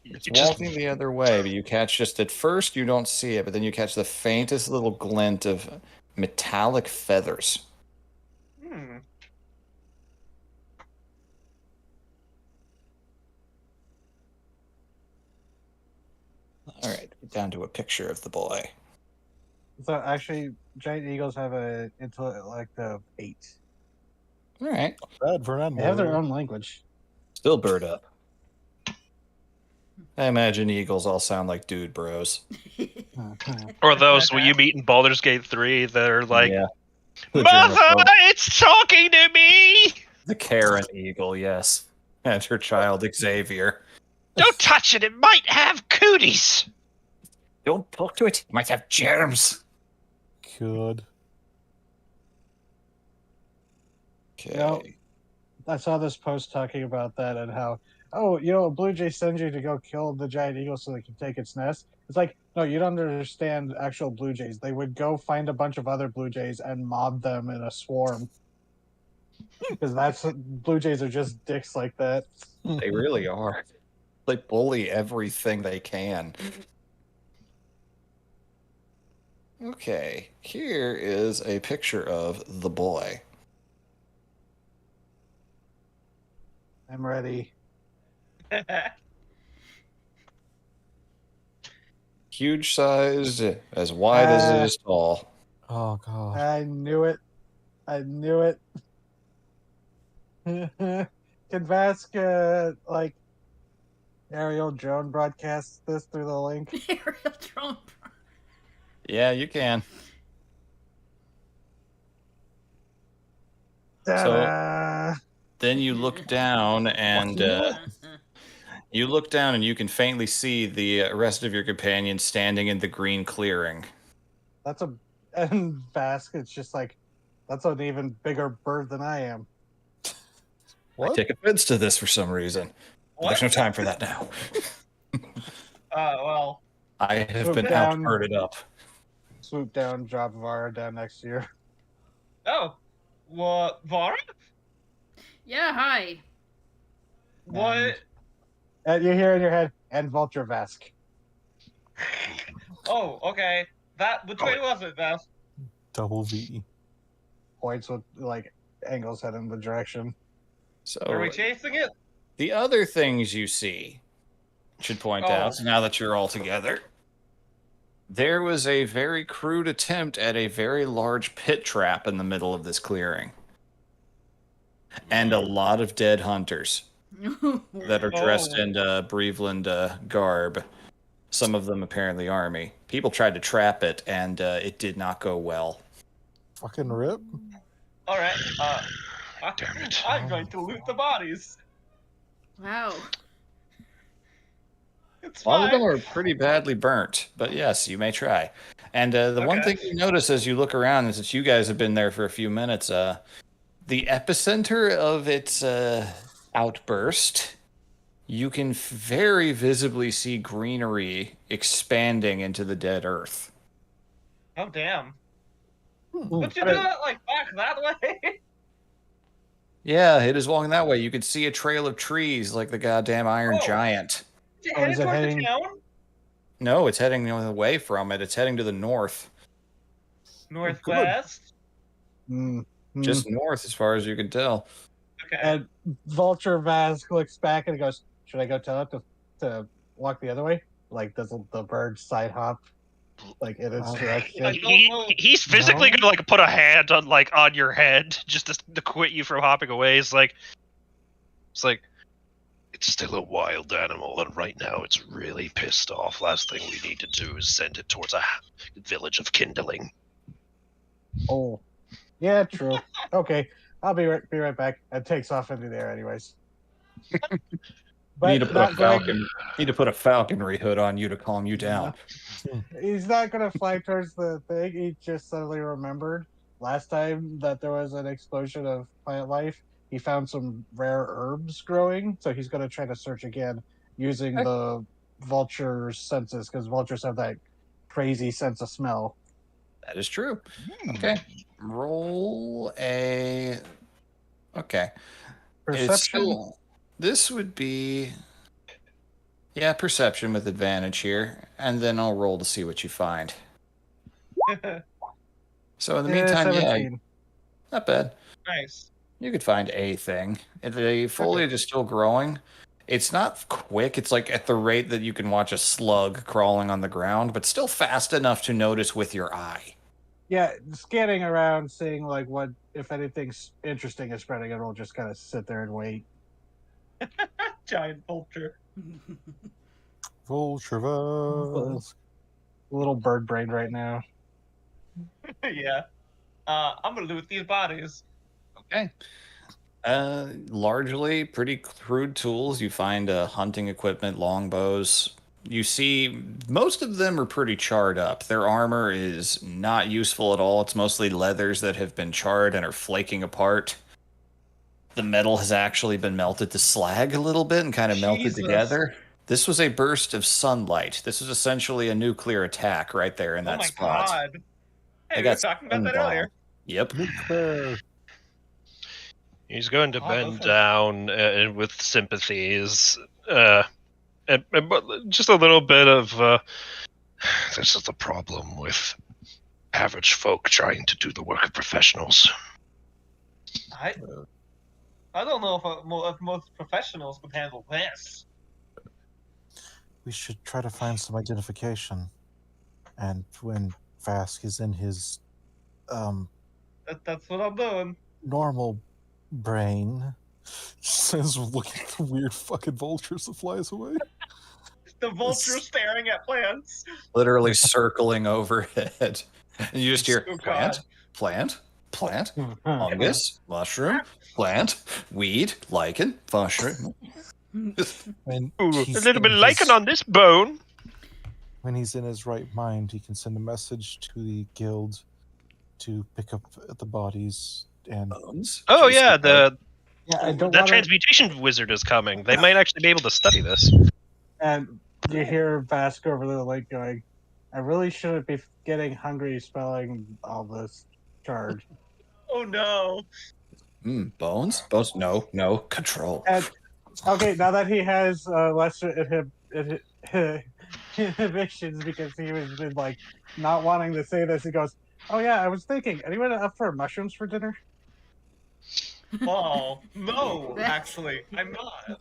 It's You just walking the other way, but you catch just at first you don't see it, but then you catch the faintest little glint of metallic feathers. Hmm. All right, get down to a picture of the boy. so actually, giant eagles have a intellect of 8. All right, Bad for an animal. They have their though. own language. still bird up. I imagine eagles all sound like dude bros. Or those you meet in Baldur's Gate 3 that are like, yeah. Mother, it's talking to me! The Karen eagle, yes, and her child Xavier. Don't touch it, it might have cooties! Don't talk to it. It might have germs. Good. Okay. No. I saw this post talking about that and how, oh, a blue jay sends you to go kill the giant eagle so they can take its nest. It's like, no, you don't understand actual blue jays. They would go find a bunch of other blue jays and mob them in a swarm. Because blue jays are just dicks like that. They really are. They bully everything they can. Okay, here is a picture of the boy. I'm ready. Huge sized, as wide as it is tall. Oh god. I knew it. I knew it. Can Vask, Ariel Drone broadcast this through the link? Ariel Trump. Yeah, you can. Ta-da! Then you look down and you can faintly see the rest of your companions standing in the green clearing. And Vask, it's just like, that's an even bigger bird than I am. I take offense to this for some reason. What? There's no time for that now. Well. I have Swoop been down. out-herded up. Swoop down, drop Vara down next to you. Oh. What? Vara? Yeah, hi. What? And you hear in your head, and Vulture Vask. Oh, okay. Which way was it, Vask? Double V. Points with, angles head in the direction. So Are we chasing it? the other things you see, should point out, now that you're all together, there was a very crude attempt at a very large pit trap in the middle of this clearing. And a lot of dead hunters that are dressed in Breveland garb. Some of them apparently army. People tried to trap it, and it did not go well. Fucking rip. All right. Damn it. I'm going to loot the bodies. Wow. It's A lot of them fine. are pretty badly burnt, but yes, you may try. And the one Okay. thing you notice as you look around is that you guys have been there for a few minutes. The epicenter of its outburst, you can very visibly see greenery expanding into the dead earth. Oh damn! Hmm. Would you do it like back that way? Yeah, it is walking that way. You could see a trail of trees like the goddamn Iron Oh. Giant. Is it Oh, headed is it towards heading- the town? No, it's heading away from it. It's heading to the north. Northwest. Just north as far as you can tell. Okay. And Vulture Vask looks back and goes, "Should I go tell it to walk the other way? Like, does the bird side hop, like in its direction?" He's physically No. gonna like put a hand on your head just to quit you from hopping away. It's like It's still a wild animal, and right now it's really pissed off. Last thing we need to do is send it towards a village of kindling. Oh, yeah, true. Okay, I'll be right back. It takes off into the air, anyways. But Need to put a not going, falcon. Need to put a falconry hood on you to calm you down. he's not going to fly towards the thing. He just suddenly remembered last time that there was an explosion of plant life. He found some rare herbs growing, so he's going to try to search again using the vulture's senses, because vultures have that crazy sense of smell. That is true. Okay. Roll a. Okay. It's Perception. still. This would be. Yeah, perception with advantage here. And then I'll roll to see what you find. So in the meantime, yeah, 17. not bad. Nice. You could find a thing. If the foliage is still growing, it's not quick. It's like at the rate that you can watch a slug crawling on the ground, but still fast enough to notice with your eye. Yeah, scanning around, seeing like what if anything's interesting is spreading, and we'll just kind of sit there and wait. Giant vulture. Vulture Vask. Little bird brain right now. Yeah. I'm gonna loot these bodies. Okay. Largely pretty crude tools. You find hunting equipment, longbows. You see most of them are pretty charred up. Their armor is not useful at all. It's mostly leathers that have been charred and are flaking apart. The metal has actually been melted to slag a little bit and kind of melted Jesus. together. This was a burst of sunlight. This was essentially a nuclear attack right there in Oh that my spot. god. They Hey, we got were talking about that sunball. earlier. Yep. Nuclear. he's going to Oh, bend those are- down with sympathies, but just a little bit of. This is the problem with average folk trying to do the work of professionals. I don't know if most professionals could handle this. We should try to find some identification. And when Vask is in his That's what I'm doing. normal brain, says looking at the weird fucking vultures that flies away. The vulture staring at plants. Literally circling overhead. And you just hear Oh, plant, God. plant, plant, fungus, mushroom, plant, weed, lichen, mushroom. When Ooh, a he's little bit in of lichen his- on this bone. When he's in his right mind, he can send a message to the guild to pick up the bodies and Bones. Oh Juicy yeah, bone. Yeah, I don't that want to. transmutation wizard is coming. They might actually be able to study this. And you hear Vask over the lake going, "I really shouldn't be getting hungry smelling all this charred." Oh no. Bones? Bones? No, no. Control. And okay, now that he has lesser inhibitions because he was been like not wanting to say this, he goes, "Oh yeah, I was thinking, anyone up for mushrooms for dinner?" Oh no, That's- actually, I'm not.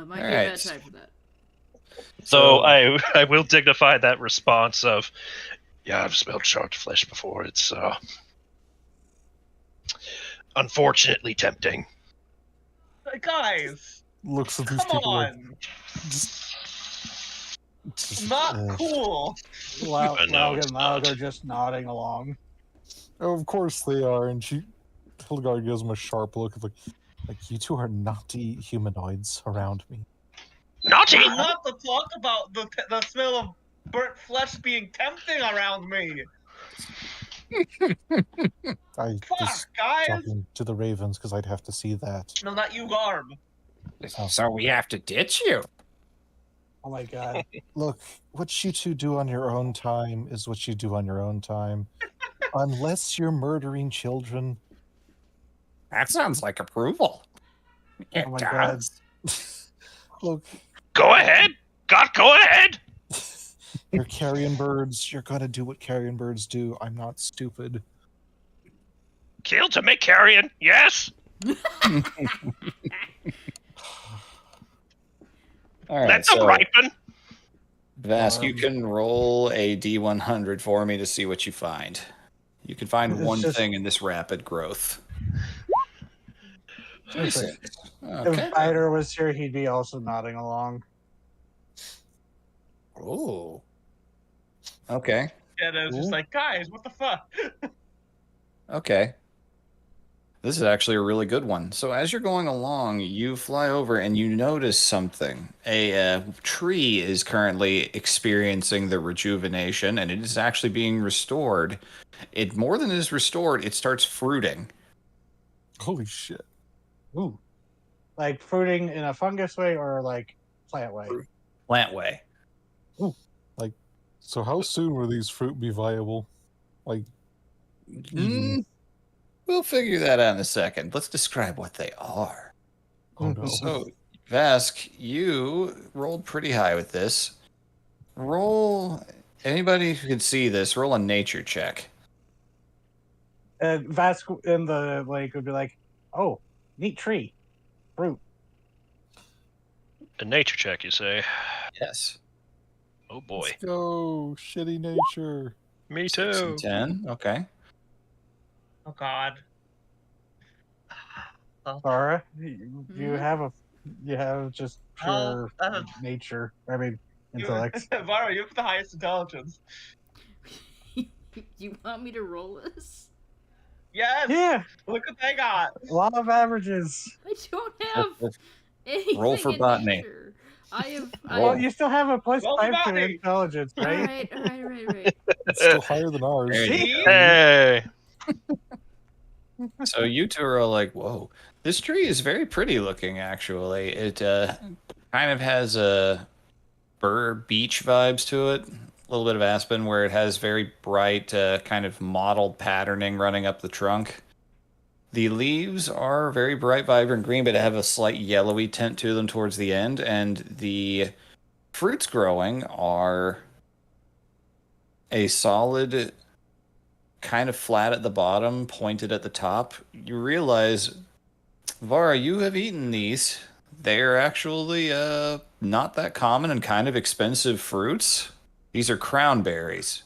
Might be a Alright. bad time for that. So I will dignify that response of Yeah, I've smelled charred flesh before. It's unfortunately tempting. Guys, looks at these come people like, on. Not Ugh. cool. Laug I know and it's Laug not. are just nodding along. Oh, of course they are, and Hildegard gives him a sharp look of like you two are naughty humanoids around me. Naughty! Not to talk about the smell of burnt flesh being tempting around me. I Fuck, was guys. talking to the ravens because I'd have to see that. No, not you, Garb. Oh. So we have to ditch you. Oh my god. Look, what you two do on your own time is what you do on your own time. Unless you're murdering children. That sounds like approval. It Oh my God. does. Look, Go ahead! God, go ahead! you're carrion birds. You're gonna do what carrion birds do. I'm not stupid. Kill to make carrion, yes! All right, Let them so ripen! Vask, you can roll a D100 for me to see what you find. You can find It's one just- thing in this rapid growth. Listen, Decent. Okay. If Biter was here, he'd be also nodding along. Ooh. Okay. And I was just Ooh. like, guys, what the fuck? Okay. This is actually a really good one. So as you're going along, you fly over and you notice something. A tree is currently experiencing the rejuvenation, and it is actually being restored. It more than is restored, it starts fruiting. Holy shit. Ooh. Like fruiting in a fungus way or like plant way? Plant way. So how soon will these fruit be viable? Like, eaten? We'll figure that out in a second. Let's describe what they are. Oh no. So, Vask, you rolled pretty high with this. Roll. Anybody who can see this, roll a nature check. And Vask in the lake would be like, "Oh, neat tree, fruit." A nature check, you say? Yes. Oh boy. Let's go. Shitty nature. Me 6 too. and 10. Okay. Oh God. Zara, you have just Oh, pure nature. I mean, intellect. Vara, you have the highest intelligence. You want me to roll this? Yes. Yeah, Look what they got. law of averages. I don't have anything Roll for in botany. nature. I have. Roll. Well, you still have a plus Roll 5 to botany. intelligence, All right? right. It's still higher than ours. There you See? go. Hey! So you two are all like, whoa. This tree is very pretty looking, actually. It kind of has a beach vibes to it. A little bit of aspen where it has very bright kind of mottled patterning running up the trunk. The leaves are very bright, vibrant green, but have a slight yellowy tint to them towards the end. And the fruits growing are a solid, kind of flat at the bottom, pointed at the top. You realize, Vara, you have eaten these. They're actually not that common and kind of expensive fruits. These are crown berries.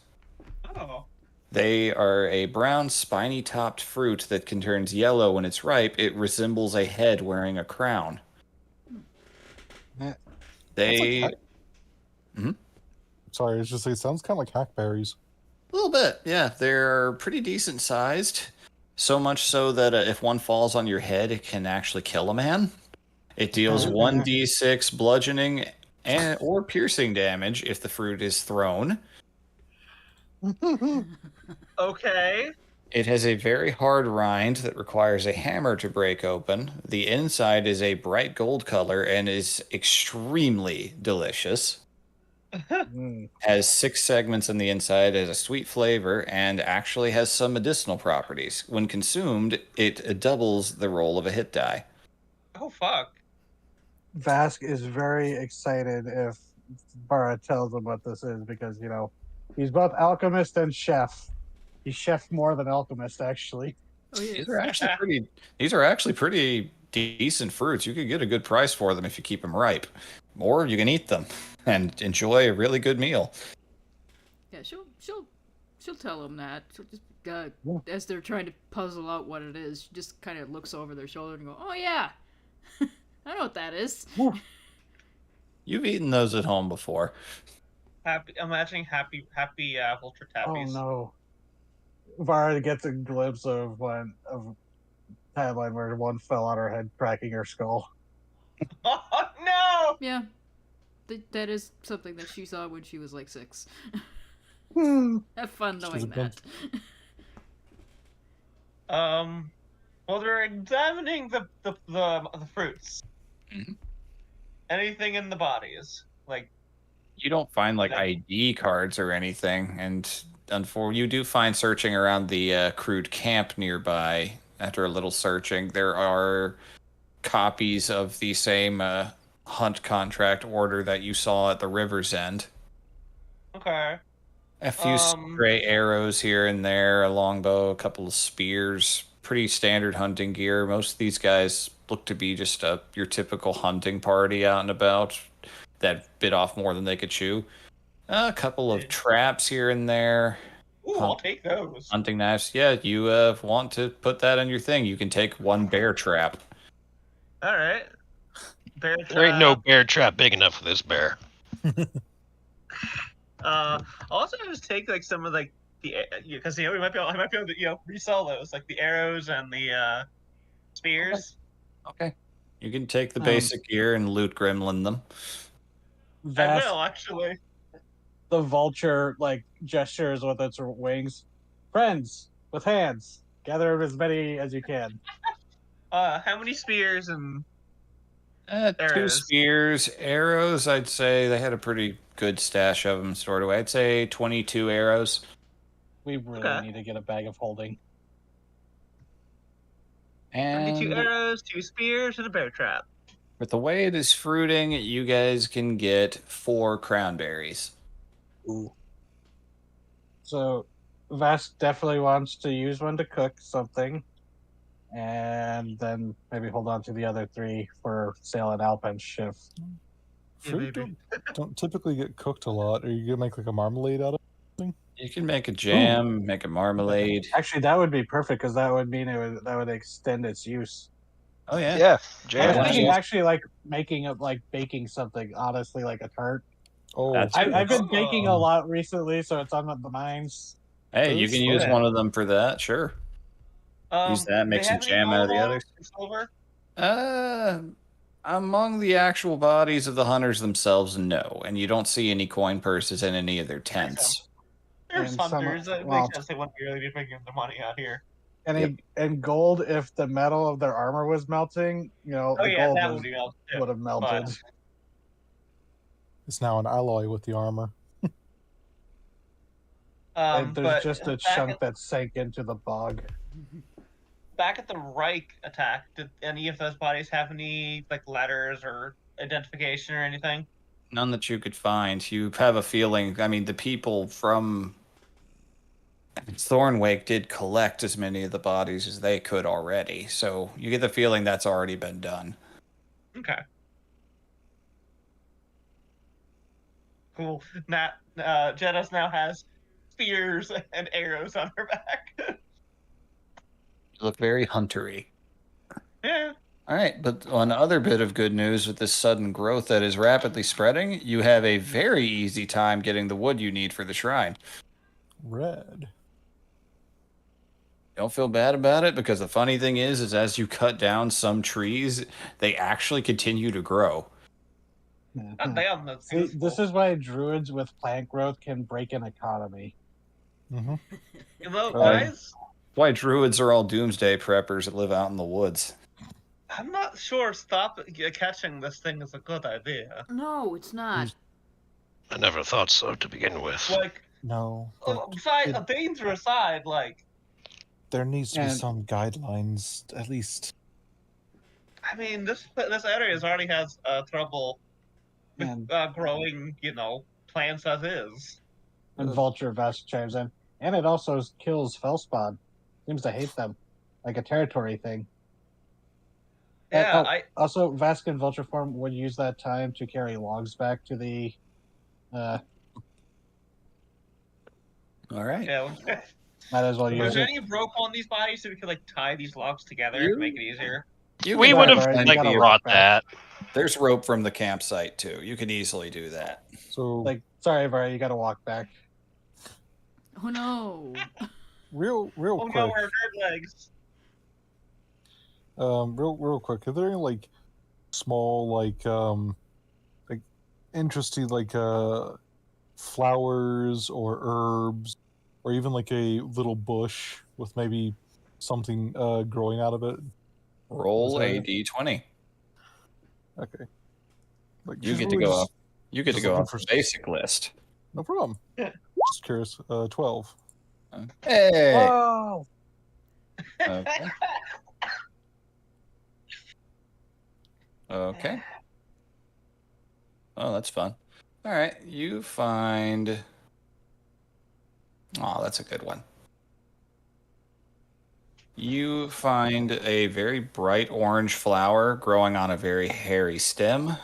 Oh. They are a brown, spiny-topped fruit that can turn yellow when it's ripe. It resembles a head wearing a crown. Yeah. They... That's Sorry, I was just saying, it sounds kind of like hackberries. A little bit, yeah. They're pretty decent sized. So much so that if one falls on your head, it can actually kill a man. It deals 1d6 bludgeoning or piercing damage if the fruit is thrown. Okay. It has a very hard rind that requires a hammer to break open. The inside is a bright gold color and is extremely delicious. Mm. Has 6 segments on the inside, has a sweet flavor, and actually has some medicinal properties. When consumed, it doubles the roll of a hit die. Oh fuck. Vask is very excited if Bara tells him what this is because, you know, he's both alchemist and chef. He's chef more than alchemist, actually. Oh yeah. These are actually pretty decent fruits. You could get a good price for them if you keep them ripe, or you can eat them and enjoy a really good meal. Yeah, she'll tell him that. She'll just Yeah. as they're trying to puzzle out what it is, she just kind of looks over their shoulder and go, "Oh yeah, I know what that is." You've eaten those at home before. imagining happy vulture Oh tappies. no. Vara gets a glimpse of timeline where one fell on her head, cracking her skull. Oh no! Yeah, that is something that she saw when she was like 6. Have fun Should've knowing been- that. While they're examining the fruits, Mhm. anything in the bodies, like You don't find like Like- ID cards or anything, and you do find searching around the crude camp nearby. After a little searching, there are copies of the same hunt contract order that you saw at the river's end. okay, A few stray arrows here and there, a longbow, a couple of spears. Pretty standard hunting gear. Most of these guys look to be just your typical hunting party out and about that bit off more than they could chew. A couple of traps here and there. ooh, I'll take those. Hunting knives. Yeah, you want to put that on your thing. You can take one bear trap. All right, bear There ain't no trap. bear trap big enough for this bear. I'll also just take like some of like because we might be able, I might be able to resell those like the arrows and the spears. Okay. You can take the Um, basic gear and loot gremlin them. I will actually. The vulture like gestures with its wings. Friends with hands, gather as many as you can. How many spears and 2 Arrows. spears, arrows. I'd say they had a pretty good stash of them stored away. I'd say 22 arrows. We really Okay. need to get a bag of holding. 22 And arrows, 2 spears, and a bear trap. with the way it is fruiting, you guys can get 4 crownberries. Ooh. So, Vast definitely wants to use one to cook something, and then maybe hold on to the other 3 for sale at Alpen's shift. Fruit maybe. don't typically get cooked a lot. Are you gonna make like a marmalade out of it? You can make a jam, make a marmalade. Actually, that would be perfect because that would mean that would extend its use. Oh yeah. Yeah, I jam. was thinking yeah. actually like baking something. Honestly, like a tart. Oh, That's I've been Oh. baking a lot recently, so it's on the minds. Hey, you can use Okay. one of them for that, sure. Use that, make they some have any jam out of the gold others. or silver? Among the actual bodies of the hunters themselves, no. And you don't see any coin purses in any of their tents. There's And some- hunters. It well, makes sense they wouldn't really be making their money out here. And gold, if the metal of their armor was melting, Oh the yeah, gold that would be melted. too. would have melted. But- it's now an alloy with the armor. And there's but just a back chunk at, that sank into the bog. back at the Reich attack, did any of those bodies have any like letters or identification or anything? None that you could find. You have a feeling, I mean, the people from Thornwake did collect as many of the bodies as they could already. So you get the feeling that's already been done. Okay. Cool. Jedis now has spears and arrows on her back. You look very huntery. Yeah. All right, but one other bit of good news with this sudden growth that is rapidly spreading, you have a very easy time getting the wood you need for the shrine. Red. Don't feel bad about it because the funny thing is as you cut down some trees, they actually continue to grow. God damn, that's See, useful. this is why druids with plant growth can break an economy. Mm-hmm. You know, Right. guys, That's why druids are all doomsday preppers that live out in the woods. I'm not sure catching this thing is a good idea. No, it's not. I never thought so to begin with. Like, No, but besides, danger aside, like, there needs to be And- some guidelines, at least. I mean, this area already has trouble with And, growing, plants as is. and Vulture Vest chimes in. And it also kills Fellspawn. Seems to hate them. Like a territory thing. Yeah, oh, Also, Vask in Vulture form would use that time to carry logs back to the All right. yeah. might as well Was use there it. any rope on these bodies so we could tie these logs together You- to make it easier? You We can would have have already plenty got a of- brought that. There's rope from the campsite too. You can easily do that. So Like Sorry, Bri, you gotta walk back. Oh no. Real Oh quick. no, we're dead legs. Real quick. Are there any like small like interesting flowers or herbs, or even like a little bush with maybe something growing out of it? Roll Is a there- d20. Okay. Like You she's get to really go just- off. You get to just go looking off for the basic list. No problem. Just curious. 12. Hey. Oh, Okay. Okay. Oh, that's fun. All right, you find. Oh, that's a good one. You find a very bright orange flower growing on a very hairy stem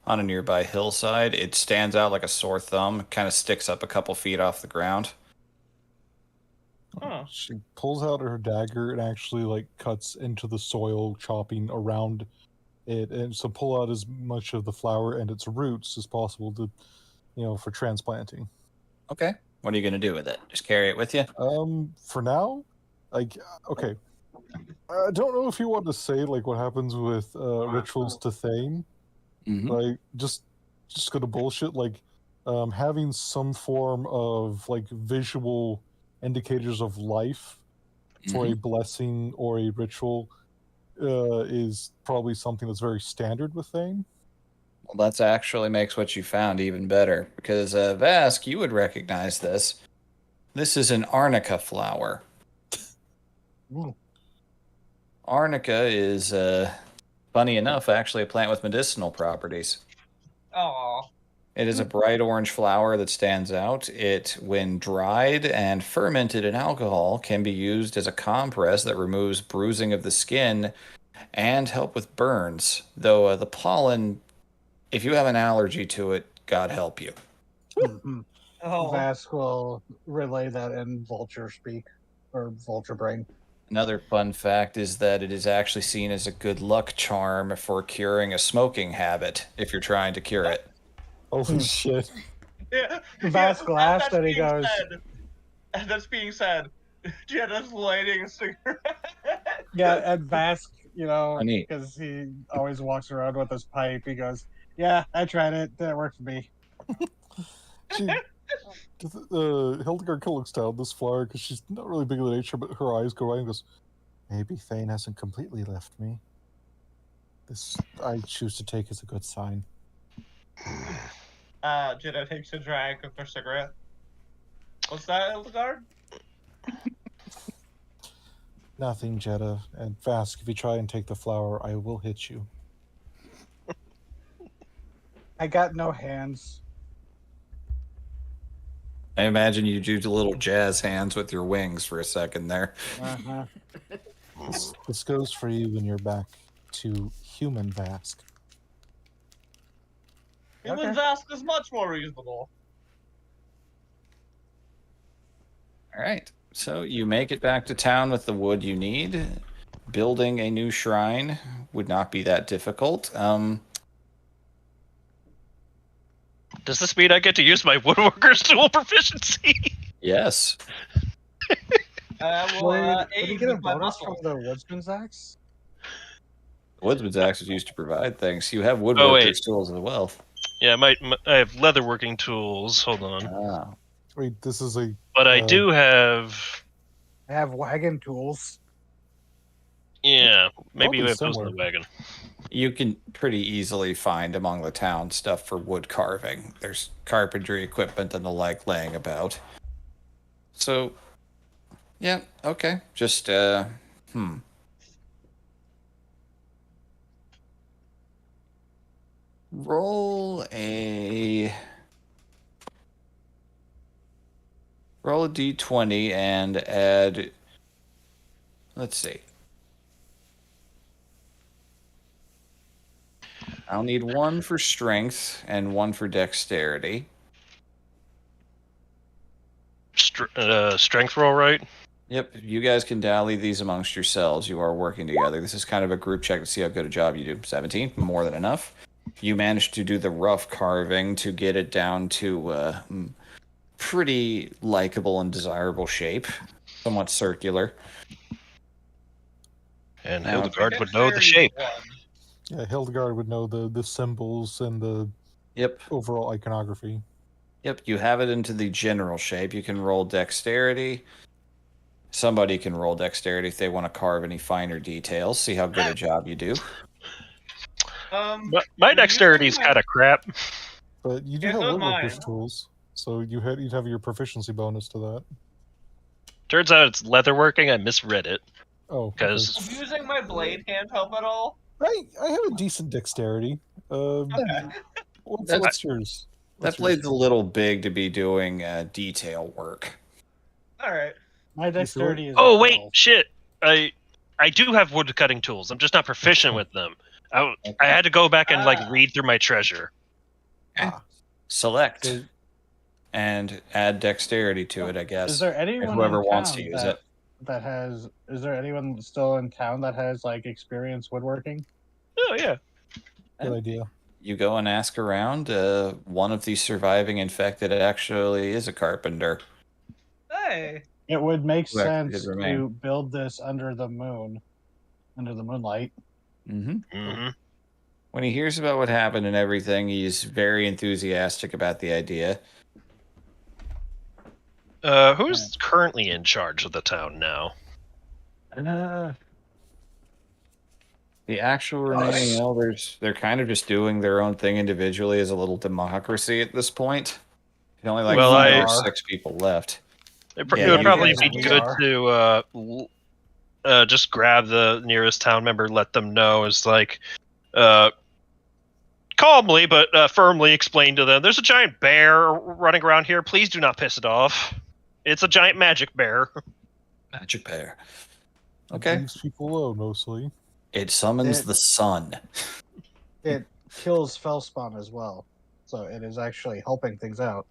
on a nearby hillside. It stands out like a sore thumb, kind of sticks up a couple feet off the ground. Huh. She pulls out her dagger and actually like cuts into the soil, chopping around it, and so pull out as much of the flower and its roots as possible to, for transplanting. Okay. What are you going to do with it? Just carry it with you? For now, like, okay. I don't know if you want to say like what happens with rituals to Thane. Mm-hmm. Like, just gonna bullshit. Like, having some form of like visual indicators of life for a blessing or a ritual is probably something that's very standard with Thane. Well, that's actually makes what you found even better because Vask, you would recognize this. This is an arnica flower. Mm. Arnica is, funny enough, actually a plant with medicinal properties. Aw. It is a bright orange flower that stands out. It, when dried and fermented in alcohol, can be used as a compress that removes bruising of the skin and help with burns. Though the pollen, if you have an allergy to it, God help you. Mhm. Oh. Vask will relay that in vulture speak or vulture brain. Another fun fact is that it is actually seen as a good luck charm for curing a smoking habit if you're trying to cure it. Holy shit. Yeah. Vask laughs that's and he being goes, said, that's being said. Jenna's lighting a cigarette. yeah, and Vask, Oh, neat. because he always walks around with his pipe, he goes, yeah, I tried it. Didn't work for me. Hildegard looks down this flower because she's not really big of nature, but her eyes go wide and goes, maybe Thane hasn't completely left me. This I choose to take as a good sign. Jenna takes a drag of her cigarette. What's that, Hildegard? Nothing, Jetta. And Vask, if you try and take the flower, I will hit you. I got no hands. I imagine you do little jazz hands with your wings for a second there. Uh-huh. This goes for you when you're back to human Vask. Human Vask is much more reasonable. All right. So you make it back to town with the wood you need. Building a new shrine would not be that difficult. Does this mean I get to use my woodworker's tool proficiency? Yes. Would he aid get a with my bonus from muscle. the woodsman's axe? The woodsman's axe is used to provide things. You have wait. woodworker's tools as well. Yeah, I have leatherworking tools. Hold on. Ah. Wait, this is a... But I do have... I have wagon tools. Yeah, maybe you Probably have those in similar. the wagon. You can pretty easily find among the town stuff for wood carving. There's carpentry equipment and the like laying about. So, yeah, okay. Just, Roll a d20 and add, let's see. I'll need one for strength and one for dexterity. Strength roll, right? Yep, you guys can dally these amongst yourselves. You are working together. This is kind of a group check to see how good a job you do. 17, more than enough. you managed to do the rough carving to get it down to pretty likable and desirable shape, somewhat circular. And Now, Hildegard would know the Dexterity shape. 1. Yeah, Hildegard would know the symbols and the Yep. overall iconography. Yep, you have it into the general shape. You can roll dexterity. Somebody can roll dexterity if they want to carve any finer details. See how good a job you do. But my dexterity is kind of crap. But you do Yeah, have so is woodworker's mine. tools, so you'd have your proficiency bonus to that. Turns out it's leatherworking. I misread it. Oh, Because Would using my blade hand help at all? I have a decent dexterity. Okay. What's yours? That blade's a little big to be doing detail work. Alright. My dexterity is. oh a wait, 12. shit! I do have wood cutting tools. I'm just not proficient with them. I had to go back and read through my treasure. Select Is, and add dexterity to it, I guess. is there and anyone whoever in wants to town use it. that has? Is there anyone still in town that has like experience woodworking? Oh yeah. Good idea. You go and ask around. One of the surviving infected actually is a carpenter. Hey. It would make Who actually sense did remain. to build this under the moon, under the moonlight. Mm-hmm. Mm-hmm. When he hears about what happened and everything, he's very enthusiastic about the idea. Who's currently in charge of the town now? The actual remaining elders, they're kind of just doing their own thing individually as a little democracy at this point. There's only like Well, 5 or I- 6 people left. It Yeah, would you probably guys be are. good to just grab the nearest town member, let them know. It's like, calmly but firmly explain to them, there's a giant bear running around here. Please do not piss it off. It's a giant magic bear. Magic bear. It Okay. leaves people alone mostly. It summons It- the sun. It kills Fellspawn as well, so it is actually helping things out.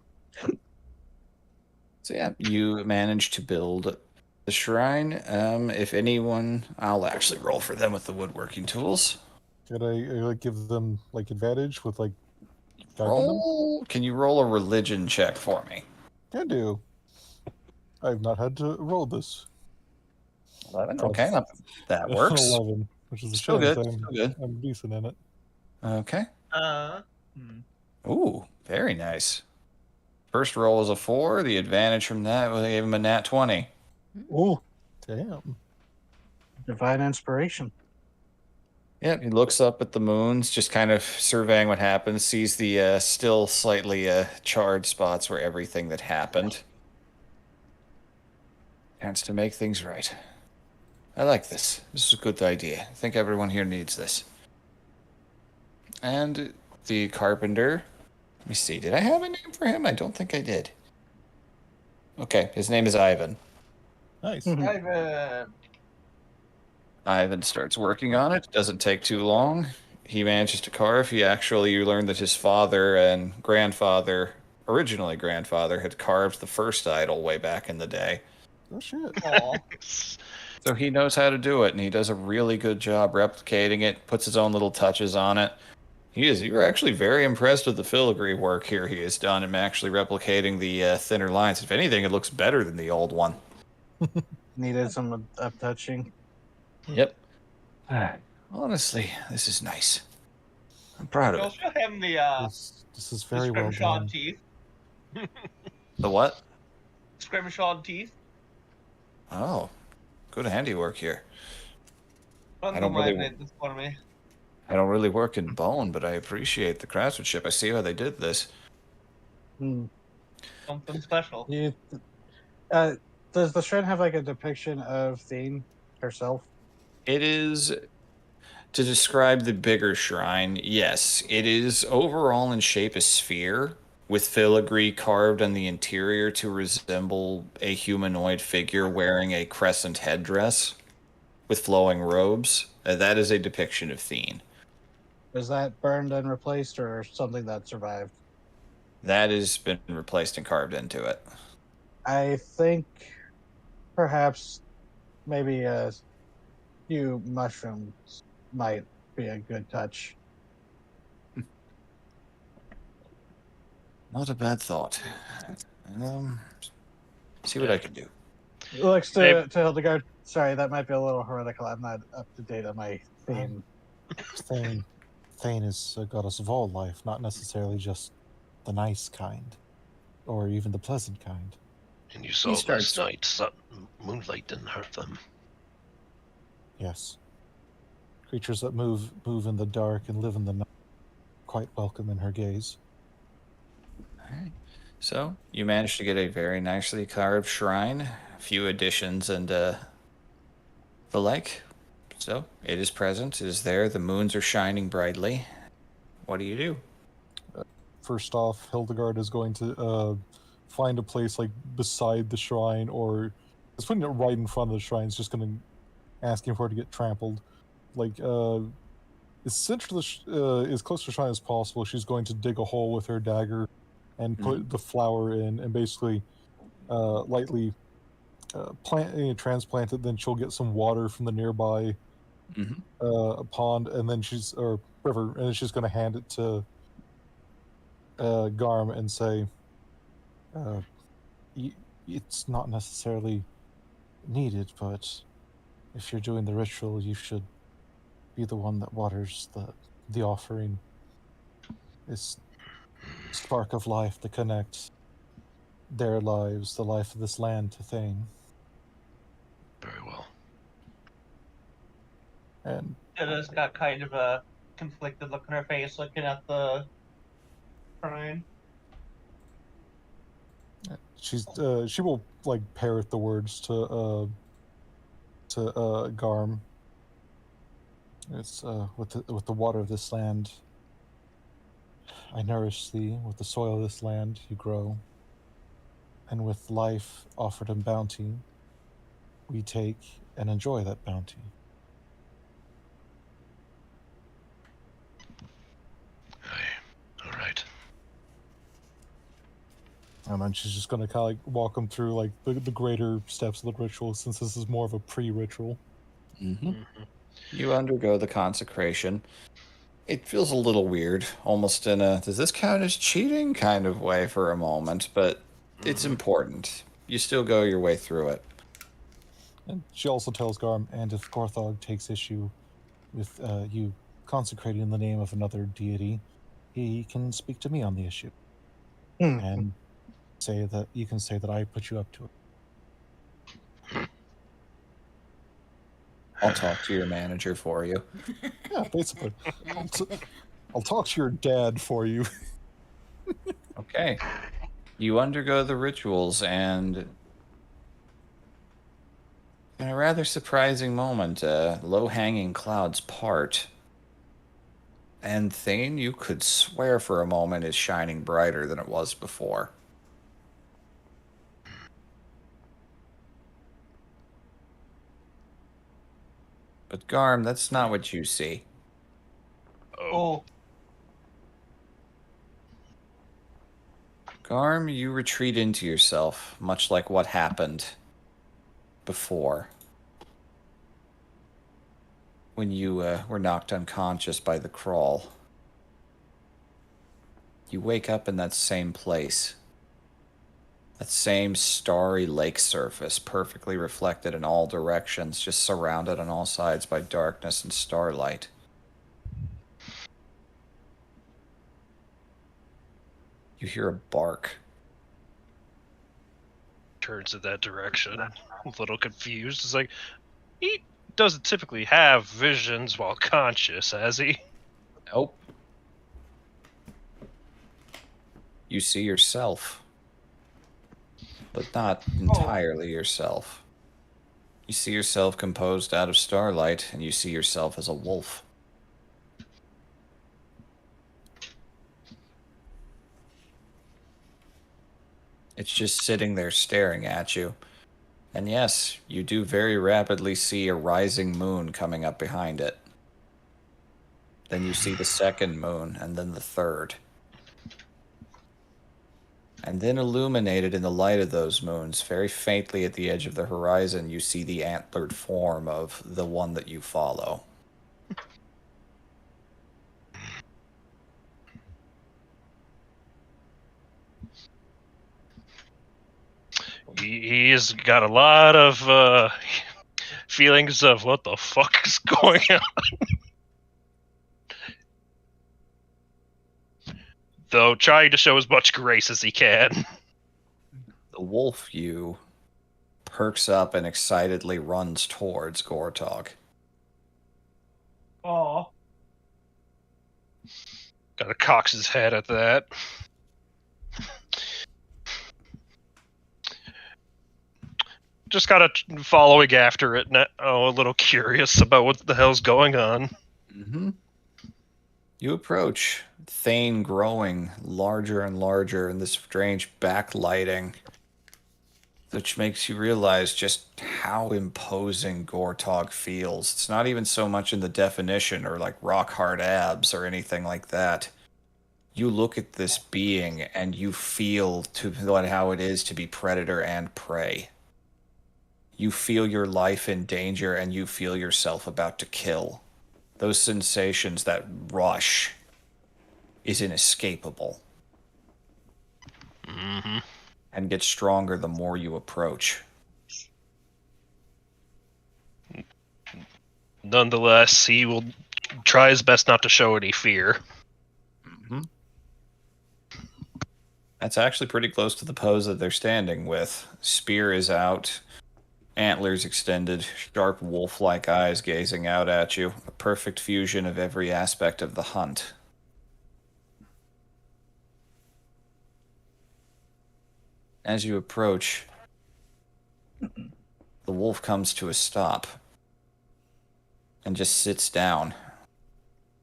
So yeah, you managed to build the shrine. If anyone, I'll actually roll for them with the woodworking tools. Could I like give them like advantage with like guiding them? Roll. Can you roll a religion check for me? Can do. I've not had to roll this. 11. Oh, Okay, that works. 11, which is a Still shame. good. I'm, Still good. I'm decent in it. Okay. Hmm. Ooh, very nice. First roll was a 4. The advantage from that was gave him a nat 20. Ooh, Damn. divine inspiration. Yep, he looks up at the moons, just kind of surveying what happens, sees the still slightly charred spots where everything that happened. Chance to make things right. I like this. This is a good idea. I think everyone here needs this. And the carpenter. Let me see. Did I have a name for him? I don't think I did. Okay, his name is Ivan. Nice. Ivan. Ivan starts working on it. Doesn't take too long. He manages to carve. You learn that his father and originally grandfather, had carved the first idol way back in the day. Oh shit. Aw. So he knows how to do it, and he does a really good job replicating it, puts his own little touches on it. You're actually very impressed with the filigree work here he has done in actually replicating the thinner lines. If anything, it looks better than the old one. Needed some up-touching. Yep. Honestly, this is nice. I'm proud of You'll it. show him the This is very well scrimshawed done. teeth. The what? Scrimshawed teeth. Oh, good handiwork here. I don't really- made this for me. I don't really work in bone, but I appreciate the craftsmanship. I see how they did this. Hmm. Something special. Does the shrine have like a depiction of Thane herself? It is, to describe the bigger shrine, yes. It is overall in shape a sphere, with filigree carved on the interior to resemble a humanoid figure wearing a crescent headdress with flowing robes. That is a depiction of Thane. Is that burned and replaced, or something that survived? That has been replaced and carved into it. I think perhaps maybe a few mushrooms might be a good touch. Not a bad thought. See what I can do. Looks Hey. to Hildegard. Sorry, that might be a little heretical. I'm not up to date on my theme. Thane, Thane is a goddess of all life, not necessarily just the nice kind, or even the pleasant kind. And you saw starts- last night, moonlight didn't hurt them. Yes. Creatures that move in the dark and live in the night, quite welcome in her gaze. Alright. So, you managed to get a very nicely carved shrine, a few additions, and the like. So, it is present, it is there, the moons are shining brightly. What do you do? First off, Hildegard is going to find a place like beside the shrine, or it's putting it right in front of the shrine. Is just going to asking for it to get trampled, like as central as close to the shrine as possible. She's going to dig a hole with her dagger and put the flower in, and basically lightly transplant it. Then she'll get some water from the nearby pond, and then or river, and then she's going to hand it to Garm and say, "It's not necessarily needed, but if you're doing the ritual, you should be the one that waters the offering. This spark of life to connect their lives, the life of this land, to Thane." Very well. And Jenna's got kind of a conflicted look on her face looking at the shrine. she will like parrot the words to Garm. It's with the water of this land, I nourish thee. With the soil of this land, you grow. And with life offered in bounty, we take and enjoy that bounty. Aye. All right. And then she's just going to kind of like walk them through like the greater steps of the ritual, since this is more of a pre-ritual. You undergo the consecration. It feels a little weird, almost in a does this count as cheating kind of way for a moment, but it's important. You still go your way through it. And she also tells Garm, and if Gorthog takes issue with you consecrating in the name of another deity, he can speak to me on the issue. And you can say that I put you up to it. I'll talk to your manager for you. Yeah, basically. I'll talk to your dad for you. Okay. You undergo the rituals, and in a rather surprising moment, low-hanging clouds part. And Thane, you could swear for a moment, is shining brighter than it was before. But Garm, that's not what you see. Oh, Garm, you retreat into yourself, much like what happened before. When you were knocked unconscious by the crawl. You wake up in that same place. That same starry lake surface, perfectly reflected in all directions, just surrounded on all sides by darkness and starlight. You hear a bark. Turns in that direction, a little confused. It's like, he doesn't typically have visions while conscious, has he? Nope. You see yourself. But not entirely yourself. You see yourself composed out of starlight, and you see yourself as a wolf. It's just sitting there staring at you. And yes, you do very rapidly see a rising moon coming up behind it. Then you see the second moon, and then the third. And then illuminated in the light of those moons, very faintly at the edge of the horizon, you see the antlered form of the one that you follow. He's got a lot of feelings of what the fuck is going on. Though trying to show as much grace as he can. The wolf you perks up and excitedly runs towards Gortog. Oh, Gotta cocks his head at that. Just gotta following after it. A little curious about what the hell's going on. Mm-hmm. You approach, Thane growing larger and larger in this strange backlighting, which makes you realize just how imposing Gortog feels. It's not even so much in the definition or like rock hard abs or anything like that. You look at this being and you feel how it is to be predator and prey. You feel your life in danger and you feel yourself about to kill. Those sensations, that rush, is inescapable. Mm-hmm. And gets stronger the more you approach. Nonetheless, he will try his best not to show any fear. Mm-hmm. That's actually pretty close to the pose that they're standing with. Spear is out, antlers extended, sharp wolf-like eyes gazing out at you. A perfect fusion of every aspect of the hunt. As you approach, the wolf comes to a stop and just sits down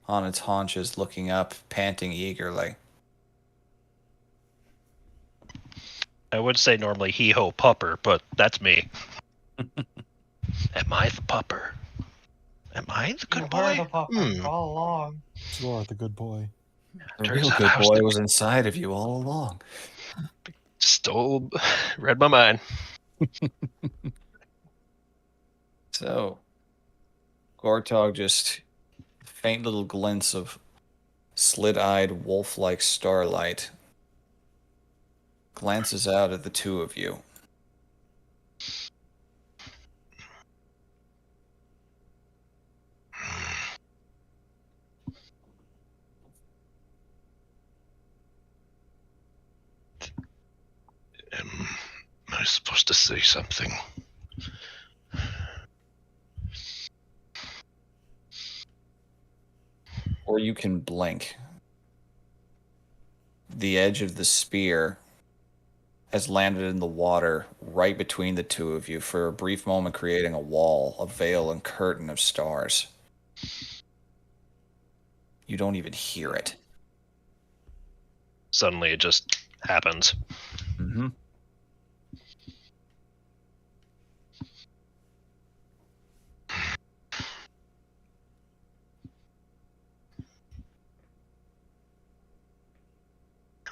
on its haunches, looking up, panting eagerly. I would say normally hee-ho pupper, but that's me. Am I the pupper? Am I the good you boy? were the pupper all along. You are the good boy. The Turns real out good I was boy the- was inside of you all along. Read my mind. So, Gortog just faint little glints of slit-eyed, wolf-like starlight glances out at the two of you. Am I supposed to say something? Or you can blink. The edge of the spear has landed in the water right between the two of you for a brief moment, creating a wall, a veil and curtain of stars. You don't even hear it. Suddenly it just happens. Mm-hmm.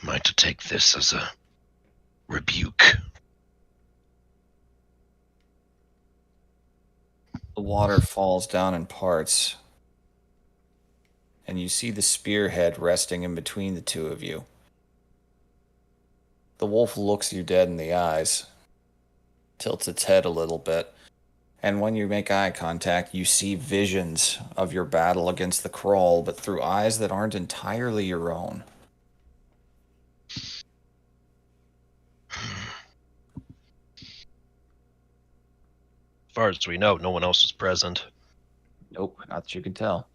Am I to take this as a rebuke? The water falls down in parts, and you see the spearhead resting in between the two of you. The wolf looks you dead in the eyes, tilts its head a little bit, and when you make eye contact, you see visions of your battle against the Crawl, but through eyes that aren't entirely your own. As far as we know, no one else was present. Nope, not that you can tell.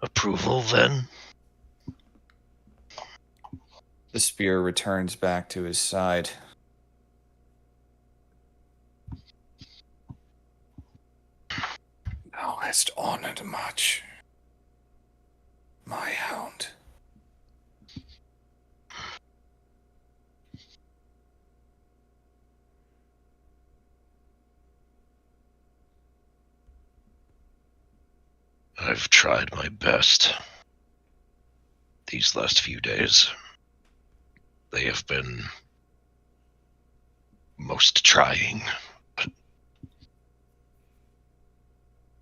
Approval, then? The spear returns back to his side. Thou hast honored much, my hound. I've tried my best. These last few days, they have been most trying. But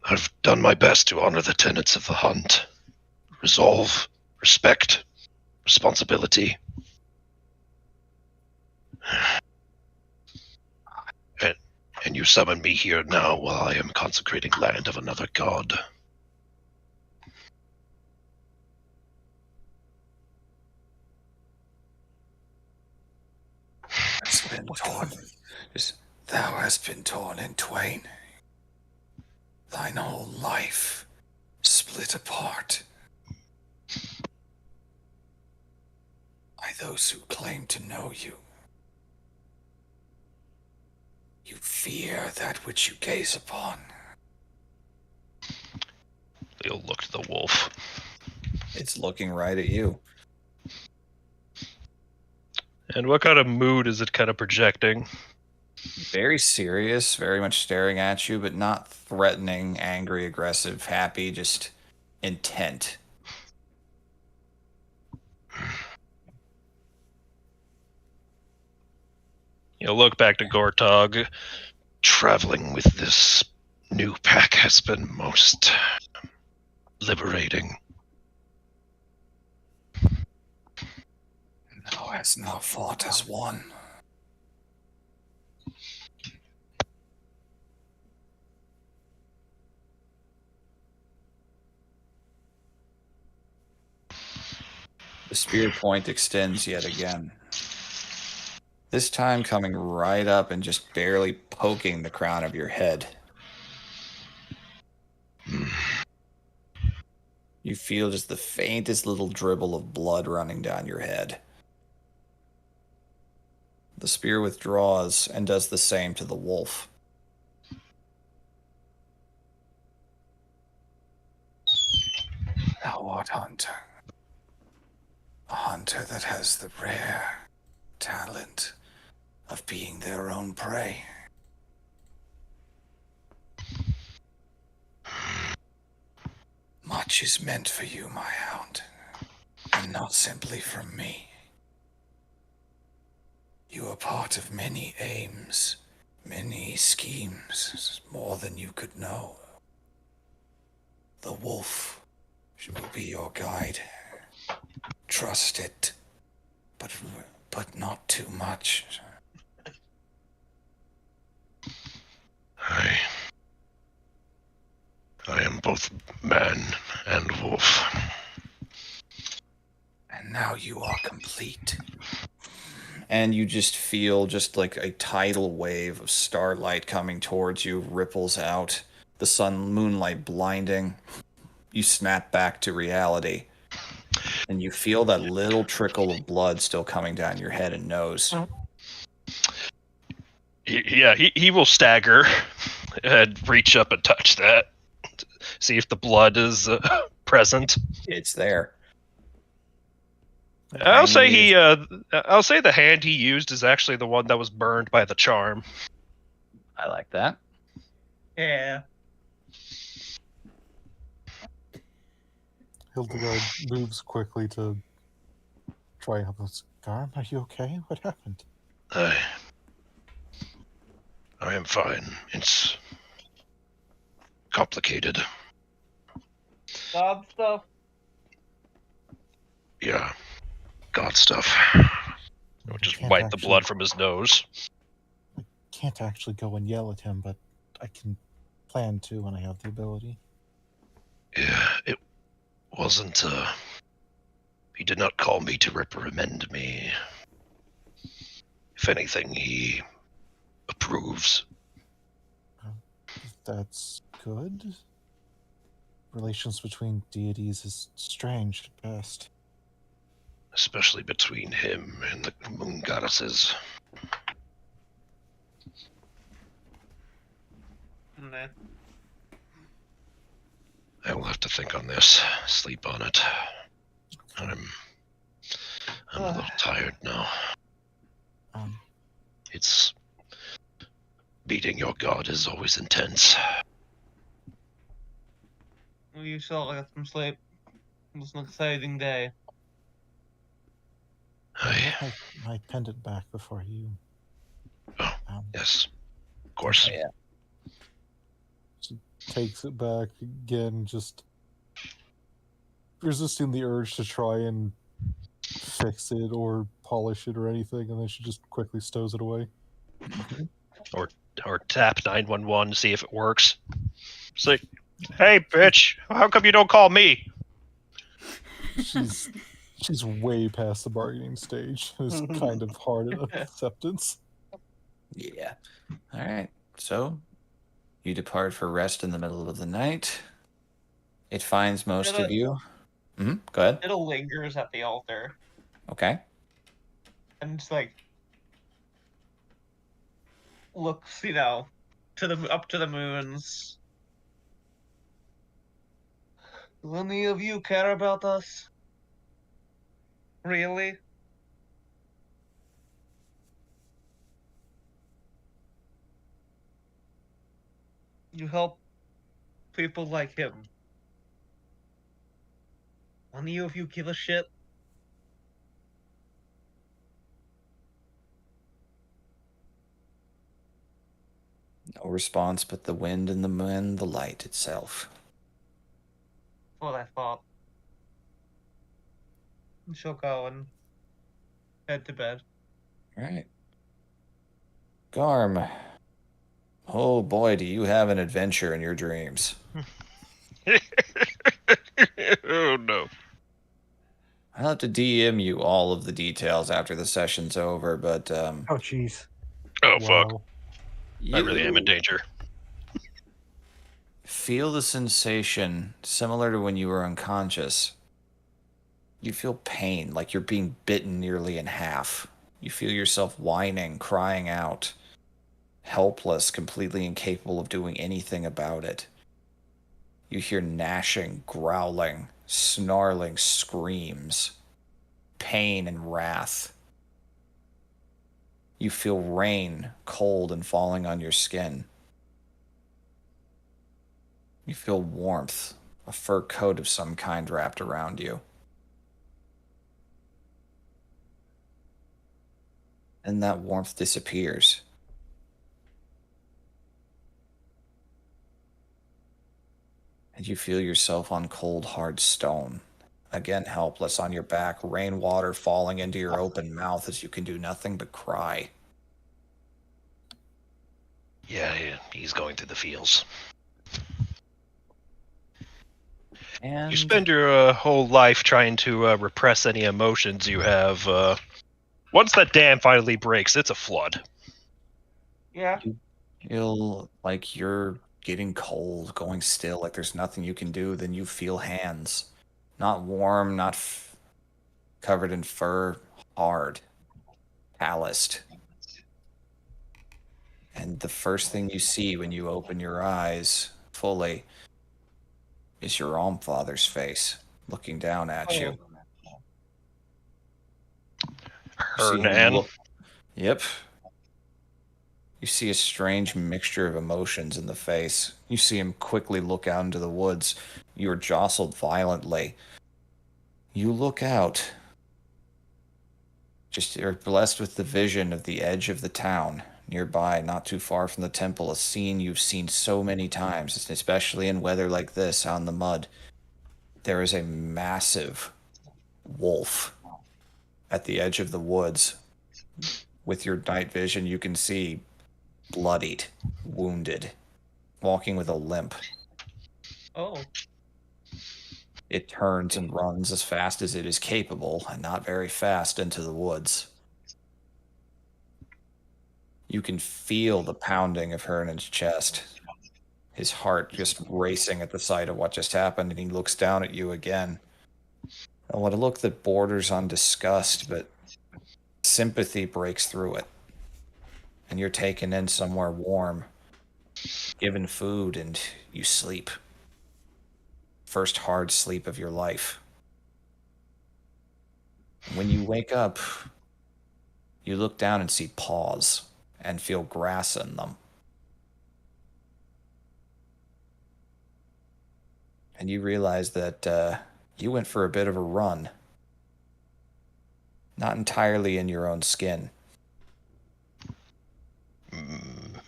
I've done my best to honor the tenets of the hunt. resolve, respect, responsibility. And you summon me here now while I am consecrating land of another god. Has been torn. Thou hast been torn in twain. Thine whole life split apart by those who claim to know you. You fear that which you gaze upon. Leo looked at the wolf. It's looking right at you. And what kind of mood is it kind of projecting? Very serious, very much staring at you, but not threatening, angry, aggressive, happy, just intent. You know, look back to Gortog. Traveling with this new pack has been most liberating. Thou hast now fought as one. The spear point extends yet again. This time coming right up and just barely poking the crown of your head. You feel just the faintest little dribble of blood running down your head. The spear withdraws and does the same to the wolf. Thou art hunter. A hunter that has the rare talent of being their own prey. Much is meant for you, my hound, and not simply from me. You are part of many aims, many schemes, more than you could know. The wolf will be your guide. Trust it, but not too much. I am both man and wolf. And now you are complete. And you just feel just like a tidal wave of starlight coming towards you, ripples out, the moonlight blinding. You snap back to reality. And you feel that little trickle of blood still coming down your head and nose. He will stagger and reach up and touch that. See if the blood is present. It's there. I'll say the hand he used is actually the one that was burned by the charm. I like that. Yeah. Hildegard moves quickly to try and help us. Garm, are you okay? What happened? I am fine. It's complicated. God stuff. Yeah. God stuff. Or just Can't wipe the actually- blood from his nose. Can't actually go and yell at him, but I can plan to when I have the ability. Yeah, it wasn't, he did not call me to reprimand me. If anything, he approves. That's good. Relations between deities is strange at best. Especially between him and the moon goddesses. Nah. I will have to think on this, sleep on it. I'm a little tired now. Um, It's beating your god is always intense. You shall get some sleep. It was an exciting day. I, I'll get my pendant back before you. Oh. Um, yes, of course. Yeah. Takes it back again, just resisting the urge to try and fix it or polish it or anything, and then she just quickly stows it away. Or tap 911 to see if it works. It's like, hey, bitch, how come you don't call me? She's way past the bargaining stage. It's kind of hard at acceptance. Yeah. All right. So you depart for rest in the middle of the night. It finds most of you. Go ahead. It lingers at the altar Okay. and just like looks, to the up to the moons. Do any of you care about us? Really? You help people like him. Any of you give a shit? No response but the wind and the light itself. That's what I thought. And she'll go and head to bed. All right. Garm. Oh boy, do you have an adventure in your dreams. Oh no. I'll have to DM you all of the details after the session's over, but Oh, jeez. Oh fuck. Wow. I really am in you danger. feel the sensation similar to when you were unconscious. You feel pain, like you're being bitten nearly in half. You feel yourself whining, crying out, helpless, completely incapable of doing anything about it. You hear gnashing, growling, snarling screams, pain and wrath. You feel rain, cold and falling on your skin. You feel warmth, a fur coat of some kind wrapped around you. And that warmth disappears. And you feel yourself on cold, hard stone. Again, helpless on your back, rainwater falling into your open mouth as you can do nothing but cry. Yeah, he's going through the fields. And You spend your whole life trying to repress any emotions you have. Once that dam finally breaks, it's a flood. Yeah. you feel like you're getting cold, going still, like there's nothing you can do. Then you feel hands. Not warm, not covered in fur, hard, calloused. And the first thing you see when you open your eyes fully is your father's face looking down at you. You see him Hernan. look. Yep. You see a strange mixture of emotions in the face. You see him quickly look out into the woods. You are jostled violently. You look out. Just you're blessed with the vision of the edge of the town. Nearby, not too far from the temple, a scene you've seen so many times, especially in weather like this, out in the mud. There is a massive wolf at the edge of the woods. With your night vision, you can see bloodied, wounded, walking with a limp. Oh. It turns and runs as fast as it is capable, and not very fast, into the woods. You can feel the pounding of Hernan's chest, his heart just racing at the sight of what just happened, and he looks down at you again. I want a look that borders on disgust, but sympathy breaks through it. And you're taken in somewhere warm, given food, and you sleep. First hard sleep of your life. When you wake up, you look down and see paws and feel grass in them. And you realize that you went for a bit of a run. Not entirely in your own skin. Mm,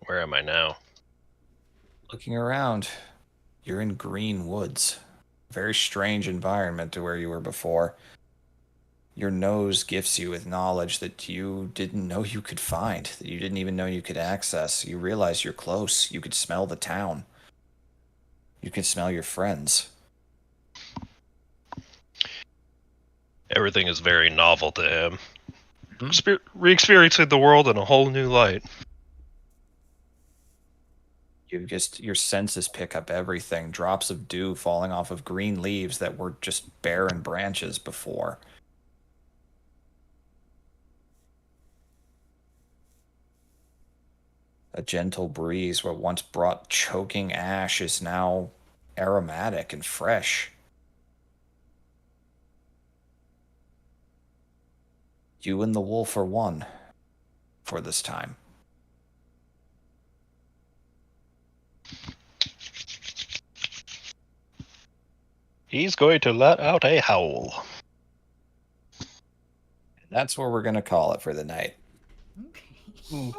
Where am I now? Looking around, you're in green woods. Very strange environment to where you were before. Your nose gifts you with knowledge that you didn't know you could find, that you didn't even know you could access. You realize you're close. You could smell the town. You can smell your friends. Everything is very novel to him. Hmm? Re-experiencing the world in a whole new light. Your senses pick up everything. Drops of dew falling off of green leaves that were just barren branches before. A gentle breeze, what once brought choking ash, is now aromatic and fresh. You and the wolf are one for this time. He's going to let out a howl. And that's where we're going to call it for the night. Okay.